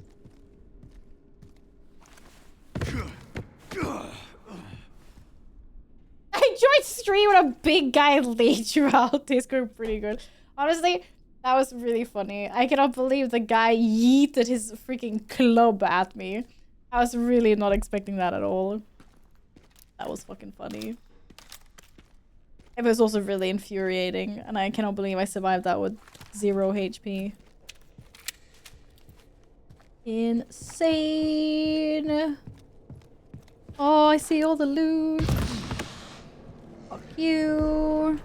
I enjoyed stream when a big guy laid you out. Tastes good, pretty good. Honestly, that was really funny. I cannot believe the guy yeeted his freaking club at me. I was really not expecting that at all. That was fucking funny. It was also really infuriating, and I cannot believe I survived that with 0 HP. Insane. Oh, I see all the loot. Fuck you.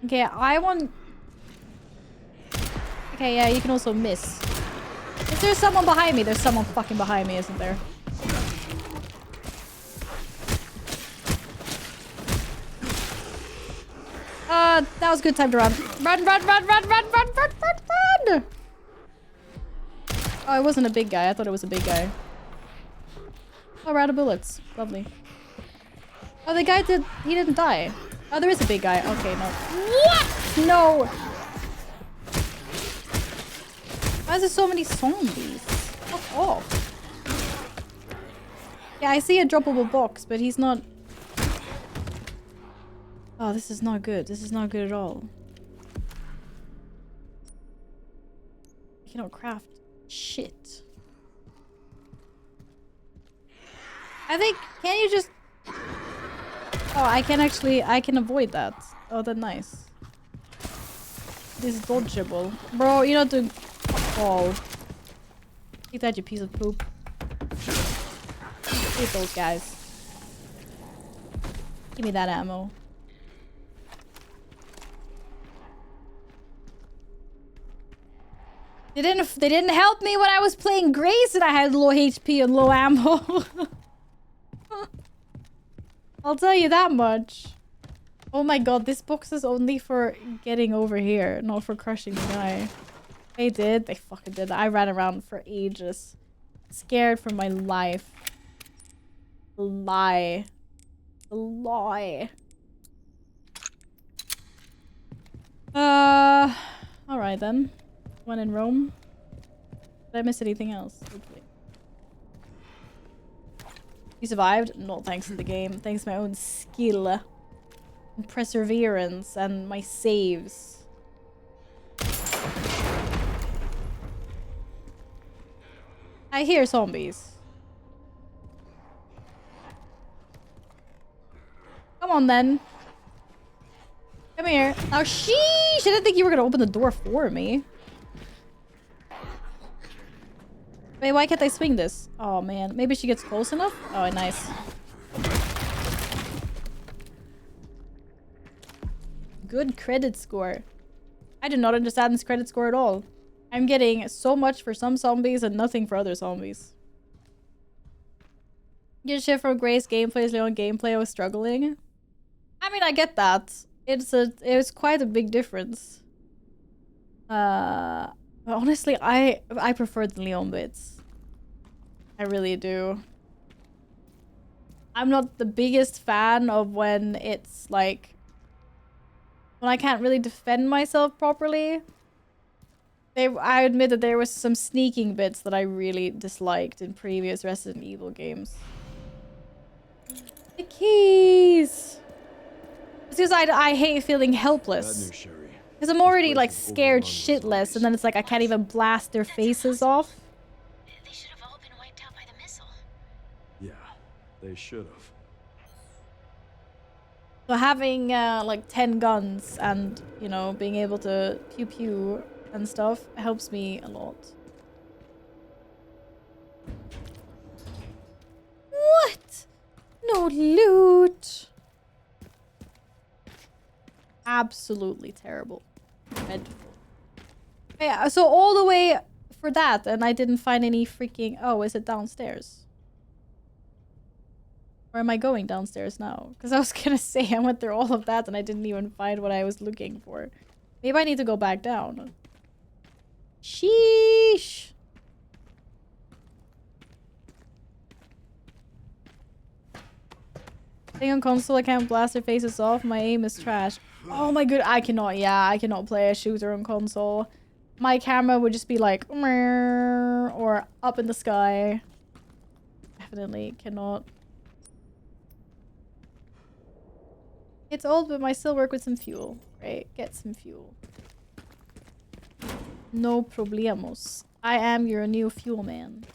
Okay, I want... Okay, yeah, you can also miss. Is there someone behind me? There's someone fucking behind me, isn't there? That was a good time to run. Run! Oh, it wasn't a big guy. I thought it was a big guy. Oh, we're out of bullets. Lovely. Oh, the guy he didn't die. Oh, there is a big guy. Okay, no. What? No! Why is there so many zombies? Fuck off. Yeah, I see a droppable box, but he's not... Oh, this is not good. This is not good at all. I cannot craft shit. I think... Can you just... Oh, I can actually... I can avoid that. Oh, that's nice. This is dodgeable. Bro, you're not doing... Oh. Take that, you piece of poop. Eat those guys. Give me that ammo. They didn't help me when I was playing Grace and I had low HP and low ammo. I'll tell you that much. Oh my god, this box is only for getting over here, not for crushing the guy. They did. They fucking did. I ran around for ages. Scared for my life. The lie. The lie. Alright then. When in Rome. Did I miss anything else? Hopefully. You survived? Not thanks to the game. Thanks to my own skill. And perseverance and my saves. I hear zombies. Come on then. Come here. Oh, sheesh! I didn't think you were gonna open the door for me. Wait, why can't I swing this? Oh man, maybe she gets close enough? Oh, nice. Good credit score. I did not understand this credit score at all. I'm getting so much for some zombies and nothing for other zombies. Get shit from Grace gameplay is on gameplay. I was struggling. I mean, I get that. It's quite a big difference. But honestly, I prefer the Leon bits. I really do. I'm not the biggest fan of when it's like when I can't really defend myself properly. I admit that there was some sneaking bits that I really disliked in previous Resident Evil games. The keys! Because I hate feeling helpless. Because I'm already like scared shitless and then it's like I can't even blast their faces off. They should have all been wiped out by the missile. Yeah, they should have. So having like 10 guns and, you know, being able to pew pew and stuff helps me a lot. What? No loot. Absolutely terrible. Dreadful. Yeah, so all the way for that and I didn't find any freaking... Oh, is it downstairs? Or am I going downstairs now? Because I was gonna say I went through all of that and I didn't even find what I was looking for. Maybe I need to go back down. Sheesh. Playing on console, I can't blast their faces off. My aim is trash. Oh my god, I cannot play a shooter on console. My camera would just be like, or up in the sky. Definitely cannot. It's old, but might still work with some fuel. Right, get some fuel. No problemos. I am your new fuel man.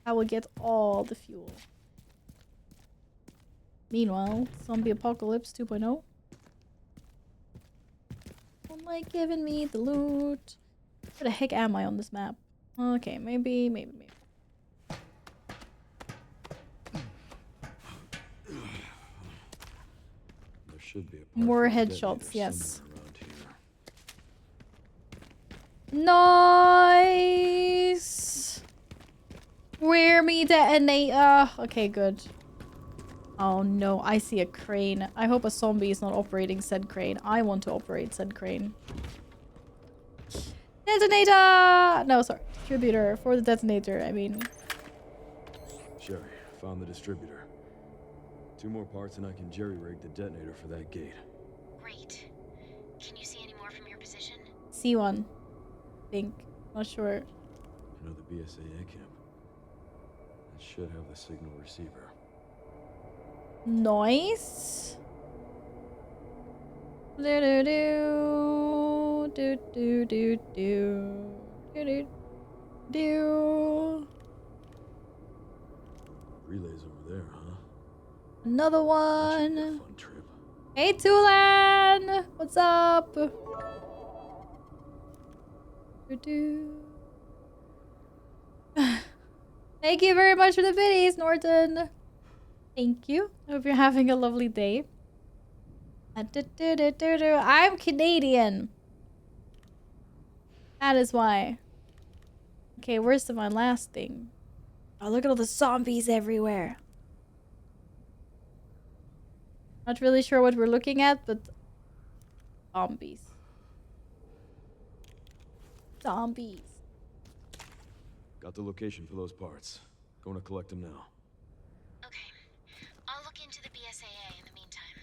I will get all the fuel. Meanwhile, Zombie Apocalypse 2.0. Don't like giving me the loot. Where the heck am I on this map? Okay, maybe. There should be a More headshots, yes. Nice! Where me detonator? Okay, good. Oh no, I see a crane. I hope a zombie is not operating said crane. I want to operate said crane. Detonator! No, sorry. Distributor. For the detonator, I mean. Sherry, found the distributor. 2 more parts and I can jerry-rig the detonator for that gate. Great. Can you see any more from your position? C1. Think. Not sure. You know the BSAA camp? It should have the signal receiver. Nice. Do do do do do do do do do. Relay's over there, huh? Another one. Hey Tulan, what's up? Thank you very much for the biddies, Norton. Thank you. Hope you're having a lovely day. I'm Canadian. That is why. Okay, where's my last thing? Oh, look at all the zombies everywhere. Not really sure what we're looking at, but zombies. Zombies. Got the location for those parts. Going to collect them now. Okay. I'll look into the BSAA in the meantime.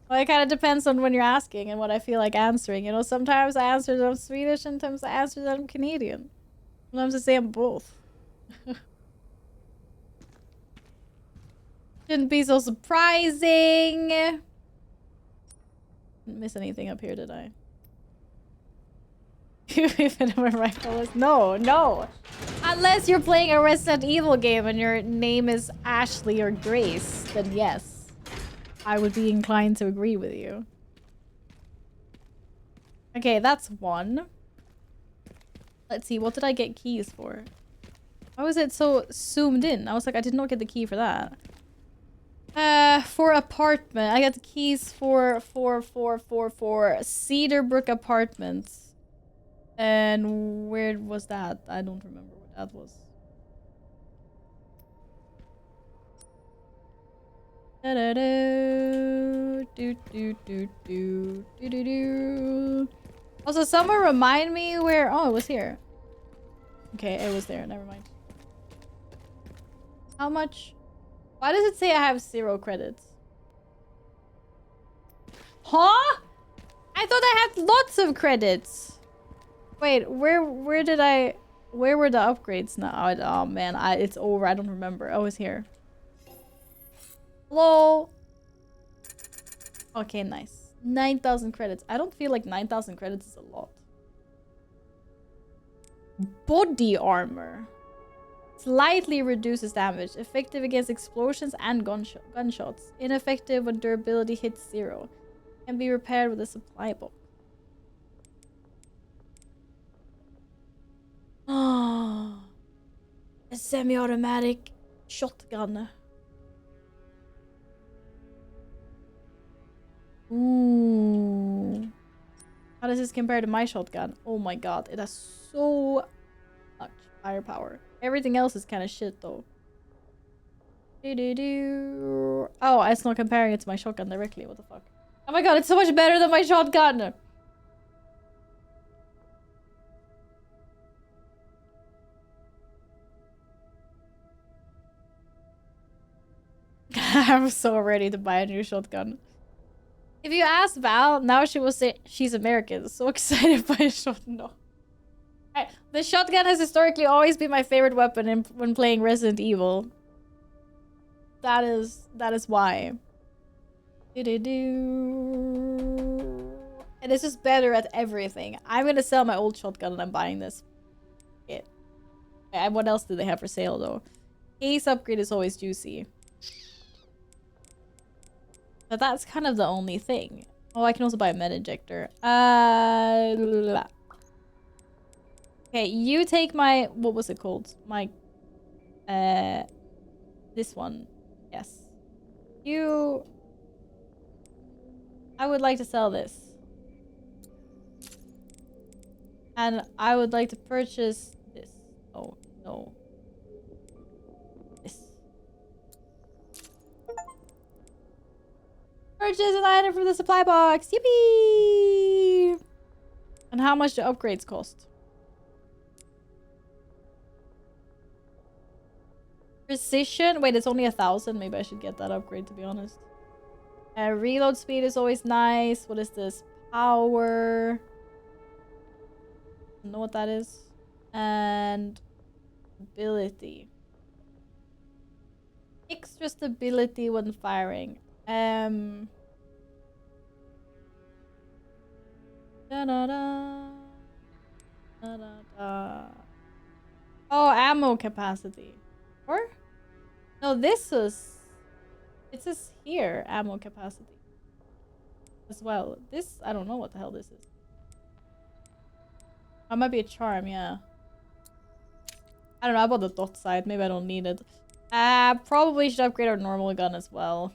Well, it kind of depends on when you're asking and what I feel like answering. You know, sometimes I answer them Swedish, and sometimes I answer them Canadian. Sometimes I say them both. Shouldn't be so surprising. Didn't miss anything up here, did I? Even my rifle is no. Unless you're playing a Resident Evil game and your name is Ashley or Grace, then yes, I would be inclined to agree with you. Okay, that's one. Let's see, what did I get keys for? Why was it so zoomed in? I was like, I did not get the key for that. For apartment. I got the keys for Cedarbrook Apartments. And where was that? I don't remember what that was. Also, someone remind me where... Oh, it was here. Okay, it was there. Never mind. How much... Why does it say I have 0 credits? Huh? I thought I had lots of credits. Wait, where did I... Where were the upgrades now? Oh man, it's over. I don't remember. Oh, it's here. Hello? Okay, nice. 9,000 credits. I don't feel like 9,000 credits is a lot. Body armor. Slightly reduces damage. Effective against explosions and gunshots. Ineffective when durability hits 0. Can be repaired with a supply box. Oh, a semi-automatic shotgun. Ooh. How does this compare to my shotgun? Oh my god, it has so much firepower. Everything else is kind of shit though. Oh, it's not comparing it to my shotgun directly. What the fuck? Oh my god, it's so much better than my shotgun! I'm so ready to buy a new shotgun. If you ask Val, now she will say she's American. So excited by a shotgun. No. The shotgun has historically always been my favorite weapon when playing Resident Evil. That is why. And it's just better at everything. I'm gonna sell my old shotgun and I'm buying this. Yeah. And what else do they have for sale though? Case upgrade is always juicy. But that's kind of the only thing. Oh, I can also buy a med injector. Okay, you take my... What was it called? My... This one. Yes. You... I would like to sell this. And I would like to purchase this. Oh, no. This. Purchase an item from the supply box. Yippee! And how much do upgrades cost? Precision? Wait, it's only 1,000. Maybe I should get that upgrade, to be honest. Reload speed is always nice. What is this? Power. I don't know what that is. And ability. Extra stability when firing. Da-da-da. Da-da-da. Oh, ammo capacity. Or? No, this is... It says here, ammo capacity. As well. This, I don't know what the hell this is. That might be a charm, yeah. I don't know, I bought the dot sight. Maybe I don't need it. Probably should upgrade our normal gun as well.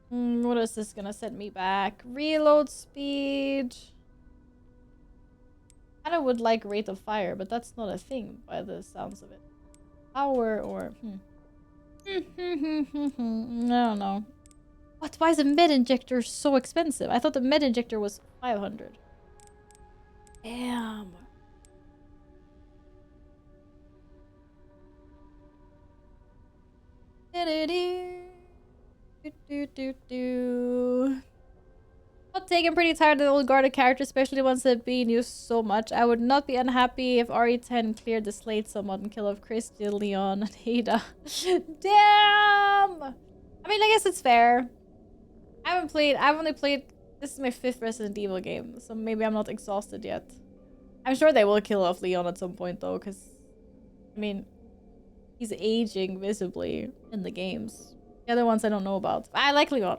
What is this gonna set me back? Reload speed. I kinda would like rate of fire, but that's not a thing by the sounds of it. Power or... I don't know. What? Why is a med injector so expensive? I thought the med injector was 500. Damn. Hot take, I'm pretty tired of the old Garda characters, especially ones that being used so much. I would not be unhappy if RE10 cleared the slate somewhat and kill off Christian, Leon, and Ada. Damn! I mean, I guess it's fair. I've only played, this is my 5th Resident Evil game, so maybe I'm not exhausted yet. I'm sure they will kill off Leon at some point though, because, I mean, he's aging visibly in the games. The other ones I don't know about. I like Leon.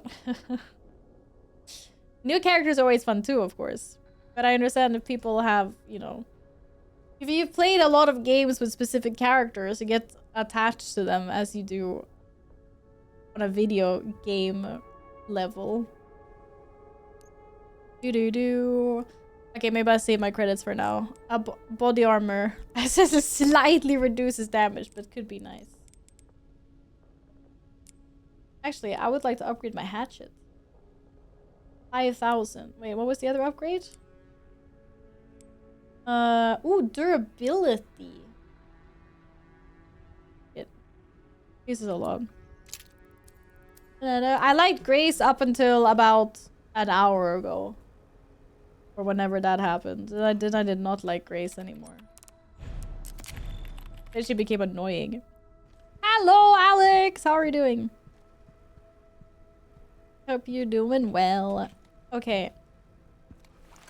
New characters are always fun too, of course. But I understand if people have, you know... If you've played a lot of games with specific characters, you get attached to them as you do on a video game level. Okay, maybe I'll save my credits for now. Body armor. It says it slightly reduces damage, but could be nice. Actually, I would like to upgrade my hatchet. 5,000. Wait, what was the other upgrade? Ooh, durability. It uses a lot. I liked Grace up until about an hour ago. Or whenever that happened. I did not like Grace anymore. Then she became annoying. Hello, Alex! How are you doing? Hope you're doing well. Okay.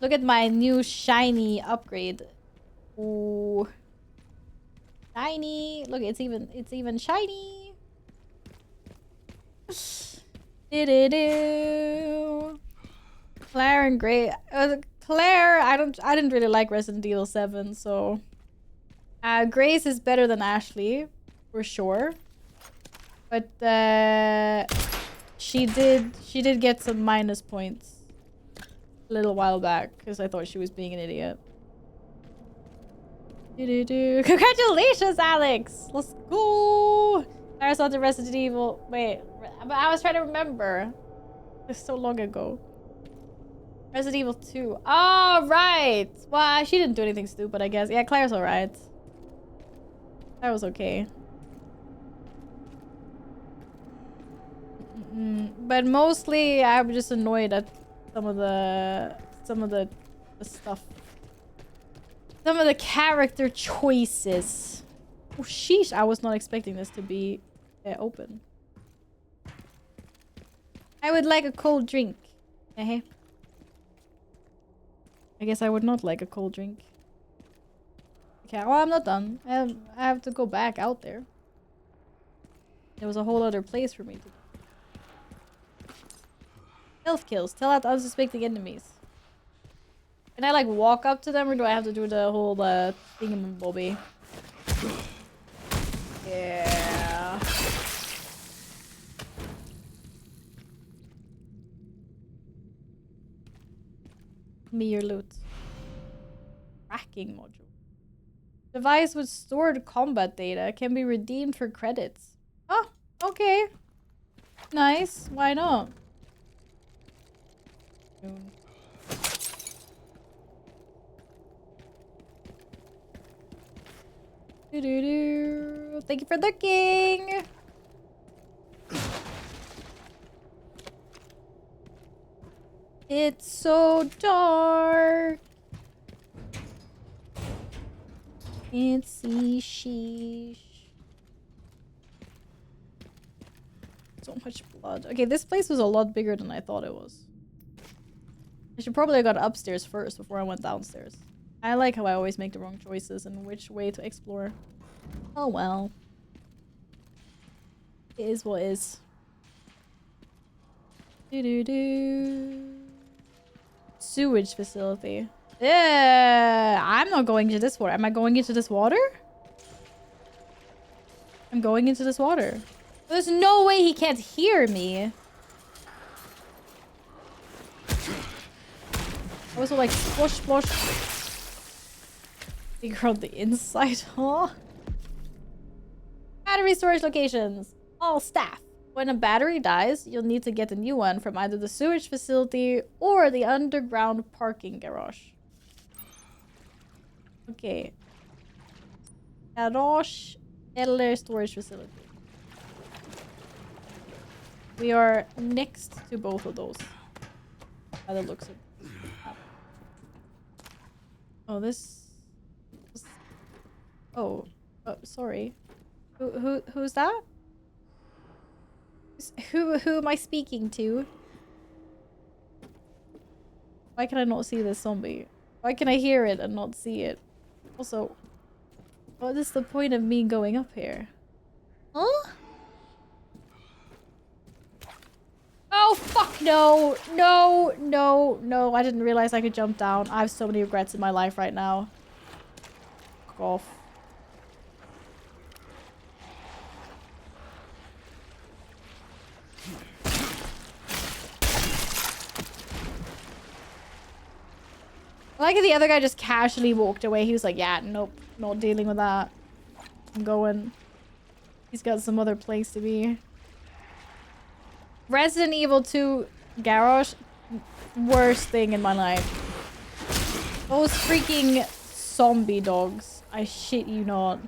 Look at my new shiny upgrade. Ooh. Shiny. Look, it's even shiny. Do-do-do. Claire and Gray. Claire, I didn't really like Resident Evil 7, so Grace is better than Ashley, for sure. But she did get some minus points a little while back because I thought she was being an idiot. Congratulations, Alex! Let's go! I saw the Resident Evil. Wait, but I was trying to remember. It was so long ago. Resident Evil 2. Oh, right! Well, she didn't do anything stupid, I guess. Yeah, Claire's alright. That was okay. But mostly, I'm just annoyed at some of the stuff. Some of the character choices. Oh, sheesh. I was not expecting this to be open. I would like a cold drink. I guess I would not like a cold drink. Okay, well, I'm not done. I have to go back out there. There was a whole other place for me to go. Stealth kills. Tell out unsuspecting enemies. Can I, like, walk up to them, or do I have to do the whole thingamabobby? Yeah. Me your loot. Tracking module. Device with stored combat data can be redeemed for credits. Oh, okay. Nice. Why not? Thank you for looking. It's so dark. Can't see sheesh. So much blood. Okay, this place was a lot bigger than I thought it was. I should probably have gone upstairs first before I went downstairs. I like how I always make the wrong choices and which way to explore. Oh well. It is what is. Sewage facility. I'm not going into this water. Am I going into this water? I'm going into this water. There's no way he can't hear me. I was like splosh splosh. Figure out the inside, huh? Battery storage locations. All staff. When a battery dies, you'll need to get a new one from either the sewage facility or the underground parking garage. Okay. Garage eller storage facility. We are next to both of those. By the looks of it. Oh, this... Oh. Oh, sorry. Who's that? Who am I speaking to? Why can I not see this zombie? Why can I hear it and not see it? Also, what is the point of me going up here? Huh? Oh, fuck no! No, no, no. I didn't realize I could jump down. I have so many regrets in my life right now. Fuck off. I like how the other guy just casually walked away. He was like, yeah, nope, not dealing with that. I'm going. He's got some other place to be. Resident Evil 2 garage, worst thing in my life. Those freaking zombie dogs. I shit you not.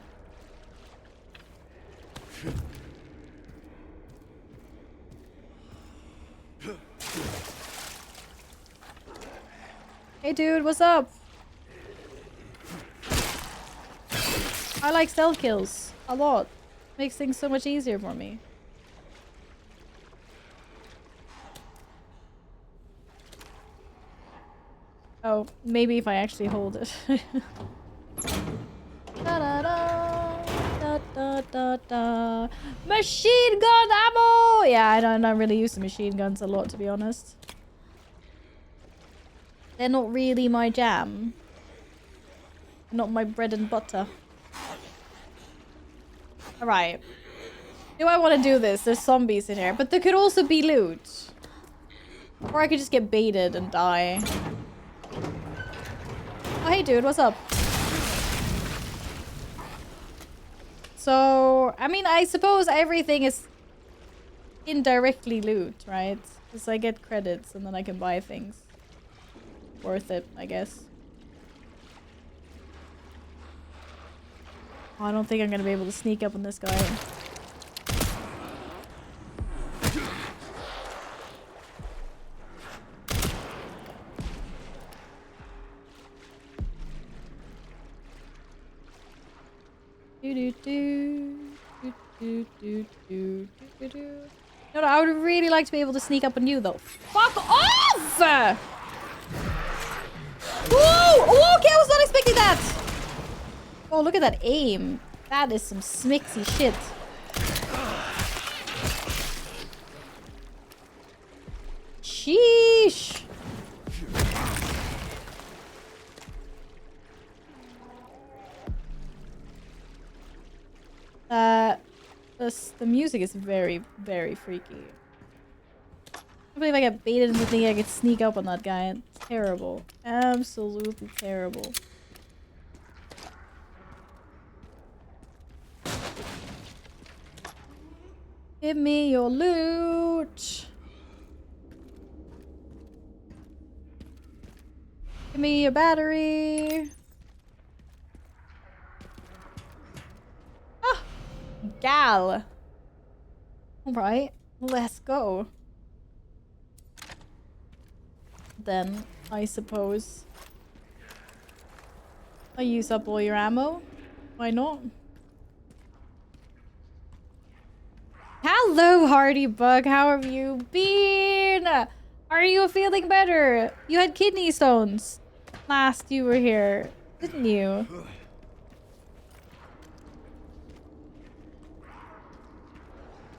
Hey dude, what's up? I like stealth kills a lot. Makes things so much easier for me. Oh, maybe if I actually hold it. Da, da, da, da, da, da, da. Machine gun ammo! Yeah, I don't really use the machine guns a lot, to be honest. They're not really my jam. Not my bread and butter. Alright. Do I want to do this? There's zombies in here. But there could also be loot. Or I could just get baited and die. Oh, hey dude, what's up? So, I mean, I suppose everything is indirectly loot, right? Because I get credits and then I can buy things. Worth it, I guess. Oh, I don't think I'm gonna be able to sneak up on this guy. No, I would really like to be able to sneak up on you, though. Fuck off! Whoa! Okay, I was not expecting that! Oh, look at that aim. That is some smixy shit. Sheesh! The music is very, very freaky. I believe I get baited into thinking I could sneak up on that guy. It's terrible. Absolutely terrible. Give me your loot. Give me your battery. Ah! Gal. Alright, let's go. Then, I suppose I use up all your ammo. Why not? Hello, Hardy Bug. How have you been? Are you feeling better? You had kidney stones last you were here, didn't you?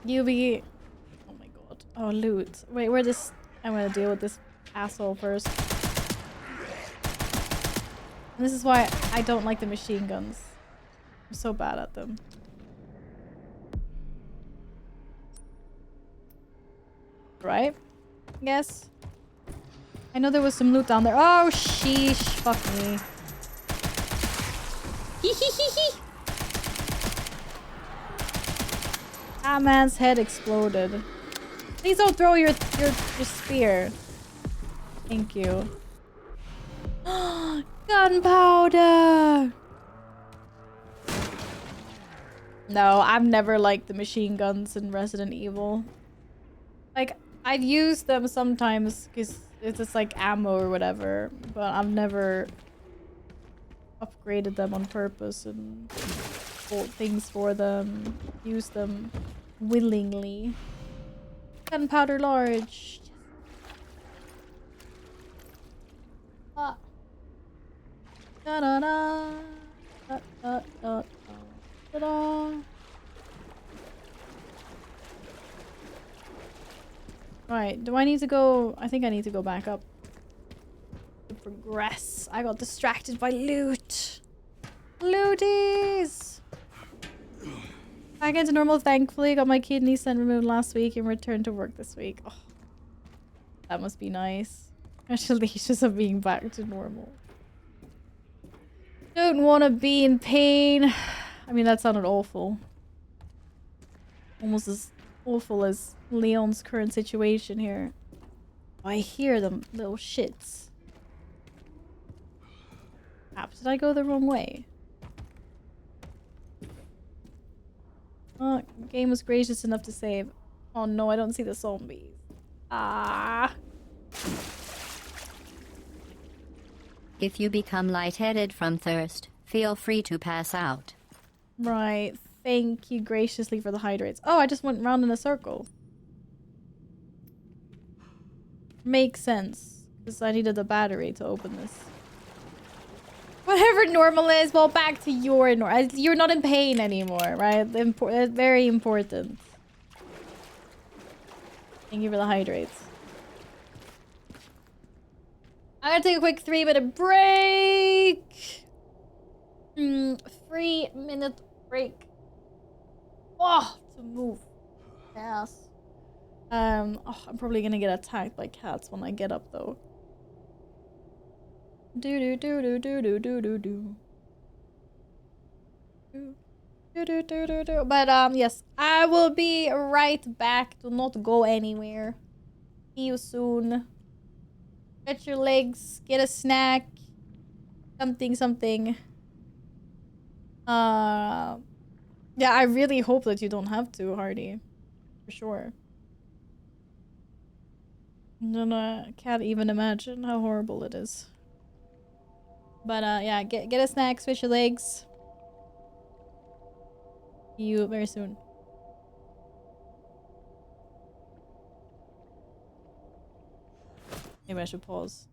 You be... Oh my god. Oh, loot. Wait, where this... I'm gonna deal with this asshole first. And this is why I don't like the machine guns. I'm so bad at them. Right? Yes. I know there was some loot down there. Oh, sheesh. Fuck me. Hee hee hee hee. That man's head exploded. Please don't throw your spear. Thank you. Gunpowder! No, I've never liked the machine guns in Resident Evil. Like, I've used them sometimes because it's just like ammo or whatever, but I've never upgraded them on purpose and bought things for them, used them willingly. Gunpowder large. Ah. Da da da. Da da da da da. Right, do I need to go? I think I need to go back up to progress. I got distracted by loot. Looties! Back into normal, thankfully. Got my kidney stent removed last week and returned to work this week. Oh, that must be nice. Congratulations on being back to normal. Don't want to be in pain. I mean, that sounded awful. Almost as awful as Leon's current situation here. I hear them, little shits. Perhaps did I go the wrong way? Oh, game was gracious enough to save. Oh no, I don't see the zombies. Ah. If you become lightheaded from thirst, feel free to pass out. Right. Thank you graciously for the hydrates. Oh, I just went round in a circle. Makes sense. Because I needed the battery to open this. Whatever normal is, well, back to your normal. You're not in pain anymore, right? Very important. Thank you for the hydrates. I'm gonna take a quick 3-minute break. 3-minute break. Oh, to move. Yes. Oh, I'm probably gonna get attacked by cats when I get up though. Do do do do do do do do do. But yes, I will be right back. Do not go anywhere. See you soon. Stretch your legs, get a snack. Something. Yeah, I really hope that you don't have to, Hardy. For sure. I can't even imagine how horrible it is. But yeah, get a snack, switch your legs. See you very soon. Maybe I should pause.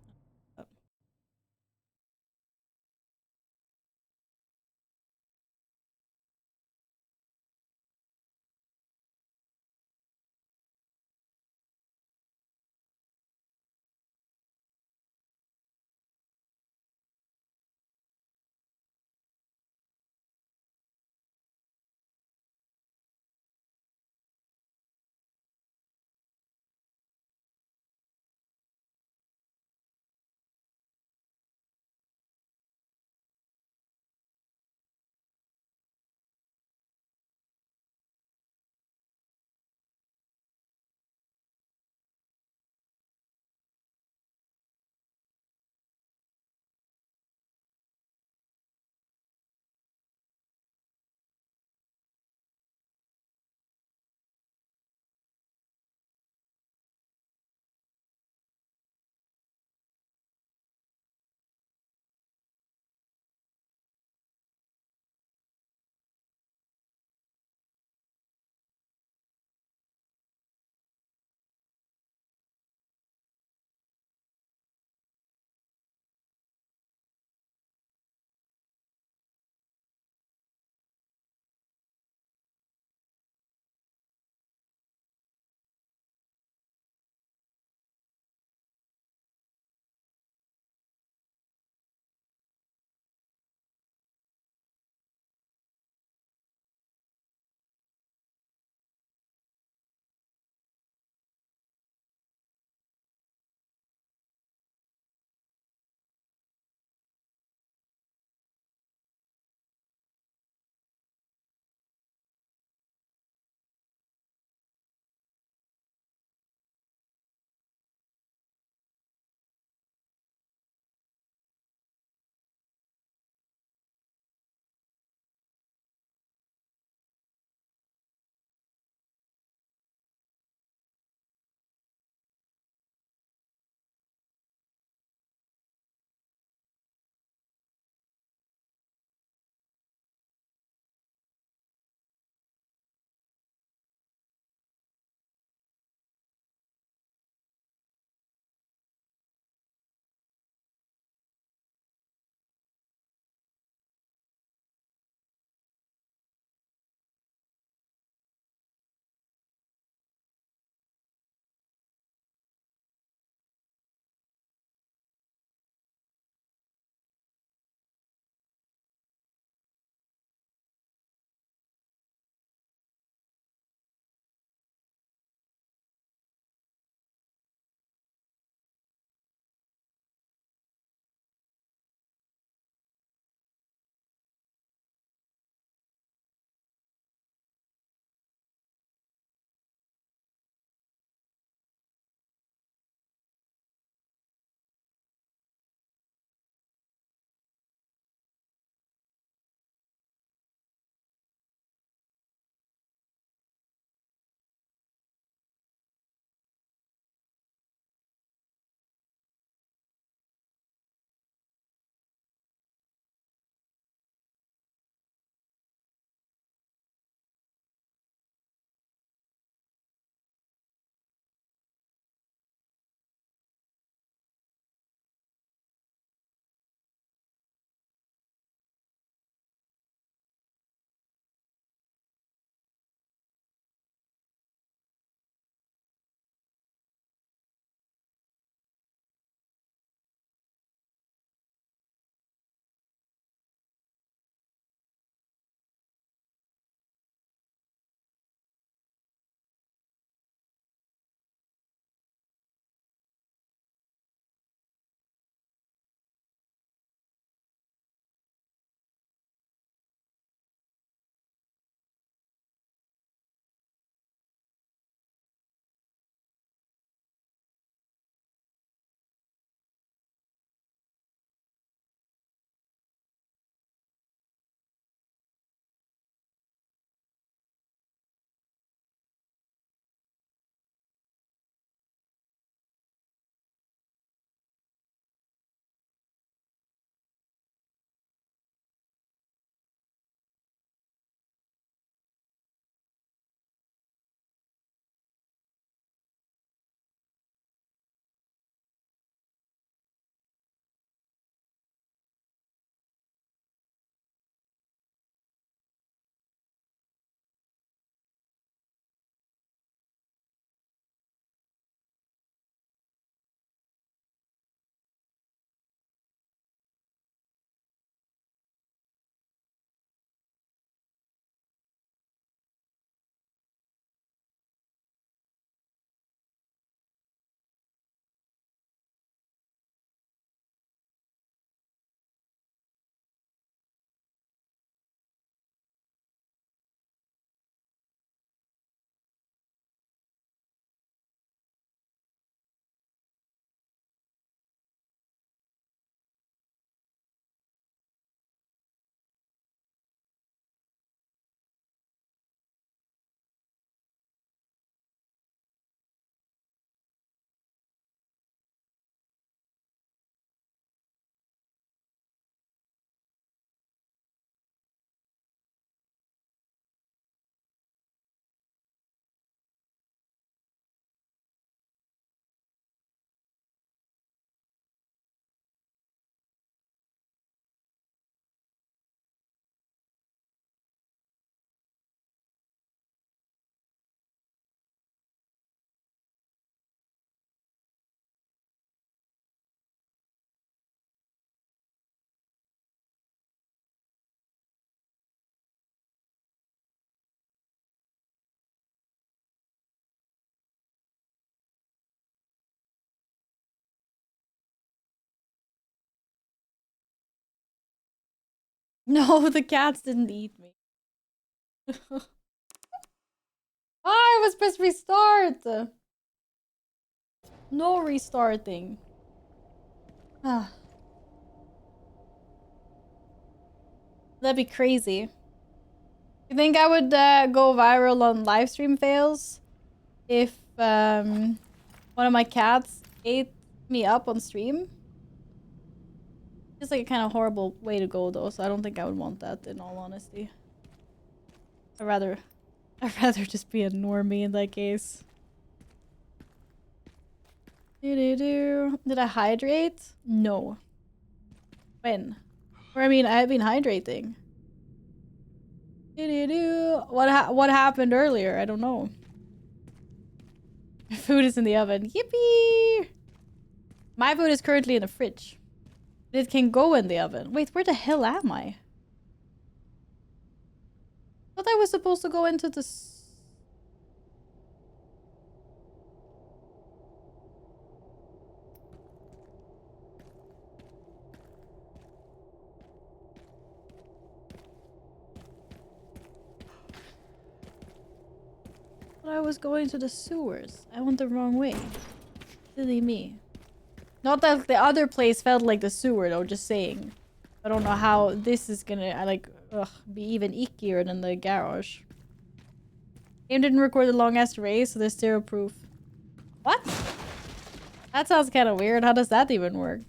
No, the cats didn't eat me. I was supposed to restart. No restarting. Ah. That'd be crazy. You think I would go viral on live stream fails if one of my cats ate me up on stream? It's like a kind of horrible way to go though, so I don't think I would want that in all honesty. I'd rather just be a normie in that case. Did I hydrate? No. When? Or I mean, I've been hydrating. What happened earlier? I don't know. Food is in the oven. Yippee! My food is currently in the fridge. It can go in the oven. Wait, where the hell am I? I thought I was supposed to go into the... I was going to the sewers. I went the wrong way. Silly me. Not that the other place felt like the sewer though, just saying. I don't know how this is gonna be even ickier than the garage. Game didn't record the long ass race, so there's zero proof. What? That sounds kind of weird. How does that even work?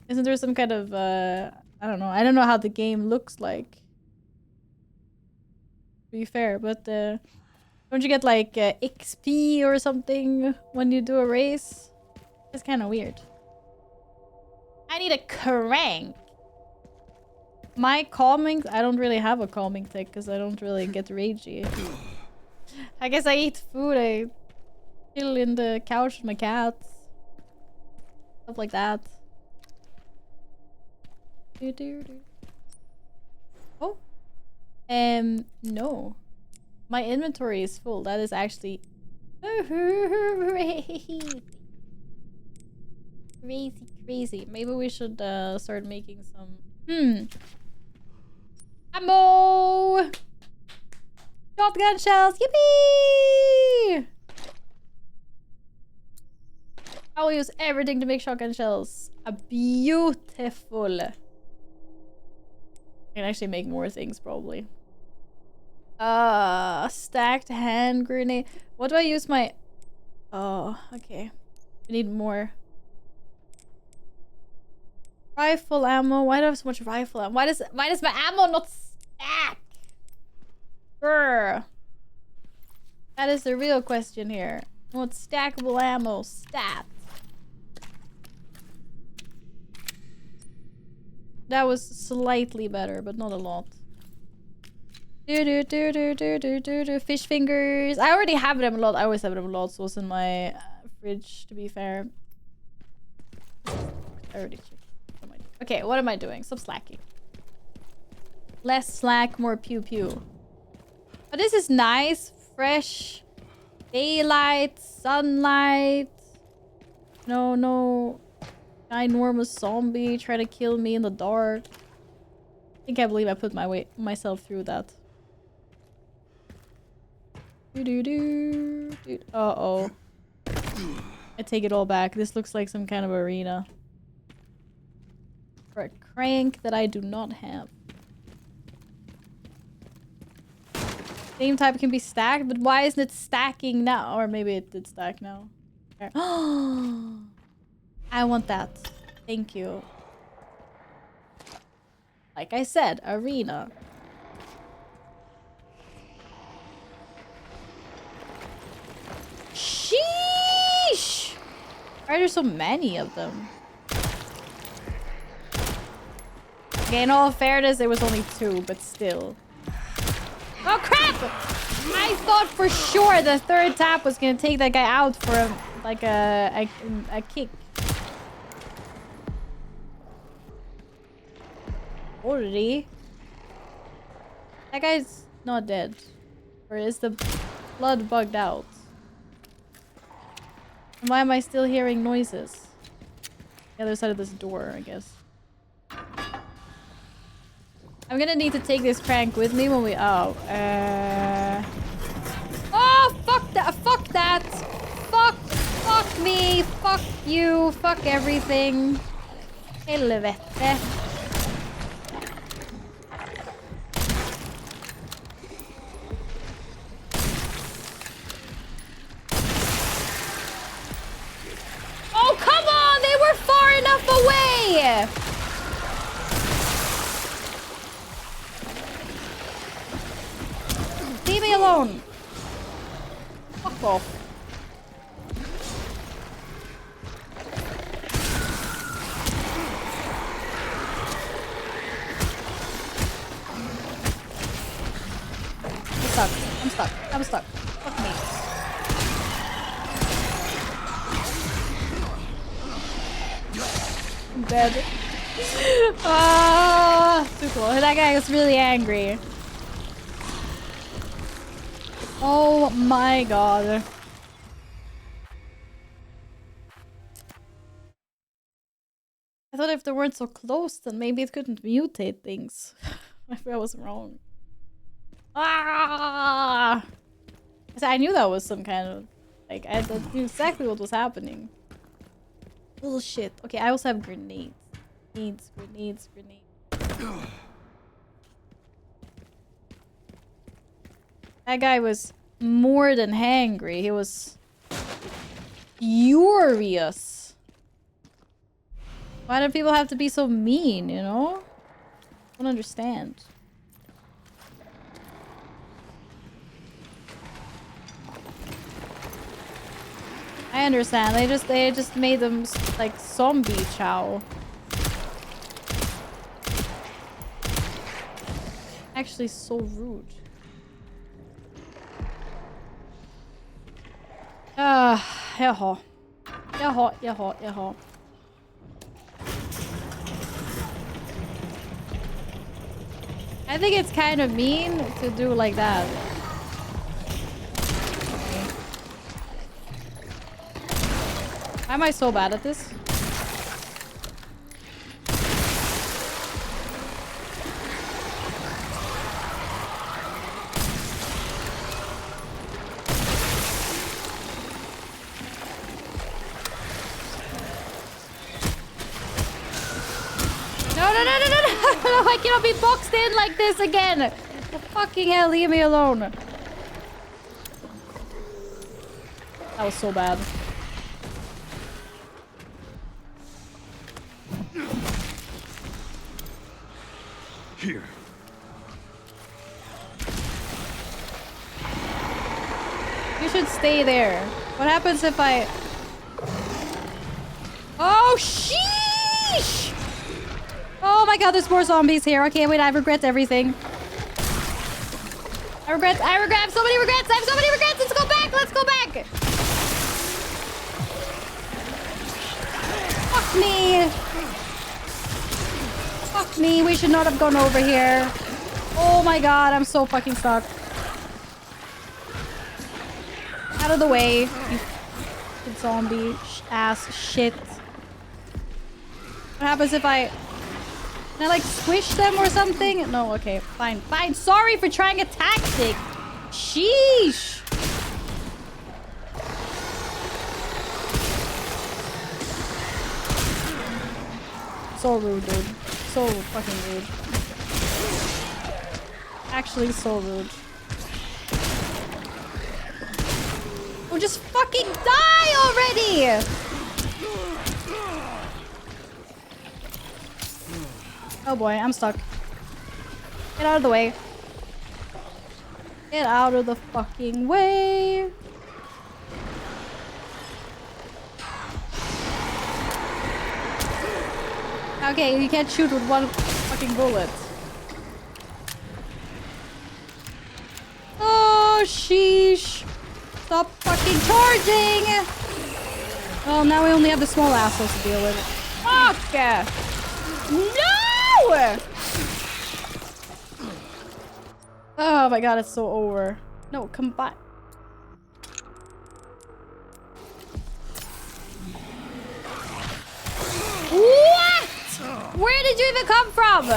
Isn't there some kind of I don't know. I don't know how the game looks like. To be fair, but don't you get like XP or something when you do a race? It's kind of weird. I need a crank. My calming... I don't really have a calming tick because I don't really get ragey. I guess I eat food. I chill in the couch with my cats. Stuff like that. Oh. No. My inventory is full. That is actually... Crazy. Maybe we should start making some... Ammo! Shotgun shells! Yippee! I will use everything to make shotgun shells. Beautiful. I can actually make more things probably. Stacked hand grenade. What do I use my... Oh, okay. I need more. Rifle ammo. Why do I have so much rifle ammo? Why does my ammo not stack? Brr. That is the real question here. I want stackable ammo. Stat. That was slightly better, but not a lot. Fish fingers. I already have them a lot. I always have them a lot, so it's in my fridge, to be fair. I already checked. Okay, what am I doing? Stop slacking. Less slack, more pew pew. But this is nice. Fresh. Daylight. Sunlight. No ginormous zombie try to kill me in the dark. I think I believe I put myself through that. Uh-oh. I take it all back. This looks like some kind of arena. For a crank that I do not have. Same type can be stacked, but why isn't it stacking now? Or maybe it did stack now. I want that. Thank you. Like I said, arena. Sheesh! Why are there so many of them? Okay, in all fairness, there was only 2, but still. Oh crap! I thought for sure the third tap was gonna take that guy out for a kick. Already? That guy's not dead. Or is the blood bugged out? And why am I still hearing noises? The other side of this door, I guess. I'm gonna need to take this crank with me when we... Oh, oh, fuck that! Fuck that! Fuck me! Fuck you! Fuck everything! Helvete! Oh, come on! They were far enough away! Leave me alone! Fuck off. I'm stuck. I'm stuck. Fuck me. I'm dead. Ah, too cool. That guy is really angry. Oh my god. I thought if they weren't so close, then maybe it couldn't mutate things. If I was wrong. Ah! I knew that was some kind of... Like, I knew exactly what was happening. Bullshit. Okay, I also have grenades. Grenades. That guy was more than hangry. He was... furious. Why do people have to be so mean, you know? I don't understand. I understand. They just made them like zombie chow. Actually, so rude. Jaha. I think it's kind of mean to do like that. Why am I so bad at this? No, I cannot be boxed in like this again! Oh, fucking hell, leave me alone. That was so bad. Here. You should stay there. What happens if I... Oh, sheesh! Oh my god, there's more zombies here. Okay, wait, I regret everything. I regret, I have so many regrets! I have so many regrets! Let's go back! Let's go back! Fuck me! Fuck me, we should not have gone over here. Oh my god, I'm so fucking stuck. Out of the way, you fucking zombie ass shit. What happens if I... Can I like squish them or something? No, okay, fine. Fine, sorry for trying a tactic. Sheesh. So rude, dude. So fucking rude. Actually, so rude. Oh, just fucking die already! Oh boy, I'm stuck. Get out of the way. Get out of the fucking way. Okay, you can't shoot with one fucking bullet. Oh, sheesh. Stop fucking charging! Well, now we only have the small assholes to deal with. Fuck! No! Oh my god, it's so over. No, come back. What? Where did you even come from?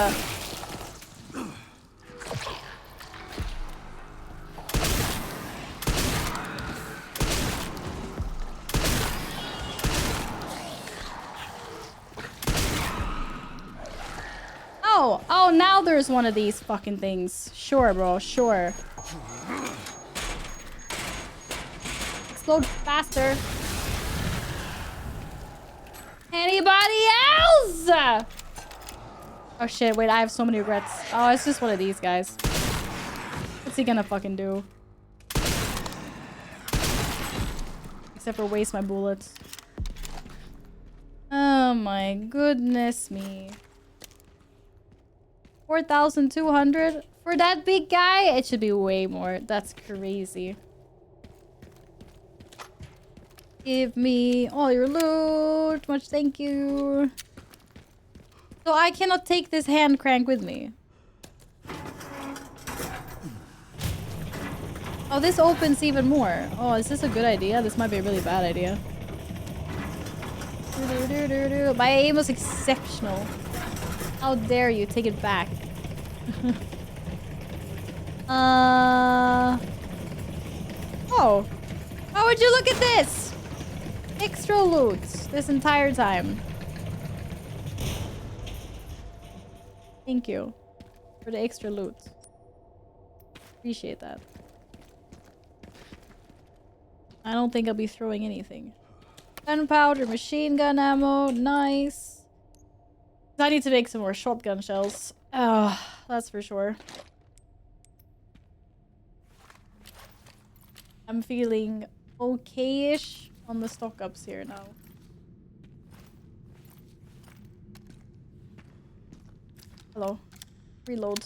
now there's one of these fucking things. Sure, bro. Sure. Explode faster. Anybody else? Oh shit, wait, I have so many regrets. Oh, it's just one of these guys. What's he gonna fucking do? Except for waste my bullets. Oh my goodness me. 4,200? For that big guy? It should be way more. That's crazy. Give me all your loot. Much thank you. So I cannot take this hand crank with me. Oh, this opens even more. Oh, is this a good idea? This might be a really bad idea. My aim was exceptional. How dare you take it back? Oh. How would you look at this? Extra loot this entire time. Thank you for the extra loot. Appreciate that. I don't think I'll be throwing anything. Gunpowder, machine gun ammo, nice. I need to make some more shotgun shells. Oh, that's for sure. I'm feeling okay-ish on the stock ups here now. Hello. Reload.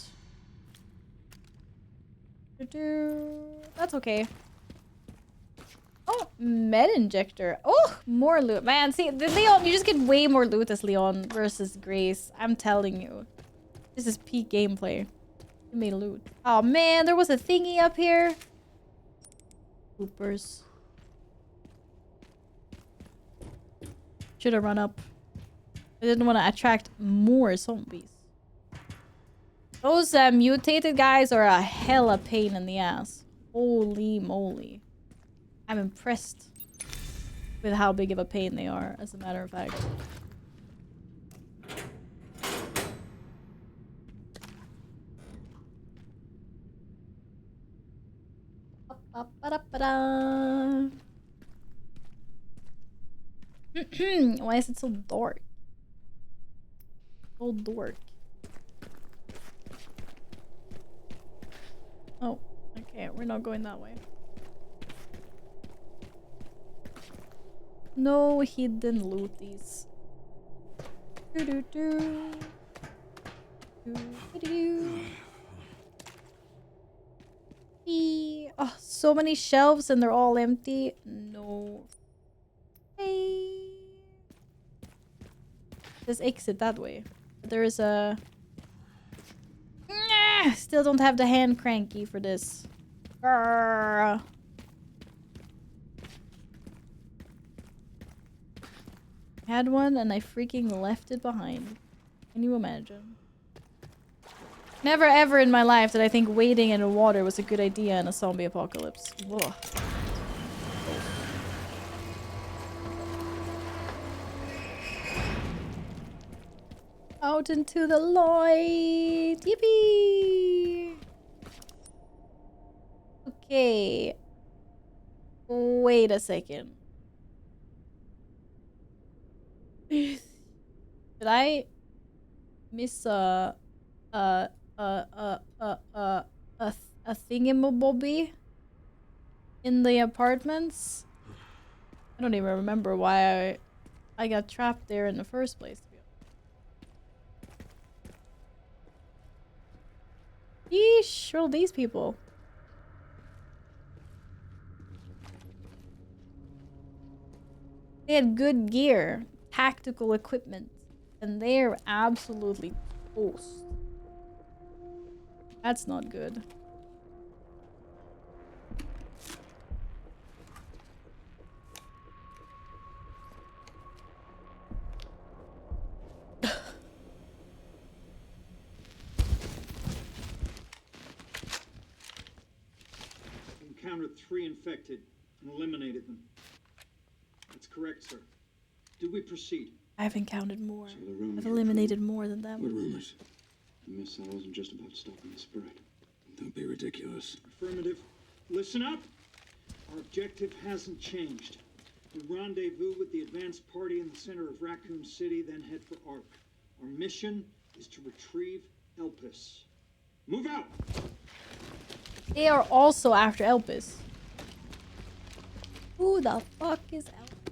That's okay. Oh, med injector. Oh, more loot. Man, see, the Leon, you just get way more loot as Leon versus Grace. I'm telling you. This is peak gameplay. Give me loot. Oh man, there was a thingy up here. Poopers. Should have run up. I didn't want to attract more zombies. Those mutated guys are a hella pain in the ass. Holy moly. I'm impressed with how big of a pain they are, as a matter of fact. Why is it so dark? So dark. Oh, okay, we're not going that way. No hidden looties. Oh, so many shelves and they're all empty. No. Hey. Let's exit that way. There is a... Still don't have the hand cranky for this. Grrr. Had one and I freaking left it behind. Can you imagine? Never ever in my life did I think wading in the water was a good idea in a zombie apocalypse. Ugh. Out into the light! Yippee! Okay. Wait a second. Did I miss a thingamabobby in the apartments? I don't even remember why I got trapped there in the first place. Yeesh, all these people. They had good gear, tactical equipment, and they're absolutely toast. That's not good. Encountered 3 infected and eliminated them. That's correct, sir. Do we proceed? I've encountered more. So the rumors I've eliminated more than them. What rumors? The missile wasn't just about stopping the spread. Don't be ridiculous. Affirmative. Listen up! Our objective hasn't changed. We rendezvous with the advanced party in the center of Raccoon City, then head for Ark. Our mission is to retrieve Elpis. Move out! They are also after Elpis. Who the fuck is Elpis?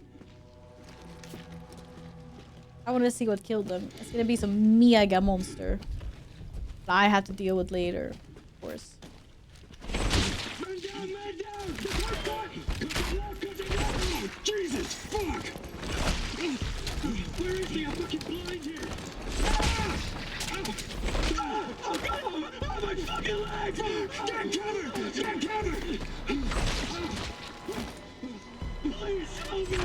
I want to see what killed them. It's gonna be some mega monster that I have to deal with later, of course. Man down, man down! Jesus, fuck! Where is he? I'm fucking blind here! Oh, God! Oh, my fucking legs! Get cover! Get cover! Please help me!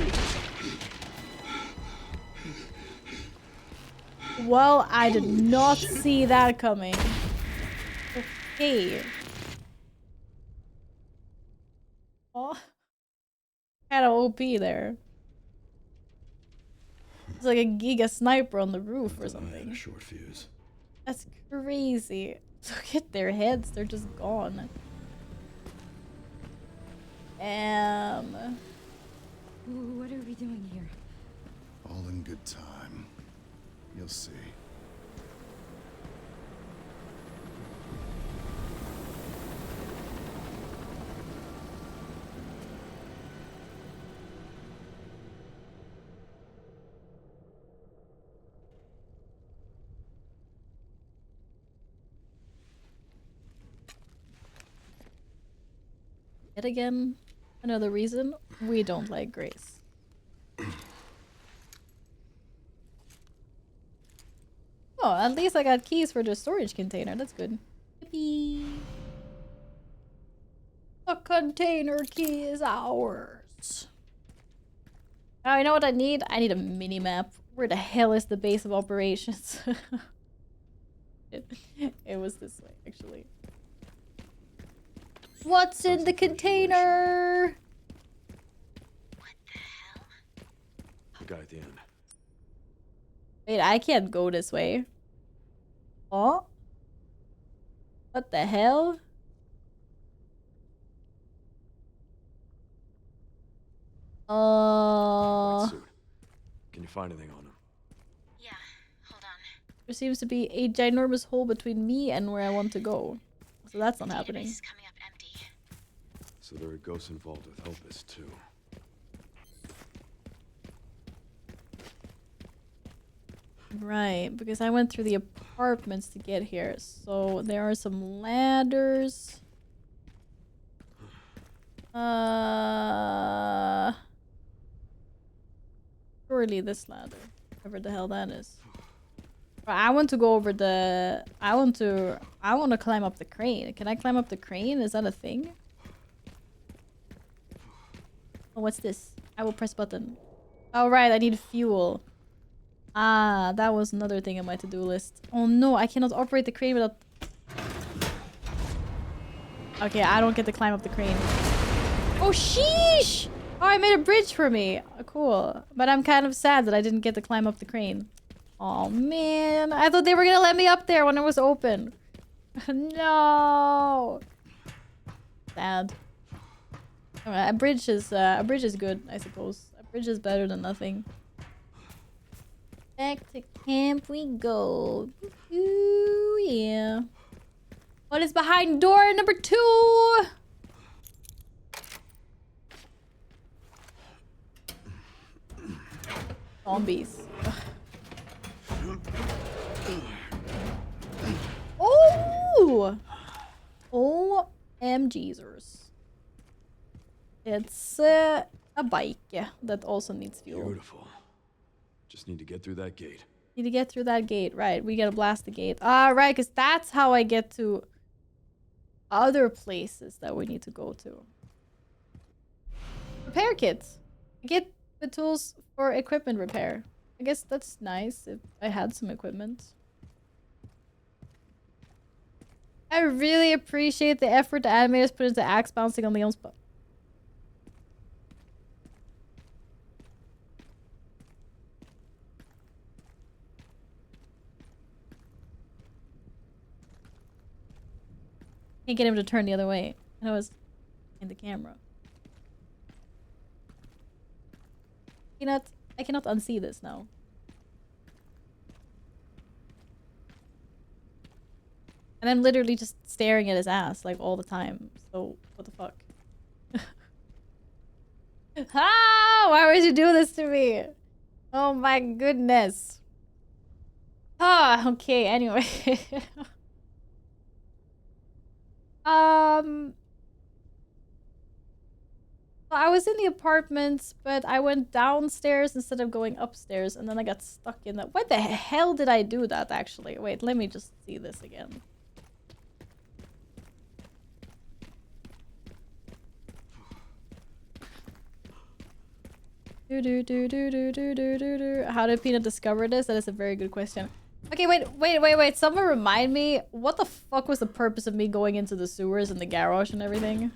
Well, I did not see that coming. Okay. Oh. Kind of OP there. It's like a Giga sniper on the roof or something. A short fuse. That's crazy. Look at their heads, they're just gone. What are we doing here? All in good time. You'll see. Yet again, another reason we don't like Grace. Oh, at least I got keys for the storage container. That's good. Yippee. The container key is ours. Oh, you know what I need? I need a mini-map. Where the hell is the base of operations? It was this way, actually. What's in the container? The guy at the end. Wait, I can't go this way. Oh? What the hell? White suit. Can you find anything on him? Yeah, hold on. There seems to be a ginormous hole between me and where I want to go. So that's not happening. Is coming up empty. So there are ghosts involved with Elpis too. Right, because I went through the apartments to get here. So there are some ladders. Surely this ladder. Whatever the hell that is. I want to go over the... I want to climb up the crane. Can I climb up the crane? Is that a thing? Oh, what's this? I will press button. Oh, right, I need fuel. Ah, that was another thing on my to-do list. Oh no, I cannot operate the crane without... Okay, I don't get to climb up the crane. Oh, sheesh! Oh, I made a bridge for me. Oh, cool. But I'm kind of sad that I didn't get to climb up the crane. Oh man, I thought they were gonna let me up there when it was open. No! Sad. Alright, a bridge is good, I suppose. A bridge is better than nothing. Back to camp we go. Ooh, yeah. What is behind door number 2? Zombies. Oh! OMGzers. It's a bike that also needs fuel. Beautiful. Just need to get through that gate. Need to get through that gate. Right, we gotta blast the gate. Ah, right, because that's how I get to other places that we need to go to. Repair kits. Get the tools for equipment repair. I guess that's nice if I had some equipment. I really appreciate the effort the animators put into axe bouncing on Leon's butt. Can't get him to turn the other way. And I was in the camera. I cannot unsee this now. And I'm literally just staring at his ass like all the time. So what the fuck? Ah, why would you do this to me? Oh my goodness. Ah, okay, anyway. I was in the apartment, but I went downstairs instead of going upstairs, and then I got stuck in that. Why the hell did I do that, actually? Wait, let me just see this again. How did Peanut discover this? That is a very good question. Okay, wait. Someone remind me, what the fuck was the purpose of me going into the sewers and the garage and everything?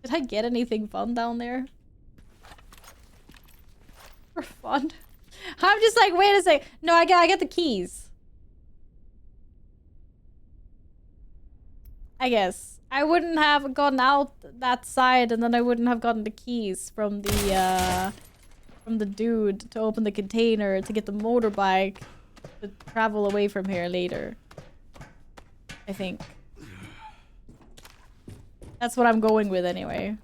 Did I get anything fun down there? For fun? I'm just like, wait a sec. No, I get the keys. I guess. I wouldn't have gone out that side, and then I wouldn't have gotten the keys from the dude to open the container to get the motorbike to travel away from here later. I think. That's what I'm going with anyway.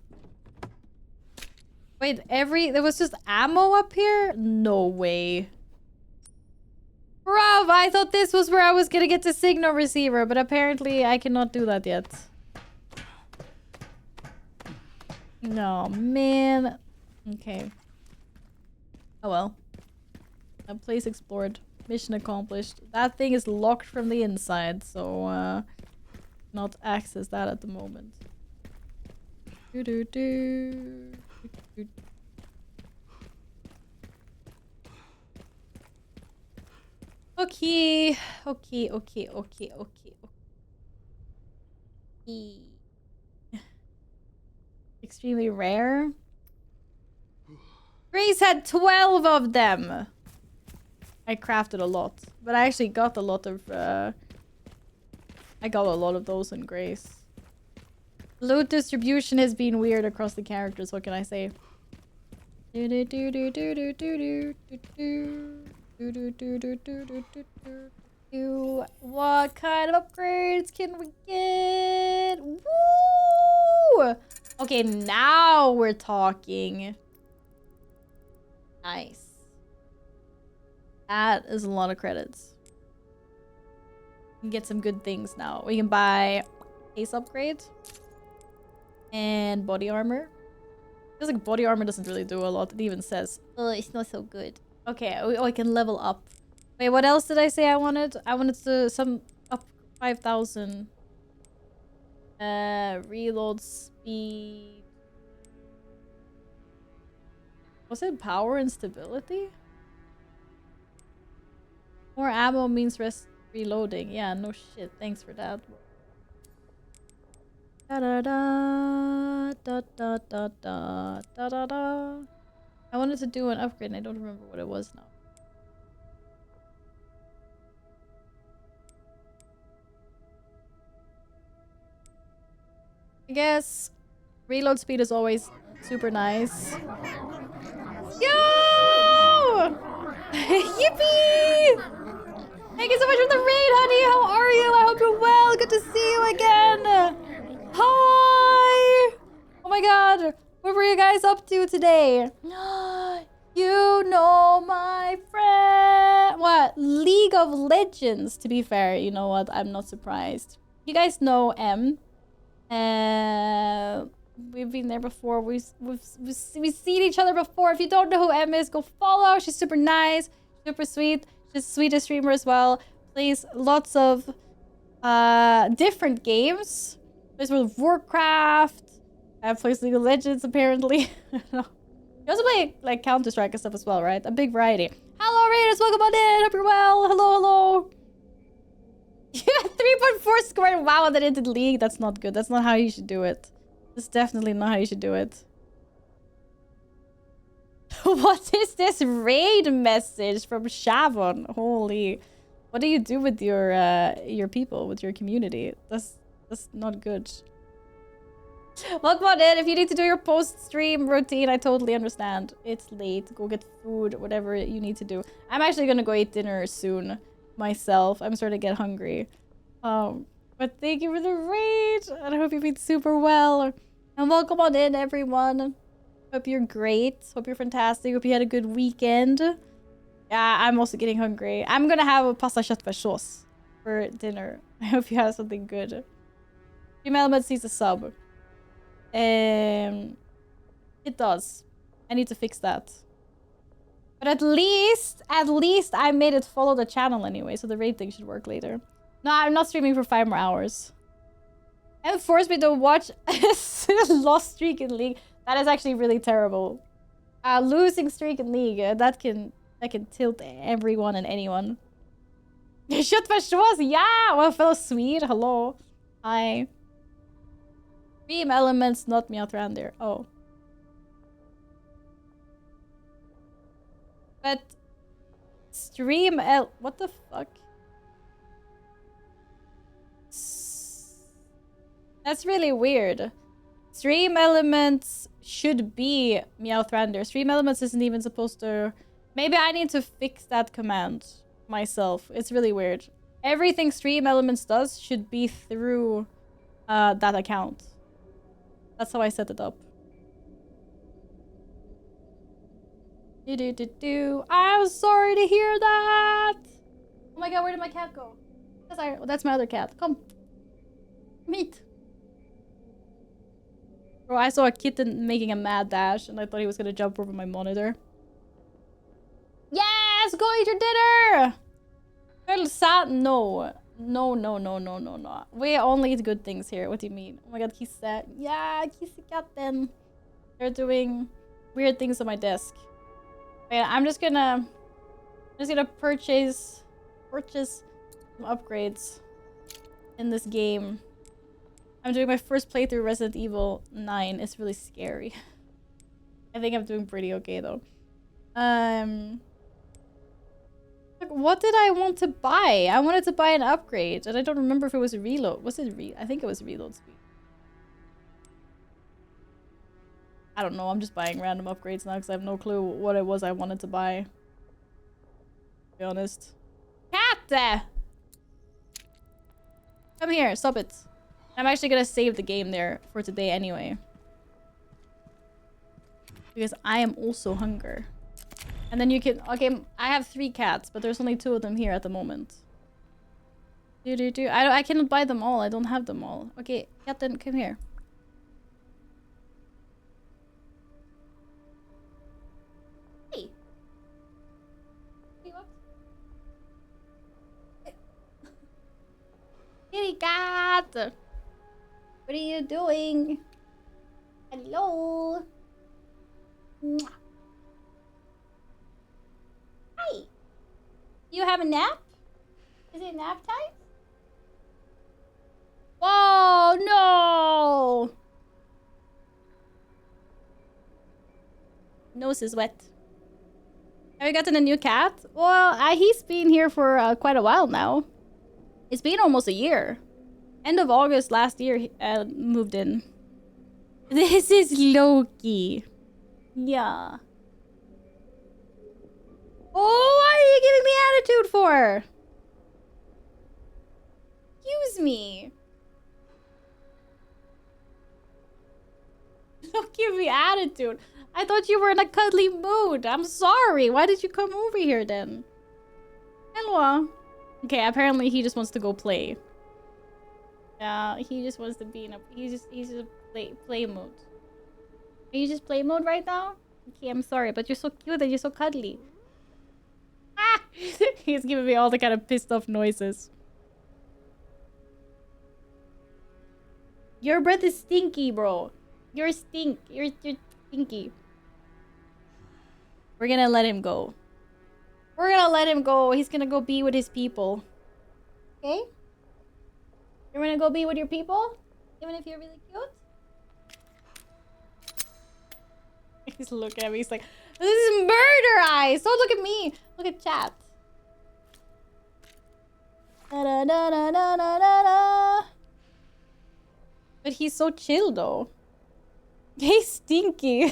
Wait, there was just ammo up here? No way. Bruv, I thought this was where I was gonna get the signal receiver, but apparently I cannot do that yet. No, man. Okay. Oh well. A place explored. Mission accomplished. That thing is locked from the inside, so not access that at the moment. Okay. Extremely rare. Grace had 12 of them. I crafted a lot, but I actually got a lot of I got a lot of those in Grace. Loot distribution has been weird across the characters, what can I say? What kind of upgrades can we get? Woo! Okay, now we're talking. Nice. That is a lot of credits. We can get some good things now. We can buy case upgrade and body armor. Feels like body armor doesn't really do a lot. It even says, oh, it's not so good. Okay, I can level up. Wait, what else did I say I wanted? I wanted to some up 5,000. Reload speed. Was it power and stability? More ammo means reloading. Yeah, no shit. Thanks for that. Da da da da da da da da da da. I wanted to do an upgrade and I don't remember what it was now. I guess reload speed is always super nice. Yo! Yippee! Thank you so much for the raid, honey. How are you? I hope you're well. Good to see you again. Hi! Oh my god. What were you guys up to today? You know my friend. What? League of Legends. To be fair, you know what? I'm not surprised. You guys know M. We've been there before. We've seen each other before. If you don't know who M is, go follow. She's super nice, super sweet. She's the sweetest streamer as well. Plays lots of different games. Plays World of Warcraft. Plays League of Legends apparently. You also play like Counter-Strike and stuff as well, right? A big variety. Hello Raiders, welcome on in. Hope you're well. Hello. Yeah, 3.4 squared. Wow, that ended League. That's not good. That's not how you should do it. That's definitely not how you should do it. What is this raid message from Shavon? Holy. What do you do with your people, with your community? That's not good. Welcome on in. If you need to do your post-stream routine, I totally understand. It's late. Go get food, whatever you need to do. I'm actually gonna go eat dinner soon myself. I'm starting to get hungry. But thank you for the raid, and I hope you've been super well. And welcome on in, everyone. Hope you're great. Hope you're fantastic. Hope you had a good weekend. Yeah, I'm also getting hungry. I'm gonna have a pasta köttfärssås for dinner. I hope you have something good. Dream Elements needs a sub. It does. I need to fix that. But at least I made it follow the channel anyway, so the raid thing should work later. No, I'm not streaming for 5 more hours. And force me to watch lost streak in League. That is actually really terrible. Losing streak in League, that can tilt everyone and anyone. Köttfärssås, yeah! Well, fellow Swede, hello. Hi. Dream Elements, not Meowthrander. Oh. But what the fuck? That's really weird. Stream Elements should be Meowthrander. Stream Elements isn't even supposed to... Maybe I need to fix that command myself. It's really weird. Everything Stream Elements does should be through that account. That's how I set it up. I'm sorry to hear that. Oh my god, where did my cat go? That's my other cat. Come. Meet. Bro, I saw a kitten making a mad dash and I thought he was gonna jump over my monitor. Yes! Go eat your dinner! Elsa, no. No. We only eat good things here. What do you mean? Oh my god, Kissa. Yeah, Kissekatten. They're doing weird things on my desk. Wait, I'm just gonna purchase some upgrades in this game. I'm doing my first playthrough Resident Evil 9. It's really scary. I think I'm doing pretty okay though. Like, what did I want to buy? I wanted to buy an upgrade, and I don't remember if it was a reload. Was it I think it was reload speed. I don't know. I'm just buying random upgrades now because I have no clue what it was I wanted to buy. To be honest. Cat! Come here. Stop it. I'm actually gonna save the game there for today anyway. Because I am also hungry. And then you can... Okay, I have 3 cats, but there's only 2 of them here at the moment. I cannot buy them all. I don't have them all. Okay, Captain, come here. Hey. Hey, what? Kitty cat! What are you doing? Hello? Mwah. Hi. You have a nap? Is it nap time? Oh no! Nose is wet. Have you gotten a new cat? Well, he's been here for quite a while now. It's been almost a year. End of August last year, he moved in. This is Loki. Yeah. Oh, what are you giving me attitude for? Excuse me. Don't give me attitude. I thought you were in a cuddly mood. I'm sorry. Why did you come over here then? Hello. Okay, apparently he just wants to go play. Yeah, he just wants to be in a... He's just play mode. Are you just play mode right now? Okay, I'm sorry, but you're so cute and you're so cuddly. Ah! He's giving me all the kind of pissed off noises. Your breath is stinky, bro. You're stinky. We're gonna let him go. We're gonna let him go. He's gonna go be with his people. Okay? You're gonna go be with your people? Even if you're really cute? He's looking at me. He's like, This is murder eyes. Don't look at me. Look at chat. Da, da, da, da, da, da, da. But he's so chill though. Hey, Stinky.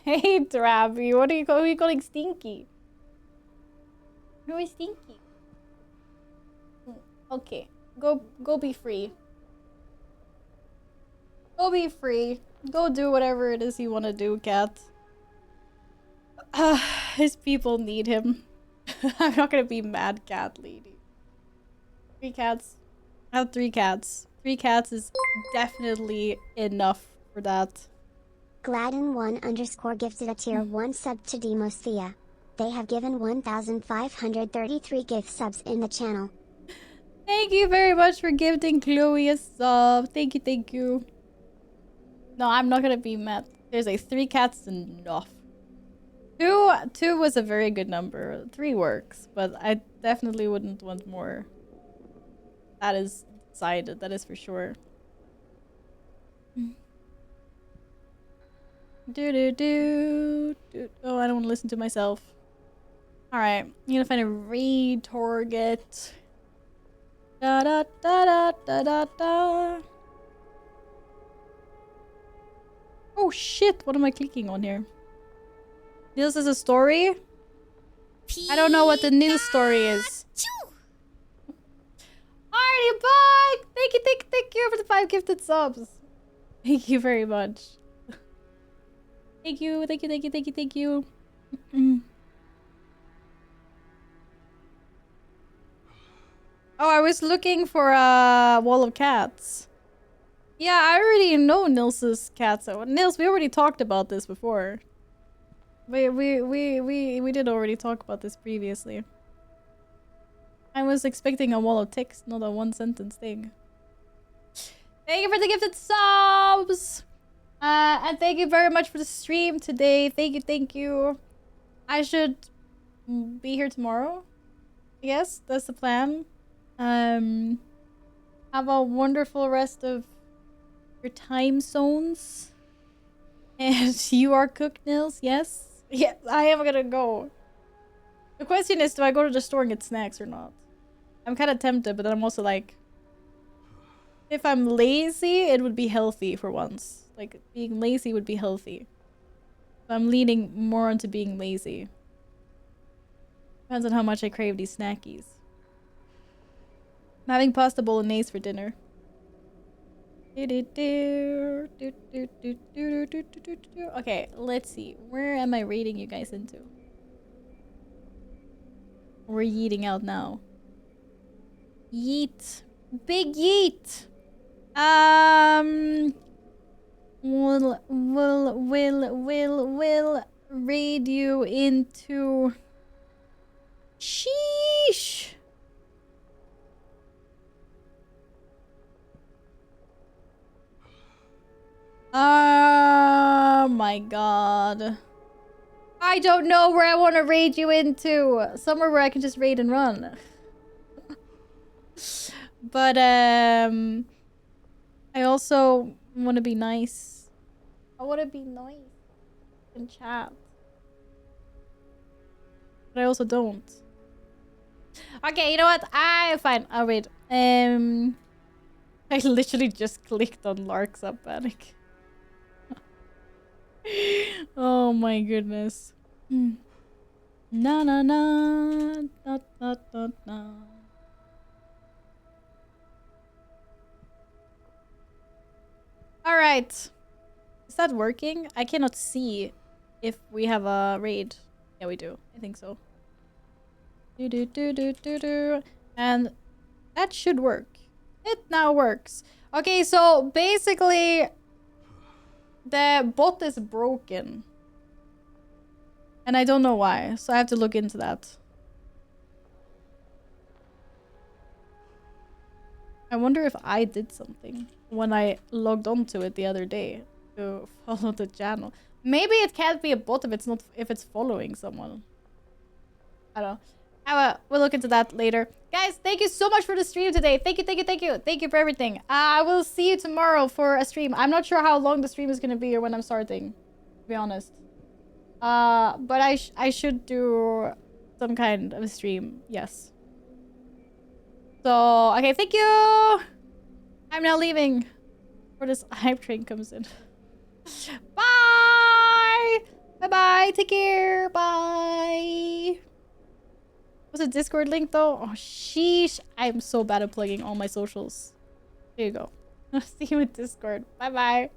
Hey, Drabby. What are you calling Stinky? Who is Stinky? Okay, go be free. Go be free. Go do whatever it is you want to do, cat. His people need him. I'm not gonna be mad, cat lady. 3 cats. I have 3 cats. 3 cats is definitely enough for that. Gladden1_ gifted a tier 1 sub to Demothea. They have given 1,533 gift subs in the channel. Thank you very much for gifting Chloe a sub. Thank you, thank you. No, I'm not gonna be mad. There's like 3 cats enough. 2 was a very good number. 3 works, but I definitely wouldn't want more. That is decided. That is for sure. Oh, I don't want to listen to myself. Alright, I'm gonna find a raid target. Da da da da da da da. Oh shit, what am I clicking on here? This is a story? I don't know what the news story is. Alrighty, bye! Thank you for the 5 gifted subs. Thank you very much. Thank you. Oh, I was looking for a wall of cats. Yeah, I already know Nils's cats. Nils, we already talked about this before. We did already talk about this previously. I was expecting a wall of text, not a 1-sentence thing. Thank you for the gifted subs! And thank you very much for the stream today. Thank you. I should be here tomorrow. Yes, that's the plan. Have a wonderful rest of your time zones. And you are cooked, Nils? Yes? Yes, I am gonna go. The question is, do I go to the store and get snacks or not? I'm kind of tempted, but then I'm also like... If I'm lazy, it would be healthy for once. Like, being lazy would be healthy. So I'm leaning more onto being lazy. Depends on how much I crave these snackies. I'm having pasta bolognese for dinner. Okay, let's see. Where am I rating you guys into? We're yeeting out now. Yeet. Big yeet! Will raid you into... Sheesh! Oh my god. I don't know where I want to raid you into. Somewhere where I can just raid and run. But, I also want to be nice. I want to be nice in chat. But I also don't. Okay, you know what? Fine. I'll wait. I literally just clicked on Lark's Up Panic. Oh my goodness. Na na na. Na na na na. Alright. Is that working? I cannot see if we have a raid. Yeah, we do. I think so. And that should work. It now works. Okay, so basically the bot is broken. And I don't know why, so I have to look into that. I wonder if I did something when I logged onto it the other day to follow the channel. Maybe it can't be a bot if it's following someone. I don't know. We'll look into that later. Guys, thank you so much for the stream today. Thank you. Thank you for everything. I will see you tomorrow for a stream. I'm not sure how long the stream is going to be or when I'm starting, to be honest. But I should do some kind of stream. Yes. So, okay, thank you. I'm now leaving before this hype train comes in. Bye. Bye-bye. Take care. Bye. Was it Discord link though? Oh, sheesh. I'm so bad at plugging all my socials. There you go. See you in Discord. Bye-bye.